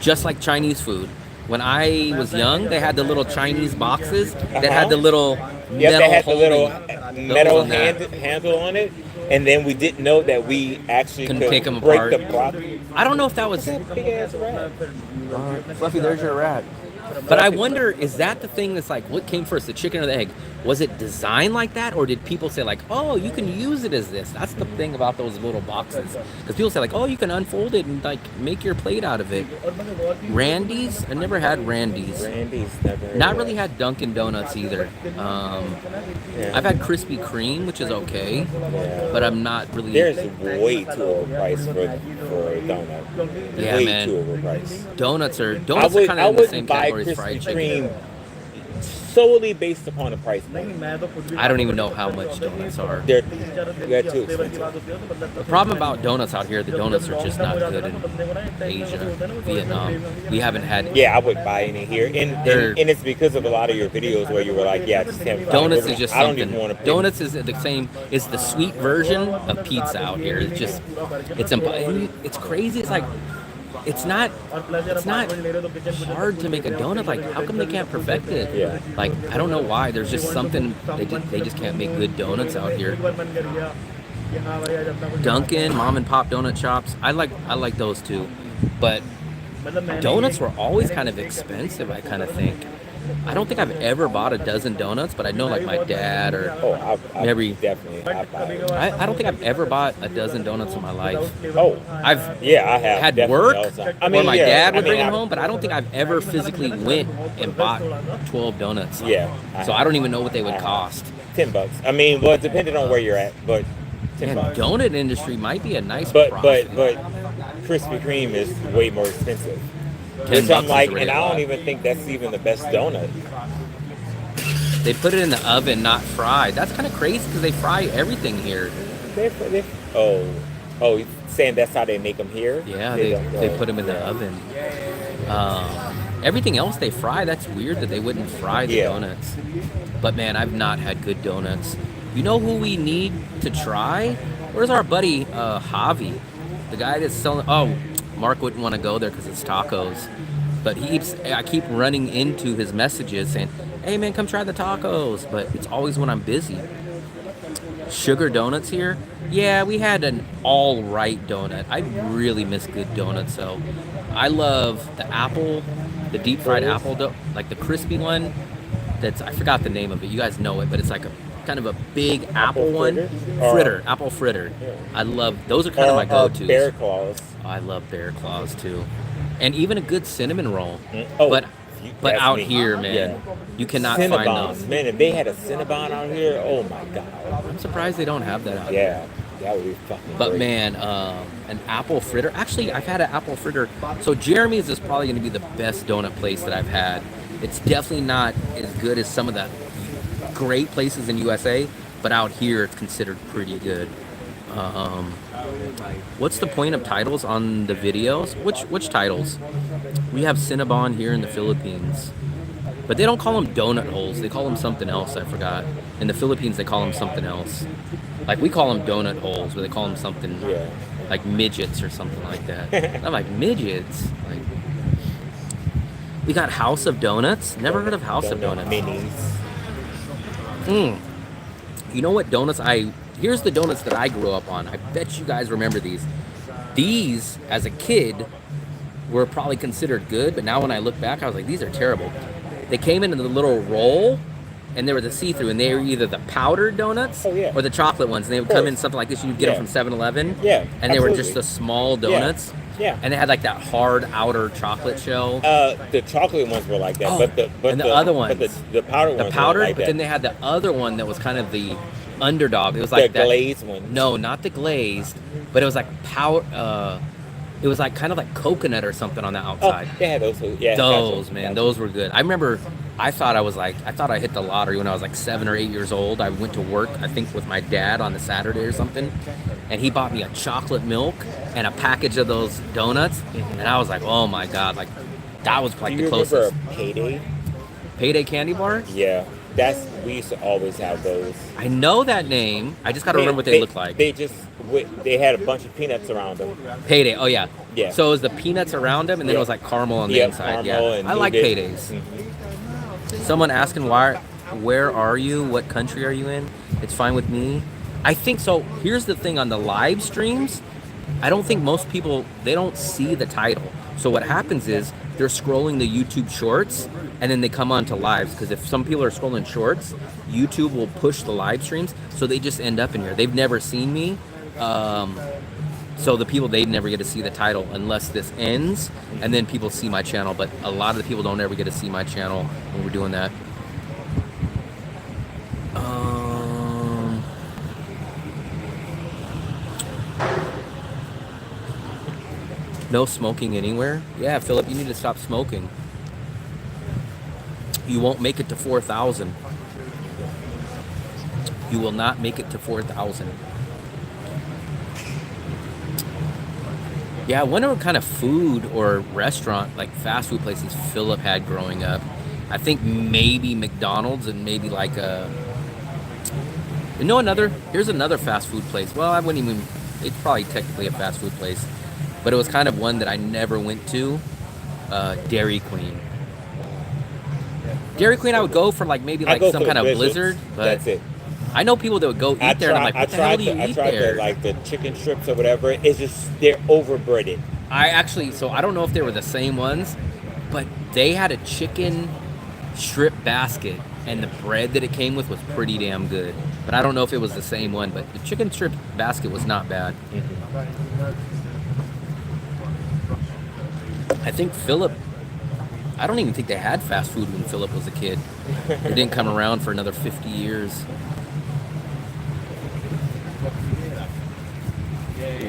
Just like Chinese food. When I was young, they had the little Chinese boxes that had the little metal handle on it. And then we didn't know that we actually Couldn't could take 'em break apart. the block. I don't know if that was. Big ass rat. Fluffy, there's your rat. But I wonder, is that the thing that's like, what came first, the chicken or the egg? Was it designed like that, or did people say like, oh, you can use it as this? That's the thing about those little boxes. Because people say like, oh, you can unfold it and like make your plate out of it. Randy's? I never had Randy's. Randy's never. Not really had Dunkin' Donuts either. I've had Krispy Kreme, which is okay, but I'm not really. There's way too overpriced for a donut. Yeah, way man. too overpriced. Donuts are kind of in the same category as fried chicken. Solely based upon the price point. I don't even know how much donuts are. They're too expensive. The problem about donuts out here, the donuts are just not good in Asia, Vietnam. We haven't had. Yeah, I wouldn't buy any here, and it's because of a lot of your videos where you were like, yeah, just have Donuts is just I don't something. even want to. Donuts is the same. It's the sweet version of pizza out here. It's crazy. It's like. It's not hard to make a donut. Like, how come they can't perfect it? Yeah. Like, I don't know why. There's just something they just can't make good donuts out here. Dunkin', mom and pop donut shops. I like those too, but donuts were always kind of expensive. I kind of think. I don't think I've ever bought a dozen donuts, but I know like my dad or Oh, I Maybe- definitely. I buy it. I don't think I've ever bought a dozen donuts in my life. Oh, I've yeah, I have. had definitely work all the time. where my dad would bring them I- home, but I don't think I've ever physically went and bought 12 donuts. Yeah. So I don't even know what they would I have. cost. $10. I mean, well, depending on where you're at, but $10. Man, donut industry might be a nice But profit. Krispy Kreme is way more expensive. 10 Which bucks I'm is like, really and a I don't lot. even think that's even the best donut. They put it in the oven, not fried. That's kind of crazy because they fry everything here. You saying that's how they make them here? Yeah, don't- they put them in the oven. Everything else they fry. That's weird that they wouldn't fry the Yeah. donuts. But man, I've not had good donuts. You know who we need to try? Where's our buddy Javi? The guy that's selling. Oh, Mark wouldn't want to go there because it's tacos. But I keep running into his messages saying, "Hey man, come try the tacos." But it's always when I'm busy. Sugar donuts here? Yeah, we had an all right donut. I really miss good donuts though. I love the apple, the deep fried apple, like the crispy one. I forgot the name of it. You guys know it, but it's like a kind of a big apple one. fritter? Apple fritter. I love those. Are kind of my go-tos. Bear claws. I love bear claws too, and even a good cinnamon roll. Oh, but that's out me. here, man, Yeah. you cannot find Cinnabons. those. Man, if they had a Cinnabon out here, oh my god. I'm surprised they don't have that out here. Yeah, that would be fucking But great. man, an apple fritter. Actually, I've had an apple fritter. So Jeremy's is probably going to be the best donut place that I've had. It's definitely not as good as some of the great places in USA, but out here it's considered pretty good. What's the point of titles on the videos? Which titles? We have Cinnabon here in the Philippines. But they don't call them donut holes. They call them something else. I forgot. In the Philippines, they call them something else. Like we call them donut holes, but they call them something like midgets or something like that. I'm like, midgets? Like, we got House of Donuts. Never heard of House of Donuts. Minis. You know what donuts here's the donuts that I grew up on. I bet you guys remember these. These, as a kid, were probably considered good, but now when I look back, I was like, these are terrible. They came in the little roll, and they were the see-through, and they were either the powdered donuts or the chocolate ones. And they would come in something like this. You'd get them from 7-Eleven. Yeah, And they were absolutely. just the small donuts. Yeah. And they had like that hard outer chocolate shell. The chocolate ones were like that, Oh, but the other ones. but the powdered The ones powdered, were like but that. then they had the other one that was kind of the underdog. It was like the that glazed one. No, not the glazed, but it was like it was like kind of like coconut or something on the outside. Oh, they had those. Too. Yeah, Those, gotcha, man, gotcha. those were good. I remember I thought I hit the lottery when I was like 7 or 8 years old. I went to work, I think, with my dad on a Saturday or something, and he bought me a chocolate milk and a package of those donuts, and I was like, oh my god, like that was like Do the you closest. remember Payday? Payday candy bar? Yeah, we used to always have those. I know that name. I just got to remember what they look like. They had a bunch of peanuts around them. Payday. Oh yeah. Yeah. So it was the peanuts around them, and then it was like caramel on the inside. caramel Yeah. and I like nougat. paydays. Someone asking where are you? What country are you in? It's fine with me. I think so. Here's the thing on the live streams. I don't think most people, they don't see the title. So what happens is they're scrolling the YouTube shorts and then they come on to lives, because if some people are scrolling shorts, YouTube will push the live streams, so they just end up in here. They've never seen me. So the people, they never get to see the title unless this ends, and then people see my channel. But a lot of the people don't ever get to see my channel when we're doing that. No smoking anywhere? Yeah, Philip, you need to stop smoking. You won't make it to 4,000. You will not make it to 4,000. Yeah, I wonder what kind of food or restaurant, like fast food places, Philip had growing up. I think maybe McDonald's and maybe like a... You know here's another fast food place. Well, I wouldn't even... It's probably technically a fast food place. But it was kind of one that I never went to. Dairy Queen. Dairy Queen I would go for like maybe like some kind of blizzard. But that's it. I know people that would go eat there, and I'm like, what the hell do you eat there? Like the chicken strips or whatever. It's just, they're overbreaded. I don't know if they were the same ones, but they had a chicken shrimp basket, and the bread that it came with was pretty damn good. But I don't know if it was the same one, but the chicken shrimp basket was not bad. I think Philip, I don't even think they had fast food when Philip was a kid. It didn't come around for another 50 years.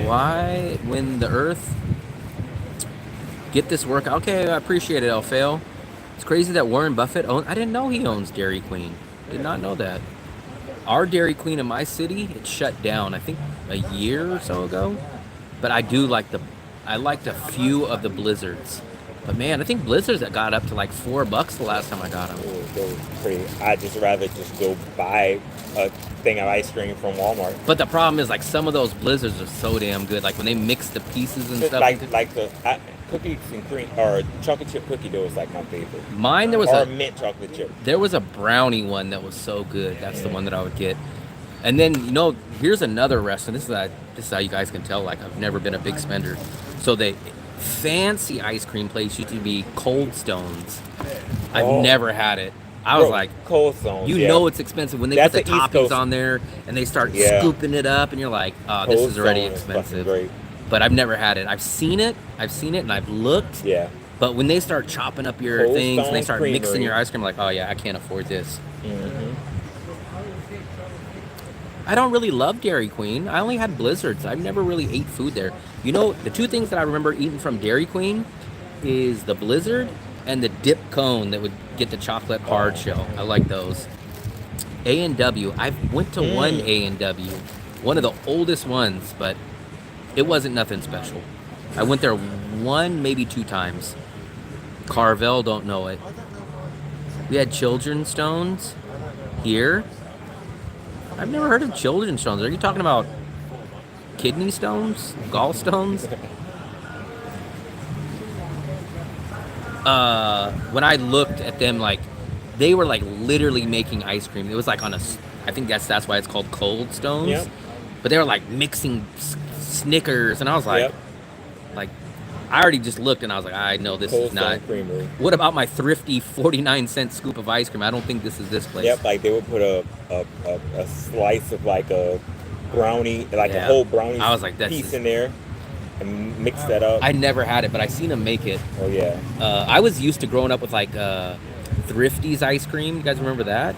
Why, when the earth, get this work, okay, I appreciate it, Alfeo. It's crazy that Warren Buffett owns, I didn't know he owns Dairy Queen. Did not know that. Our Dairy Queen in my city, it shut down, I think a year or so ago. But I do like I liked a few of the Blizzards. But man, I think Blizzards that got up to like $4 the last time I got them. I'd just rather just go buy a thing of ice cream from Walmart. But the problem is, like, some of those Blizzards are so damn good. Like when they mix the pieces and stuff. Like the cookies and cream or chocolate chip cookie dough is like my favorite. Mine, there was or mint chocolate chip. There was a brownie one that was so good. That's the one that I would get. And then, you know, here's another restaurant. This is how you guys can tell. Like, I've never been a big spender. So they fancy ice cream place used to be Cold Stones. I've never had it. I was like, Cold Stones. You know it's expensive when they put the toppings on there and they start scooping it up, and you're like, oh, this is already expensive. Great. But I've never had it. I've seen it, and I've looked. Yeah. But when they start chopping up your things and they start mixing your ice cream, I'm like, oh yeah, I can't afford this. I don't really love Dairy Queen. I only had Blizzards. I've never really ate food there. You know, the two things that I remember eating from Dairy Queen is the Blizzard and the dip cone that would get the chocolate hard shell. I like those. A&W. I went to one A&W, one of the oldest ones, but it wasn't nothing special. I went there one, maybe 2 times. Carvel, don't know it. We had Children's Stones here. I've never heard of Children's Stones. Are you talking about kidney stones? Gallstones? When I looked at them, like, they were like literally making ice cream. It was like on a, I think that's why it's called Cold Stones. Yep. But they were like mixing Snickers, and I was like, I already just looked and I was like, I know this is not. Creamery. What about my thrifty 49-cent scoop of ice cream? I don't think this is this place. Yep, like they would put a slice of like a brownie, like a whole brownie I was like, piece in there and mix that up. I never had it, but I seen them make it. Oh yeah. I was used to growing up with like Thrifty's ice cream. You guys remember that?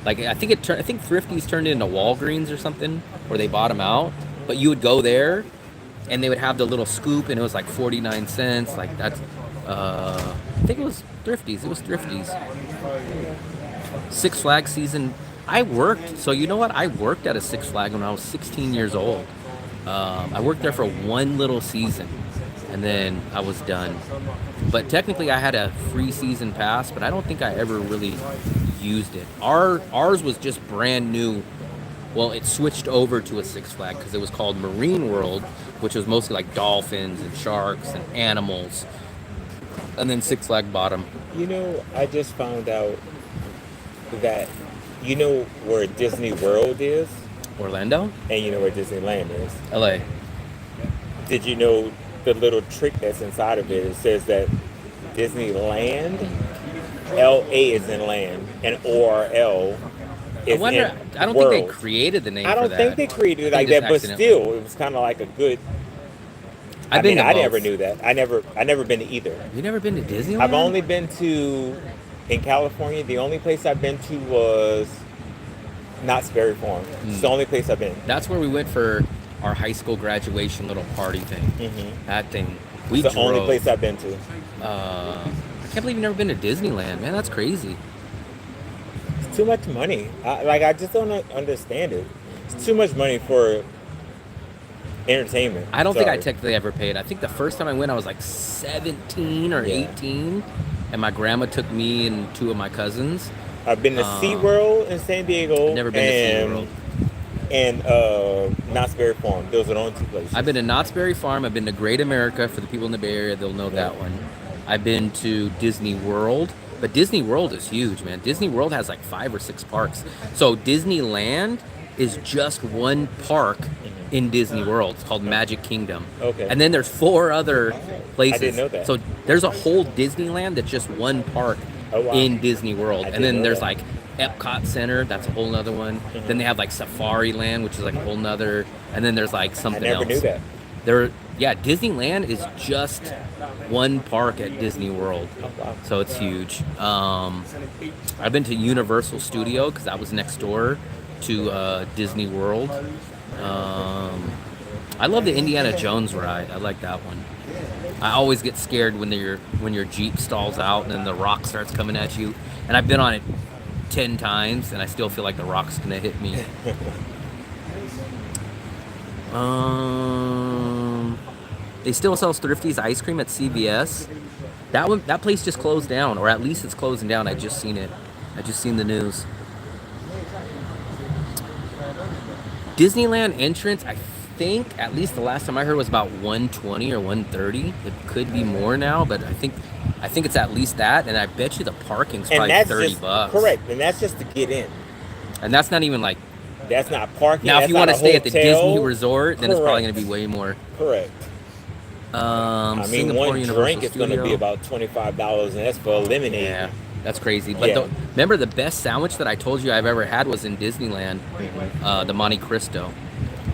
Like I think Thrifty's turned into Walgreens or something, or they bought them out. But you would go there, and they would have the little scoop, and it was like 49 cents. Like that's, I think it was Thrifty's. It was Thrifty's. Six Flags season. I worked. So you know what? I worked at a Six Flags when I was 16 years old. I worked there for one little season, and then I was done. But technically, I had a free season pass, but I don't think I ever really used it. Ours was just brand new. Well, it switched over to a Six Flags because it was called Marine World, which was mostly like dolphins and sharks and animals. And then Six Flags bought them. You know, I just found out that, you know where Disney World is? Orlando? And you know where Disneyland is? LA. Did you know the little trick that's inside of it? It says that Disneyland, LA is in land, and ORL I wonder. I don't think they created the name. I don't think they created it like that, but still, it was kind of like a good. I never knew that. I never been to either. You never been to Disneyland? I've only been to in California. The only place I've been to was Knott's Berry Farm. It's the only place I've been. That's where we went for our high school graduation little party thing. Mm-hmm. That thing. It's the only place I've been to. I can't believe you've never been to Disneyland, man. That's crazy. Too much money. I just don't understand it. It's too much money for entertainment. I don't think I technically ever paid. I think the first time I went, I was like 17 or 18, and my grandma took me and 2 of my cousins. I've been to SeaWorld in San Diego. Never been to SeaWorld. And Knott's Berry Farm. Those are the only 2 places. I've been to Knott's Berry Farm. I've been to Great America. For the people in the Bay Area, they'll know that one. I've been to Disney World. But Disney World is huge, man. Disney World has like 5 or 6 parks. So Disneyland is just one park in Disney World. It's called Magic Kingdom. Okay. And then there's 4 other places. I didn't know that. So there's a whole Disneyland that's just one park. Oh, wow. in Disney World. I And then didn't know there's that. like Epcot Center, that's a whole nother one. Then they have like Safari Land, which is like a whole nother. And then there's like I something never else. knew that. Yeah, Disneyland is just one park at Disney World, Oh, wow. so it's huge. I've been to Universal Studio because that was next door to Disney World. I love the Indiana Jones ride. I like that one. I always get scared when your Jeep stalls out and then the rock starts coming at you. And I've been on it 10 times and I still feel like the rock's gonna hit me. They still sell Thrifty's ice cream at CVS. That place just closed down, or at least it's closing down. I just seen it. I just seen the news. Disneyland entrance, I think, at least the last time I heard, was about 120 or 130. It could be more now, but I think it's at least that. And I bet you the parking's probably $30. Correct, and that's just to get in. And that's not even like. That's not parking. Now, if you want to stay at the hotel. Disney Resort, then it's probably going Correct. to be way more. Correct. I mean, Singapore one Universal drink is going to be Studio. about $25, and that's for lemonade. Yeah, that's crazy. But Yeah. remember the best sandwich that I told you I've ever had was in Disneyland, the Monte Cristo.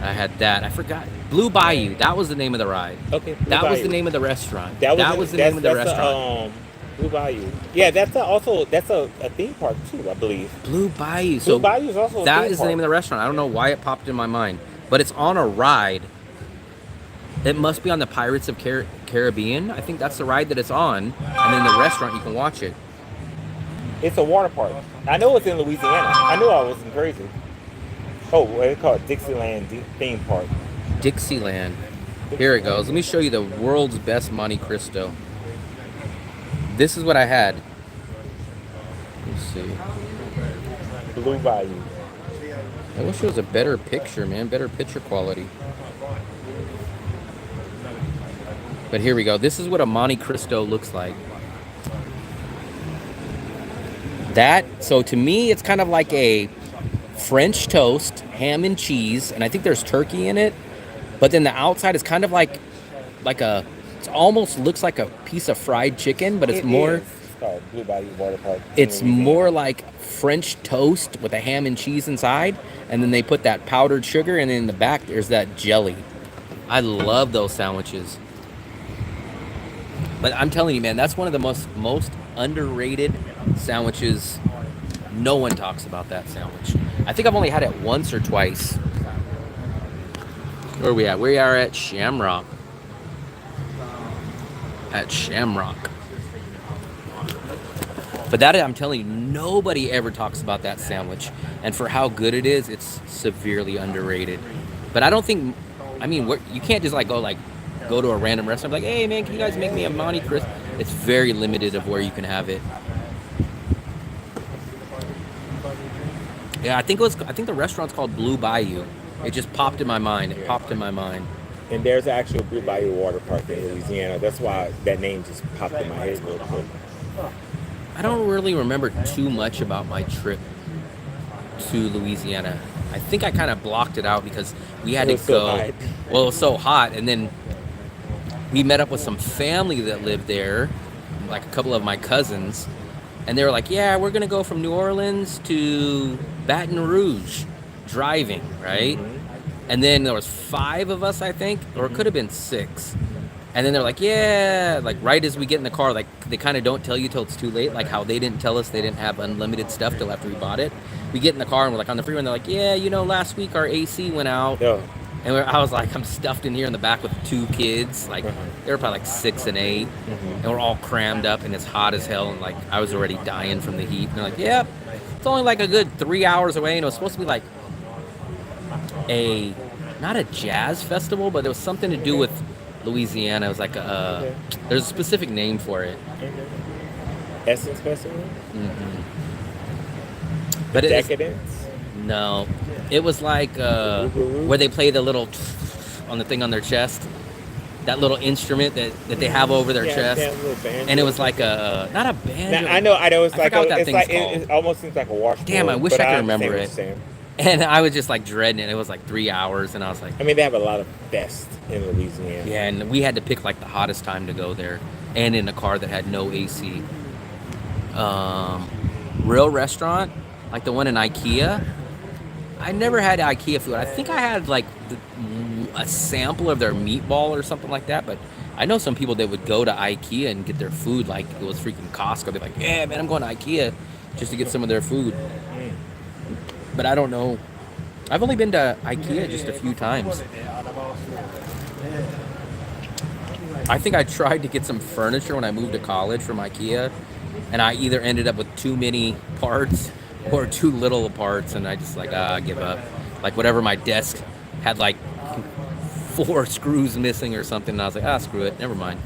I had that. I forgot. Blue Bayou. That was the name of the ride. Okay. Blue That was Bayou. the name of the restaurant. That That was the name of the that's restaurant. Blue Bayou. Yeah, that's a theme park too, I believe. Blue Bayou. Blue So Bayou is also a that theme is the name of park. the restaurant. I don't know why it popped in my mind, but it's on a ride. It must be on the Pirates of Caribbean. I think that's the ride that it's on, and then the restaurant you can watch it. It's a water park. I know it's in Louisiana. I knew I wasn't crazy. Oh, what they call it Dixieland theme park. Dixieland. Here it goes. Let me show you the world's best Monte Cristo. This is what I had. Let's see. Blue Bayou. I wish it was a better picture, man. Better picture quality. But here we go. This is what a Monte Cristo looks like. So to me, it's kind of like a French toast, ham and cheese, and I think there's turkey in it. But then the outside is kind of like it almost looks like a piece of fried chicken, but it's more. It's called Blue Bayou Water Park. It's more like French toast with a ham and cheese inside, and then they put that powdered sugar, and then in the back there's that jelly. I love those sandwiches. But I'm telling you, man, that's one of the most underrated sandwiches. No one talks about that sandwich. I think I've only had it once or twice. Where are we at? We are at Shamrock. At Shamrock. But that, I'm telling you, nobody ever talks about that sandwich. And for how good it is, it's severely underrated. But I don't think, I mean, you can't just go to a random restaurant and be like, hey man, can you guys make me a Monte Cristo? It's very limited of where you can have it. Yeah, I think the restaurant's called Blue Bayou. It just popped in my mind. It popped in my mind. And there's actual Blue Bayou Water Park in Louisiana. That's why that name just popped in my head real quick. I don't really remember too much about my trip to Louisiana. I think I kind of blocked it out because we had to go. Hot. Well, it was so hot, and then we met up with some family that lived there, like a couple of my cousins, and they were like, "Yeah, we're gonna go from New Orleans to Baton Rouge, driving, right?" Mm-hmm. And then there was 5 of us, I think, or it could have been 6. And then they're like, yeah, like right as we get in the car, like they kind of don't tell you till it's too late, like how they didn't tell us they didn't have unlimited stuff till after we bought it. We get in the car and we're like on the freeway and they're like, yeah, last week our AC went out. Yeah. And I was like, I'm stuffed in here in the back with 2 kids. Like they were probably like 6 and 8. And we're all crammed up and it's hot as hell. And like I was already dying from the heat. And they're like, yep, it's only like a good 3 hours away. And it was supposed to be like not a jazz festival, but there was something to do with Louisiana. It was like there's a specific name for it. Essence Festival? But Decadence? No, it was like where they play the little on the thing on their chest, that little instrument that they have over their chest, and it was like not a banjo. I know. It's I like forgot what that thing's called. It almost seems like a washboard. Damn, I wish I could remember understand it. what you're saying. And I was just like dreading it. It was like 3 hours, and I was like, I mean, they have a lot of fests in Louisiana. yeah. And we had to pick like the hottest time to go there, and in a car that had no AC. real restaurant, like the one in IKEA. I never had IKEA food. I think I had like a sample of their meatball or something like that, but I know some people that would go to IKEA and get their food like it was freaking Costco. They're like, yeah, man, I'm going to IKEA just to get some of their food. But I don't know. I've only been to IKEA just a few times. I think I tried to get some furniture when I moved to college from IKEA, and I either ended up with too many parts or too little parts, and I just like, give up. Like whatever my desk had like 4 screws missing or something, and I was like, screw it, never mind.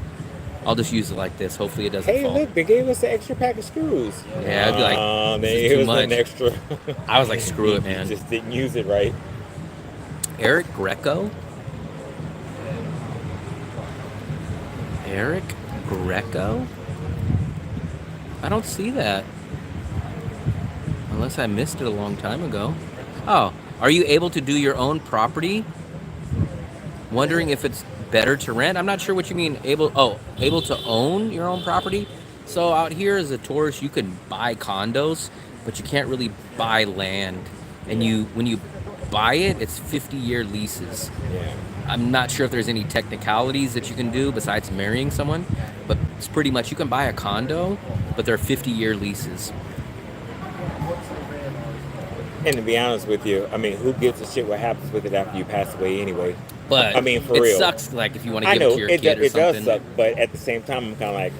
I'll just use it like this. Hopefully it doesn't fall. Hey, look, they gave us an extra pack of screws. Yeah, I'd be like, this is too much. An extra. I was like, screw it, man. Just didn't use it right. Eric Greco? Eric Greco? I don't see that. Unless I missed it a long time ago. Oh, are you able to do your own property? Wondering if it's better to rent? I'm not sure what you mean. Able to own your own property? So out here as a tourist, you can buy condos, but you can't really buy land. And when you buy it, it's 50-year leases. Yeah. I'm not sure if there's any technicalities that you can do besides marrying someone, but it's pretty much you can buy a condo, but they're 50-year leases. And to be honest with you, I mean, who gives a shit what happens with it after you pass away anyway? But I mean, for it real. sucks, like, if you want to give it to your kid or it something. does suck, but at the same time, I'm kind of like,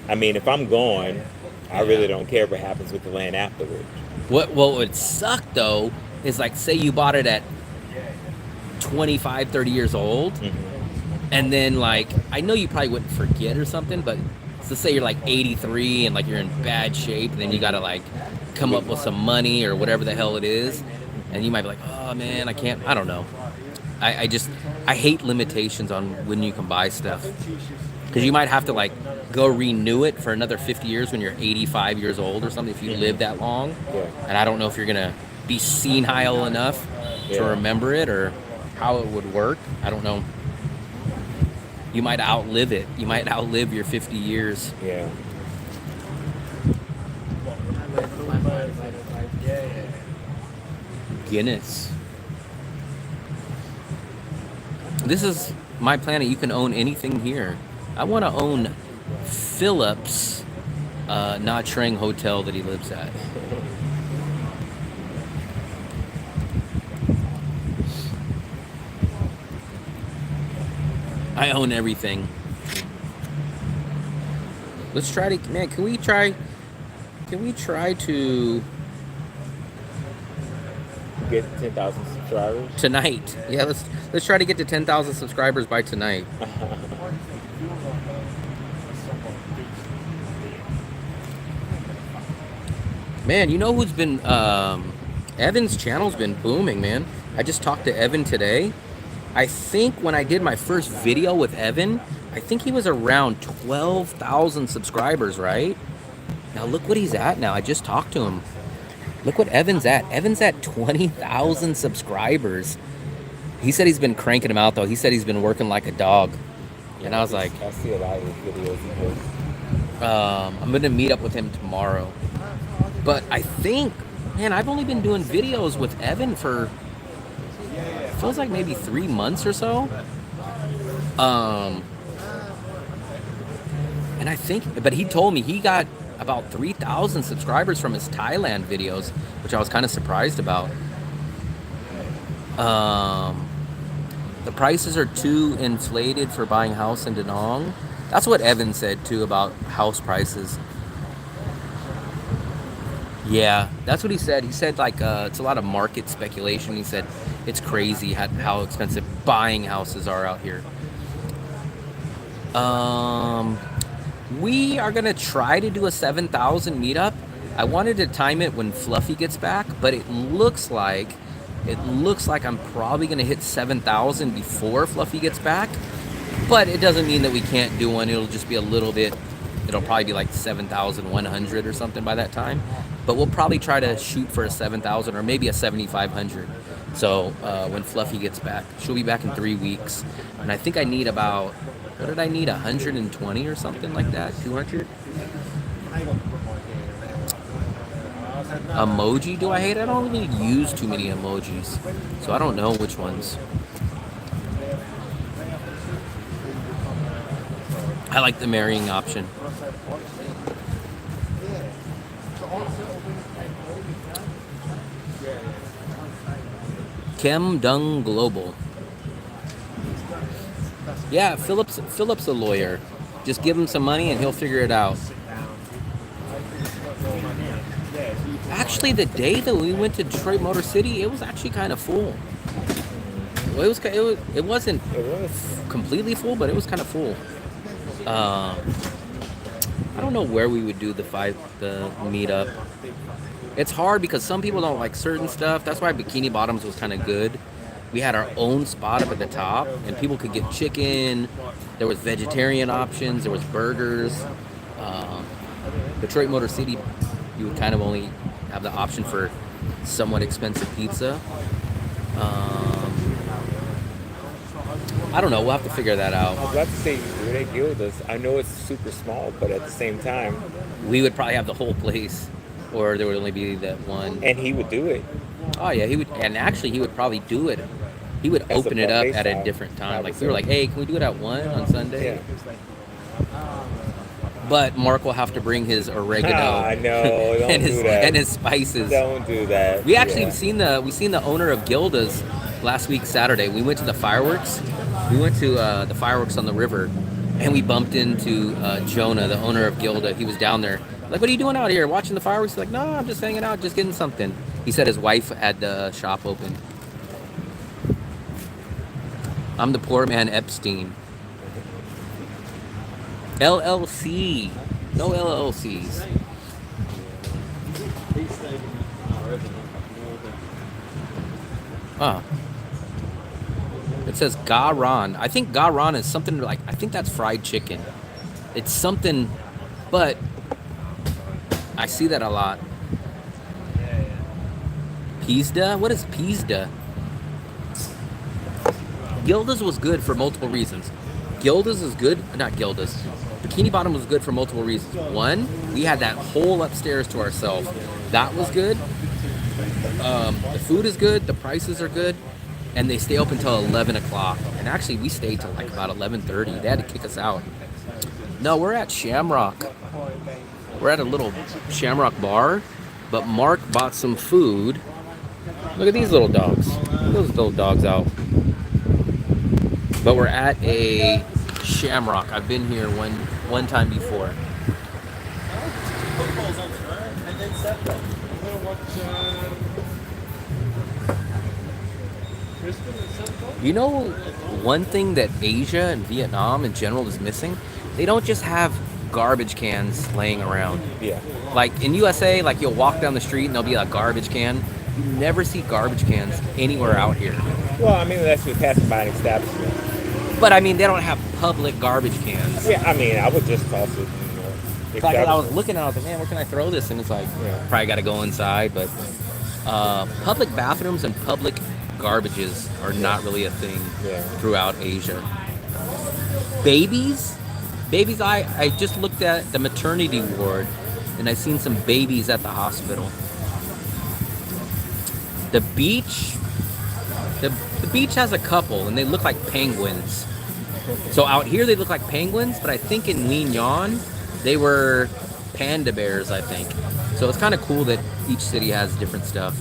I mean, if I'm gone, I really don't care what happens with the land afterwards. What would suck, though, is, like, say you bought it at 25, 30 years old, and then, like, I know you probably wouldn't forget or something, but let's say you're, like, 83 and, like, you're in bad shape, and then you got to, like, come up with some money or whatever the hell it is, and you might be like, oh, man, I don't know. I hate limitations on when you can buy stuff, because you might have to like go renew it for another 50 years when you're 85 years old or something if you live that long. Yeah. And I don't know if you're gonna be senile enough to remember it or how it would work. I don't know. You might outlive it. You might outlive your 50 years. Yeah. Guinness. This is my planet. You can own anything here. I want to own Philip's Nha Trang hotel that he lives at. I own everything. Let's try to, man, can we try to Get 10,000 subscribers tonight? Yeah, let's try to get to 10,000 subscribers by tonight. Man, you know who's been Evan's channel's been booming, man. I just talked to Evan today. I think when I did my first video with Evan, I think he was around 12,000 subscribers, right? Now look what he's at now. I just talked to him. Look what Evan's at. Evan's at 20,000 subscribers. He said he's been cranking them out, though. He said he's been working like a dog. And I was like, I see a lot of his videos he posts. I'm going to meet up with him tomorrow. But I think, man, I've only been doing videos with Evan for, feels like maybe 3 months or so. And I think, but he told me he got about 3,000 subscribers from his Thailand videos, which I was kind of surprised about. The prices are too inflated for buying a house in Da Nang. That's what Evan said too about house prices. Yeah, that's what he said. He said like it's a lot of market speculation. He said it's crazy how expensive buying houses are out here. We are gonna try to do a 7,000 meetup. I wanted to time it when Fluffy gets back, but it looks like I'm probably gonna hit 7,000 before Fluffy gets back. But it doesn't mean that we can't do one. It'll just be a little bit. It'll probably be like 7,100 or something by that time. But we'll probably try to shoot for a 7,000 or maybe a 7,500. So when Fluffy gets back, she'll be back in 3 weeks, and I think I need about. What did I need? 120 or something like that? 200? Emoji, do I hate? I don't really use too many emojis, so I don't know which ones. I like the marrying option. Kim Dung Global. Yeah, Philip's a lawyer. Just give him some money and he'll figure it out. Actually, the day that we went to Detroit Motor City, it was actually kind of full. Well, it wasn't completely full, but it was kind of full. I don't know where we would do the meetup. It's hard because some people don't like certain stuff. That's why Bikini Bottoms was kind of good. We had our own spot up at the top, and people could get chicken. There was vegetarian options. There was burgers. Detroit Motor City, you would kind of only have the option for somewhat expensive pizza. I don't know. We'll have to figure that out. I was about to say, do they Gildas? I know it's super small, but at the same time, We would probably have the whole place, or there would only be that one. and he would do it. Oh yeah, he would, and actually he would probably do it. He would As a open it up buffet at a style, different time. Like obviously. we were like, hey, can we do it at 1 on Sunday? Yeah. But Mark will have to bring his oregano I know. Don't and his do that. and his spices. Don't do that. We actually Yeah. seen the owner of Gilda's last week Saturday. We went to the fireworks. We went to the fireworks on the river, and we bumped into Jonah, the owner of Gilda. He was down there. Like, what are you doing out here? Watching the fireworks? He's like, no, I'm just hanging out, just getting something. He said his wife had the shop open. I'm the poor man Epstein. LLC. No LLCs. Ah. It says garan. I think garan is something like, I think that's fried chicken. It's something, but I see that a lot. Pizda? What is Pizda? Gilda's was good for multiple reasons. Gilda's is good, not Gilda's. Bikini Bottom was good for multiple reasons. One, we had that whole upstairs to ourselves. That was good. The food is good, the prices are good, and they stay open until 11 o'clock. And actually, we stayed till like about 11:30. They had to kick us out. No, we're at Shamrock. We're at a little Shamrock Bar, but Mark bought some food. Look at these little dogs. Look at those little dogs out. But we're at a Shamrock. I've been here one time before. You know, one thing that Asia and Vietnam in general is missing? They don't just have garbage cans laying around. Yeah. Like in USA, like you'll walk down the street and there'll be a garbage can. You never see garbage cans anywhere out here. Well, I mean, that's just passing by an establishment. But I mean, they don't have public garbage cans. Yeah, I mean, I would just toss it. Like I was looking at it, I was like, man, where can I throw this? And it's like, Yeah. probably got to go inside. But public bathrooms and public garbages are not really a thing Yeah. throughout Asia. Babies, I just looked at the maternity ward and I seen some babies at the hospital. The beach, the beach has a couple and they look like penguins. So out here they look like penguins, but I think in Nyon they were panda bears, I think. So it's kind of cool that each city has different stuff.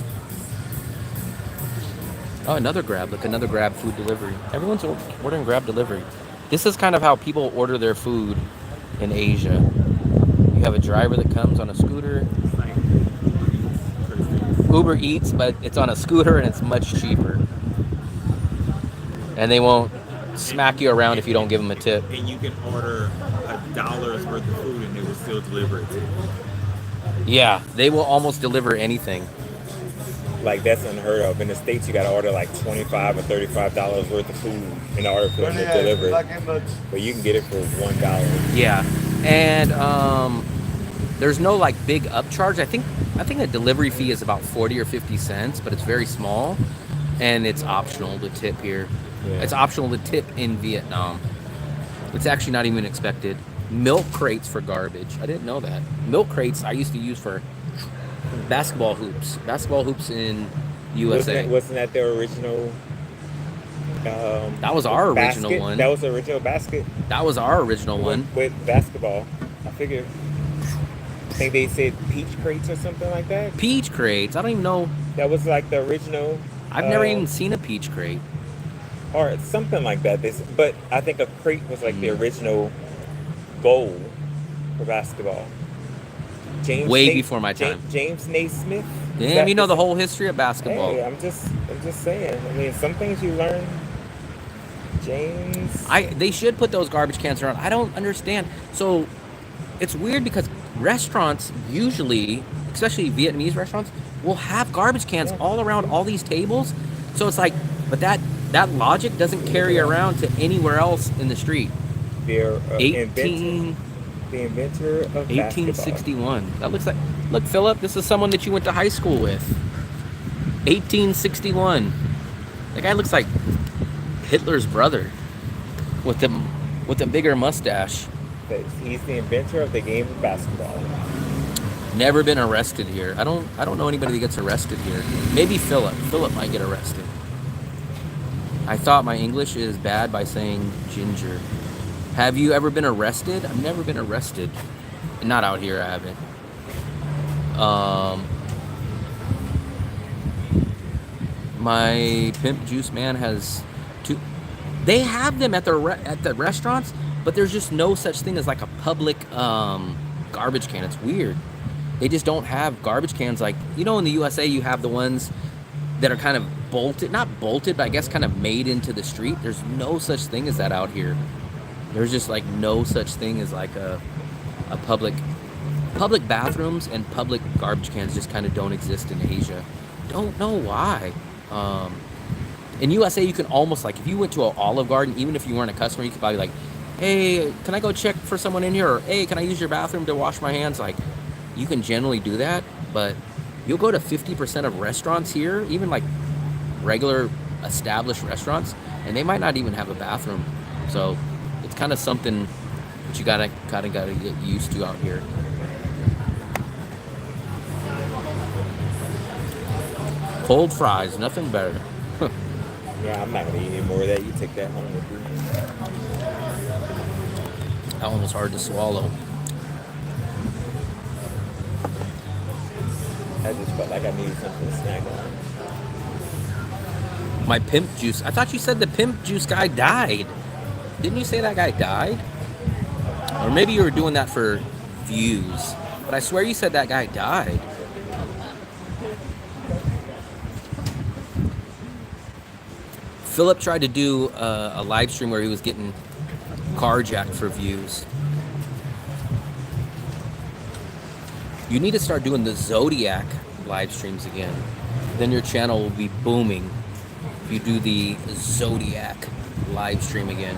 Oh, another Grab. Look, another Grab food delivery. Everyone's ordering Grab delivery. This is kind of how people order their food in Asia. You have a driver that comes on a scooter. Uber Eats, but it's on a scooter and it's much cheaper. And they won't smack you around if you don't give them a tip. And you can order $1 worth of food and they will still deliver it to you. Yeah, they will almost deliver anything. Like, that's unheard of. In the States, you got to order like $25 or $35 worth of food in order for them to deliver it. But you can get it for $1. Yeah, and there's no like big upcharge. I think the delivery fee is about 40 or 50 cents, but it's very small, and it's optional to tip here. Yeah. It's optional to tip in Vietnam. It's actually not even expected. Milk crates for garbage. I didn't know that. Milk crates I used to use for basketball hoops. Basketball hoops in USA. Wasn't that their original? That was our original basket? one. That was the original basket. That was our original one. With basketball. I figured. I think they said peach crates or something like that. Peach crates. I don't even know. That was like the original. I've never even seen a peach crate. Or something like that. But I think a crate was like the original goal for basketball. Way before my time. James Naismith. Damn, you know the whole history of basketball. Hey, I'm just saying. I mean, some things you learn. James. They should put those garbage cans around. I don't understand. So it's weird because restaurants usually, especially Vietnamese restaurants, will have garbage cans all around all these tables. So it's like, but that logic doesn't carry around to anywhere else in the street. They're the inventor of 1861. That looks like, look, Philip, this is someone that you went to high school with. 1861. That guy looks like Hitler's brother with the bigger mustache. He's the inventor of the game of basketball. Never been arrested here. I don't know anybody that gets arrested here. Maybe Philip. Philip might get arrested. I thought my English is bad by saying ginger. Have you ever been arrested? I've never been arrested. Not out here, I haven't. My pimp juice man has two. They have them at the restaurants, but there's just no such thing as like a public garbage can. It's weird. They just don't have garbage cans like, you know, in the USA you have the ones that are kind of bolted, not bolted, but I guess kind of made into the street. There's no such thing as that out here. There's just like no such thing as like a public bathrooms and public garbage cans just kind of don't exist in Asia. Don't know why. In USA you can almost, like, if you went to an Olive Garden, even if you weren't a customer, you could probably like, hey, can I go check for someone in here? Or hey, can I use your bathroom to wash my hands? Like, you can generally do that, but you'll go to 50% of restaurants here, even like regular established restaurants, and they might not even have a bathroom. So it's kind of something that you gotta get used to out here. Cold fries, nothing better. Yeah, I'm not gonna eat any more of that. You take that home with you. That one was hard to swallow. I just felt like I needed something to snack on. My pimp juice. I thought you said the pimp juice guy died. Didn't you say that guy died? Or maybe you were doing that for views. But I swear you said that guy died. Philip tried to do a live stream where he was getting carjacked for views. You need to start doing the Zodiac live streams again. Then your channel will be booming if you do the Zodiac live stream again.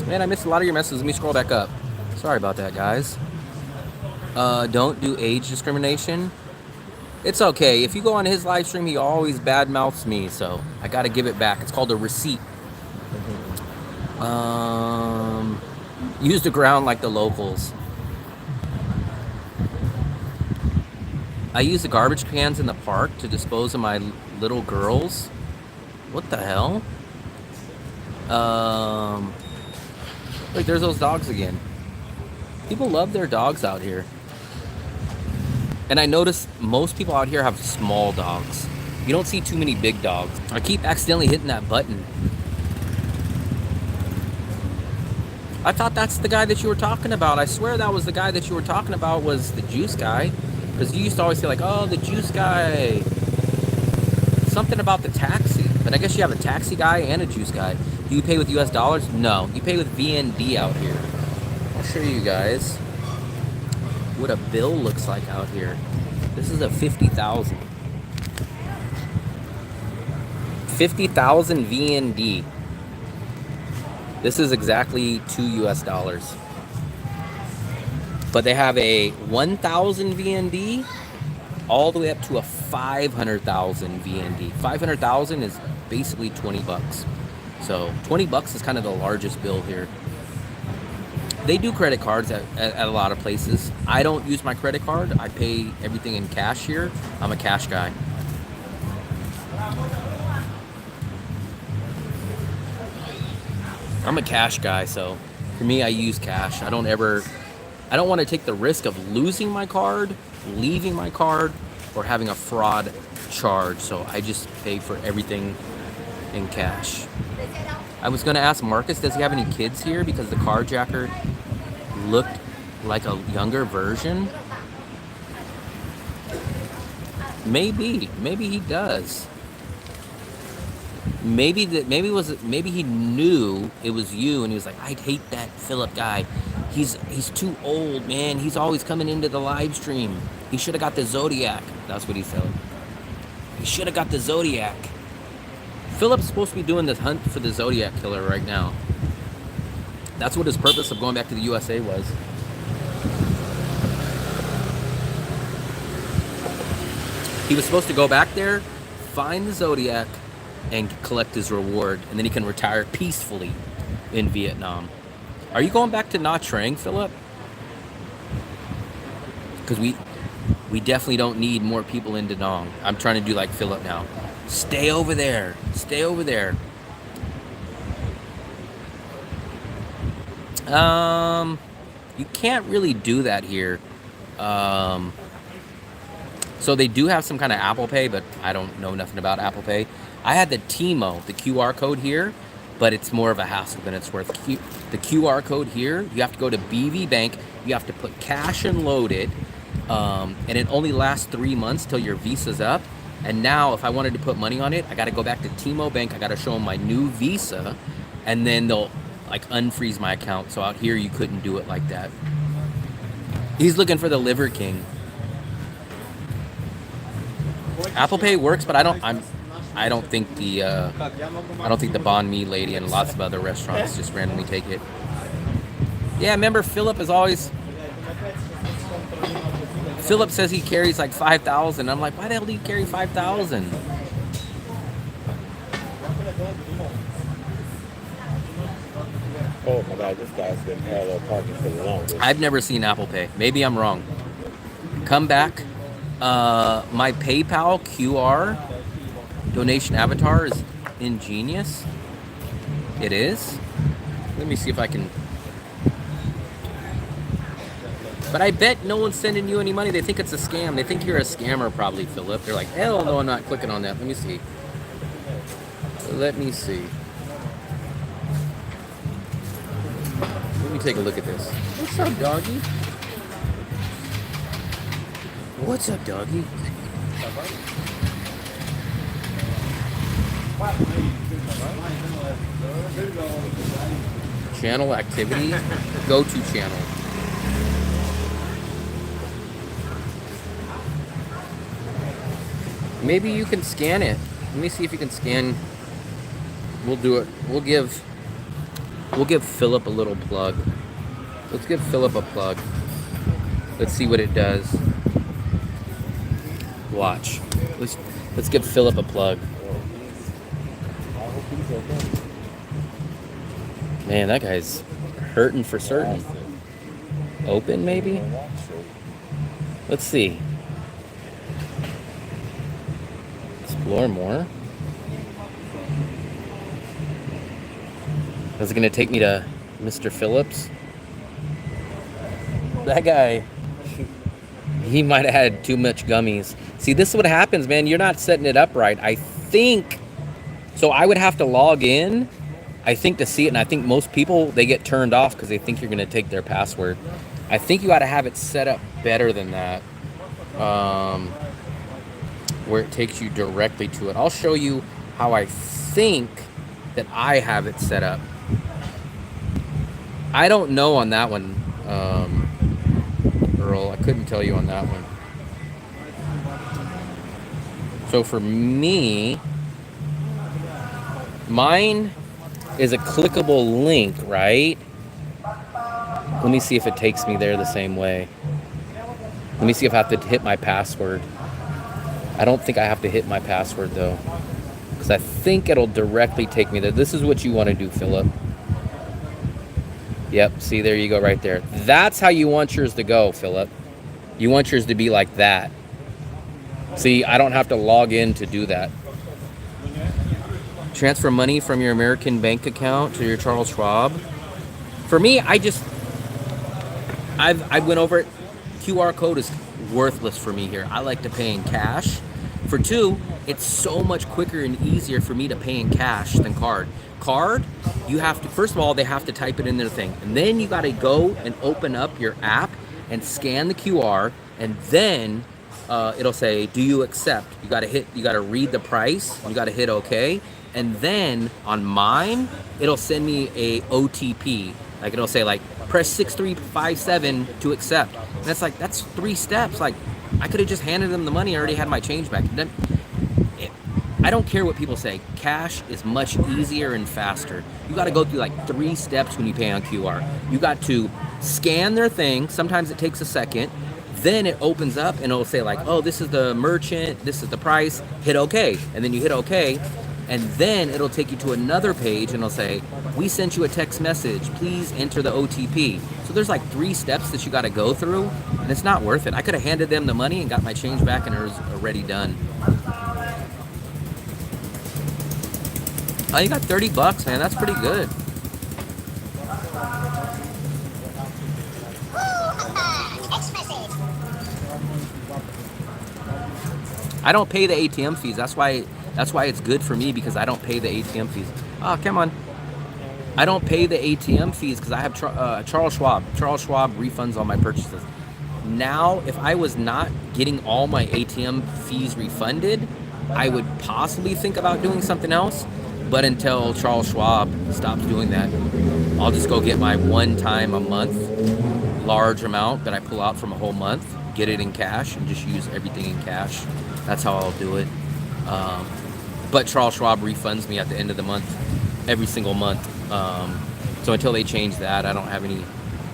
Man, I missed a lot of your messages. Let me scroll back up. Sorry about that, guys. Don't do age discrimination. It's okay. If you go on his live stream, he always badmouths me, so I gotta give it back. It's called a receipt. Use the ground like the locals. I use the garbage cans in the park to dispose of my little girls. What the hell? Look, there's those dogs again. People love their dogs out here. And I notice most people out here have small dogs. You don't see too many big dogs. I keep accidentally hitting that button. I thought that's the guy that you were talking about. I swear that was the guy that you were talking about, was the juice guy. Because you used to always say like, oh, the juice guy. Something about the taxi. But I guess you have a taxi guy and a juice guy. Do you pay with US dollars? No, you pay with VND out here. I'll show you guys what a bill looks like out here. This is a 50,000. 50,000 VND. This is exactly $2 US. But they have a 1,000 VND all the way up to a 500,000 VND. 500,000 is basically 20 bucks. So 20 bucks is kind of the largest bill here. They do credit cards at a lot of places. I don't use my credit card. I pay everything in cash here. I'm a cash guy. I'm a cash guy, so for me, I use cash. I don't want to take the risk of losing my card, leaving my card, or having a fraud charge. So I just pay for everything in cash. I was going to ask Marcus, does he have any kids here? Because the carjacker looked like a younger version. Maybe he does. Maybe he knew it was you, and he was like, I hate that Philip guy. He's too old, man. He's always coming into the live stream. He should have got the Zodiac. That's what he said. He should have got the Zodiac. Philip's supposed to be doing this hunt for the Zodiac killer right now. That's what his purpose of going back to the USA was. He was supposed to go back there, find the Zodiac, and collect his reward, and then he can retire peacefully in Vietnam. Are you going back to Nha Trang, Philip? Because we definitely don't need more people in Da Nang. I'm trying to do like Philip now. Stay over there. Stay over there. You can't really do that here. So they do have some kind of Apple Pay, but I don't know nothing about Apple Pay. I had the Timo, the QR code here, but it's more of a hassle than it's worth. The QR code here, you have to go to BV Bank. You have to put cash and load it. And it only lasts 3 months till your Visa's up. And now if I wanted to put money on it, I got to go back to Timo Bank. I got to show them my new Visa, and then they'll like unfreeze my account. So out here you couldn't do it like that. He's looking for the Liver King. Apple Pay works, but I don't think the Banh Mi lady and lots of other restaurants just randomly take it. Yeah, remember Philip is always. Philip says he carries like 5,000. I'm like, why the hell do you carry 5,000? Oh my God, this guy's been parallel parking for the longest. I've never seen Apple Pay. Maybe I'm wrong. Come back. My PayPal QR donation avatar is ingenious. It is. Let me see if I can. But I bet no one's sending you any money. They think it's a scam. They think you're a scammer probably, Philip. They're like, hell no, I'm not clicking on that. Let me see. Let me see. Let me take a look at this. What's up, doggy? What's up, doggy? Channel activity. Go to channel. Maybe you can scan it. Let me see if you can scan. We'll do it. We'll give Philip a little plug. Let's give Philip a plug. Let's see what it does. Watch. Let's give Philip a plug. Man, that guy's hurting for certain. Open maybe? Let's see. Explore more. Is it gonna take me to Mr. Phillips? That guy, he might have had too much gummies. See, this is what happens, man. You're not setting it up right. I think, so I would have to log in, I think, to see it. And I think most people, they get turned off because they think you're gonna take their password. I think you gotta have it set up better than that. Where it takes you directly to it. I'll show you how I think that I have it set up. I don't know on that one, Earl. I couldn't tell you on that one. So for me, mine is a clickable link, right? Let me see if it takes me there the same way. Let me see if I have to hit my password. I don't think I have to hit my password though. because I think it'll directly take me there. This is what you want to do, Philip. Yep, see, there you go right there. That's how you want yours to go, Philip. You want yours to be like that. See, I don't have to log in to do that. Transfer money from your American bank account to your Charles Schwab. For me, I went over it. QR code is worthless for me here. I like to pay in cash. For two, it's so much quicker and easier for me to pay in cash than card. Card, you have to, first of all, they have to type it in their thing. And then you got to go and open up your app and scan the QR, and then it'll say, do you accept? You got to read the price. You got to hit okay. And then on mine, it'll send me a OTP. Like it'll say like, press 6357 to accept. And that's like, that's 3 steps. Like I could have just handed them the money. I already had my change back. I don't care what people say. Cash is much easier and faster. You got to go through like 3 steps when you pay on QR. You got to scan their thing. Sometimes it takes a second. Then it opens up and it'll say like, oh, this is the merchant. This is the price. Hit okay. And then you hit okay. And then it'll take you to another page and it'll say, we sent you a text message. Please enter the OTP. So there's like 3 steps that you got to go through, and it's not worth it. I could have handed them the money and got my change back and it was already done. Oh, you got $30, man. That's pretty good. I don't pay the ATM fees. That's why it's good for me, because I don't pay the ATM fees. Oh, come on. I don't pay the ATM fees because I have Charles Schwab. Charles Schwab refunds all my purchases. Now, if I was not getting all my ATM fees refunded, I would possibly think about doing something else. But until Charles Schwab stops doing that, I'll just go get my one time a month large amount that I pull out from a whole month, get it in cash, and just use everything in cash. That's how I'll do it. But Charles Schwab refunds me at the end of the month, every single month. So until they change that, I don't have any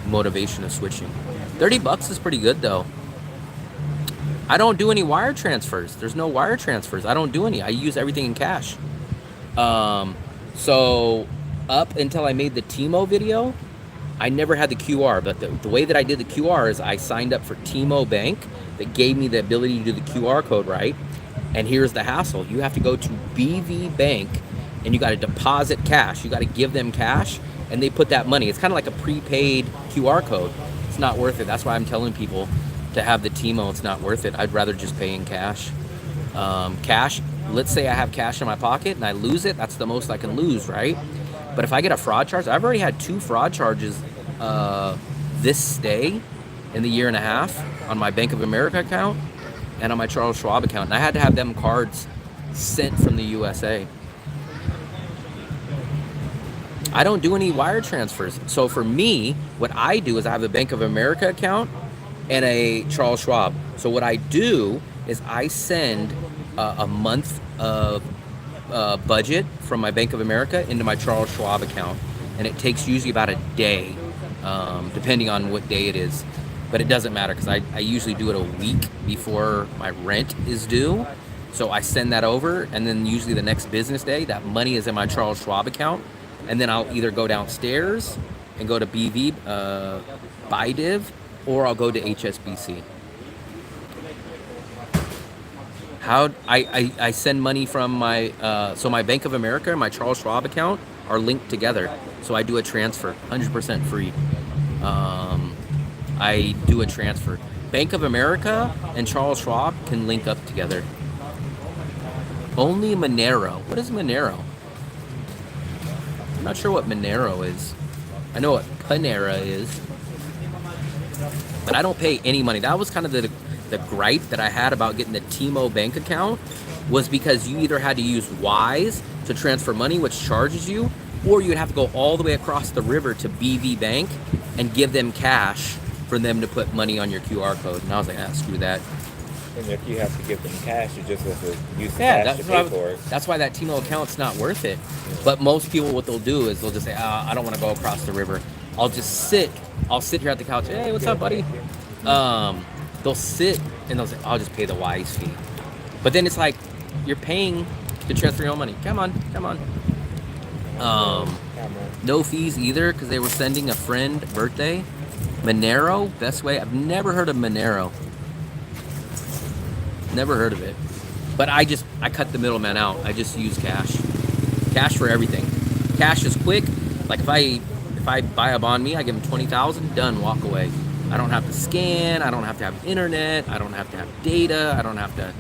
motivation of switching. $30 is pretty good though. I don't do any wire transfers. There's no wire transfers. I don't do any. I use everything in cash. So up until I made the Timo video, I never had the QR, but the way that I did the QR is I signed up for Timo Bank that gave me the ability to do the QR code right. And here's the hassle. You have to go to BV Bank and you got to deposit cash. You got to give them cash and they put that money. It's kind of like a prepaid QR code. It's not worth it. That's why I'm telling people to have the Timo. It's not worth it. I'd rather just pay in cash. Cash, let's say I have cash in my pocket and I lose it. That's the most I can lose, right? But if I get a fraud charge, I've already had 2 fraud charges this stay in the year and a half on my Bank of America account and on my Charles Schwab account. And I had to have them cards sent from the USA. I don't do any wire transfers. So for me, what I do is I have a Bank of America account and a Charles Schwab. So what I do is I send a month of budget from my Bank of America into my Charles Schwab account. And it takes usually about a day, depending on what day it is. But it doesn't matter because I usually do it a week before my rent is due. So I send that over, and then usually the next business day, that money is in my Charles Schwab account. And then I'll either go downstairs and go to BV, BuyDiv, or I'll go to HSBC. How I send money from my, so my Bank of America and my Charles Schwab account are linked together. So I do a transfer, 100% free. I do a transfer. Bank of America and Charles Schwab can link up together. Only Monero. What is Monero? I'm not sure what Monero is. I know what Panera is. But I don't pay any money. That was kind of the gripe that I had about getting the Timo bank account, was because you either had to use Wise to transfer money, which charges you, or you'd have to go all the way across the river to BV Bank and give them cash for them to put money on your QR code. And I was like, screw that. And if you have to give them cash, you just have to use the cash to pay for it. That's why that Timo account's not worth it. But most people, what they'll do is they'll just say, I don't want to go across the river. I'll sit here at the couch. Hey, what's up, buddy? They'll sit and they'll say, I'll just pay the Wise fee. But then it's like, you're paying can transfer your own money. Come on, come on. No fees either because they were sending a friend birthday. Monero, best way. I've never heard of Monero. Never heard of it. But I cut the middleman out. I just use cash. Cash for everything. Cash is quick. Like if I buy a bond me, I give them 20,000, done, walk away. I don't have to scan, I don't have to have internet, I don't have to have data, I don't have to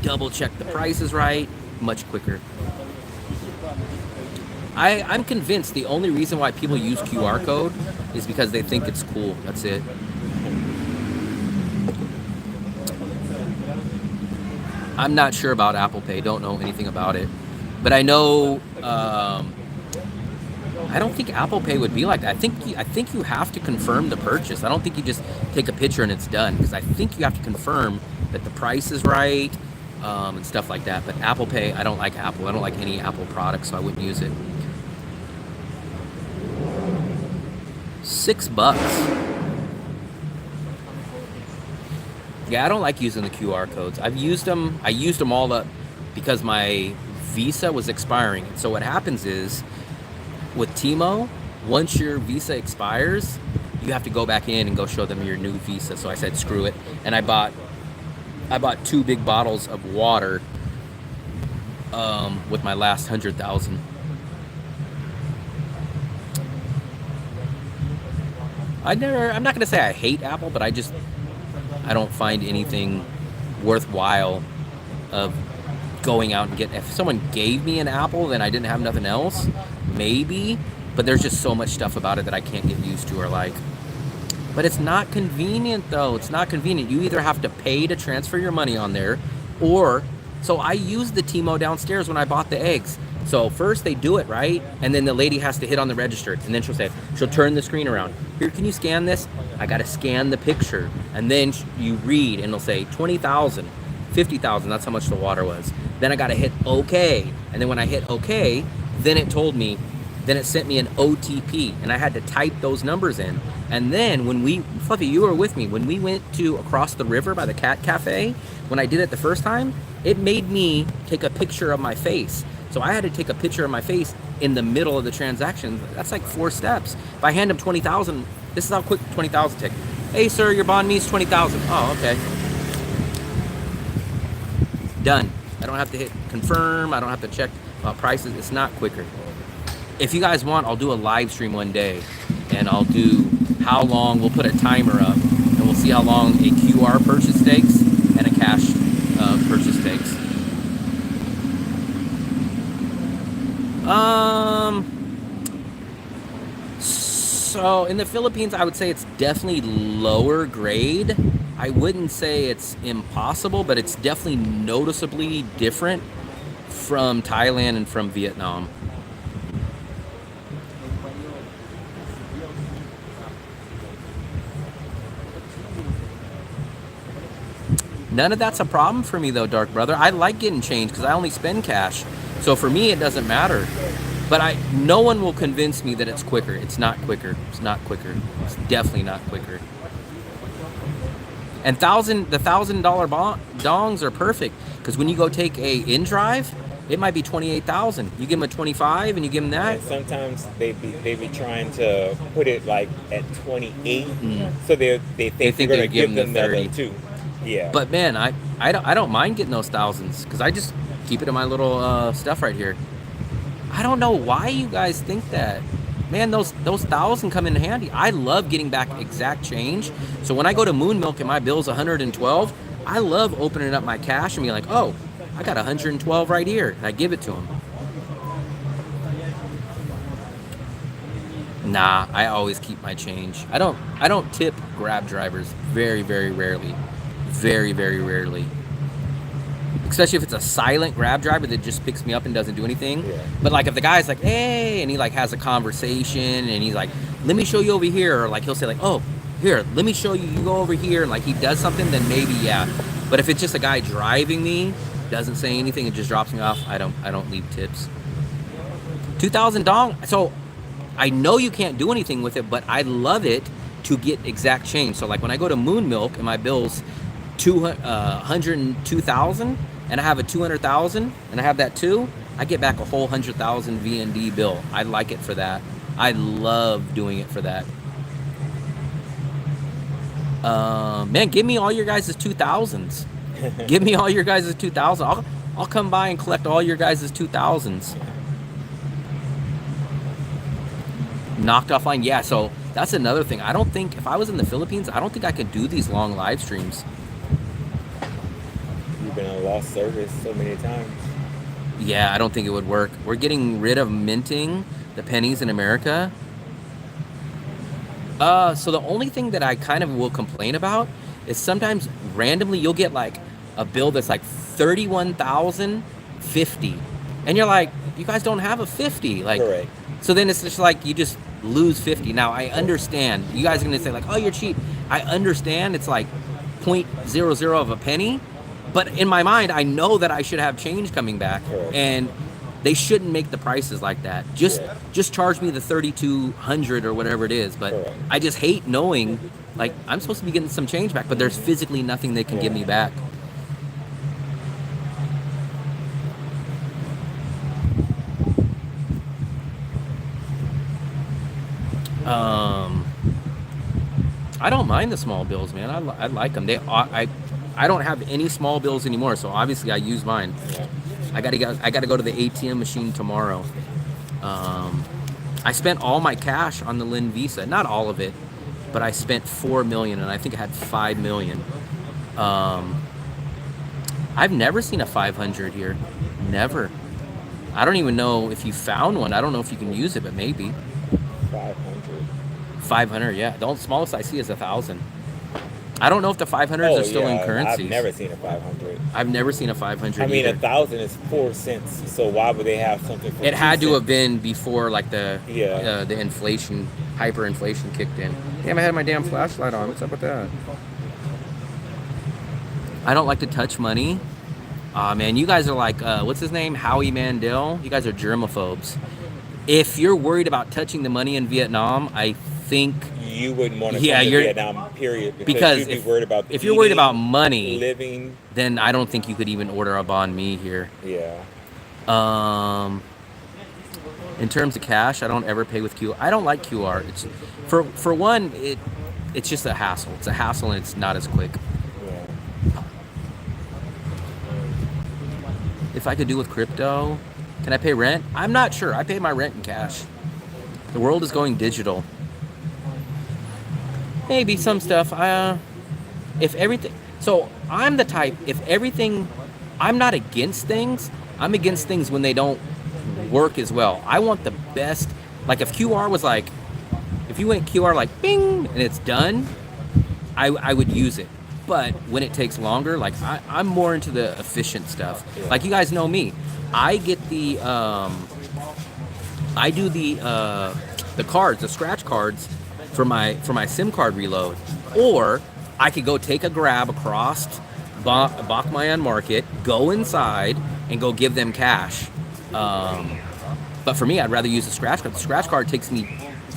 double check the prices right. Much quicker. I'm convinced the only reason why people use QR code is because they think it's cool. That's it. I'm not sure about Apple Pay. Don't know anything about it. But I know, I don't think Apple Pay would be like that. I think you have to confirm the purchase. I don't think you just take a picture and it's done. Because I think you have to confirm that the price is right and stuff like that. But Apple Pay, I don't like Apple. I don't like any Apple product, so I wouldn't use it. $6. Yeah, I don't like using the QR codes. I've used them. I used them all up because my Visa was expiring. So what happens is with T-Mo, once your Visa expires, you have to go back in and go show them your new Visa. So I said, screw it. And I bought 2 big bottles of water with my last 100,000. I'm not going to say I hate Apple, but I don't find anything worthwhile of going out and getting. If someone gave me an Apple, then I didn't have nothing else, maybe. But there's just so much stuff about it that I can't get used to or like. But it's not convenient, though. It's not convenient. You either have to pay to transfer your money on there, or... So I used the T-Mo downstairs when I bought the eggs. So first they do it, right? And then the lady has to hit on the register. And then she'll turn the screen around. Here, can you scan this? I got to scan the picture. And then you read, and it'll say 20,000, 50,000. That's how much the water was. Then I got to hit OK. And then when I hit OK, then it sent me an OTP. And I had to type those numbers in. And then Fluffy, you were with me. When we went to across the river by the cat cafe, when I did it the first time, it made me take a picture of my face. So I had to take a picture of my face in the middle of the transaction. That's like 4 steps. If I hand him 20,000, this is how quick 20,000 take. Hey, sir, your bond means 20,000. Oh, okay. Done. I don't have to hit confirm. I don't have to check prices. It's not quicker. If you guys want, I'll do a live stream one day, and I'll do how long. We'll put a timer up, and we'll see how long a QR purchase takes and a cash purchase takes. So in the Philippines, I would say it's definitely lower grade. I wouldn't say it's impossible, but it's definitely noticeably different from Thailand and from Vietnam. None of that's a problem for me though, Dark Brother. I like getting change because I only spend cash. So for me, it doesn't matter. But no one will convince me that it's quicker. It's not quicker. It's not quicker. It's definitely not quicker. And the $1,000 dongs are perfect because when you go take a in-drive, it might be 28,000. You give them a 25 and you give them that. And sometimes they be trying to put it like at 28, so they think they're going to give them the 30 too. Yeah. But man, I don't mind getting those thousands because I just keep it in my little stuff right here. I don't know why you guys think that. Man, those 1,000 come in handy. I love getting back exact change. So when I go to Moon Milk and my bill's 112, I love opening up my cash and being like, oh, I got 112 right here. And I give it to them. Nah, I always keep my change. I don't tip Grab drivers very, very rarely. Very, very rarely. Especially if it's a silent Grab driver that just picks me up and doesn't do anything. Yeah. But like if the guy's like, hey, and he like has a conversation and he's like, let me show you over here, or like he'll say like, oh, here, let me show you, you go over here, and like he does something, then maybe yeah. But if it's just a guy driving me, doesn't say anything and just drops me off, I don't leave tips. 2,000 dong. So I know you can't do anything with it, but I love it to get exact change. So like when I go to Moon Milk and my bill's 102,000, and I have a 200,000 and I have that too, I get back a whole 100,000 VND bill. I like it for that. I love doing it for that. Man, give me all your guys' 2000s. Give me all your guys' 2000s. I'll come by and collect all your guys' 2000s. Knocked offline. Yeah, so that's another thing. I don't think, if I was in the Philippines, I don't think I could do these long live streams. You've been on lost service so many times. Yeah, I don't think it would work. We're getting rid of minting the pennies in America. So the only thing that I kind of will complain about is sometimes randomly you'll get like a bill that's like 31,050, and you're like, you guys don't have a 50, like. Correct. So then it's just like you just lose 50. Now I understand you guys are gonna say like, oh, you're cheap. I understand it's like 0.00 of a penny, but in my mind I know that I should have change coming back. Correct. And they shouldn't make the prices like that. Just charge me the 3,200 or whatever it is. But Correct. I just hate knowing, like, I'm supposed to be getting some change back, but there's physically nothing they can give me back. I don't mind the small bills, man. I like them. I don't have any small bills anymore, so obviously I use mine. Yeah. I gotta go to the ATM machine tomorrow. I spent all my cash on the Lynn Visa, not all of it, but I spent $4 million, and I think I had $5 million. I've never seen a 500 here, never. I don't even know if you found one. I don't know if you can use it, but maybe 500. 500. Yeah, the smallest I see is 1,000. I don't know if the 500s are still in currencies. I've never seen a 500. I've never seen a 500. I mean, either. 1,000 is 4 cents. So why would they have something for It 2 had to cents? have been before like the inflation, hyperinflation kicked in. Damn, I had my damn flashlight on. What's up with that? I don't like to touch money. Man, you guys are like, what's his name? Howie Mandel. You guys are germaphobes. If you're worried about touching the money in Vietnam, I think you wouldn't want to Yeah, come to you're- Vietnam, period. because you'd be if- worried about if you're worried eating, about money, living. then I don't think you could even order a banh mi here. Yeah. In terms of cash, I don't ever pay with QR. I don't like QR. It's for one, it's just a hassle. It's a hassle and it's not as quick. Yeah. If I could do with crypto, can I pay rent? I'm not sure. I pay my rent in cash. The world is going digital. Maybe some stuff. If everything. So I'm the type. If everything, I'm not against things. I'm against things when they don't work as well. I want the best. Like if QR was like, if you went QR like bing and it's done, I would use it. But when it takes longer, like I'm more into the efficient stuff. Like you guys know me, I get the I do the cards, the scratch cards for my SIM card reload, or I could go take a grab across Bachmayan Market, go inside and go give them cash. But for me, I'd rather use the scratch card. The scratch card takes me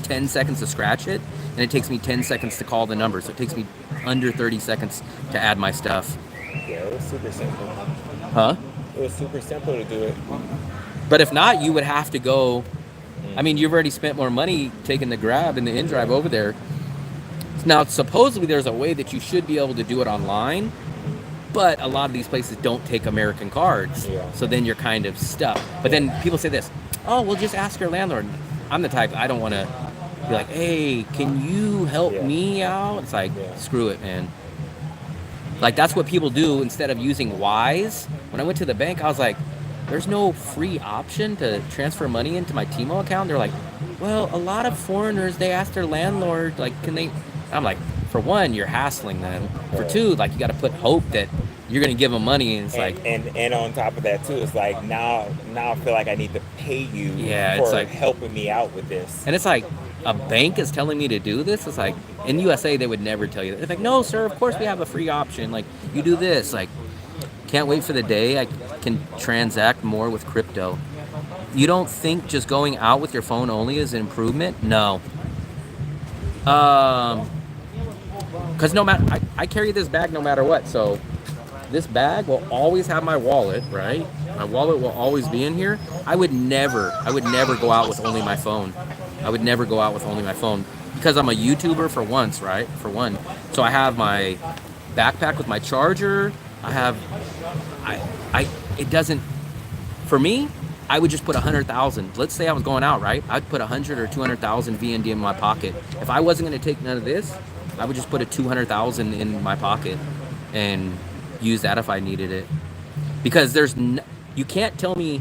10 seconds to scratch it, and it takes me 10 seconds to call the number. So it takes me under 30 seconds to add my stuff. Yeah, it was super simple. Huh? It was super simple to do it. But if not, you would have to go. I mean, you've already spent more money taking the grab and the in-drive over there. Now, supposedly there's a way that you should be able to do it online, but a lot of these places don't take American cards. Yeah. So then you're kind of stuck. But then people say this, oh, well, just ask your landlord. I'm the type, I don't want to be like, hey, can you help me out? It's like, screw it, man. Like, that's what people do instead of using Wise. When I went to the bank, I was like, there's no free option to transfer money into my T-Mobile account. They're like, well, a lot of foreigners, they ask their landlord, like, can they? I'm like, for one, you're hassling them. For two, like, you got to put hope that you're going to give them money. And it's like, and on top of that too, it's like now I feel like I need to pay you it's for like helping me out with this. And it's like, a bank is telling me to do this. It's like, in USA, they would never tell you that. It's like, no, sir, of course we have a free option. Like, you do this. Like, can't wait for the day I can transact more with crypto. You don't think just going out with your phone only is an improvement? No. Because no matter, I carry this bag no matter what. So this bag will always have my wallet, right? My wallet will always be in here. I would never go out with only my phone. I would never go out with only my phone because I'm a YouTuber for once, right? For one. So I have my backpack with my charger. It doesn't, for me, I would just put 100,000. Let's say I was going out, right? I'd put 100 or 200,000 VND in my pocket. If I wasn't going to take none of this, I would just put a 200,000 in my pocket and use that if I needed it. Because you can't tell me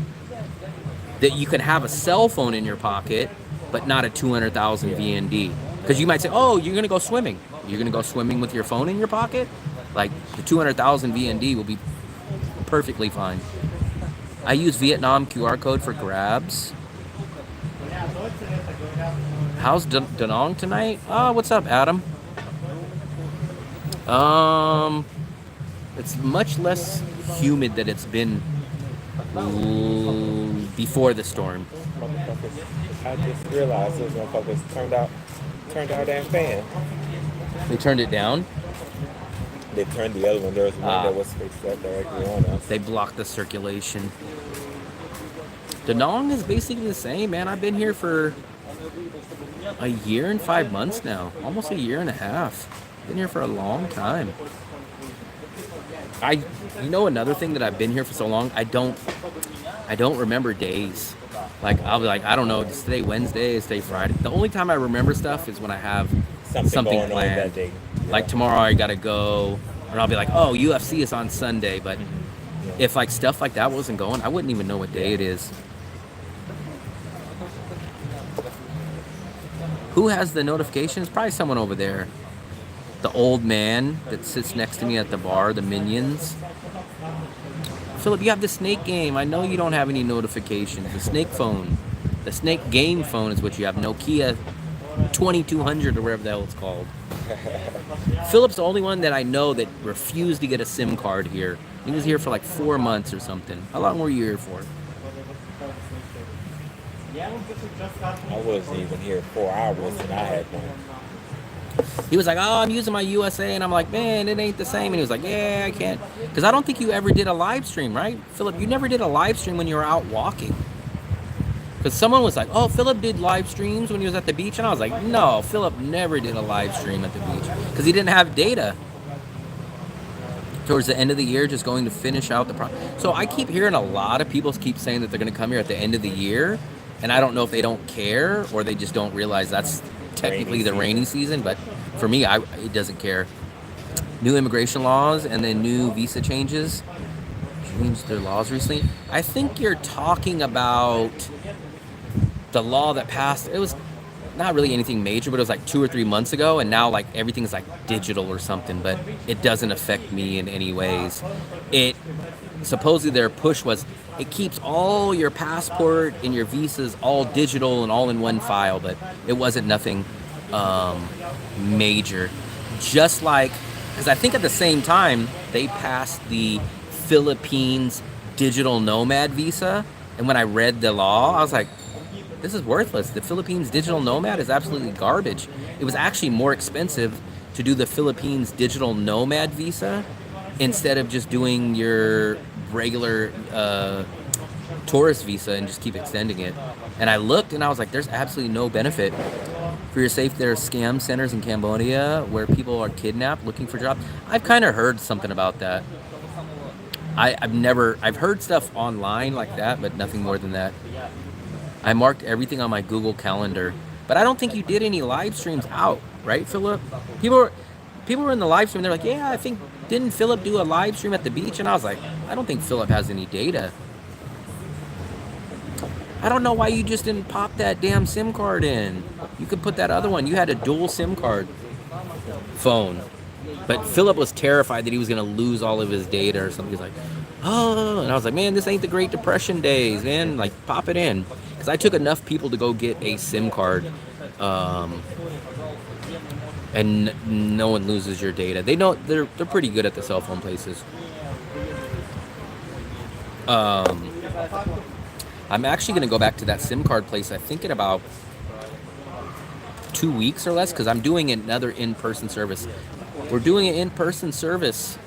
that you can have a cell phone in your pocket, but not a 200,000 VND. Because you might say, oh, you're going to go swimming. You're going to go swimming with your phone in your pocket? Like, the 200,000 VND will be perfectly fine. I use Vietnam QR code for grabs. How's Da Nang tonight? Oh, what's up, Adam? It's much less humid than it's been before the storm. I just realized those motherfuckers turned our damn fan. They turned it down. They turned the other one. There was one that was fixed up directly on us. They blocked the circulation. Da Nang is basically the same, man. I've been here for a year and 5 months now. Almost a year and a half. Been here for a long time. You know, another thing that I've been here for so long, I don't remember days. Like, I'll be like, I don't know, is today Wednesday, is today Friday? The only time I remember stuff is when I have something going planned. on that day. Yeah. Like tomorrow I gotta go, and I'll be like, oh, UFC is on Sunday, but if like stuff like that wasn't going, I wouldn't even know what day it is. Who has the notifications? Probably someone over there. The old man that sits next to me at the bar, the minions. Philip, you have the Snake game. I know you don't have any notifications. The Snake phone. The Snake game phone is what you have. Nokia 2200 or whatever the hell it's called. Philip's the only one that I know that refused to get a SIM card here. He was here for like 4 months or something. How long were you here for? I wasn't even here 4 hours and I had one. He was like, oh, I'm using my USA, and I'm like, man, it ain't the same. And he was like, yeah, I can't. Because I don't think you ever did a live stream, right? Philip, you never did a live stream when you were out walking. Because someone was like, oh, Philip did live streams when he was at the beach. And I was like, no, Philip never did a live stream at the beach. Because he didn't have data. Towards the end of the year, just going to finish out the project. So I keep hearing a lot of people keep saying that they're going to come here at the end of the year. And I don't know if they don't care or they just don't realize that's technically the rainy season. But for me, it doesn't care. New immigration laws and then new visa changes. Changed their laws recently. I think you're talking about the law that passed. It was not really anything major, but it was like 2 or 3 months ago, and now like everything's like digital or something, but it doesn't affect me in any ways. It supposedly their push was it keeps all your passport and your visas all digital and all in one file, but it wasn't nothing major. Just like, because I think at the same time they passed the Philippines digital nomad visa, and when I read the law, I was like, this is worthless. The Philippines digital nomad is absolutely garbage. It was actually more expensive to do the Philippines digital nomad visa instead of just doing your regular tourist visa and just keep extending it. And I looked and I was like, there's absolutely no benefit. For your safety, there are scam centers in Cambodia where people are kidnapped looking for jobs. I've kind of heard something about that. I've heard stuff online like that, but nothing more than that. I marked everything on my Google Calendar, but I don't think you did any live streams out, right, Philip? People were in the live stream. They're like, yeah, didn't Philip do a live stream at the beach? And I was like, I don't think Philip has any data. I don't know why you just didn't pop that damn SIM card in. You could put that other one. You had a dual SIM card phone. But Philip was terrified that he was going to lose all of his data or something. He's like, oh, and I was like, man, this ain't the Great Depression days, man. Like, pop it in. Because I took enough people to go get a SIM card. And no one loses your data. They know they're pretty good at the cell phone places. I'm actually going to go back to that SIM card place, I think in about 2 weeks or less, because I'm doing another in-person service. We're doing an in-person service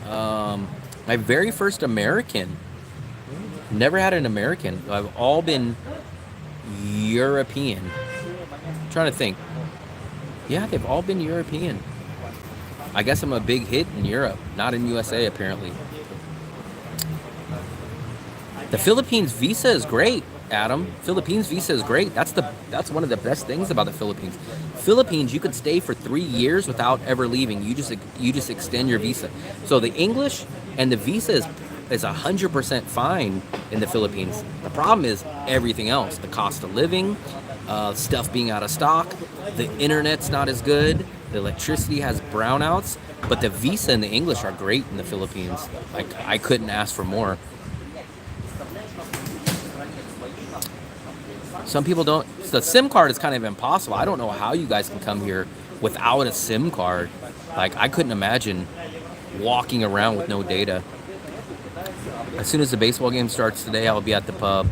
My very first American. Never had an American. I've all been European. I'm trying to think. Yeah, they've all been European. I guess I'm a big hit in Europe, not in USA apparently. The Philippines visa is great, Adam. Philippines visa is great. That's one of the best things about the Philippines. Philippines, you could stay for 3 years without ever leaving. You just extend your visa. So the English and the visa is 100% fine in the Philippines. The problem is everything else. The cost of living, stuff being out of stock, the internet's not as good, the electricity has brownouts, but the visa and the English are great in the Philippines. Like, I couldn't ask for more. Some people don't. The SIM card is kind of impossible. I don't know how you guys can come here without a SIM card. Like, I couldn't imagine walking around with no data. As soon as the baseball game starts today, I'll be at the pub.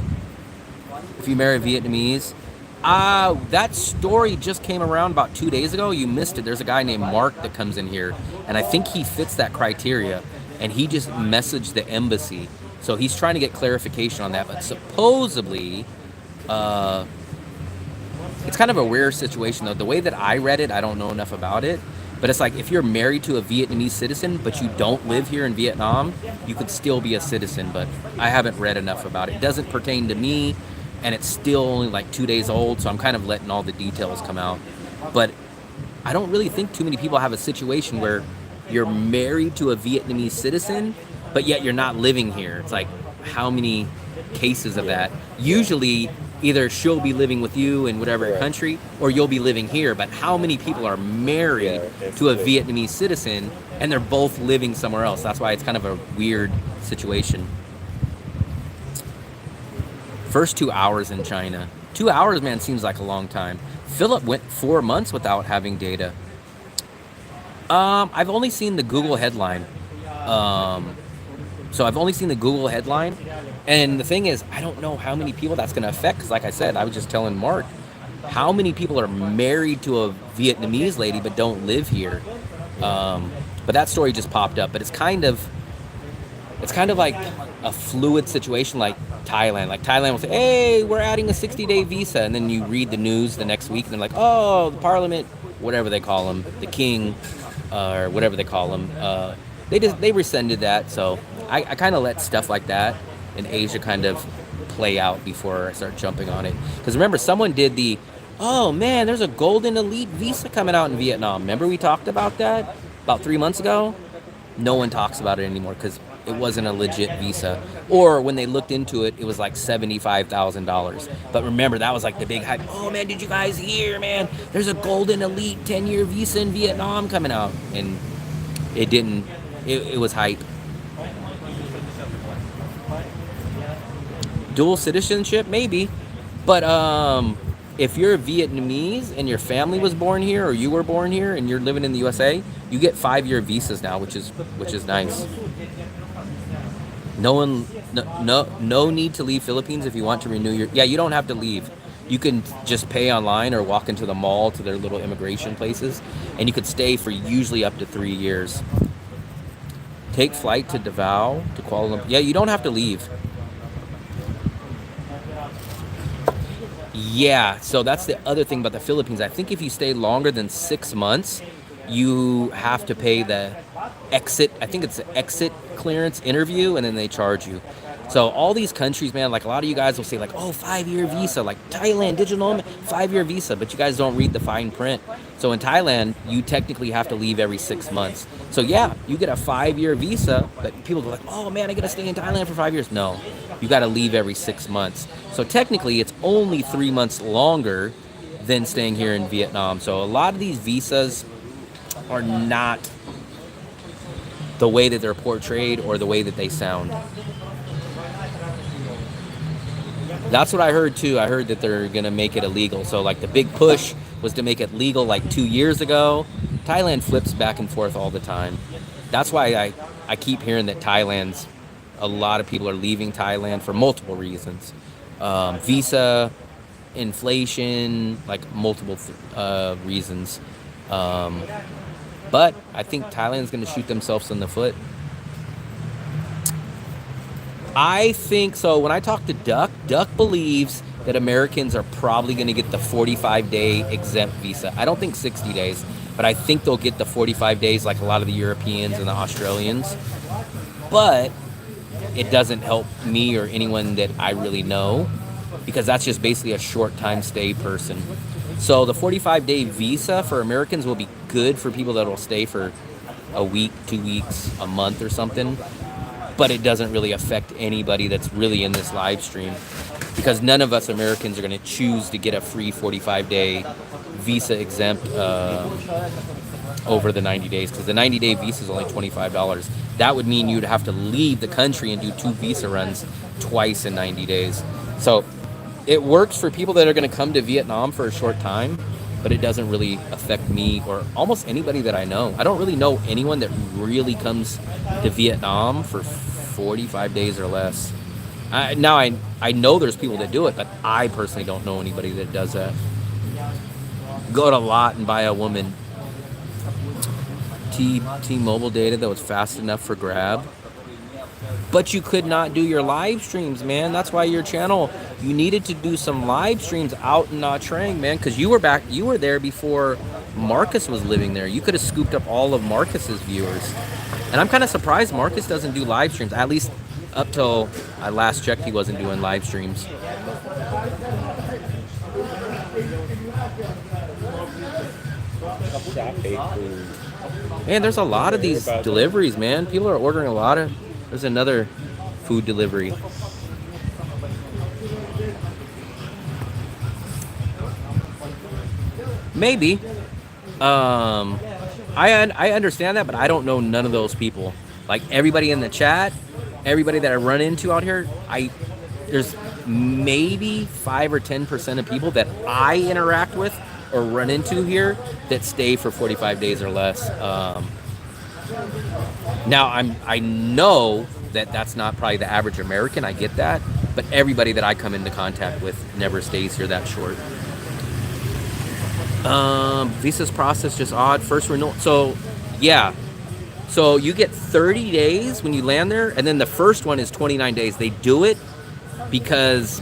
If you marry Vietnamese, that story just came around about 2 days ago. You missed it. There's a guy named Mark that comes in here, and I think he fits that criteria, and he just messaged the embassy. So he's trying to get clarification on that, but supposedly, it's kind of a rare situation though. The way that I read it, I don't know enough about it, but it's like if you're married to a Vietnamese citizen, but you don't live here in Vietnam, you could still be a citizen, but I haven't read enough about it. It doesn't pertain to me, and it's still only like 2 days old, so I'm kind of letting all the details come out. But I don't really think too many people have a situation where you're married to a Vietnamese citizen, but yet you're not living here. It's like, how many cases of that? Usually, either she'll be living with you in whatever country, or you'll be living here. But how many people are married to a Vietnamese citizen and they're both living somewhere else? That's why it's kind of a weird situation. First 2 hours in China. 2 hours, man, seems like a long time. Philip went 4 months without having data. I've only seen the Google headline. So I've only seen the Google headline. And the thing is, I don't know how many people that's going to affect. Because like I said, I was just telling Mark, how many people are married to a Vietnamese lady but don't live here? But that story just popped up. But it's kind of like a fluid situation like Thailand. Like Thailand will say, hey, we're adding a 60-day visa. And then you read the news the next week and they're like, oh, the parliament, whatever they call them, the king, or whatever they call them, they rescinded that. So I kind of let stuff like that in Asia kind of play out before I start jumping on it. Because remember, someone did oh man, there's a golden elite visa coming out in Vietnam. Remember we talked about that about 3 months ago? No one talks about it anymore because it wasn't a legit visa. Or when they looked into it, it was like $75,000. But remember, that was like the big hype. Oh man, did you guys hear, man? There's a golden elite 10-year visa in Vietnam coming out. And it didn't, it was hype. Dual citizenship, maybe. But if you're Vietnamese and your family was born here, or you were born here and you're living in the USA, you get 5-year visas now, which is nice. No need to leave Philippines if you want to renew your. Yeah, you don't have to leave. You can just pay online or walk into the mall to their little immigration places, and you could stay for usually up to 3 years. Take flight to Davao to Kuala Lumpur. Yeah, you don't have to leave. Yeah, so that's the other thing about the Philippines. I think if you stay longer than 6 months, you have to pay the exit. I think it's the exit clearance interview, and then they charge you. So all these countries, man, like a lot of you guys will say like, oh, 5-year visa, like Thailand, digital nomad, 5-year visa, but you guys don't read the fine print. So in Thailand, you technically have to leave every 6 months. So yeah, you get a 5-year visa, but people go like, oh man, I gotta stay in Thailand for 5 years. No, you gotta leave every 6 months. So technically it's only 3 months longer than staying here in Vietnam. So a lot of these visas are not the way that they're portrayed or the way that they sound. That's what I heard too. I heard that they're gonna make it illegal. So like the big push was to make it legal like 2 years ago. Thailand flips back and forth all the time. That's why I keep hearing that a lot of people are leaving Thailand for multiple reasons. Visa, inflation, like multiple reasons. But I think Thailand's gonna shoot themselves in the foot. I think so. When I talk to Duck, Duck believes that Americans are probably going to get the 45-day exempt visa. I don't think 60 days, but I think they'll get the 45 days like a lot of the Europeans and the Australians. But it doesn't help me or anyone that I really know, because that's just basically a short time stay person. So the 45-day visa for Americans will be good for people that will stay for a week, 2 weeks, a month or something. But it doesn't really affect anybody that's really in this live stream, because none of us Americans are going to choose to get a free 45-day visa exempt over the 90 days, because the 90-day visa is only $25. That would mean you'd have to leave the country and do 2 visa runs twice in 90 days. So it works for people that are going to come to Vietnam for a short time, but it doesn't really affect me or almost anybody that I know. I don't really know anyone that really comes to Vietnam for 45 days or less. I know there's people that do it, but I personally don't know anybody that does that. Go to Lot and buy a woman. T-Mobile data that was fast enough for Grab. But you could not do your live streams, man. That's why your channel, you needed to do some live streams out in Nha Trang, man, because you were there before Marcus was living there. You could have scooped up all of Marcus's viewers. And I'm kind of surprised Marcus doesn't do live streams. At least up till I last checked, he wasn't doing live streams. Man, there's a lot of these deliveries, man. People are ordering a lot of... There's another food delivery. Maybe. I understand that, but I don't know none of those people. Like everybody in the chat, everybody that I run into out here, there's maybe 5 or 10% of people that I interact with or run into here that stay for 45 days or less. Now I know that that's not probably the average American. I get that, but everybody that I come into contact with never stays here that short. Visa's process just odd. First renewal. So yeah. So you get 30 days when you land there, and then the first one is 29 days. They do it because,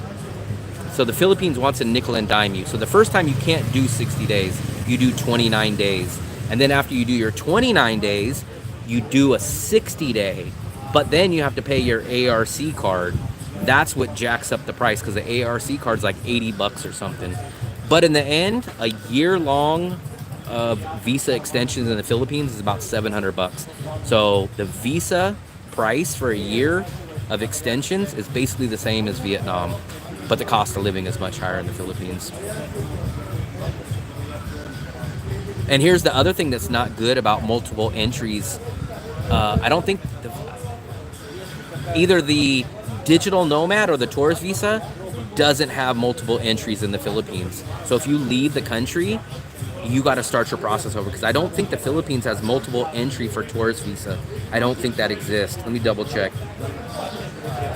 so the Philippines wants to nickel and dime you. So the first time you can't do 60 days, you do 29 days. And then after you do your 29 days, you do a 60-day. But then you have to pay your ARC card. That's what jacks up the price, because the ARC card's like $80 or something. But in the end, a year-long visa extensions in the Philippines is about $700. So the visa price for a year of extensions is basically the same as Vietnam, but the cost of living is much higher in the Philippines. And here's the other thing that's not good about multiple entries. I don't think either the digital nomad or the tourist visa doesn't have multiple entries in the Philippines. So if you leave the country, you got to start your process over, because I don't think the Philippines has multiple entry for tourist visa. I don't think that exists. Let me double check.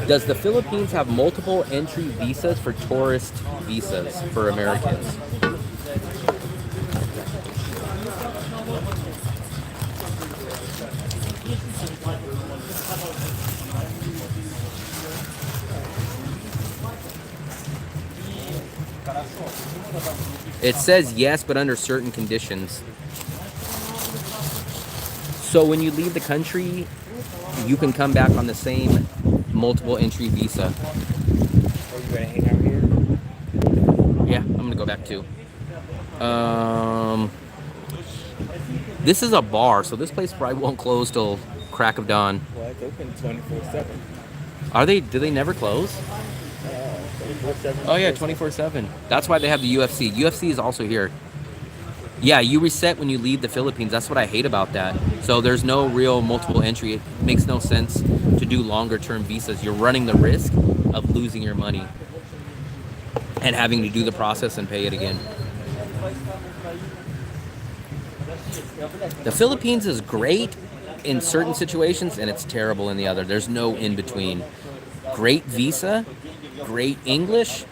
Does the Philippines have multiple entry visas for tourist visas for Americans? It says yes, but under certain conditions. So when you leave the country, you can come back on the same multiple entry visa. Are you gonna hang out here? Yeah, I'm gonna go back too. This is a bar, so this place probably won't close till crack of dawn. Well, it's open 24/7. Are they? Do they never close? 24/7. Oh yeah, 24/7. That's why they have the UFC. UFC is also here. Yeah, you reset when you leave the Philippines. That's what I hate about that. So there's no real multiple entry. It makes no sense to do longer term visas. You're running the risk of losing your money and having to do the process and pay it again. The Philippines is great in certain situations and it's terrible in the other. There's no in between. Great visa, great English,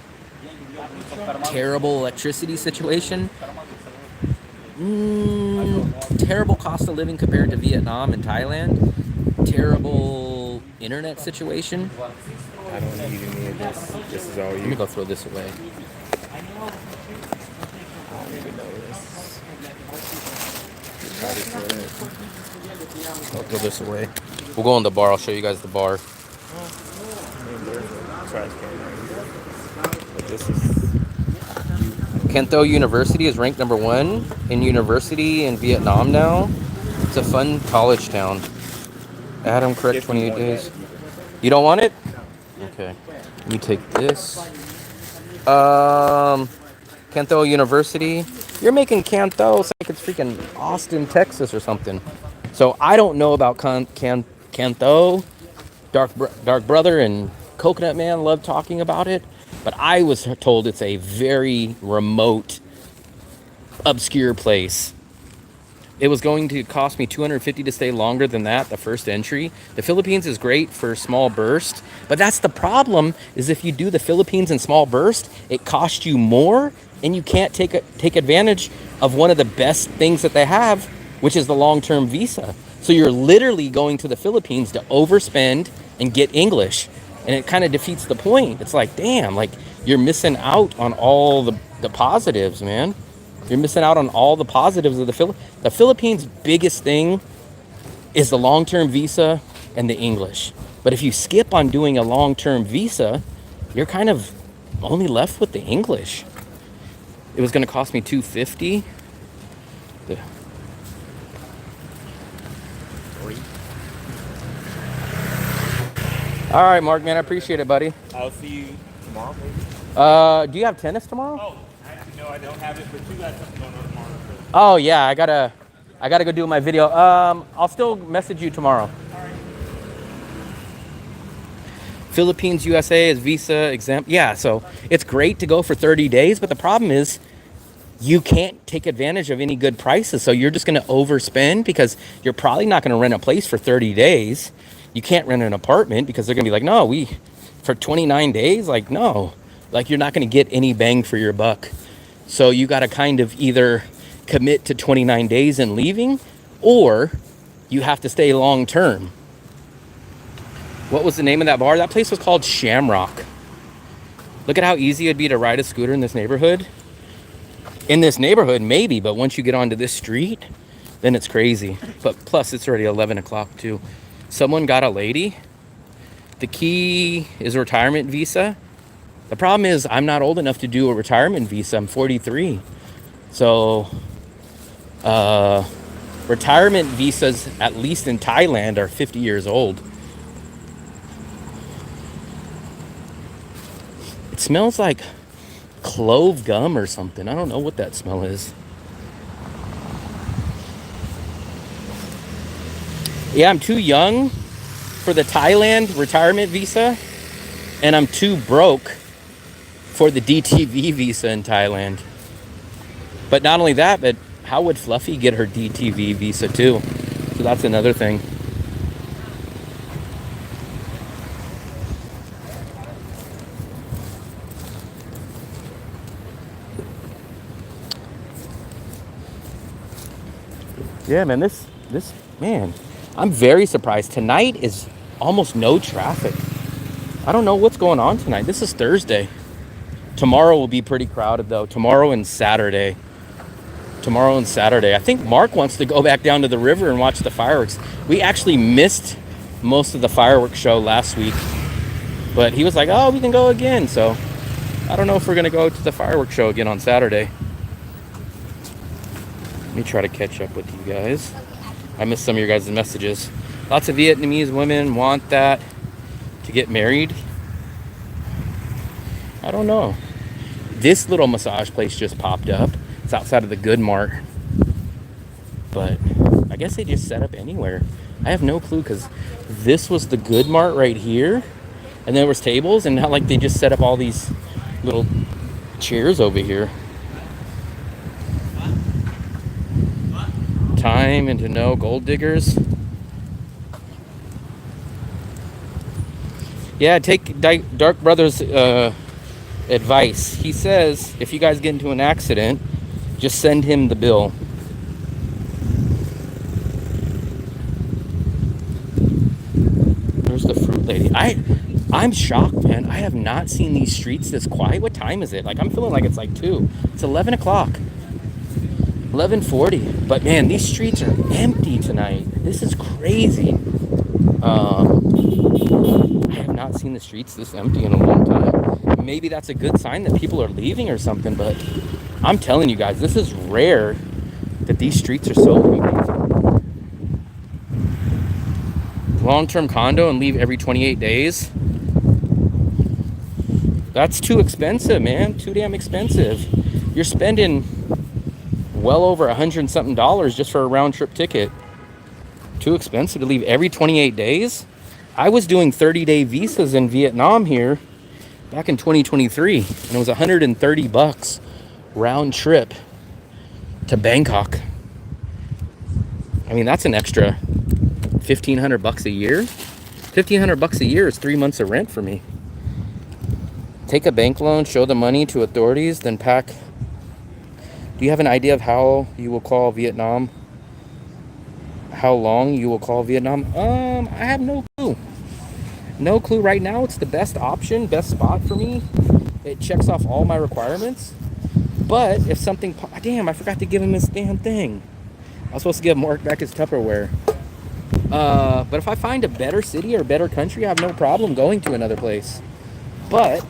terrible electricity situation, terrible cost of living compared to Vietnam and Thailand, terrible internet situation. I don't need any of this. This is all Let me you. go throw this away. I don't even know this. I'll throw this away. We'll go in the bar. I'll show you guys the bar. I mean, there's a trash can right here. But this is. Kentho University is ranked #1 in university in Vietnam now. It's a fun college town. Adam, correct, If you 28 want days. that, You don't want it? Okay. Let me take this. Kentho University. You're making Kentho it's like it's freaking Austin, Texas or something. So I don't know about Kentho. Dark Brother and Coconut Man love talking about it. But I was told it's a very remote, obscure place. It was going to cost me $250 to stay longer than that, the first entry. The Philippines is great for small burst, but that's the problem, is if you do the Philippines in small burst, it costs you more, and you can't take advantage of one of the best things that they have, which is the long-term visa. So you're literally going to the Philippines to overspend and get English, and it kind of defeats the point. It's like, damn, like you're missing out on all the positives, man. You're missing out on all the positives of the Philippines' biggest thing is the long-term visa and the English. But if you skip on doing a long-term visa, you're kind of only left with the English. It was going to cost me $250. All right, Mark, man, I appreciate it, buddy. I'll see you tomorrow, maybe. Do you have tennis tomorrow? Oh, no, I don't have it, but you got something going on tomorrow. Oh yeah, I gotta go do my video. I'll still message you tomorrow. Philippines, USA is visa exempt. Yeah, so it's great to go for 30 days, but the problem is you can't take advantage of any good prices. So you're just gonna overspend because you're probably not gonna rent a place for 30 days. You can't rent an apartment because they're gonna be like, no, for 29 days, like no, like you're not gonna get any bang for your buck. So you gotta kind of either commit to 29 days and leaving, or you have to stay long term. What was the name of that bar? That place was called Shamrock. Look at how easy it'd be to ride a scooter in this neighborhood. In this neighborhood, maybe, but once you get onto this street, then it's crazy. But plus, it's already 11 o'clock too. Someone got a lady. The key is a retirement visa. The problem is I'm not old enough to do a retirement visa. I'm 43. So retirement visas, at least in Thailand, are 50 years old. It smells like clove gum or something. I don't know what that smell is. Yeah, I'm too young for the Thailand retirement visa, and I'm too broke for the DTV visa in Thailand. But not only that, but how would Fluffy get her DTV visa too? So that's another thing. Yeah, man, this man, I'm very surprised. Tonight is almost no traffic. I don't know what's going on tonight. This is Thursday. Tomorrow will be pretty crowded though. Tomorrow and Saturday. I think Mark wants to go back down to the river and watch the fireworks. We actually missed most of the fireworks show last week, but he was like, oh, we can go again. So I don't know if we're gonna go to the fireworks show again on Saturday. Let me try to catch up with you guys. I missed some of your guys' messages. Lots of Vietnamese women want that to get married. I don't know. This little massage place just popped up. It's outside of the Good Mart. But I guess they just set up anywhere. I have no clue, because this was the Good Mart right here. And there was tables, and not like they just set up all these little chairs over here. Time and to know gold diggers. Yeah, take Dark Brother's advice. He says if you guys get into an accident, just send him the bill. Where's the fruit I'm shocked, man. I have not seen these streets this quiet. What time is it? Like, I'm feeling like it's like 2. It's 11 o'clock. 11:40. But man, these streets are empty tonight. This is crazy. I have not seen the streets this empty in a long time. Maybe that's a good sign that people are leaving or something, but I'm telling you guys, this is rare that these streets are so empty. Long-term condo and leave every 28 days. That's too expensive, man. Too damn expensive. You're spending well over $100 and something just for a round-trip ticket. Too expensive to leave every 28 days. I was doing 30-day visas in Vietnam here back in 2023, and it was $130 round trip to Bangkok. I mean, that's an extra $1,500 a year. $1,500 a year is 3 months of rent for me. Take a bank loan, show the money to authorities, then pack. Do you have an idea of how you will call Vietnam? How long you will call Vietnam? I have no clue. No clue right now. It's the best option, best spot for me. It checks off all my requirements. But if something, damn, I forgot to give him his damn thing. I was supposed to give Mark back his Tupperware. But if I find a better city or a better country, I have no problem going to another place. But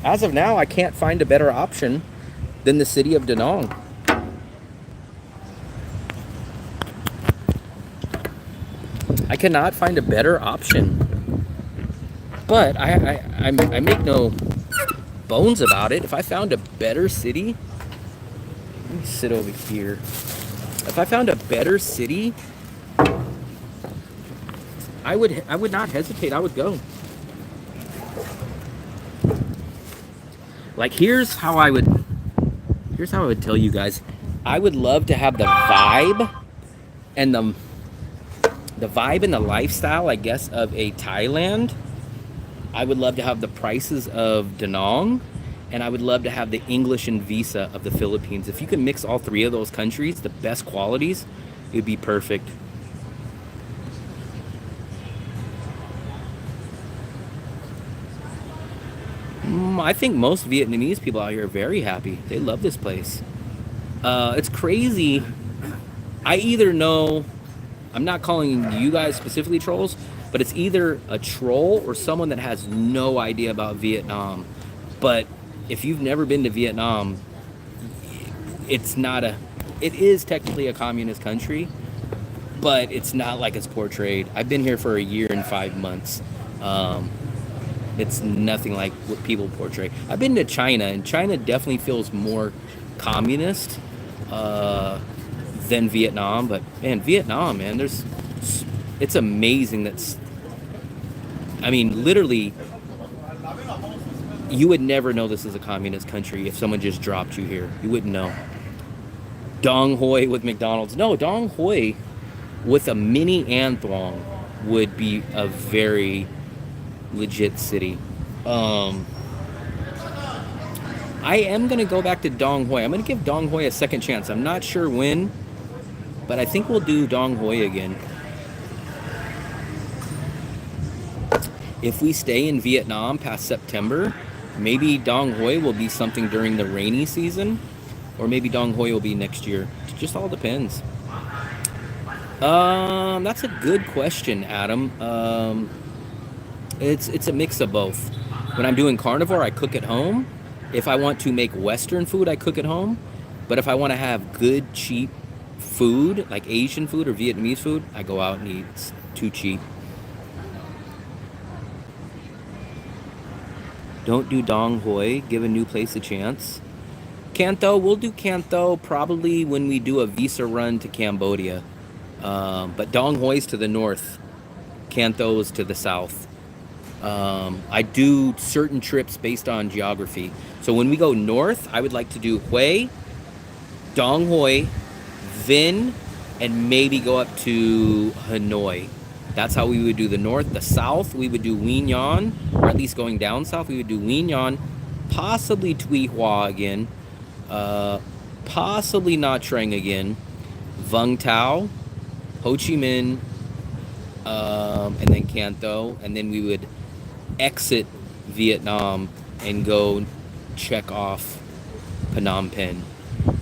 as of now, I can't find a better option than the city of Da Nang. I cannot find a better option. But I make no bones about it. If I found a better city, let me sit over here. If I found a better city, I would not hesitate. I would go. Like, here's how I would tell you guys. I would love to have the vibe and the lifestyle, I guess, of a Thailand. I would love to have the prices of Da Nang, and I would love to have the English and visa of the Philippines. If you can mix all three of those countries, the best qualities, it would be perfect. I think most Vietnamese people out here are very happy. They love this place. It's crazy. I either know, I'm not calling you guys specifically trolls, but it's either a troll or someone that has no idea about Vietnam. But if you've never been to Vietnam, it is technically a communist country, but it's not like it's portrayed. I've been here for a year and 5 months. It's nothing like what people portray. I've been to China, and China definitely feels more communist than Vietnam. But man, Vietnam, man, it's amazing. Literally, you would never know this is a communist country if someone just dropped you here. You wouldn't know. Dong Hoi with McDonald's. No, Dong Hoi with a mini An Thuong would be a very legit city. I am going to go back to Dong Hoi. I'm going to give Dong Hoi a second chance. I'm not sure when, but I think we'll do Dong Hoi again. If we stay in Vietnam past September, maybe Dong Hoi will be something during the rainy season, or maybe Dong Hoi will be next year. It just all depends. That's a good question, Adam. It's a mix of both. When I'm doing carnivore, I cook at home. If I want to make Western food, I cook at home. But if I want to have good, cheap food, like Asian food or Vietnamese food, I go out and eat. It's too cheap. Don't do Dong Hoi. Give a new place a chance. Can Tho, we'll do Can Tho probably when we do a visa run to Cambodia. But Dong Hoi's to the north. Can Tho is to the south. I do certain trips based on geography. So when we go north, I would like to do Hue, Dong Hoi, Vinh, and maybe go up to Hanoi. That's how we would do the north. The south, we would do Quy Nhon, or at least going down south, we would do Quy Nhon, possibly Tuy Hoa again, possibly Nha Trang again, Vung Tau, Ho Chi Minh, and then Can Tho, and then we would exit Vietnam and go check off Phnom Penh.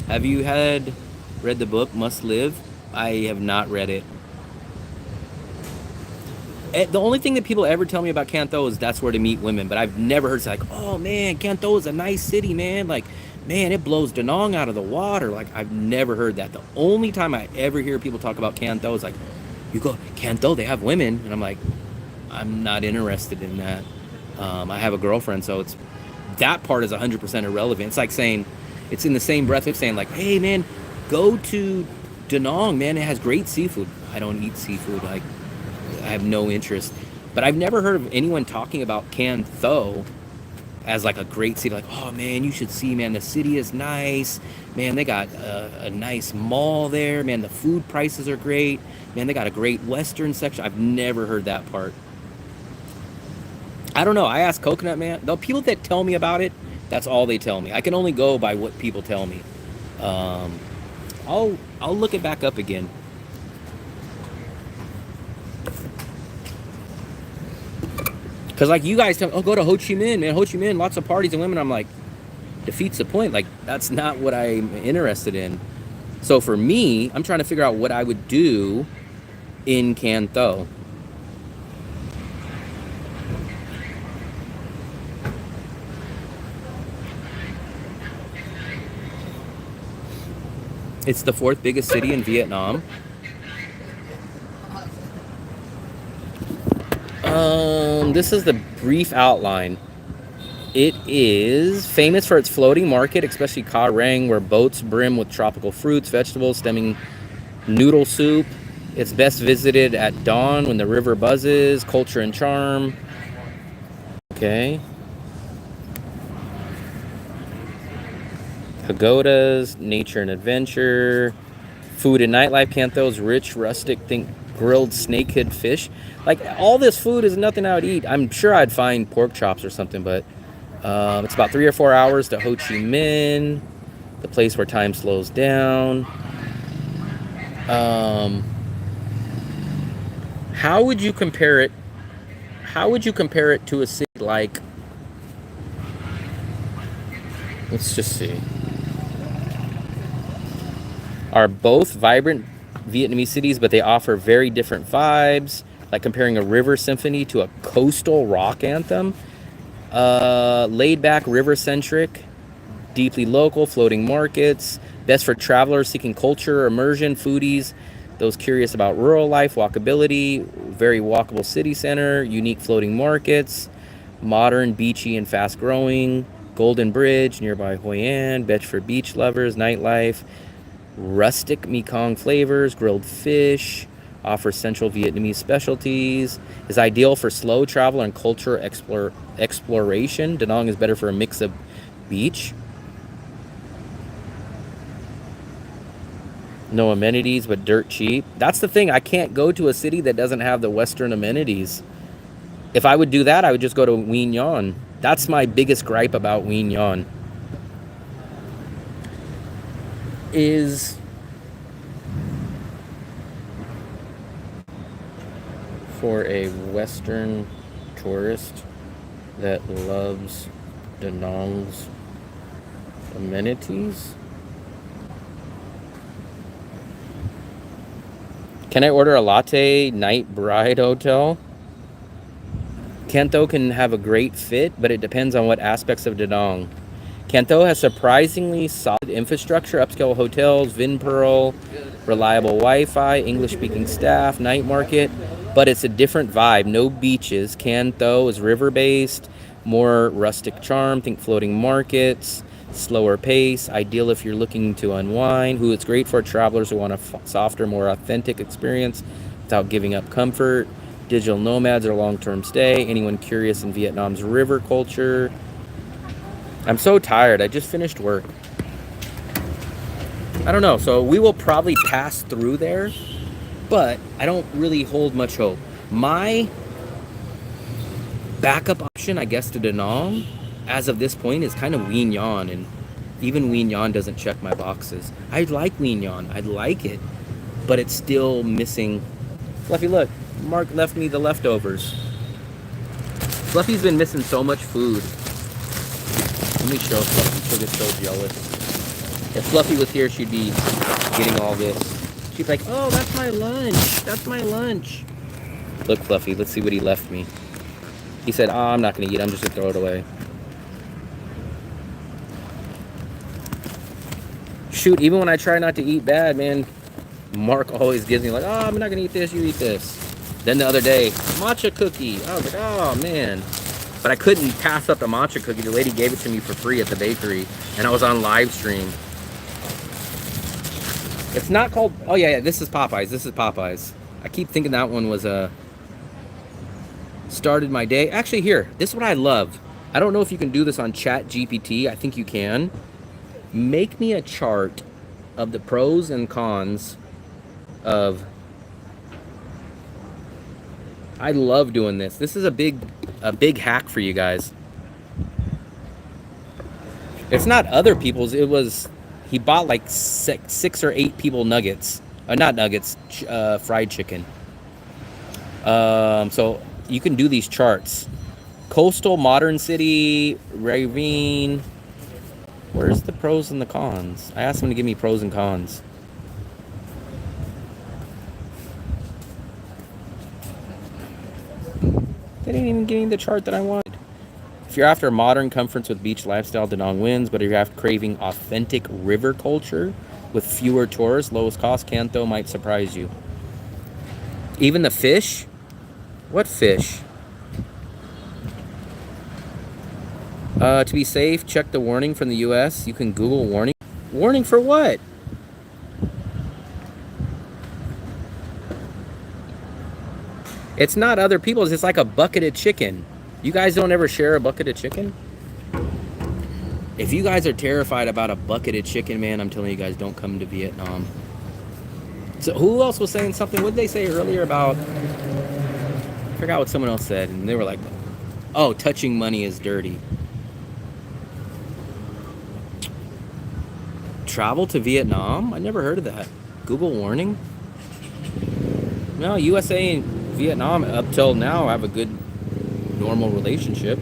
Have you read the book Must Live? I have not read it. The only thing that people ever tell me about Can Tho is that's where to meet women, but I've never heard it's like, oh man, Can Tho is a nice city, man. Like, man, it blows Da Nang out of the water. Like, I've never heard that. The only time I ever hear people talk about Can Tho is like, you go Can Tho, they have women, and I'm like, I'm not interested in that. I have a girlfriend, so that part is 100% irrelevant. It's like saying, it's in the same breath of saying like, hey man, go to Da Nang, man, it has great seafood. I don't eat seafood. Like, I have no interest. But I've never heard of anyone talking about Can Tho as like a great city. Like, oh man, you should see, man, the city is nice. Man, they got a nice mall there. Man, the food prices are great. Man, they got a great Western section. I've never heard that part. I don't know. I asked Coconut Man. The people that tell me about it, that's all they tell me. I can only go by what people tell me. I'll look it back up again. Because like you guys tell me, oh, go to Ho Chi Minh, man. Ho Chi Minh, lots of parties and women. I'm like, defeats the point. Like, that's not what I'm interested in. So for me, I'm trying to figure out what I would do in Can Tho. It's the 4th biggest city in Vietnam. This is the brief outline. It is famous for its floating market, especially Ca Rang, where boats brim with tropical fruits, vegetables, stemming noodle soup. It's best visited at dawn when the river buzzes. Culture and charm. Okay. Pagodas, nature and adventure. Food and nightlife. Can Tho's rich, rustic, think grilled snakehead fish. Like, all this food is nothing I would eat. I'm sure I'd find pork chops or something, but it's about 3 or 4 hours to Ho Chi Minh, the place where time slows down. How would you compare it? How would you compare it to a city like? Let's just see. Are both vibrant Vietnamese cities, but they offer very different vibes. Like comparing a river symphony to a coastal rock anthem. Laid back, river centric, deeply local, floating markets. Best for travelers seeking culture, immersion, foodies, those curious about rural life, walkability, very walkable city center, unique floating markets, modern, beachy, and fast growing. Golden Bridge, nearby Hoi An, Bedford beach lovers, nightlife, rustic Mekong flavors, grilled fish, offers central Vietnamese specialties, is ideal for slow travel and culture exploration. Da Nang is better for a mix of beach. No amenities, but dirt cheap. That's the thing. I can't go to a city that doesn't have the Western amenities. If I would do that, I would just go to Nguyen Nguyen. That's my biggest gripe about Nguyen Nguyen. Is for a Western tourist that loves Da Nang's amenities. Can I order a latte night bride hotel? Can Tho can have a great fit, but it depends on what aspects of Da Nang. Can Tho has surprisingly solid infrastructure, upscale hotels, Vinpearl, reliable Wi-Fi, English-speaking staff, night market, but it's a different vibe. No beaches. Can Tho is river-based, more rustic charm, think floating markets, slower pace, ideal if you're looking to unwind. It's great for travelers who want a softer, more authentic experience without giving up comfort. Digital nomads or long-term stay. Anyone curious in Vietnam's river culture. I'm so tired. I just finished work. I don't know. So we will probably pass through there, but I don't really hold much hope. My backup option, I guess, to Da Nang, as of this point, is kind of Nguyen Nguyen, and even Nguyen Nguyen doesn't check my boxes. I like Nguyen Nguyen. I like it, but it's still missing. Fluffy, look. Mark left me the leftovers. Fluffy's been missing so much food. Let me show Fluffy. She'll get so jealous. If Fluffy was here, she'd be getting all this. She'd be like, oh, that's my lunch. That's my lunch. Look, Fluffy, let's see what he left me. He said, oh, I'm not going to eat. I'm just going to throw it away. Shoot, even when I try not to eat bad, man, Mark always gives me like, oh, I'm not going to eat this. You eat this. Then the other day, matcha cookie. I was like, oh, man. But I couldn't pass up the matcha cookie. The lady gave it to me for free at the bakery, and I was on live stream. It's not called... Oh, yeah, this is Popeyes. This is Popeyes. I keep thinking that one was started my day. Actually, here, this is what I love. I don't know if you can do this on Chat GPT. I think you can. Make me a chart of the pros and cons of... I love doing this. This is a big hack for you guys. It's not other people's. It was... He bought like 6 or 8 people nuggets. Not nuggets, fried chicken. So you can do these charts. Coastal, modern city, ravine. Where's the pros and the cons? I asked him to give me pros and cons. They didn't even give me the chart that I wanted. If you're after modern comforts with beach lifestyle, Da Nang wins. But if you're after craving authentic river culture with fewer tourists, lowest cost, Kanto might surprise you. Even the fish? What fish? To be safe, check the warning from the US. You can Google warning. Warning for what? It's not other people's. It's like a bucket of chicken. You guys don't ever share a bucket of chicken? If you guys are terrified about a bucket of chicken, man, I'm telling you guys, don't come to Vietnam. So who else was saying something? What did they say earlier about... I forgot what someone else said. And they were like, oh, touching money is dirty. Travel to Vietnam? I never heard of that. Google warning? No, USA and Vietnam up till now have a good normal relationship.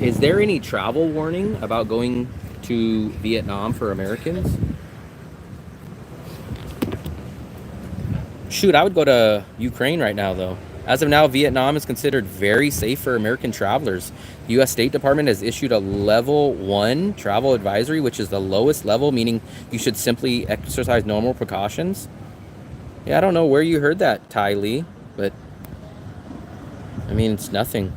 Is there any travel warning about going to Vietnam for Americans? Shoot, I would go to Ukraine right now, though. As of now, Vietnam is considered very safe for American travelers. The U.S. State Department has issued a level 1 travel advisory, which is the lowest level, meaning you should simply exercise normal precautions. Yeah, I don't know where you heard that, Ty Lee, but I mean, it's nothing.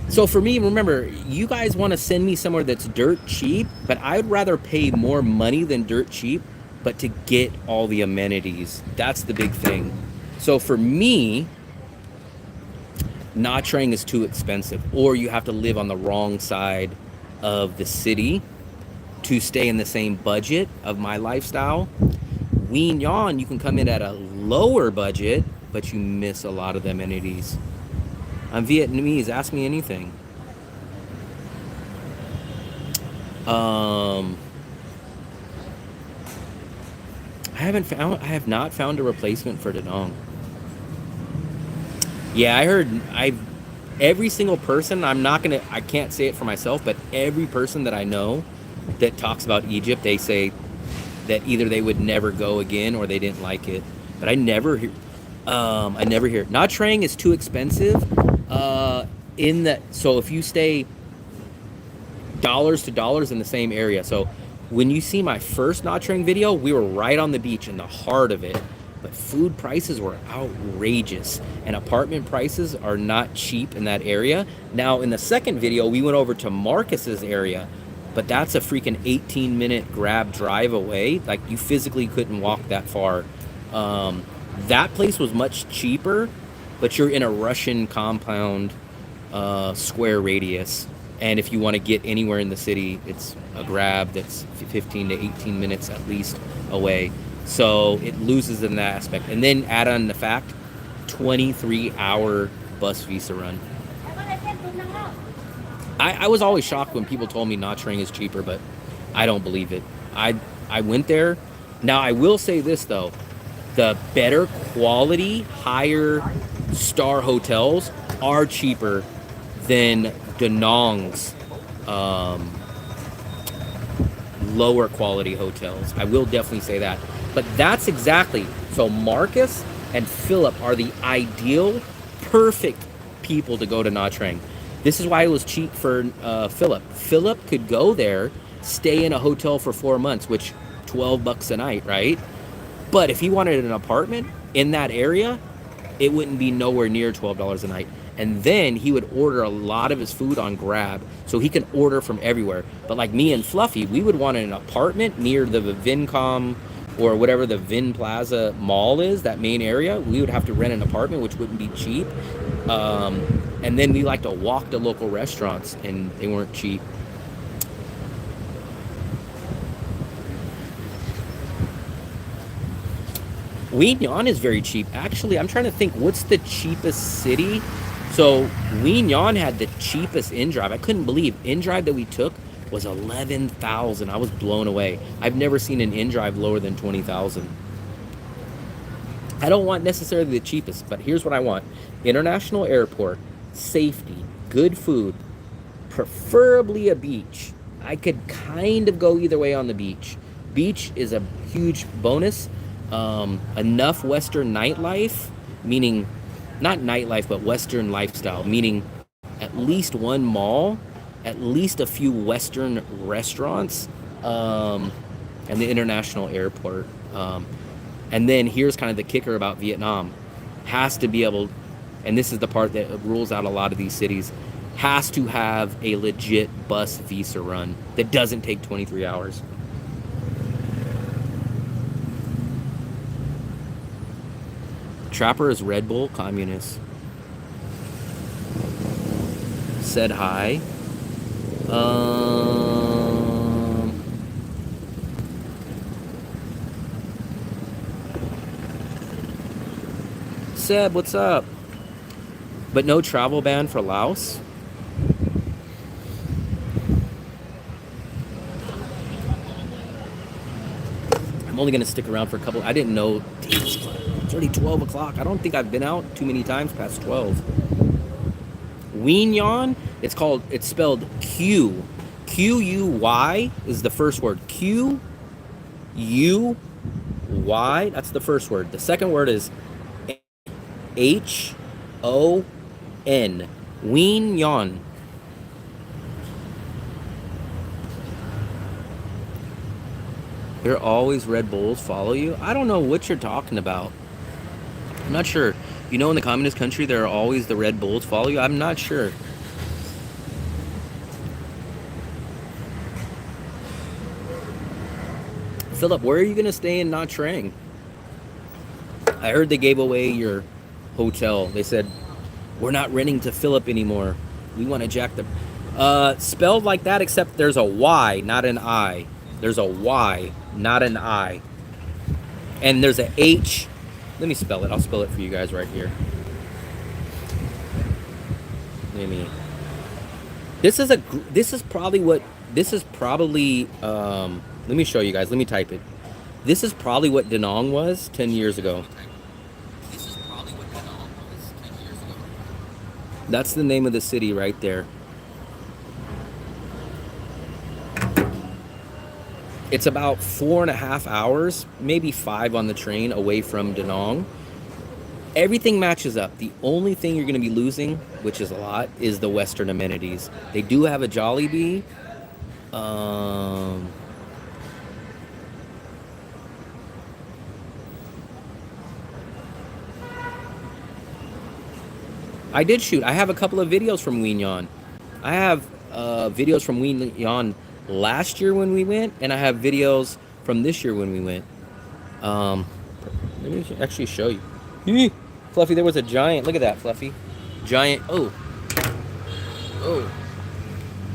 So for me, remember, you guys want to send me somewhere that's dirt cheap, but I'd rather pay more money than dirt cheap, but to get all the amenities. That's the big thing. So for me, Nha Trang is too expensive, or you have to live on the wrong side of the city to stay in the same budget of my lifestyle. Wien Yon, you can come in at a lower budget, but you miss a lot of the amenities. I'm Vietnamese, ask me anything. I have not found a replacement for Da Nang. Yeah, every single person, I can't say it for myself, but every person that I know that talks about Egypt, they say that either they would never go again or they didn't like it. But I never hear Nha Trang is too expensive. So if you stay dollars to dollars in the same area. So when you see my first Nha Trang video, we were right on the beach in the heart of it. But food prices were outrageous, and apartment prices are not cheap in that area. Now in the second video, we went over to Marcus's area, but that's a freaking 18-minute grab drive away. Like, you physically couldn't walk that far. That place was much cheaper, but you're in a Russian compound square radius. And if you want to get anywhere in the city, it's a grab that's 15 to 18 minutes at least away. So it loses in that aspect. And then add on the fact, 23-hour bus visa run. I was always shocked when people told me Nha Trang is cheaper, but I don't believe it. I went there. Now I will say this though, the better quality, higher star hotels are cheaper than Danong's lower quality hotels. I will definitely say that. But that's exactly, so Marcus and Philip are the ideal, perfect people to go to Nha Trang. This is why it was cheap for Philip. Philip could go there, stay in a hotel for 4 months, which $12 a night, right? But if he wanted an apartment in that area, it wouldn't be nowhere near $12 a night. And then he would order a lot of his food on Grab, so he can order from everywhere. But like me and Fluffy, we would want an apartment near the Vincom or whatever the Vin Plaza Mall is, that main area. We would have to rent an apartment, which wouldn't be cheap. And then we like to walk to local restaurants, and they weren't cheap. Quy Nhon is very cheap. Actually, I'm trying to think, what's the cheapest city? So Quy Nhon had the cheapest in-drive. I couldn't believe in-drive that we took was 11,000. I was blown away. I've never seen an in-drive lower than 20,000. I don't want necessarily the cheapest, but here's what I want. International airport, safety, good food, preferably a beach. I could kind of go either way on the beach. Beach is a huge bonus. Enough Western nightlife, meaning not nightlife, but Western lifestyle, meaning at least one mall, at least a few Western restaurants, and the international airport. And then here's kind of the kicker about Vietnam. Has to be able, and this is the part that rules out a lot of these cities, has to have a legit bus visa run that doesn't take 23 hours. Trapper is Red Bull communist. Said hi. Seb, what's up? But no travel ban for Laos? I'm only gonna stick around for a couple. I didn't know. It's already 12 o'clock. I don't think I've been out too many times past 12. Quy Nhon, it's spelled Q. Q-U-Y is the first word. Q-U-Y, that's the first word. The second word is H-O-N. Quy Nhon. There are always Red Bulls follow you? I don't know what you're talking about. I'm not sure. You know, in the communist country, there are always the Red Bulls follow you? I'm not sure. Philip, where are you going to stay in Nha Trang? I heard they gave away your hotel. They said, we're not renting to Philip anymore. We want to jack the... spelled like that, except there's a Y, not an I. There's a Y, not an I. And there's a H. Let me spell it. I'll spell it for you guys right here. This is probably, let me show you guys. Let me type it. This is probably what Da Nang was 10 years ago. That's the name of the city right there. It's about 4.5 hours, maybe 5 on the train away from Da Nang. Everything matches up. The only thing you're going to be losing, which is a lot, is the Western amenities. They do have a Jollibee. I did shoot. I have a couple of videos from Quy Nhon. I have videos from Quy Nhon last year when we went, and I have videos from this year when we went. Let me actually show you. Fluffy, there was a giant. Look at that, Fluffy. Giant. Oh.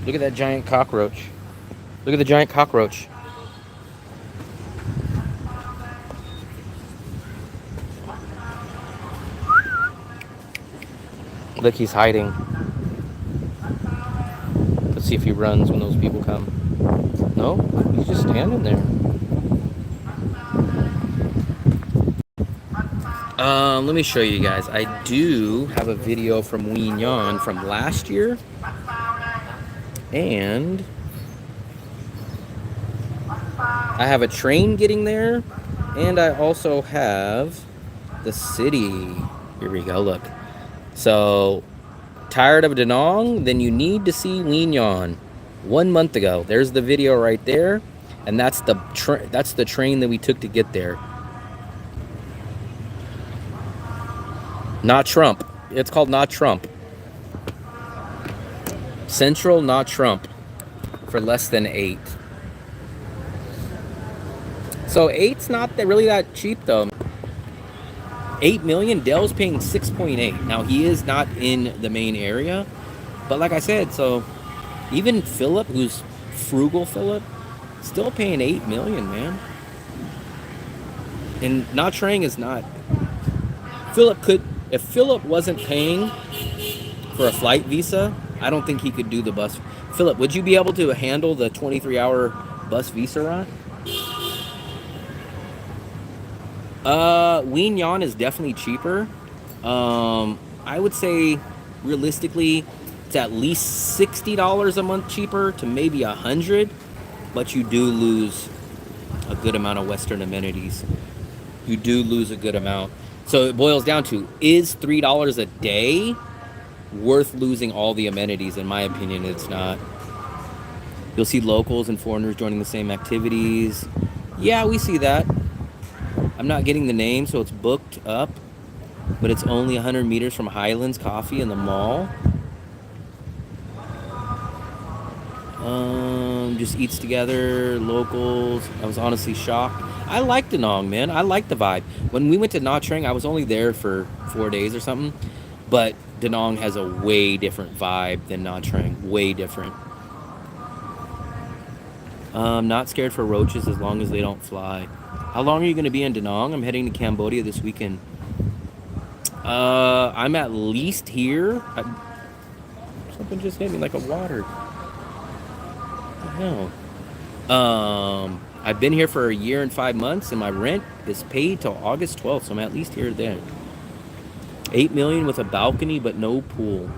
Look at that giant cockroach. Look at the giant cockroach. Look, he's hiding. Let's see if he runs when those people come. No? He's just standing there. Let me show you guys. I do have a video from Wignon from last year. And I have a train getting there. And I also have the city. Here we go, look. So, tired of Danong? Then you need to see Wignon. 1 month ago. There's the video right there. And that's the train that we took to get there. Not Trump. It's called Not Trump. Central Not Trump. For less than 8. So 8's not really that cheap though. 8 million. Dell's paying 6.8. Now he is not in the main area. But like I said, so even Philip, who's frugal Philip, still paying 8 million, man. And Nha Trang is not. Philip could, if Philip wasn't paying for a flight visa, I don't think he could do the bus. Philip, would you be able to handle the 23-hour bus visa ride? Wignon is definitely cheaper. I would say realistically it's at least $60 a month cheaper to maybe $100, but you do lose a good amount of Western amenities. You do lose a good amount. So it boils down to, is $3 a day worth losing all the amenities? In my opinion, it's not. You'll see locals and foreigners joining the same activities. Yeah, we see that. I'm not getting the name, so it's booked up, but it's only 100 meters from Highlands Coffee in the mall. Just eats together, locals. I was honestly shocked. I like Danong, man. I like the vibe. When we went to Nha Trang, I was only there for 4 days or something, but Danong has a way different vibe than Nha Trang. Way different. Not scared for roaches as long as they don't fly. How long are you going to be in Danong? I'm heading to Cambodia this weekend. I'm at least here. Something just hit me like a water. What the hell? I've been here for 1 year and 5 months, and my rent is paid till August 12th, so I'm at least here then. 8 million with a balcony, but no pool.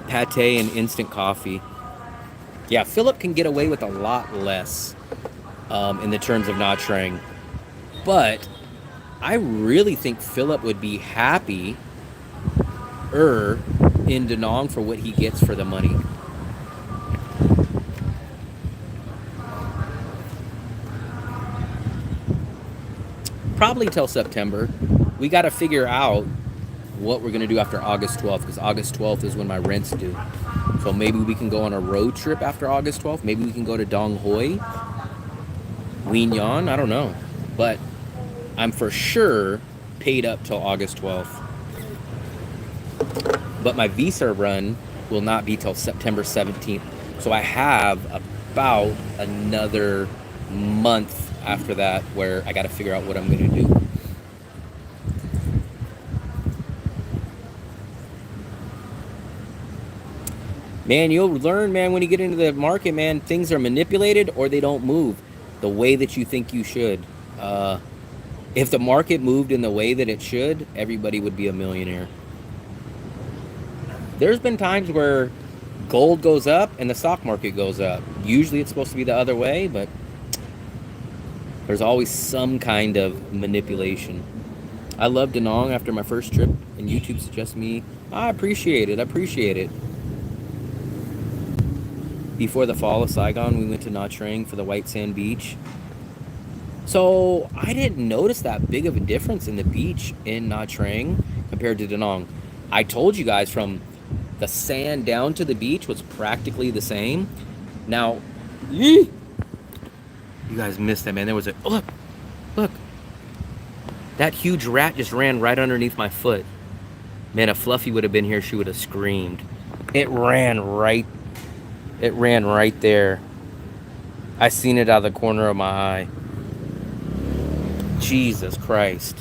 Pate and instant coffee. Yeah, Philip can get away with a lot less in the terms of Nha Trang. But I really think Philip would be happy in Danong for what he gets for the money. Probably till September. We got to figure out what we're going to do after August 12th, because August 12th is when my rent's due. So maybe we can go on a road trip after August 12th. Maybe we can go to Dong Hoi, Wignon, I don't know. But I'm for sure paid up till August 12th. But my visa run will not be till September 17th. So I have about another month after that where I got to figure out what I'm going to do. Man, you'll learn, man, when you get into the market, man, things are manipulated or they don't move the way that you think you should. If the market moved in the way that it should, everybody would be a millionaire. There's been times where gold goes up and the stock market goes up. Usually it's supposed to be the other way, but there's always some kind of manipulation. I love Danong after my first trip, and YouTube suggests me. I appreciate it. I appreciate it. Before the fall of Saigon, we went to Nha Trang for the white sand beach. So I didn't notice that big of a difference in the beach in Nha Trang compared to Danong. I told you guys from the sand down to the beach was practically the same. Now, you guys missed that, man. There was a, oh, look. That huge rat just ran right underneath my foot. Man, if Fluffy would have been here, she would have screamed. It ran right there. I seen it out of the corner of my eye. Jesus Christ.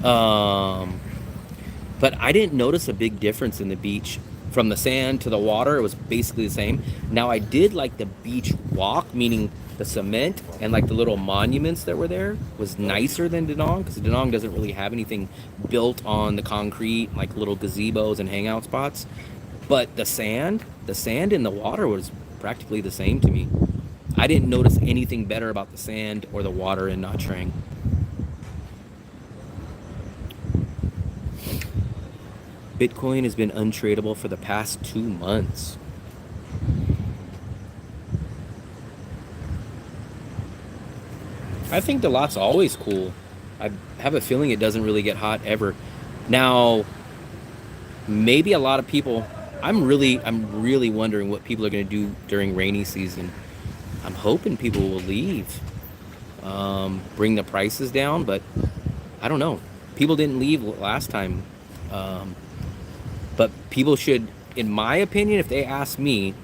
But I didn't notice a big difference in the beach from the sand to the water, it was basically the same. Now I did like the beach walk, meaning the cement and like the little monuments that were there was nicer than Da Nang, because Da Nang doesn't really have anything built on the concrete, like little gazebos and hangout spots. But the sand in the water was practically the same to me. I didn't notice anything better about the sand or the water in Nha Trang. Bitcoin has been untradeable for the past 2 months. I think the lot's always cool. I have a feeling it doesn't really get hot ever. Now, maybe a lot of people, I'm really wondering what people are going to do during rainy season. I'm hoping people will leave, bring the prices down, but I don't know. People didn't leave last time. But people should, in my opinion, if they ask me,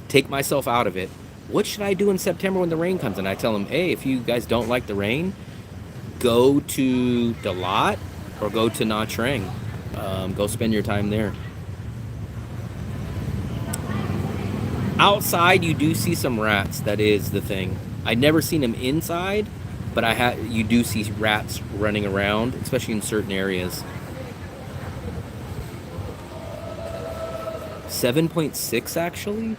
take myself out of it. What should I do in September when the rain comes? And I tell them, hey, if you guys don't like the rain, go to the lot or go to Nha Trang. Go spend your time there. Outside, you do see some rats. That is the thing. I'd never seen them inside, but you do see rats running around, especially in certain areas. 7.6 actually.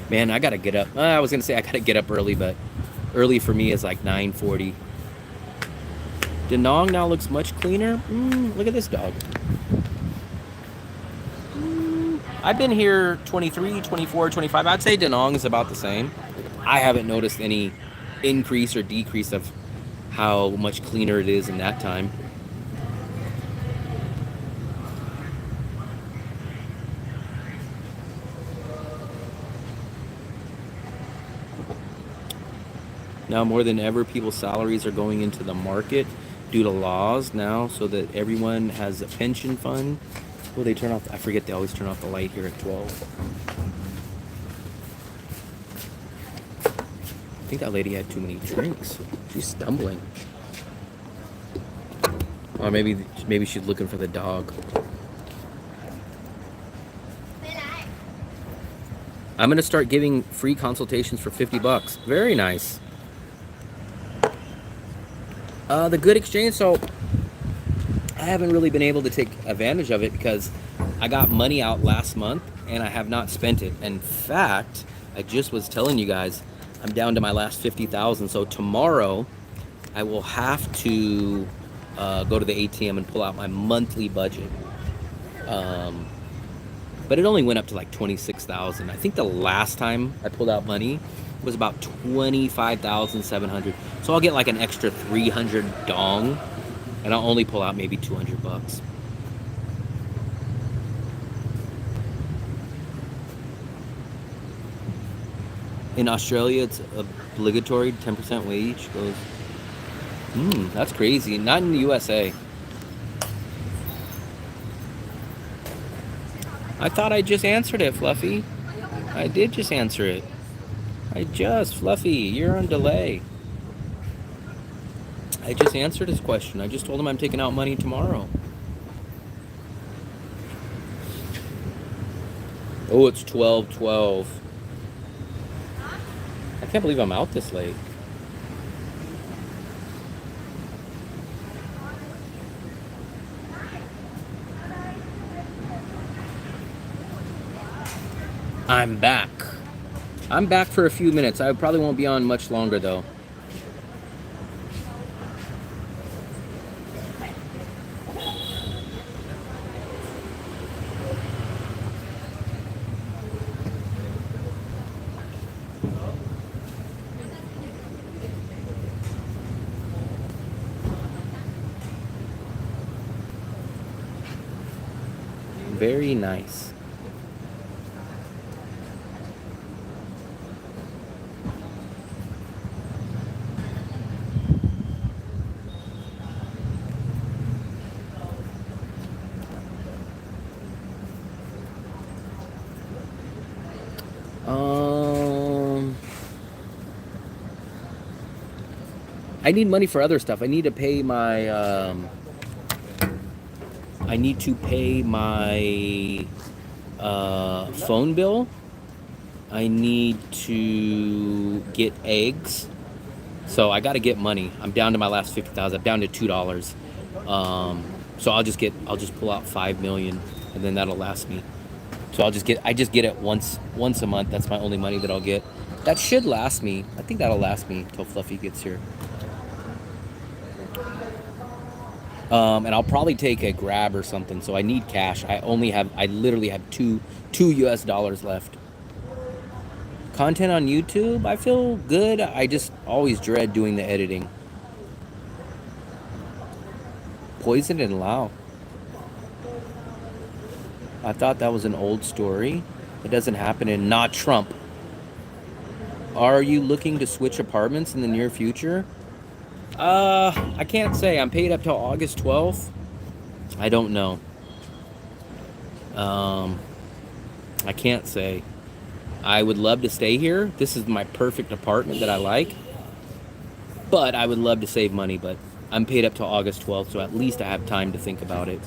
Man, I gotta get up. I was gonna say I gotta get up early, but early for me is like 9:40. Da Nang now looks much cleaner. Look at this dog. I've been here 23, 24, 25. I'd say Da Nang is about the same. I haven't noticed any increase or decrease of how much cleaner it is in that time. Now more than ever, people's salaries are going into the market due to laws now, so that everyone has a pension fund. Well, they turn off, I forget, they always turn off the light here at 12. I think that lady had too many drinks. She's stumbling. Or maybe she's looking for the dog. I'm gonna start giving free consultations for $50. Very nice. The good exchange, so I haven't really been able to take advantage of it because I got money out last month and I have not spent it. In fact, I just was telling you guys, I'm down to my last 50,000. So tomorrow I will have to go to the ATM and pull out my monthly budget. But it only went up to like 26,000. I think the last time I pulled out money was about 25,700. So I'll get like an extra 300 dong, and I'll only pull out maybe $200. In Australia, it's obligatory 10% wage goes. That's crazy. Not in the USA. I thought I just answered it, Fluffy. I did just answer it. Fluffy, you're on delay. I just answered his question. I just told him I'm taking out money tomorrow. Oh, it's 12:12. I can't believe I'm out this late. I'm back. I'm back for a few minutes. I probably won't be on much longer though. Very nice. I need money for other stuff. I need to pay my phone bill. I need to get eggs. So I got to get money. I'm down to my last 50,000. I'm down to $2. So I'll just pull out 5 million, and then that'll last me. So I just get it once a month. That's my only money that I'll get. That should last me. I think that'll last me till Fluffy gets here. And I'll probably take a Grab or something. So I need cash. I literally have two US dollars left. Content on YouTube, I feel good. I just always dread doing the editing. Poison in Laos. I thought that was an old story. It doesn't happen in not Trump. Are you looking to switch apartments in the near future? I can't say. I'm paid up till August 12th. I don't know. I can't say. I would love to stay here. This is my perfect apartment that I like. But I would love to save money, but I'm paid up till August 12th, so at least I have time to think about it.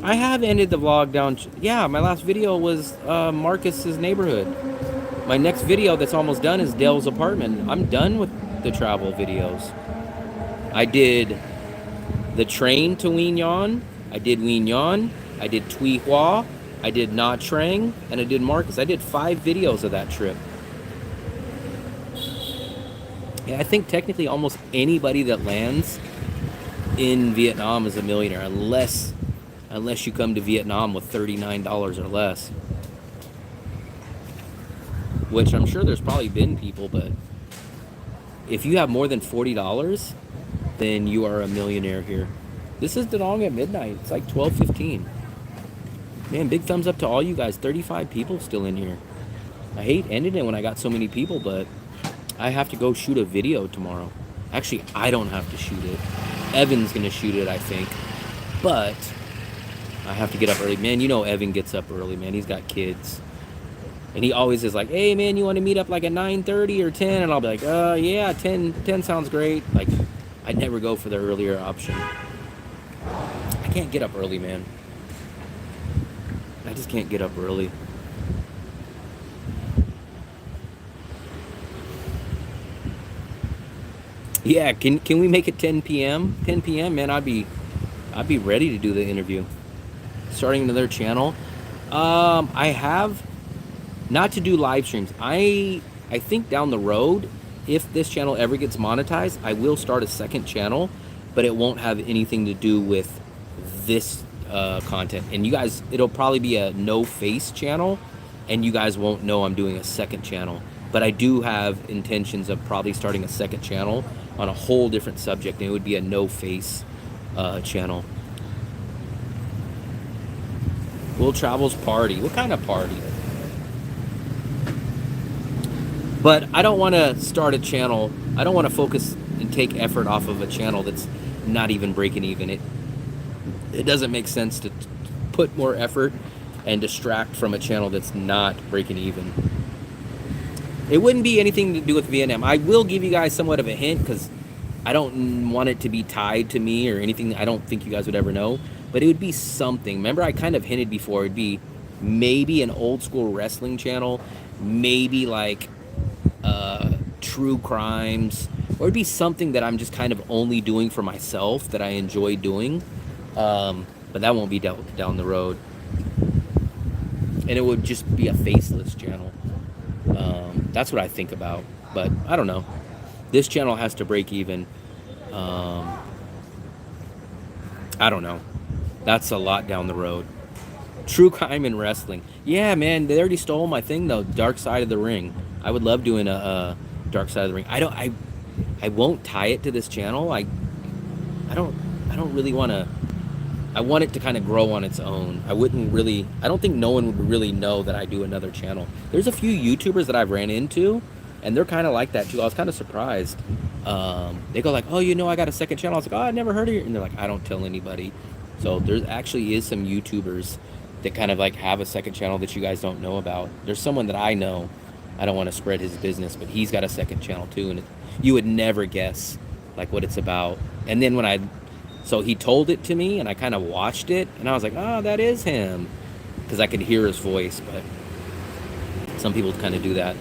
I have ended the vlog down. Yeah, my last video was Marcus's neighborhood. My next video that's almost done is Dale's apartment. I'm done with the travel videos. I did the train to Wien Yan. I did Wien Yan. I did Thuy Hoa. I did Nha Trang. And I did Marcus. I did 5 videos of that trip. Yeah, I think technically almost anybody that lands in Vietnam is a millionaire, unless you come to Vietnam with $39 or less. Which I'm sure there's probably been people, but if you have more than $40, then you are a millionaire here. This is Danong at midnight. It's like 12:15. Man, big thumbs up to all you guys. 35 people still in here. I hate ending it when I got so many people, but I have to go shoot a video tomorrow. Actually, I don't have to shoot it. Evan's gonna shoot it, I think. But I have to get up early. Man, you know Evan gets up early, man. He's got kids. And he always is like, hey, man, you want to meet up like at 9:30 or 10? And I'll be like, yeah, 10 sounds great. Like, I'd never go for the earlier option. I can't get up early, man. I just can't get up early. Yeah, can we make it 10 p.m.? 10 p.m., man, I'd be ready to do the interview. Starting another channel. I have not to do live streams. I think down the road, if this channel ever gets monetized, I will start a second channel, but it won't have anything to do with this content. And you guys, it'll probably be a no face channel, and you guys won't know I'm doing a second channel. But I do have intentions of probably starting a second channel on a whole different subject, and it would be a no face channel. Will Travels party? What kind of party? But I don't want to start a channel. I don't want to focus and take effort off of a channel that's not even breaking even. It doesn't make sense to put more effort and distract from a channel that's not breaking even. It wouldn't be anything to do with Vietnam. I will give you guys somewhat of a hint because I don't want it to be tied to me or anything. I don't think you guys would ever know. But it would be something. Remember, I kind of hinted before. It'd be maybe an old school wrestling channel. Maybe like true crimes. Or it'd be something that I'm just kind of only doing for myself that I enjoy doing. But that won't be down the road. And it would just be a faceless channel. That's what I think about. But I don't know. This channel has to break even. I don't know. That's a lot down the road. True crime and wrestling. Yeah, man, they already stole my thing though. Dark Side of the Ring. I would love doing a Dark Side of the Ring. I won't tie it to this channel. I don't really want to. I want it to kind of grow on its own. I don't think no one would really know that I do another channel. There's a few YouTubers that I've ran into, and they're kind of like that too. I was kind of surprised. They go like, oh, you know, I got a second channel. I was like, oh, I never heard of you. And they're like, I don't tell anybody. So there actually is some YouTubers that kind of like have a second channel that you guys don't know about. There's someone that I know I don't want to spread his business, but he's got a second channel too, and you would never guess like what it's about. And then so he told it to me, and I kind of watched it, and I was like, oh, that is him, because I could hear his voice. But some people kind of do that.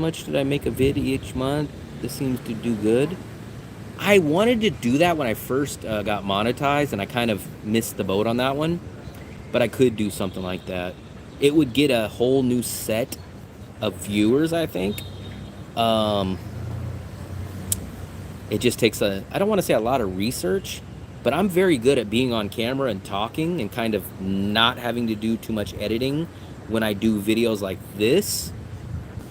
Much did I make a vid each month? This seems to do good. I wanted to do that when I first got monetized, and I kind of missed the boat on that one. But I could do something like that. It would get a whole new set of viewers, I think. It just takes I don't want to say a lot of research, but I'm very good at being on camera and talking and kind of not having to do too much editing when I do videos like this.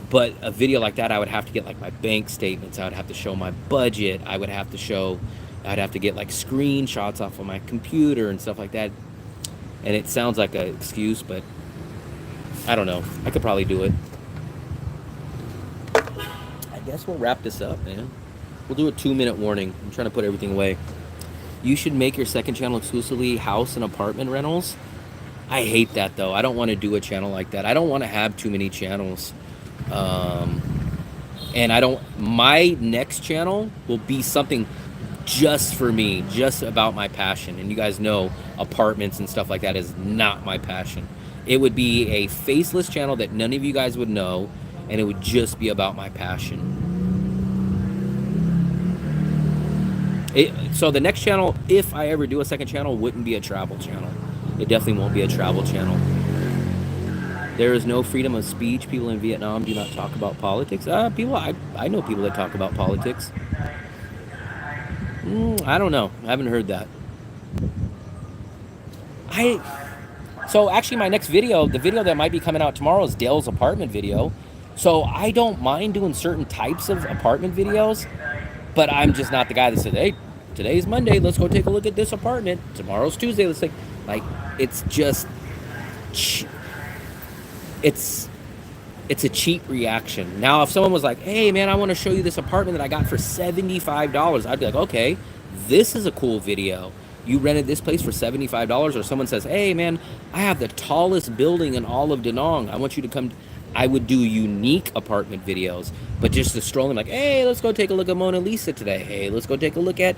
But a video like that, I would have to get like my bank statements. I would have to show my budget. I'd have to get like screenshots off of my computer and stuff like that. And it sounds like an excuse, but I don't know. I could probably do it. I guess we'll wrap this up, man. We'll do a 2-minute warning. I'm trying to put everything away. You should make your second channel exclusively house and apartment rentals. I hate that, though. I don't want to do a channel like that. I don't want to have too many channels. And my next channel will be something just for me, just about my passion. And you guys know apartments and stuff like that is not my passion. It would be a faceless channel that none of you guys would know, and it would just be about my passion. So the next channel, if I ever do a second channel, wouldn't be a travel channel. It definitely won't be a travel channel. There is no freedom of speech. People in Vietnam do not talk about politics. I know people that talk about politics. I don't know. I haven't heard that. So actually my next video, the video that might be coming out tomorrow, is Dale's apartment video. So I don't mind doing certain types of apartment videos, but I'm just not the guy that said, hey, today's Monday, let's go take a look at this apartment. Tomorrow's Tuesday, let's take, like, it's just, it's a cheap reaction. Now, if someone was like, hey, man, I want to show you this apartment that I got for $75, I'd be like, okay, this is a cool video. You rented this place for $75, or someone says, hey, man, I have the tallest building in all of Da Nang. I want you to come. I would do unique apartment videos, but just to stroll in, like, hey, let's go take a look at Mona Lisa today. Hey, let's go take a look at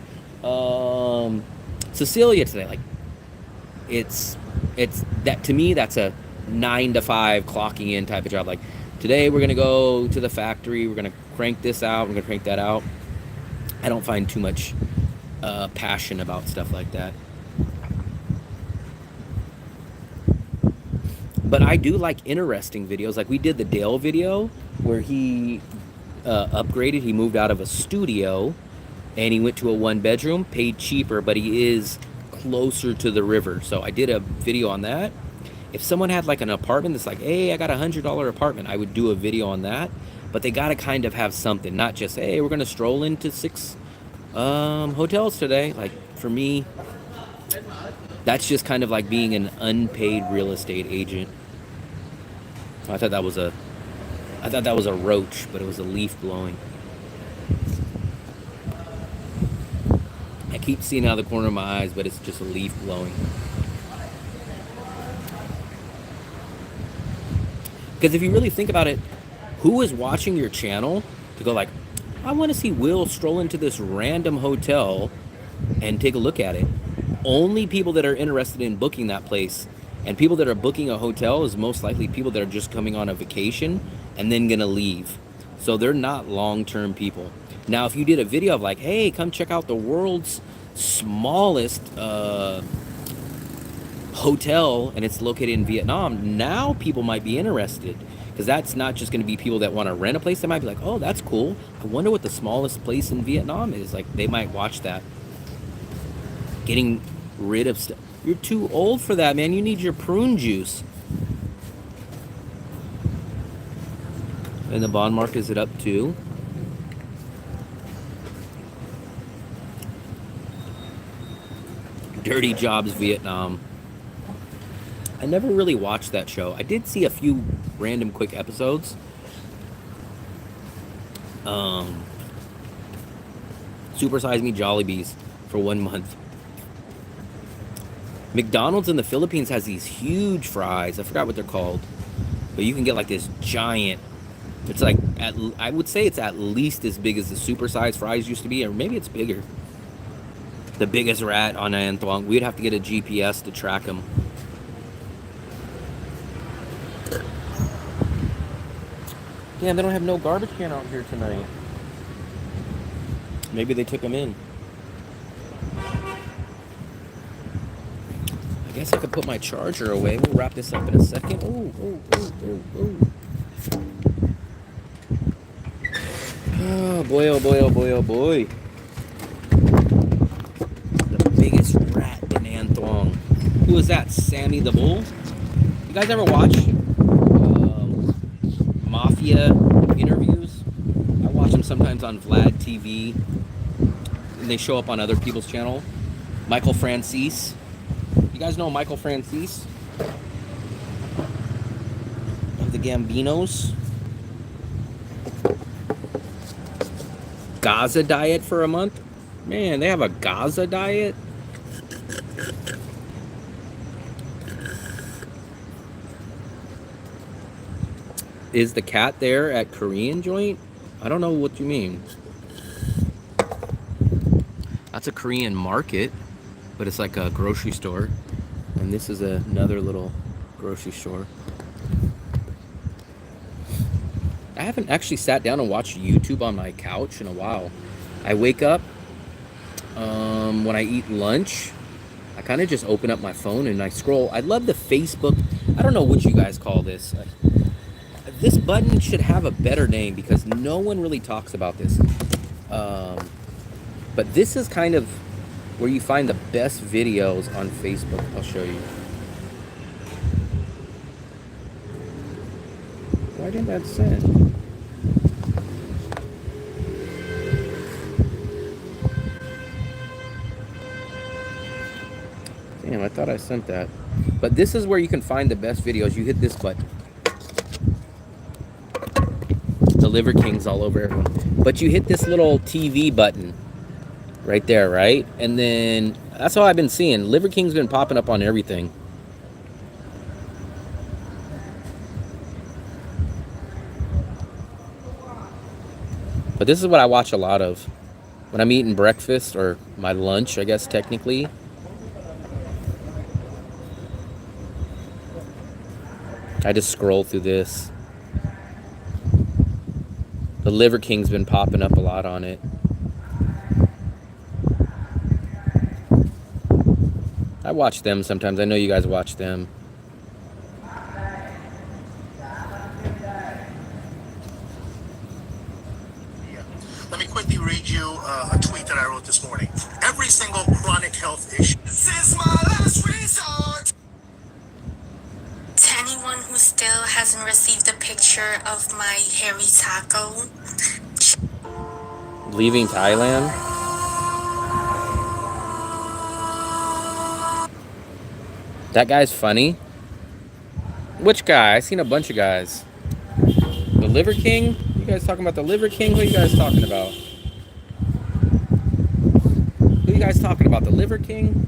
Cecilia today. Like, it's that, to me, that's a 9 to 5 clocking in type of job. Like, today we're gonna go to the factory, we're gonna crank this out, we're gonna crank that out. I don't find too much passion about stuff like that. But I do like interesting videos. Like, we did the Dale video where he upgraded. He moved out of a studio and he went to a 1-bedroom, paid cheaper, but he is closer to the river. So I did a video on that. If someone had like an apartment that's like, hey, I got $100 apartment, I would do a video on that. But they got to kind of have something, not just, hey, we're going to stroll into 6 hotels today. Like, for me, that's just kind of like being an unpaid real estate agent. I thought that was a roach, but it was a leaf blowing. I keep seeing out of the corner of my eyes, but it's just a leaf blowing. Because if you really think about it, who is watching your channel to go like, I want to see Will stroll into this random hotel and take a look at it? Only people that are interested in booking that place. And people that are booking a hotel is most likely people that are just coming on a vacation and then gonna leave. So they're not long-term people. Now, if you did a video of like, hey, come check out the world's smallest hotel, and it's located in Vietnam, now people might be interested. Because that's not just going to be people that want to rent a place. They might be like, oh, that's cool. I wonder what the smallest place in Vietnam is. Like, they might watch that. Getting rid of stuff. You're too old for that, man. You need your prune juice. And the bond market, is it up too? Dirty Jobs Vietnam. I never really watched that show. I did see a few random quick episodes. Super Size Me Jollibees for 1 month. McDonald's in the Philippines has these huge fries. I forgot what they're called. But you can get like this giant. It's like, I would say it's at least as big as the supersized fries used to be, or maybe it's bigger. The biggest rat on Antoine. We'd have to get a GPS to track him. Damn, they don't have no garbage can out here tonight. Maybe they took them in. I guess I could put my charger away. We'll wrap this up in a second. Ooh, ooh, ooh, ooh, ooh. Oh boy, oh boy, oh boy, oh boy. The biggest rat in Antoine. Who is that? Sammy the Bull? You guys ever watch Mafia interviews? I watch them sometimes on Vlad TV. And they show up on other people's channel. Michael Francis. You guys know Michael Francis? Of the Gambinos? Gaza diet for a month? Man, they have a Gaza diet? Is the cat there at Korean joint? I don't know what you mean. That's a Korean market, but it's like a grocery store. And this is another little grocery store. I haven't actually sat down and watched YouTube on my couch in a while. I wake up, when I eat lunch, I kind of just open up my phone and I scroll. I love the Facebook. I don't know what you guys call this. This button should have a better name because no one really talks about this. But this is kind of where you find the best videos on Facebook. I'll show you. Why didn't that send? Damn, I thought I sent that. But this is where you can find the best videos. You hit this button. The Liver King's all over everyone. But you hit this little TV button right there, right? And then that's all I've been seeing. Liver King's been popping up on everything. But this is what I watch a lot of when I'm eating breakfast or my lunch, I guess technically. I just scroll through this. The Liver King's been popping up a lot on it. I watch them sometimes. I know you guys watch them. Let me quickly read you a tweet that I wrote this morning. Every single chronic health issue. This is my last resort. To anyone who still hasn't received a picture of my hairy taco. Leaving Thailand? That guy's funny. Which guy? I seen a bunch of guys. The Liver King? You guys talking about the Liver King? Who are you guys talking about? Who you guys talking about? The Liver King?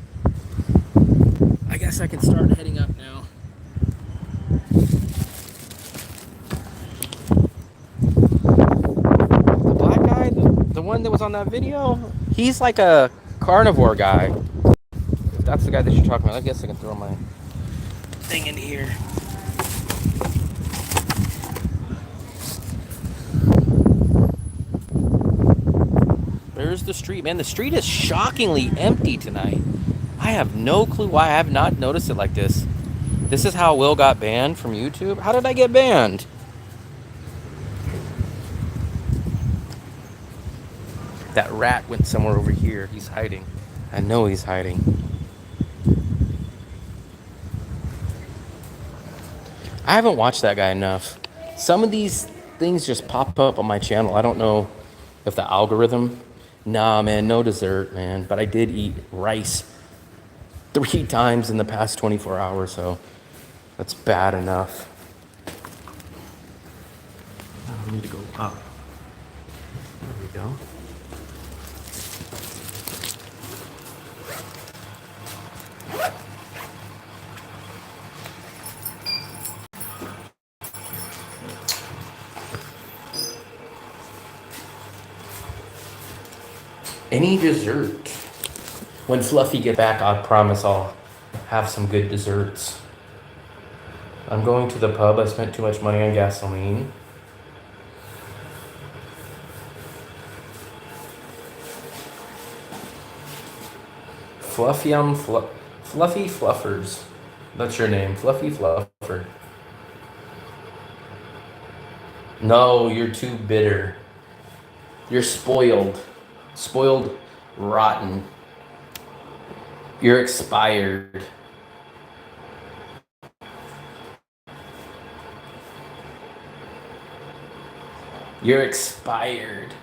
I guess I can start heading up now. The black guy? The one that was on that video? He's like a carnivore guy. If that's the guy that you're talking about, I guess I can throw my thing in here. Where's the street? Man, the street is shockingly empty tonight. I have no clue why I have not noticed it like this. This is how Will got banned from YouTube? How did I get banned? That rat went somewhere over here. He's hiding. I know he's hiding. I haven't watched that guy enough. Some of these things just pop up on my channel. I don't know if the algorithm... Nah, man, no dessert, man. But I did eat rice 3 times in the past 24 hours, so that's bad enough. Oh, I need to go up. There we go. Any dessert. When Fluffy get back, I promise I'll have some good desserts. I'm going to the pub. I spent too much money on gasoline. Fluffy Fluffy Fluffers. That's your name, Fluffy Fluffer. No, you're too bitter. You're spoiled. Spoiled rotten. You're expired. You're expired.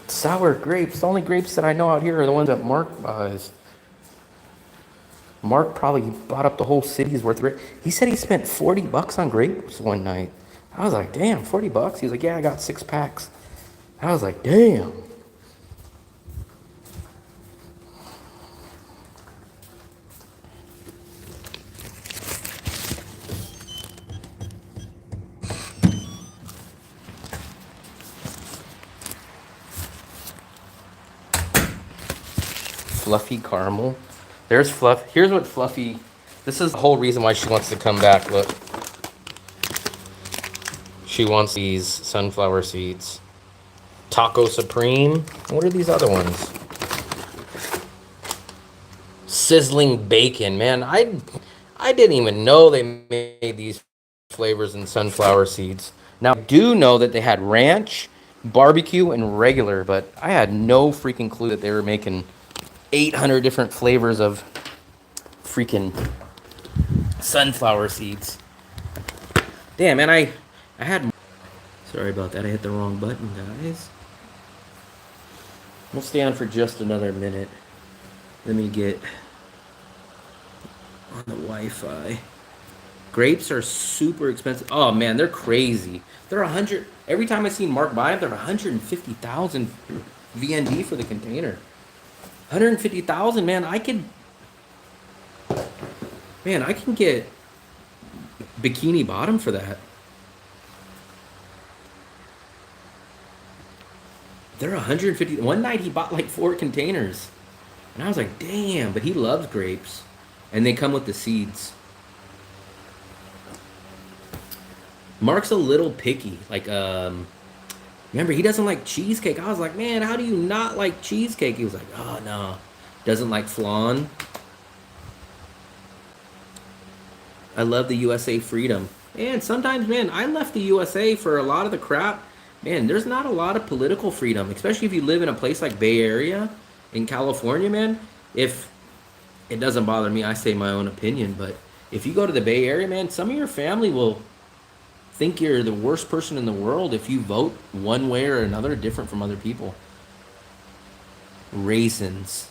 Sour grapes. The only grapes that I know out here are the ones that Mark buys. Mark probably bought up the whole city's worth of grapes. He said he spent $40 on grapes one night. I was like, damn, $40? He was like, yeah, I got 6 packs. I was like, damn. Fluffy caramel. There's Fluff. Here's what Fluffy. This is the whole reason why she wants to come back. Look. She wants these sunflower seeds. Taco Supreme. What are these other ones? Sizzling bacon. Man, I didn't even know they made these flavors in sunflower seeds. Now, I do know that they had ranch, barbecue, and regular, but I had no freaking clue that they were making 800 different flavors of freaking sunflower seeds. Damn, man, I had... Sorry about that, I hit the wrong button, guys. We'll stay on for just another minute. Let me get on the Wi-Fi. Grapes are super expensive. Oh, man, they're crazy. They're 100... Every time I seen Mark buy them, they're 150,000 VND for the container. 150,000, man. I can get Bikini Bottom for that. They're 150. One night he bought like 4 containers, and I was like, damn. But he loves grapes, and they come with the seeds. Mark's a little picky. Like, remember, he doesn't like cheesecake. I was like, man, how do you not like cheesecake? He was like, oh, no. Doesn't like flan. I love the USA freedom. And sometimes, man, I left the USA for a lot of the crap. Man, there's not a lot of political freedom, especially if you live in a place like Bay Area in California, man. If it doesn't bother me, I say my own opinion. But if you go to the Bay Area, man, some of your family will think you're the worst person in the world if you vote one way or another different from other people. Raisins.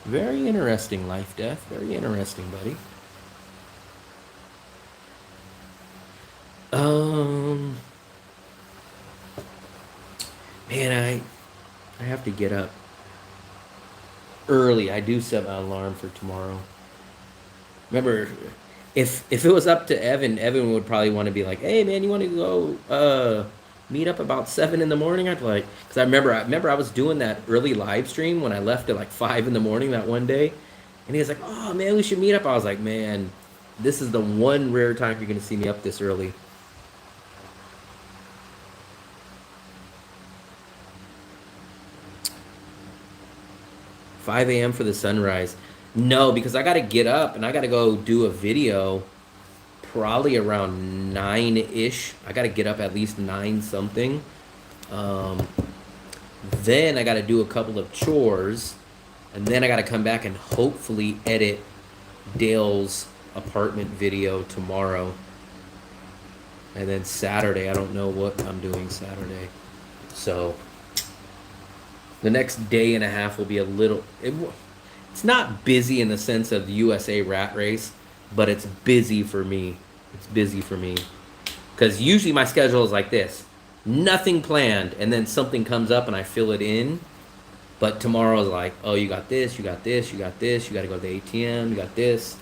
Very interesting, Life Death. Very interesting, buddy. Man, I have to get up early. I do set my alarm for tomorrow. Remember, if it was up to Evan would probably want to be like, hey, man, you want to go meet up about 7 in the morning? I'd like, because I remember I was doing that early live stream when I left at like 5 in the morning that one day. And he was like, oh, man, we should meet up. I was like, man, this is the one rare time you're going to see me up this early. $5 a.m. for the sunrise. No, because I got to get up and I got to go do a video probably around 9-ish. I got to get up at least 9 something. Then I got to do a couple of chores. And then I got to come back and hopefully edit Dale's apartment video tomorrow. And then Saturday, I don't know what I'm doing Saturday. So the next day and a half will be a little... It's not busy in the sense of the USA rat race, but it's busy for me. It's busy for me. Because usually my schedule is like this. Nothing planned, and then something comes up and I fill it in. But tomorrow is like, oh, you got this, you got this, you got this, you got to go to the ATM, you got this.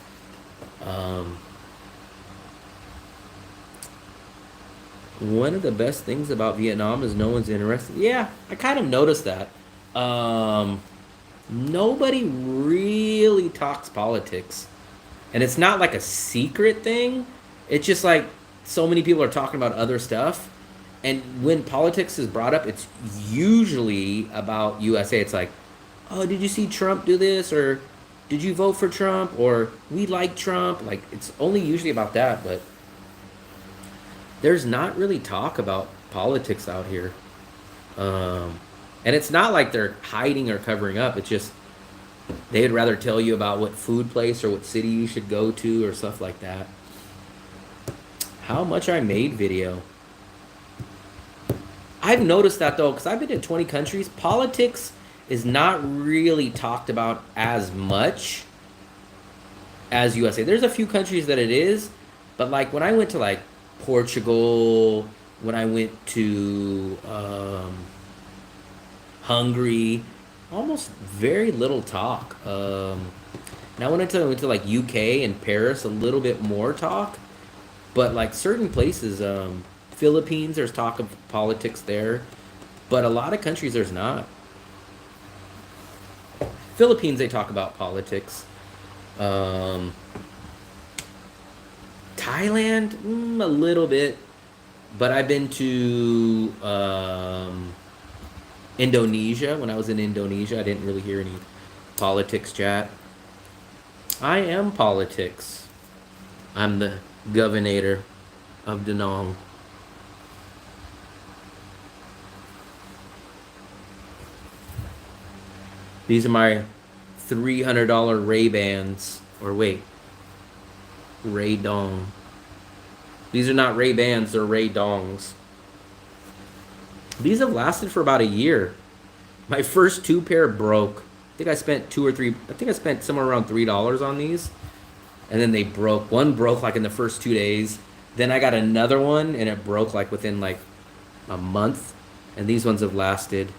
Um, One of the best things about Vietnam is no one's interested. Yeah, I kind of noticed that. Um, Nobody really talks politics. And it's not like a secret thing. It's just like so many people are talking about other stuff. And when politics is brought up, it's usually about USA. It's like, oh, did you see Trump do this? Or did you vote for Trump? Or we like Trump. Like, it's only usually about that. But there's not really talk about politics out here. And it's not like they're hiding or covering up. It's just they'd rather tell you about what food place or what city you should go to or stuff like that. How much I made video. I've noticed that though, because I've been to 20 countries. Politics is not really talked about as much as USA. There's a few countries that it is, but like when I went to like Portugal, when I went to Hungary, almost very little talk. Now when I went to like UK and Paris, a little bit more talk, but like certain places, Philippines, there's talk of politics there, but a lot of countries there's not. Philippines, they talk about politics. Thailand, a little bit, but I've been to Indonesia. When I was in Indonesia, I didn't really hear any politics chat. I am politics. I'm the governor of Danong. These are my $300 Ray-Bans. Or wait, Ray-Dong. These are not Ray-Bans, they're Ray-Dongs. These have lasted for about a year. My first two pair broke. I think I spent I spent somewhere around $3 on these. And then they broke. One broke like in the first 2 days. Then I got another one and it broke like within like a month. And these ones have lasted.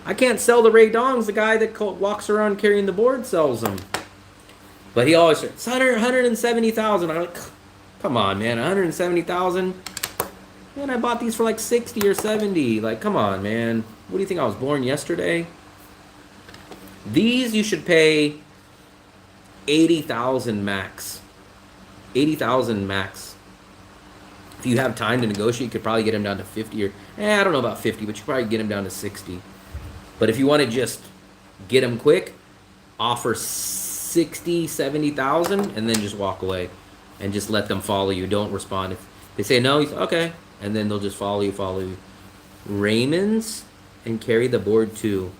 I can't sell the Ray Dongs. The guy that walks around carrying the board sells them. But he always says, it's 170,000. I'm like, come on, man, 170,000? Man, I bought these for like 60 or 70. Like, come on, man. What do you think, I was born yesterday? These you should pay 80,000 max. 80,000 max. If you have time to negotiate, you could probably get them down to 50 or, I don't know about 50, but you could probably get them down to 60. But if you want to just get them quick, offer 60, 70,000 and then just walk away and just let them follow you. Don't respond. If they say no, you say, okay. And then they'll just follow you. Raymond's and carry the board too.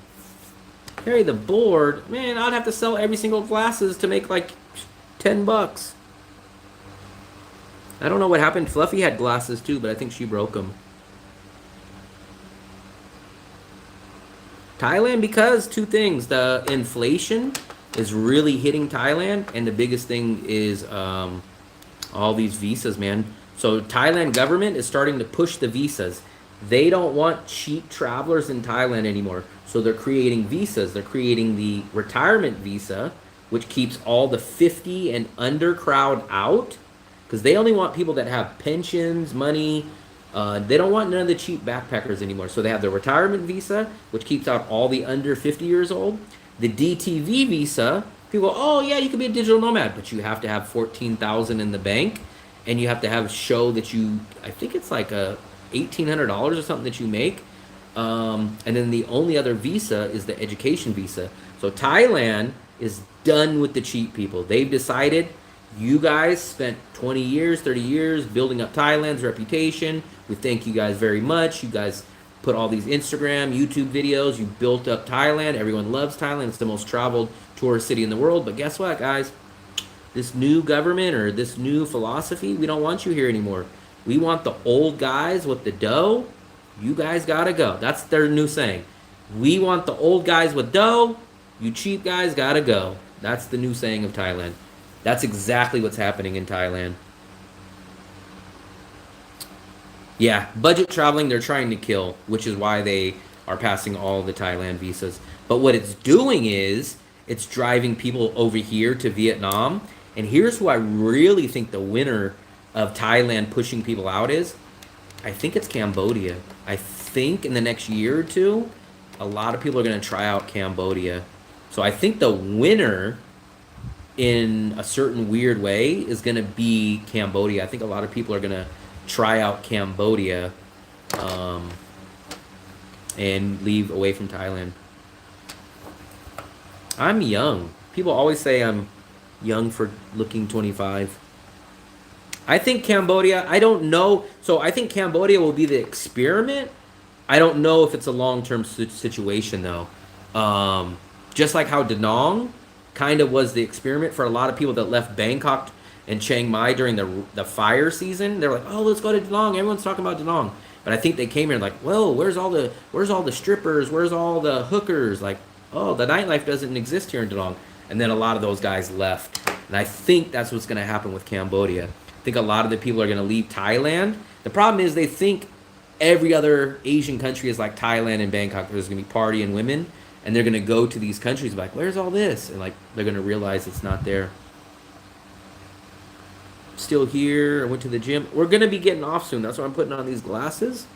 Carry the board? Man, I'd have to sell every single glasses to make like $10. I don't know what happened. Fluffy had glasses too, but I think she broke them. Thailand, because two things. The inflation is really hitting Thailand, and the biggest thing is all these visas, man. So Thailand government is starting to push the visas. They don't want cheap travelers in Thailand anymore. So they're creating visas. They're creating the retirement visa, which keeps all the 50 and under crowd out, because they only want people that have pensions, money. They don't want none of the cheap backpackers anymore. So they have the retirement visa, which keeps out all the under 50 years old. The DTV visa, people go, oh yeah, you can be a digital nomad, but you have to have 14,000 in the bank, and you have to have show that you, I think it's like $1,800 or something that you make. And then the only other visa is the education visa. So Thailand is done with the cheap people. They've decided, you guys spent 20 years, 30 years building up Thailand's reputation. We thank you guys very much. You guys put all these Instagram, YouTube videos. You built up Thailand. Everyone loves Thailand. It's the most traveled tourist city in the world. But guess what, guys? This new government or this new philosophy, we don't want you here anymore. We want the old guys with the dough. You guys gotta go. That's their new saying. We want the old guys with dough. You cheap guys gotta go. That's the new saying of Thailand. That's exactly what's happening in Thailand. Yeah, budget traveling they're trying to kill, which is why they are passing all the Thailand visas. But what it's doing is, it's driving people over here to Vietnam, And here's who I really think the winner of Thailand pushing people out is. I think it's Cambodia. I think in the next year or two, a lot of people are going to try out Cambodia. So I think the winner, in a certain weird way, is going to be Cambodia. I think a lot of people are going to try out Cambodia and leave away from Thailand. I'm young. People always say I'm young for looking 25. I think Cambodia, I don't know. So I think Cambodia will be the experiment. I don't know if it's a long-term situation, though. Just like how Da Nang kind of was the experiment for a lot of people that left Bangkok and Chiang Mai during the fire season. They're like, oh, let's go to Da Nang. Everyone's talking about Da Nang. But I think they came here like, whoa, where's all the strippers? Where's all the hookers? Like, oh, the nightlife doesn't exist here in Da Nang. And then a lot of those guys left. And I think that's what's going to happen with Cambodia. I think a lot of the people are going to leave Thailand. The problem is they think every other Asian country is like Thailand and Bangkok. There's going to be party and women. And they're going to go to these countries and be like, where's all this? And like they're going to realize it's not there. Still here. I went to the gym. We're going to be getting off soon. That's why I'm putting on these glasses.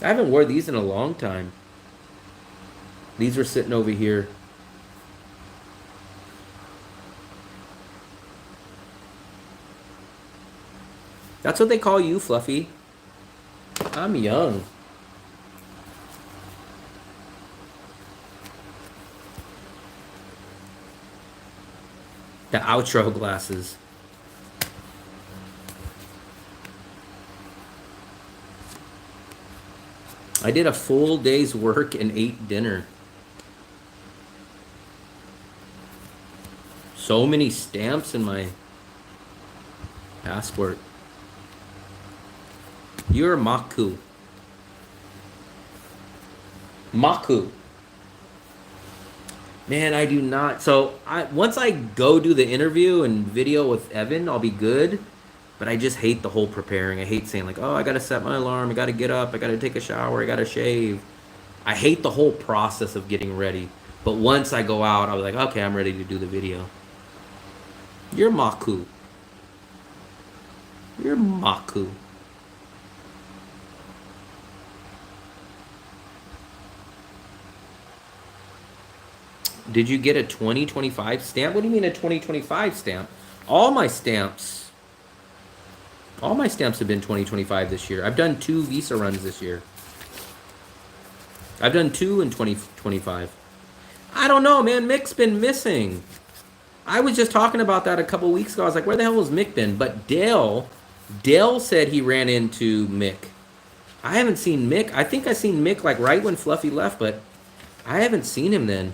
I haven't worn these in a long time. These were sitting over here. That's what they call you, Fluffy. I'm young. The outro glasses. I did a full day's work and ate dinner. So many stamps in my passport. You're Maku. Maku. Man, I do not. So once I go do the interview and video with Evan, I'll be good. But I just hate the whole preparing. I hate saying like, oh, I got to set my alarm. I got to get up. I got to take a shower. I got to shave. I hate the whole process of getting ready. But once I go out, I'll be like, okay, I'm ready to do the video. You're Maku. You're Maku. Did you get a 2025 stamp? What do you mean a 2025 stamp? All my stamps have been 2025 this year. I've done 2 visa runs this year. I've done 2 in 2025. I don't know, man. Mick's been missing. I was just talking about that a couple weeks ago. I was like, where the hell was Mick been? But Dale said he ran into Mick. I haven't seen Mick. I think I seen Mick like right when Fluffy left, but I haven't seen him then.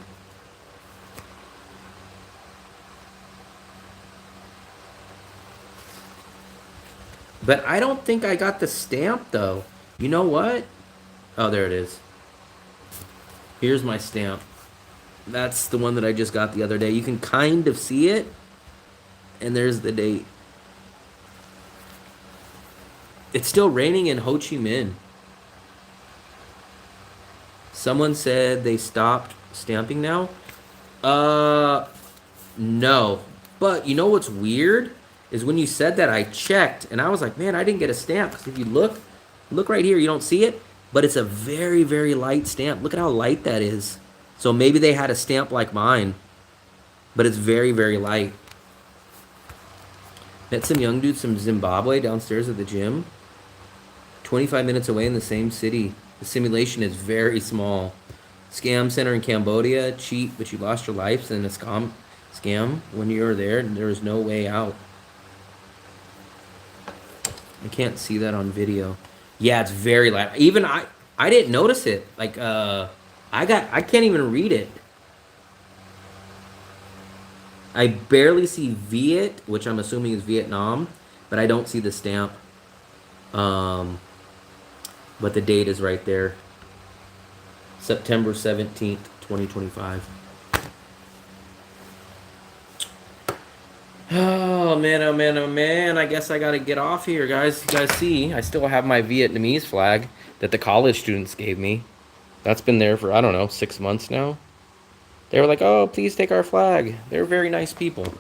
But I don't think I got the stamp, though. You know what? Oh, there it is. Here's my stamp. That's the one that I just got the other day. You can kind of see it. And there's the date. It's still raining in Ho Chi Minh. Someone said they stopped stamping now. No. But you know what's weird? Is when you said that, I checked, and I was like, man, I didn't get a stamp. Because if you look right here, you don't see it, but it's a very, very light stamp. Look at how light that is. So maybe they had a stamp like mine, but it's very, very light. Met some young dudes from Zimbabwe downstairs at the gym. 25 minutes away in the same city. The simulation is very small. Scam center in Cambodia, cheat, but you lost your life, and a scam when you were there, and there was no way out. I can't see that on video. Yeah, it's very light. Even I didn't notice it. Like I can't even read it. I barely see Viet, which I'm assuming is Vietnam, but I don't see the stamp. But the date is right there. September 17th, 2025. Oh man, oh man, oh man. I guess I gotta get off here, guys. You guys see, I still have my Vietnamese flag that the college students gave me. That's been there for, I don't know, 6 months now. They were like, oh, please take our flag. They're very nice people.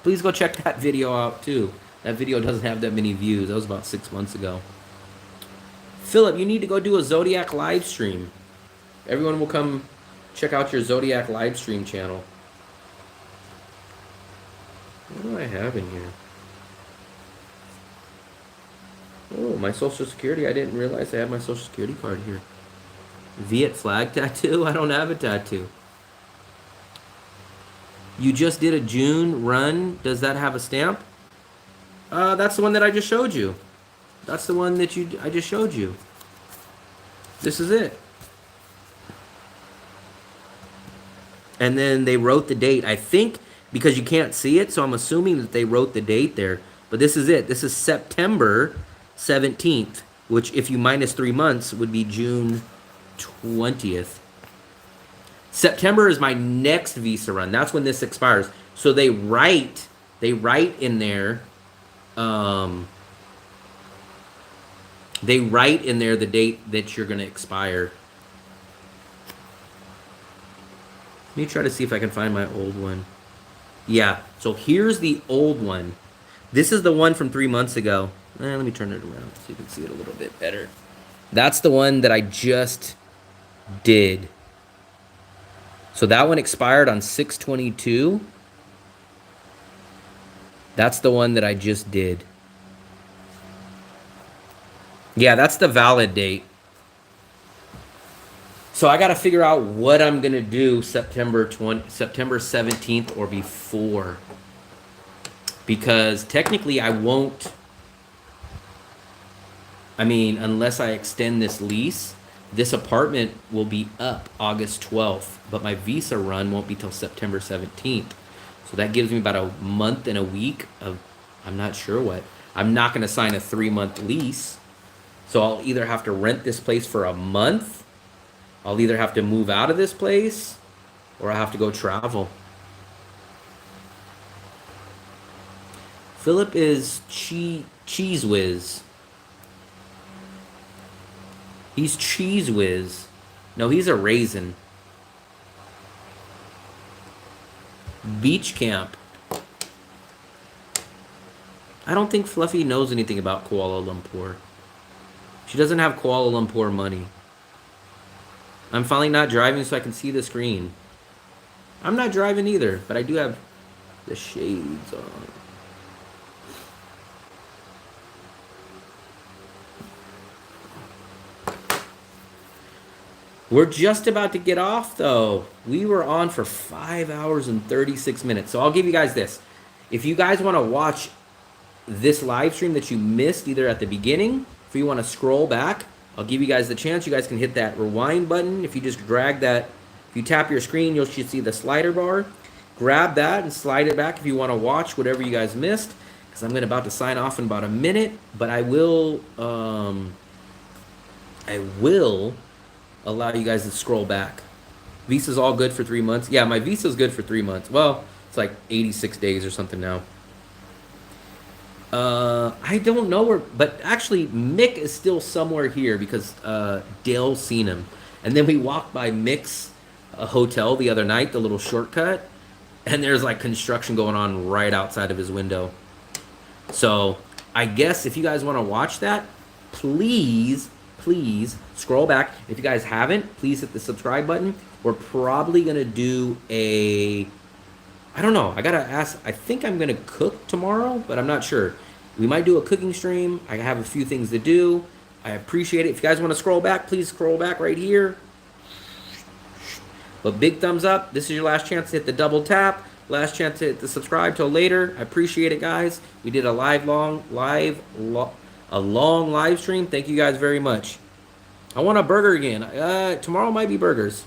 Please go check that video out too. That video doesn't have that many views. That was about 6 months ago. Philip, you need to go do a Zodiac live stream. Everyone will come check out your Zodiac live stream channel. What do I have in here? Oh, my Social Security. I didn't realize I had my Social Security card here. Viet flag tattoo? I don't have a tattoo. You just did a June run. Does that have a stamp? That's the one that I just showed you. That's the one that I just showed you. This is it. And then they wrote the date. I think because you can't see it, so I'm assuming that they wrote the date there. But this is it. This is September 17th, which if you minus 3 months would be June 20th. September is my next visa run. That's when this expires. So they write in there, the date that you're going to expire. Let me try to see if I can find my old one. Yeah, so here's the old one. This is the one from 3 months ago. Let me turn it around so you can see it a little bit better. That's the one that I just did. So that one expired on 6/22. That's the one that I just did. Yeah, that's the valid date. So I got to figure out what I'm going to do September 17th or before. Because technically I won't, unless I extend this lease, this apartment will be up August 12th, but my visa run won't be till September 17th. So that gives me about a month and a week of, I'm not sure what. I'm not going to sign a 3-month lease. So I'll either have to rent this place for a month, I'll either have to move out of this place, or I have to go travel. Philip is Cheese Whiz. He's Cheese Whiz. No, he's a raisin. Beach camp. I don't think Fluffy knows anything about Kuala Lumpur. She doesn't have Kuala Lumpur money. I'm finally not driving so I can see the screen. I'm not driving either, but I do have the shades on. We're just about to get off, though. We were on for 5 hours and 36 minutes. So I'll give you guys this. If you guys want to watch this live stream that you missed either at the beginning, if you want to scroll back, I'll give you guys the chance. You guys can hit that rewind button. If you just drag that, if you tap your screen, you should see the slider bar. Grab that and slide it back if you want to watch whatever you guys missed. Because I'm about to sign off in about a minute. But I will allow you guys to scroll back. Visa's all good for 3 months. Yeah, my visa's good for 3 months. Well, it's like 86 days or something now. I don't know where, but actually Mick is still somewhere here because Dale's seen him. And then we walked by Mick's hotel the other night, the little shortcut, and there's like construction going on right outside of his window. So I guess if you guys want to watch that, please scroll back. If you guys haven't, please hit the subscribe button. We're probably going to do I don't know. I got to ask. I think I'm going to cook tomorrow, but I'm not sure. We might do a cooking stream. I have a few things to do. I appreciate it. If you guys want to scroll back, please scroll back right here. But big thumbs up. This is your last chance to hit the double tap. Last chance to hit the subscribe till later. I appreciate it, guys. We did a long live stream. Thank you guys very much. I want a burger again. Tomorrow might be burgers.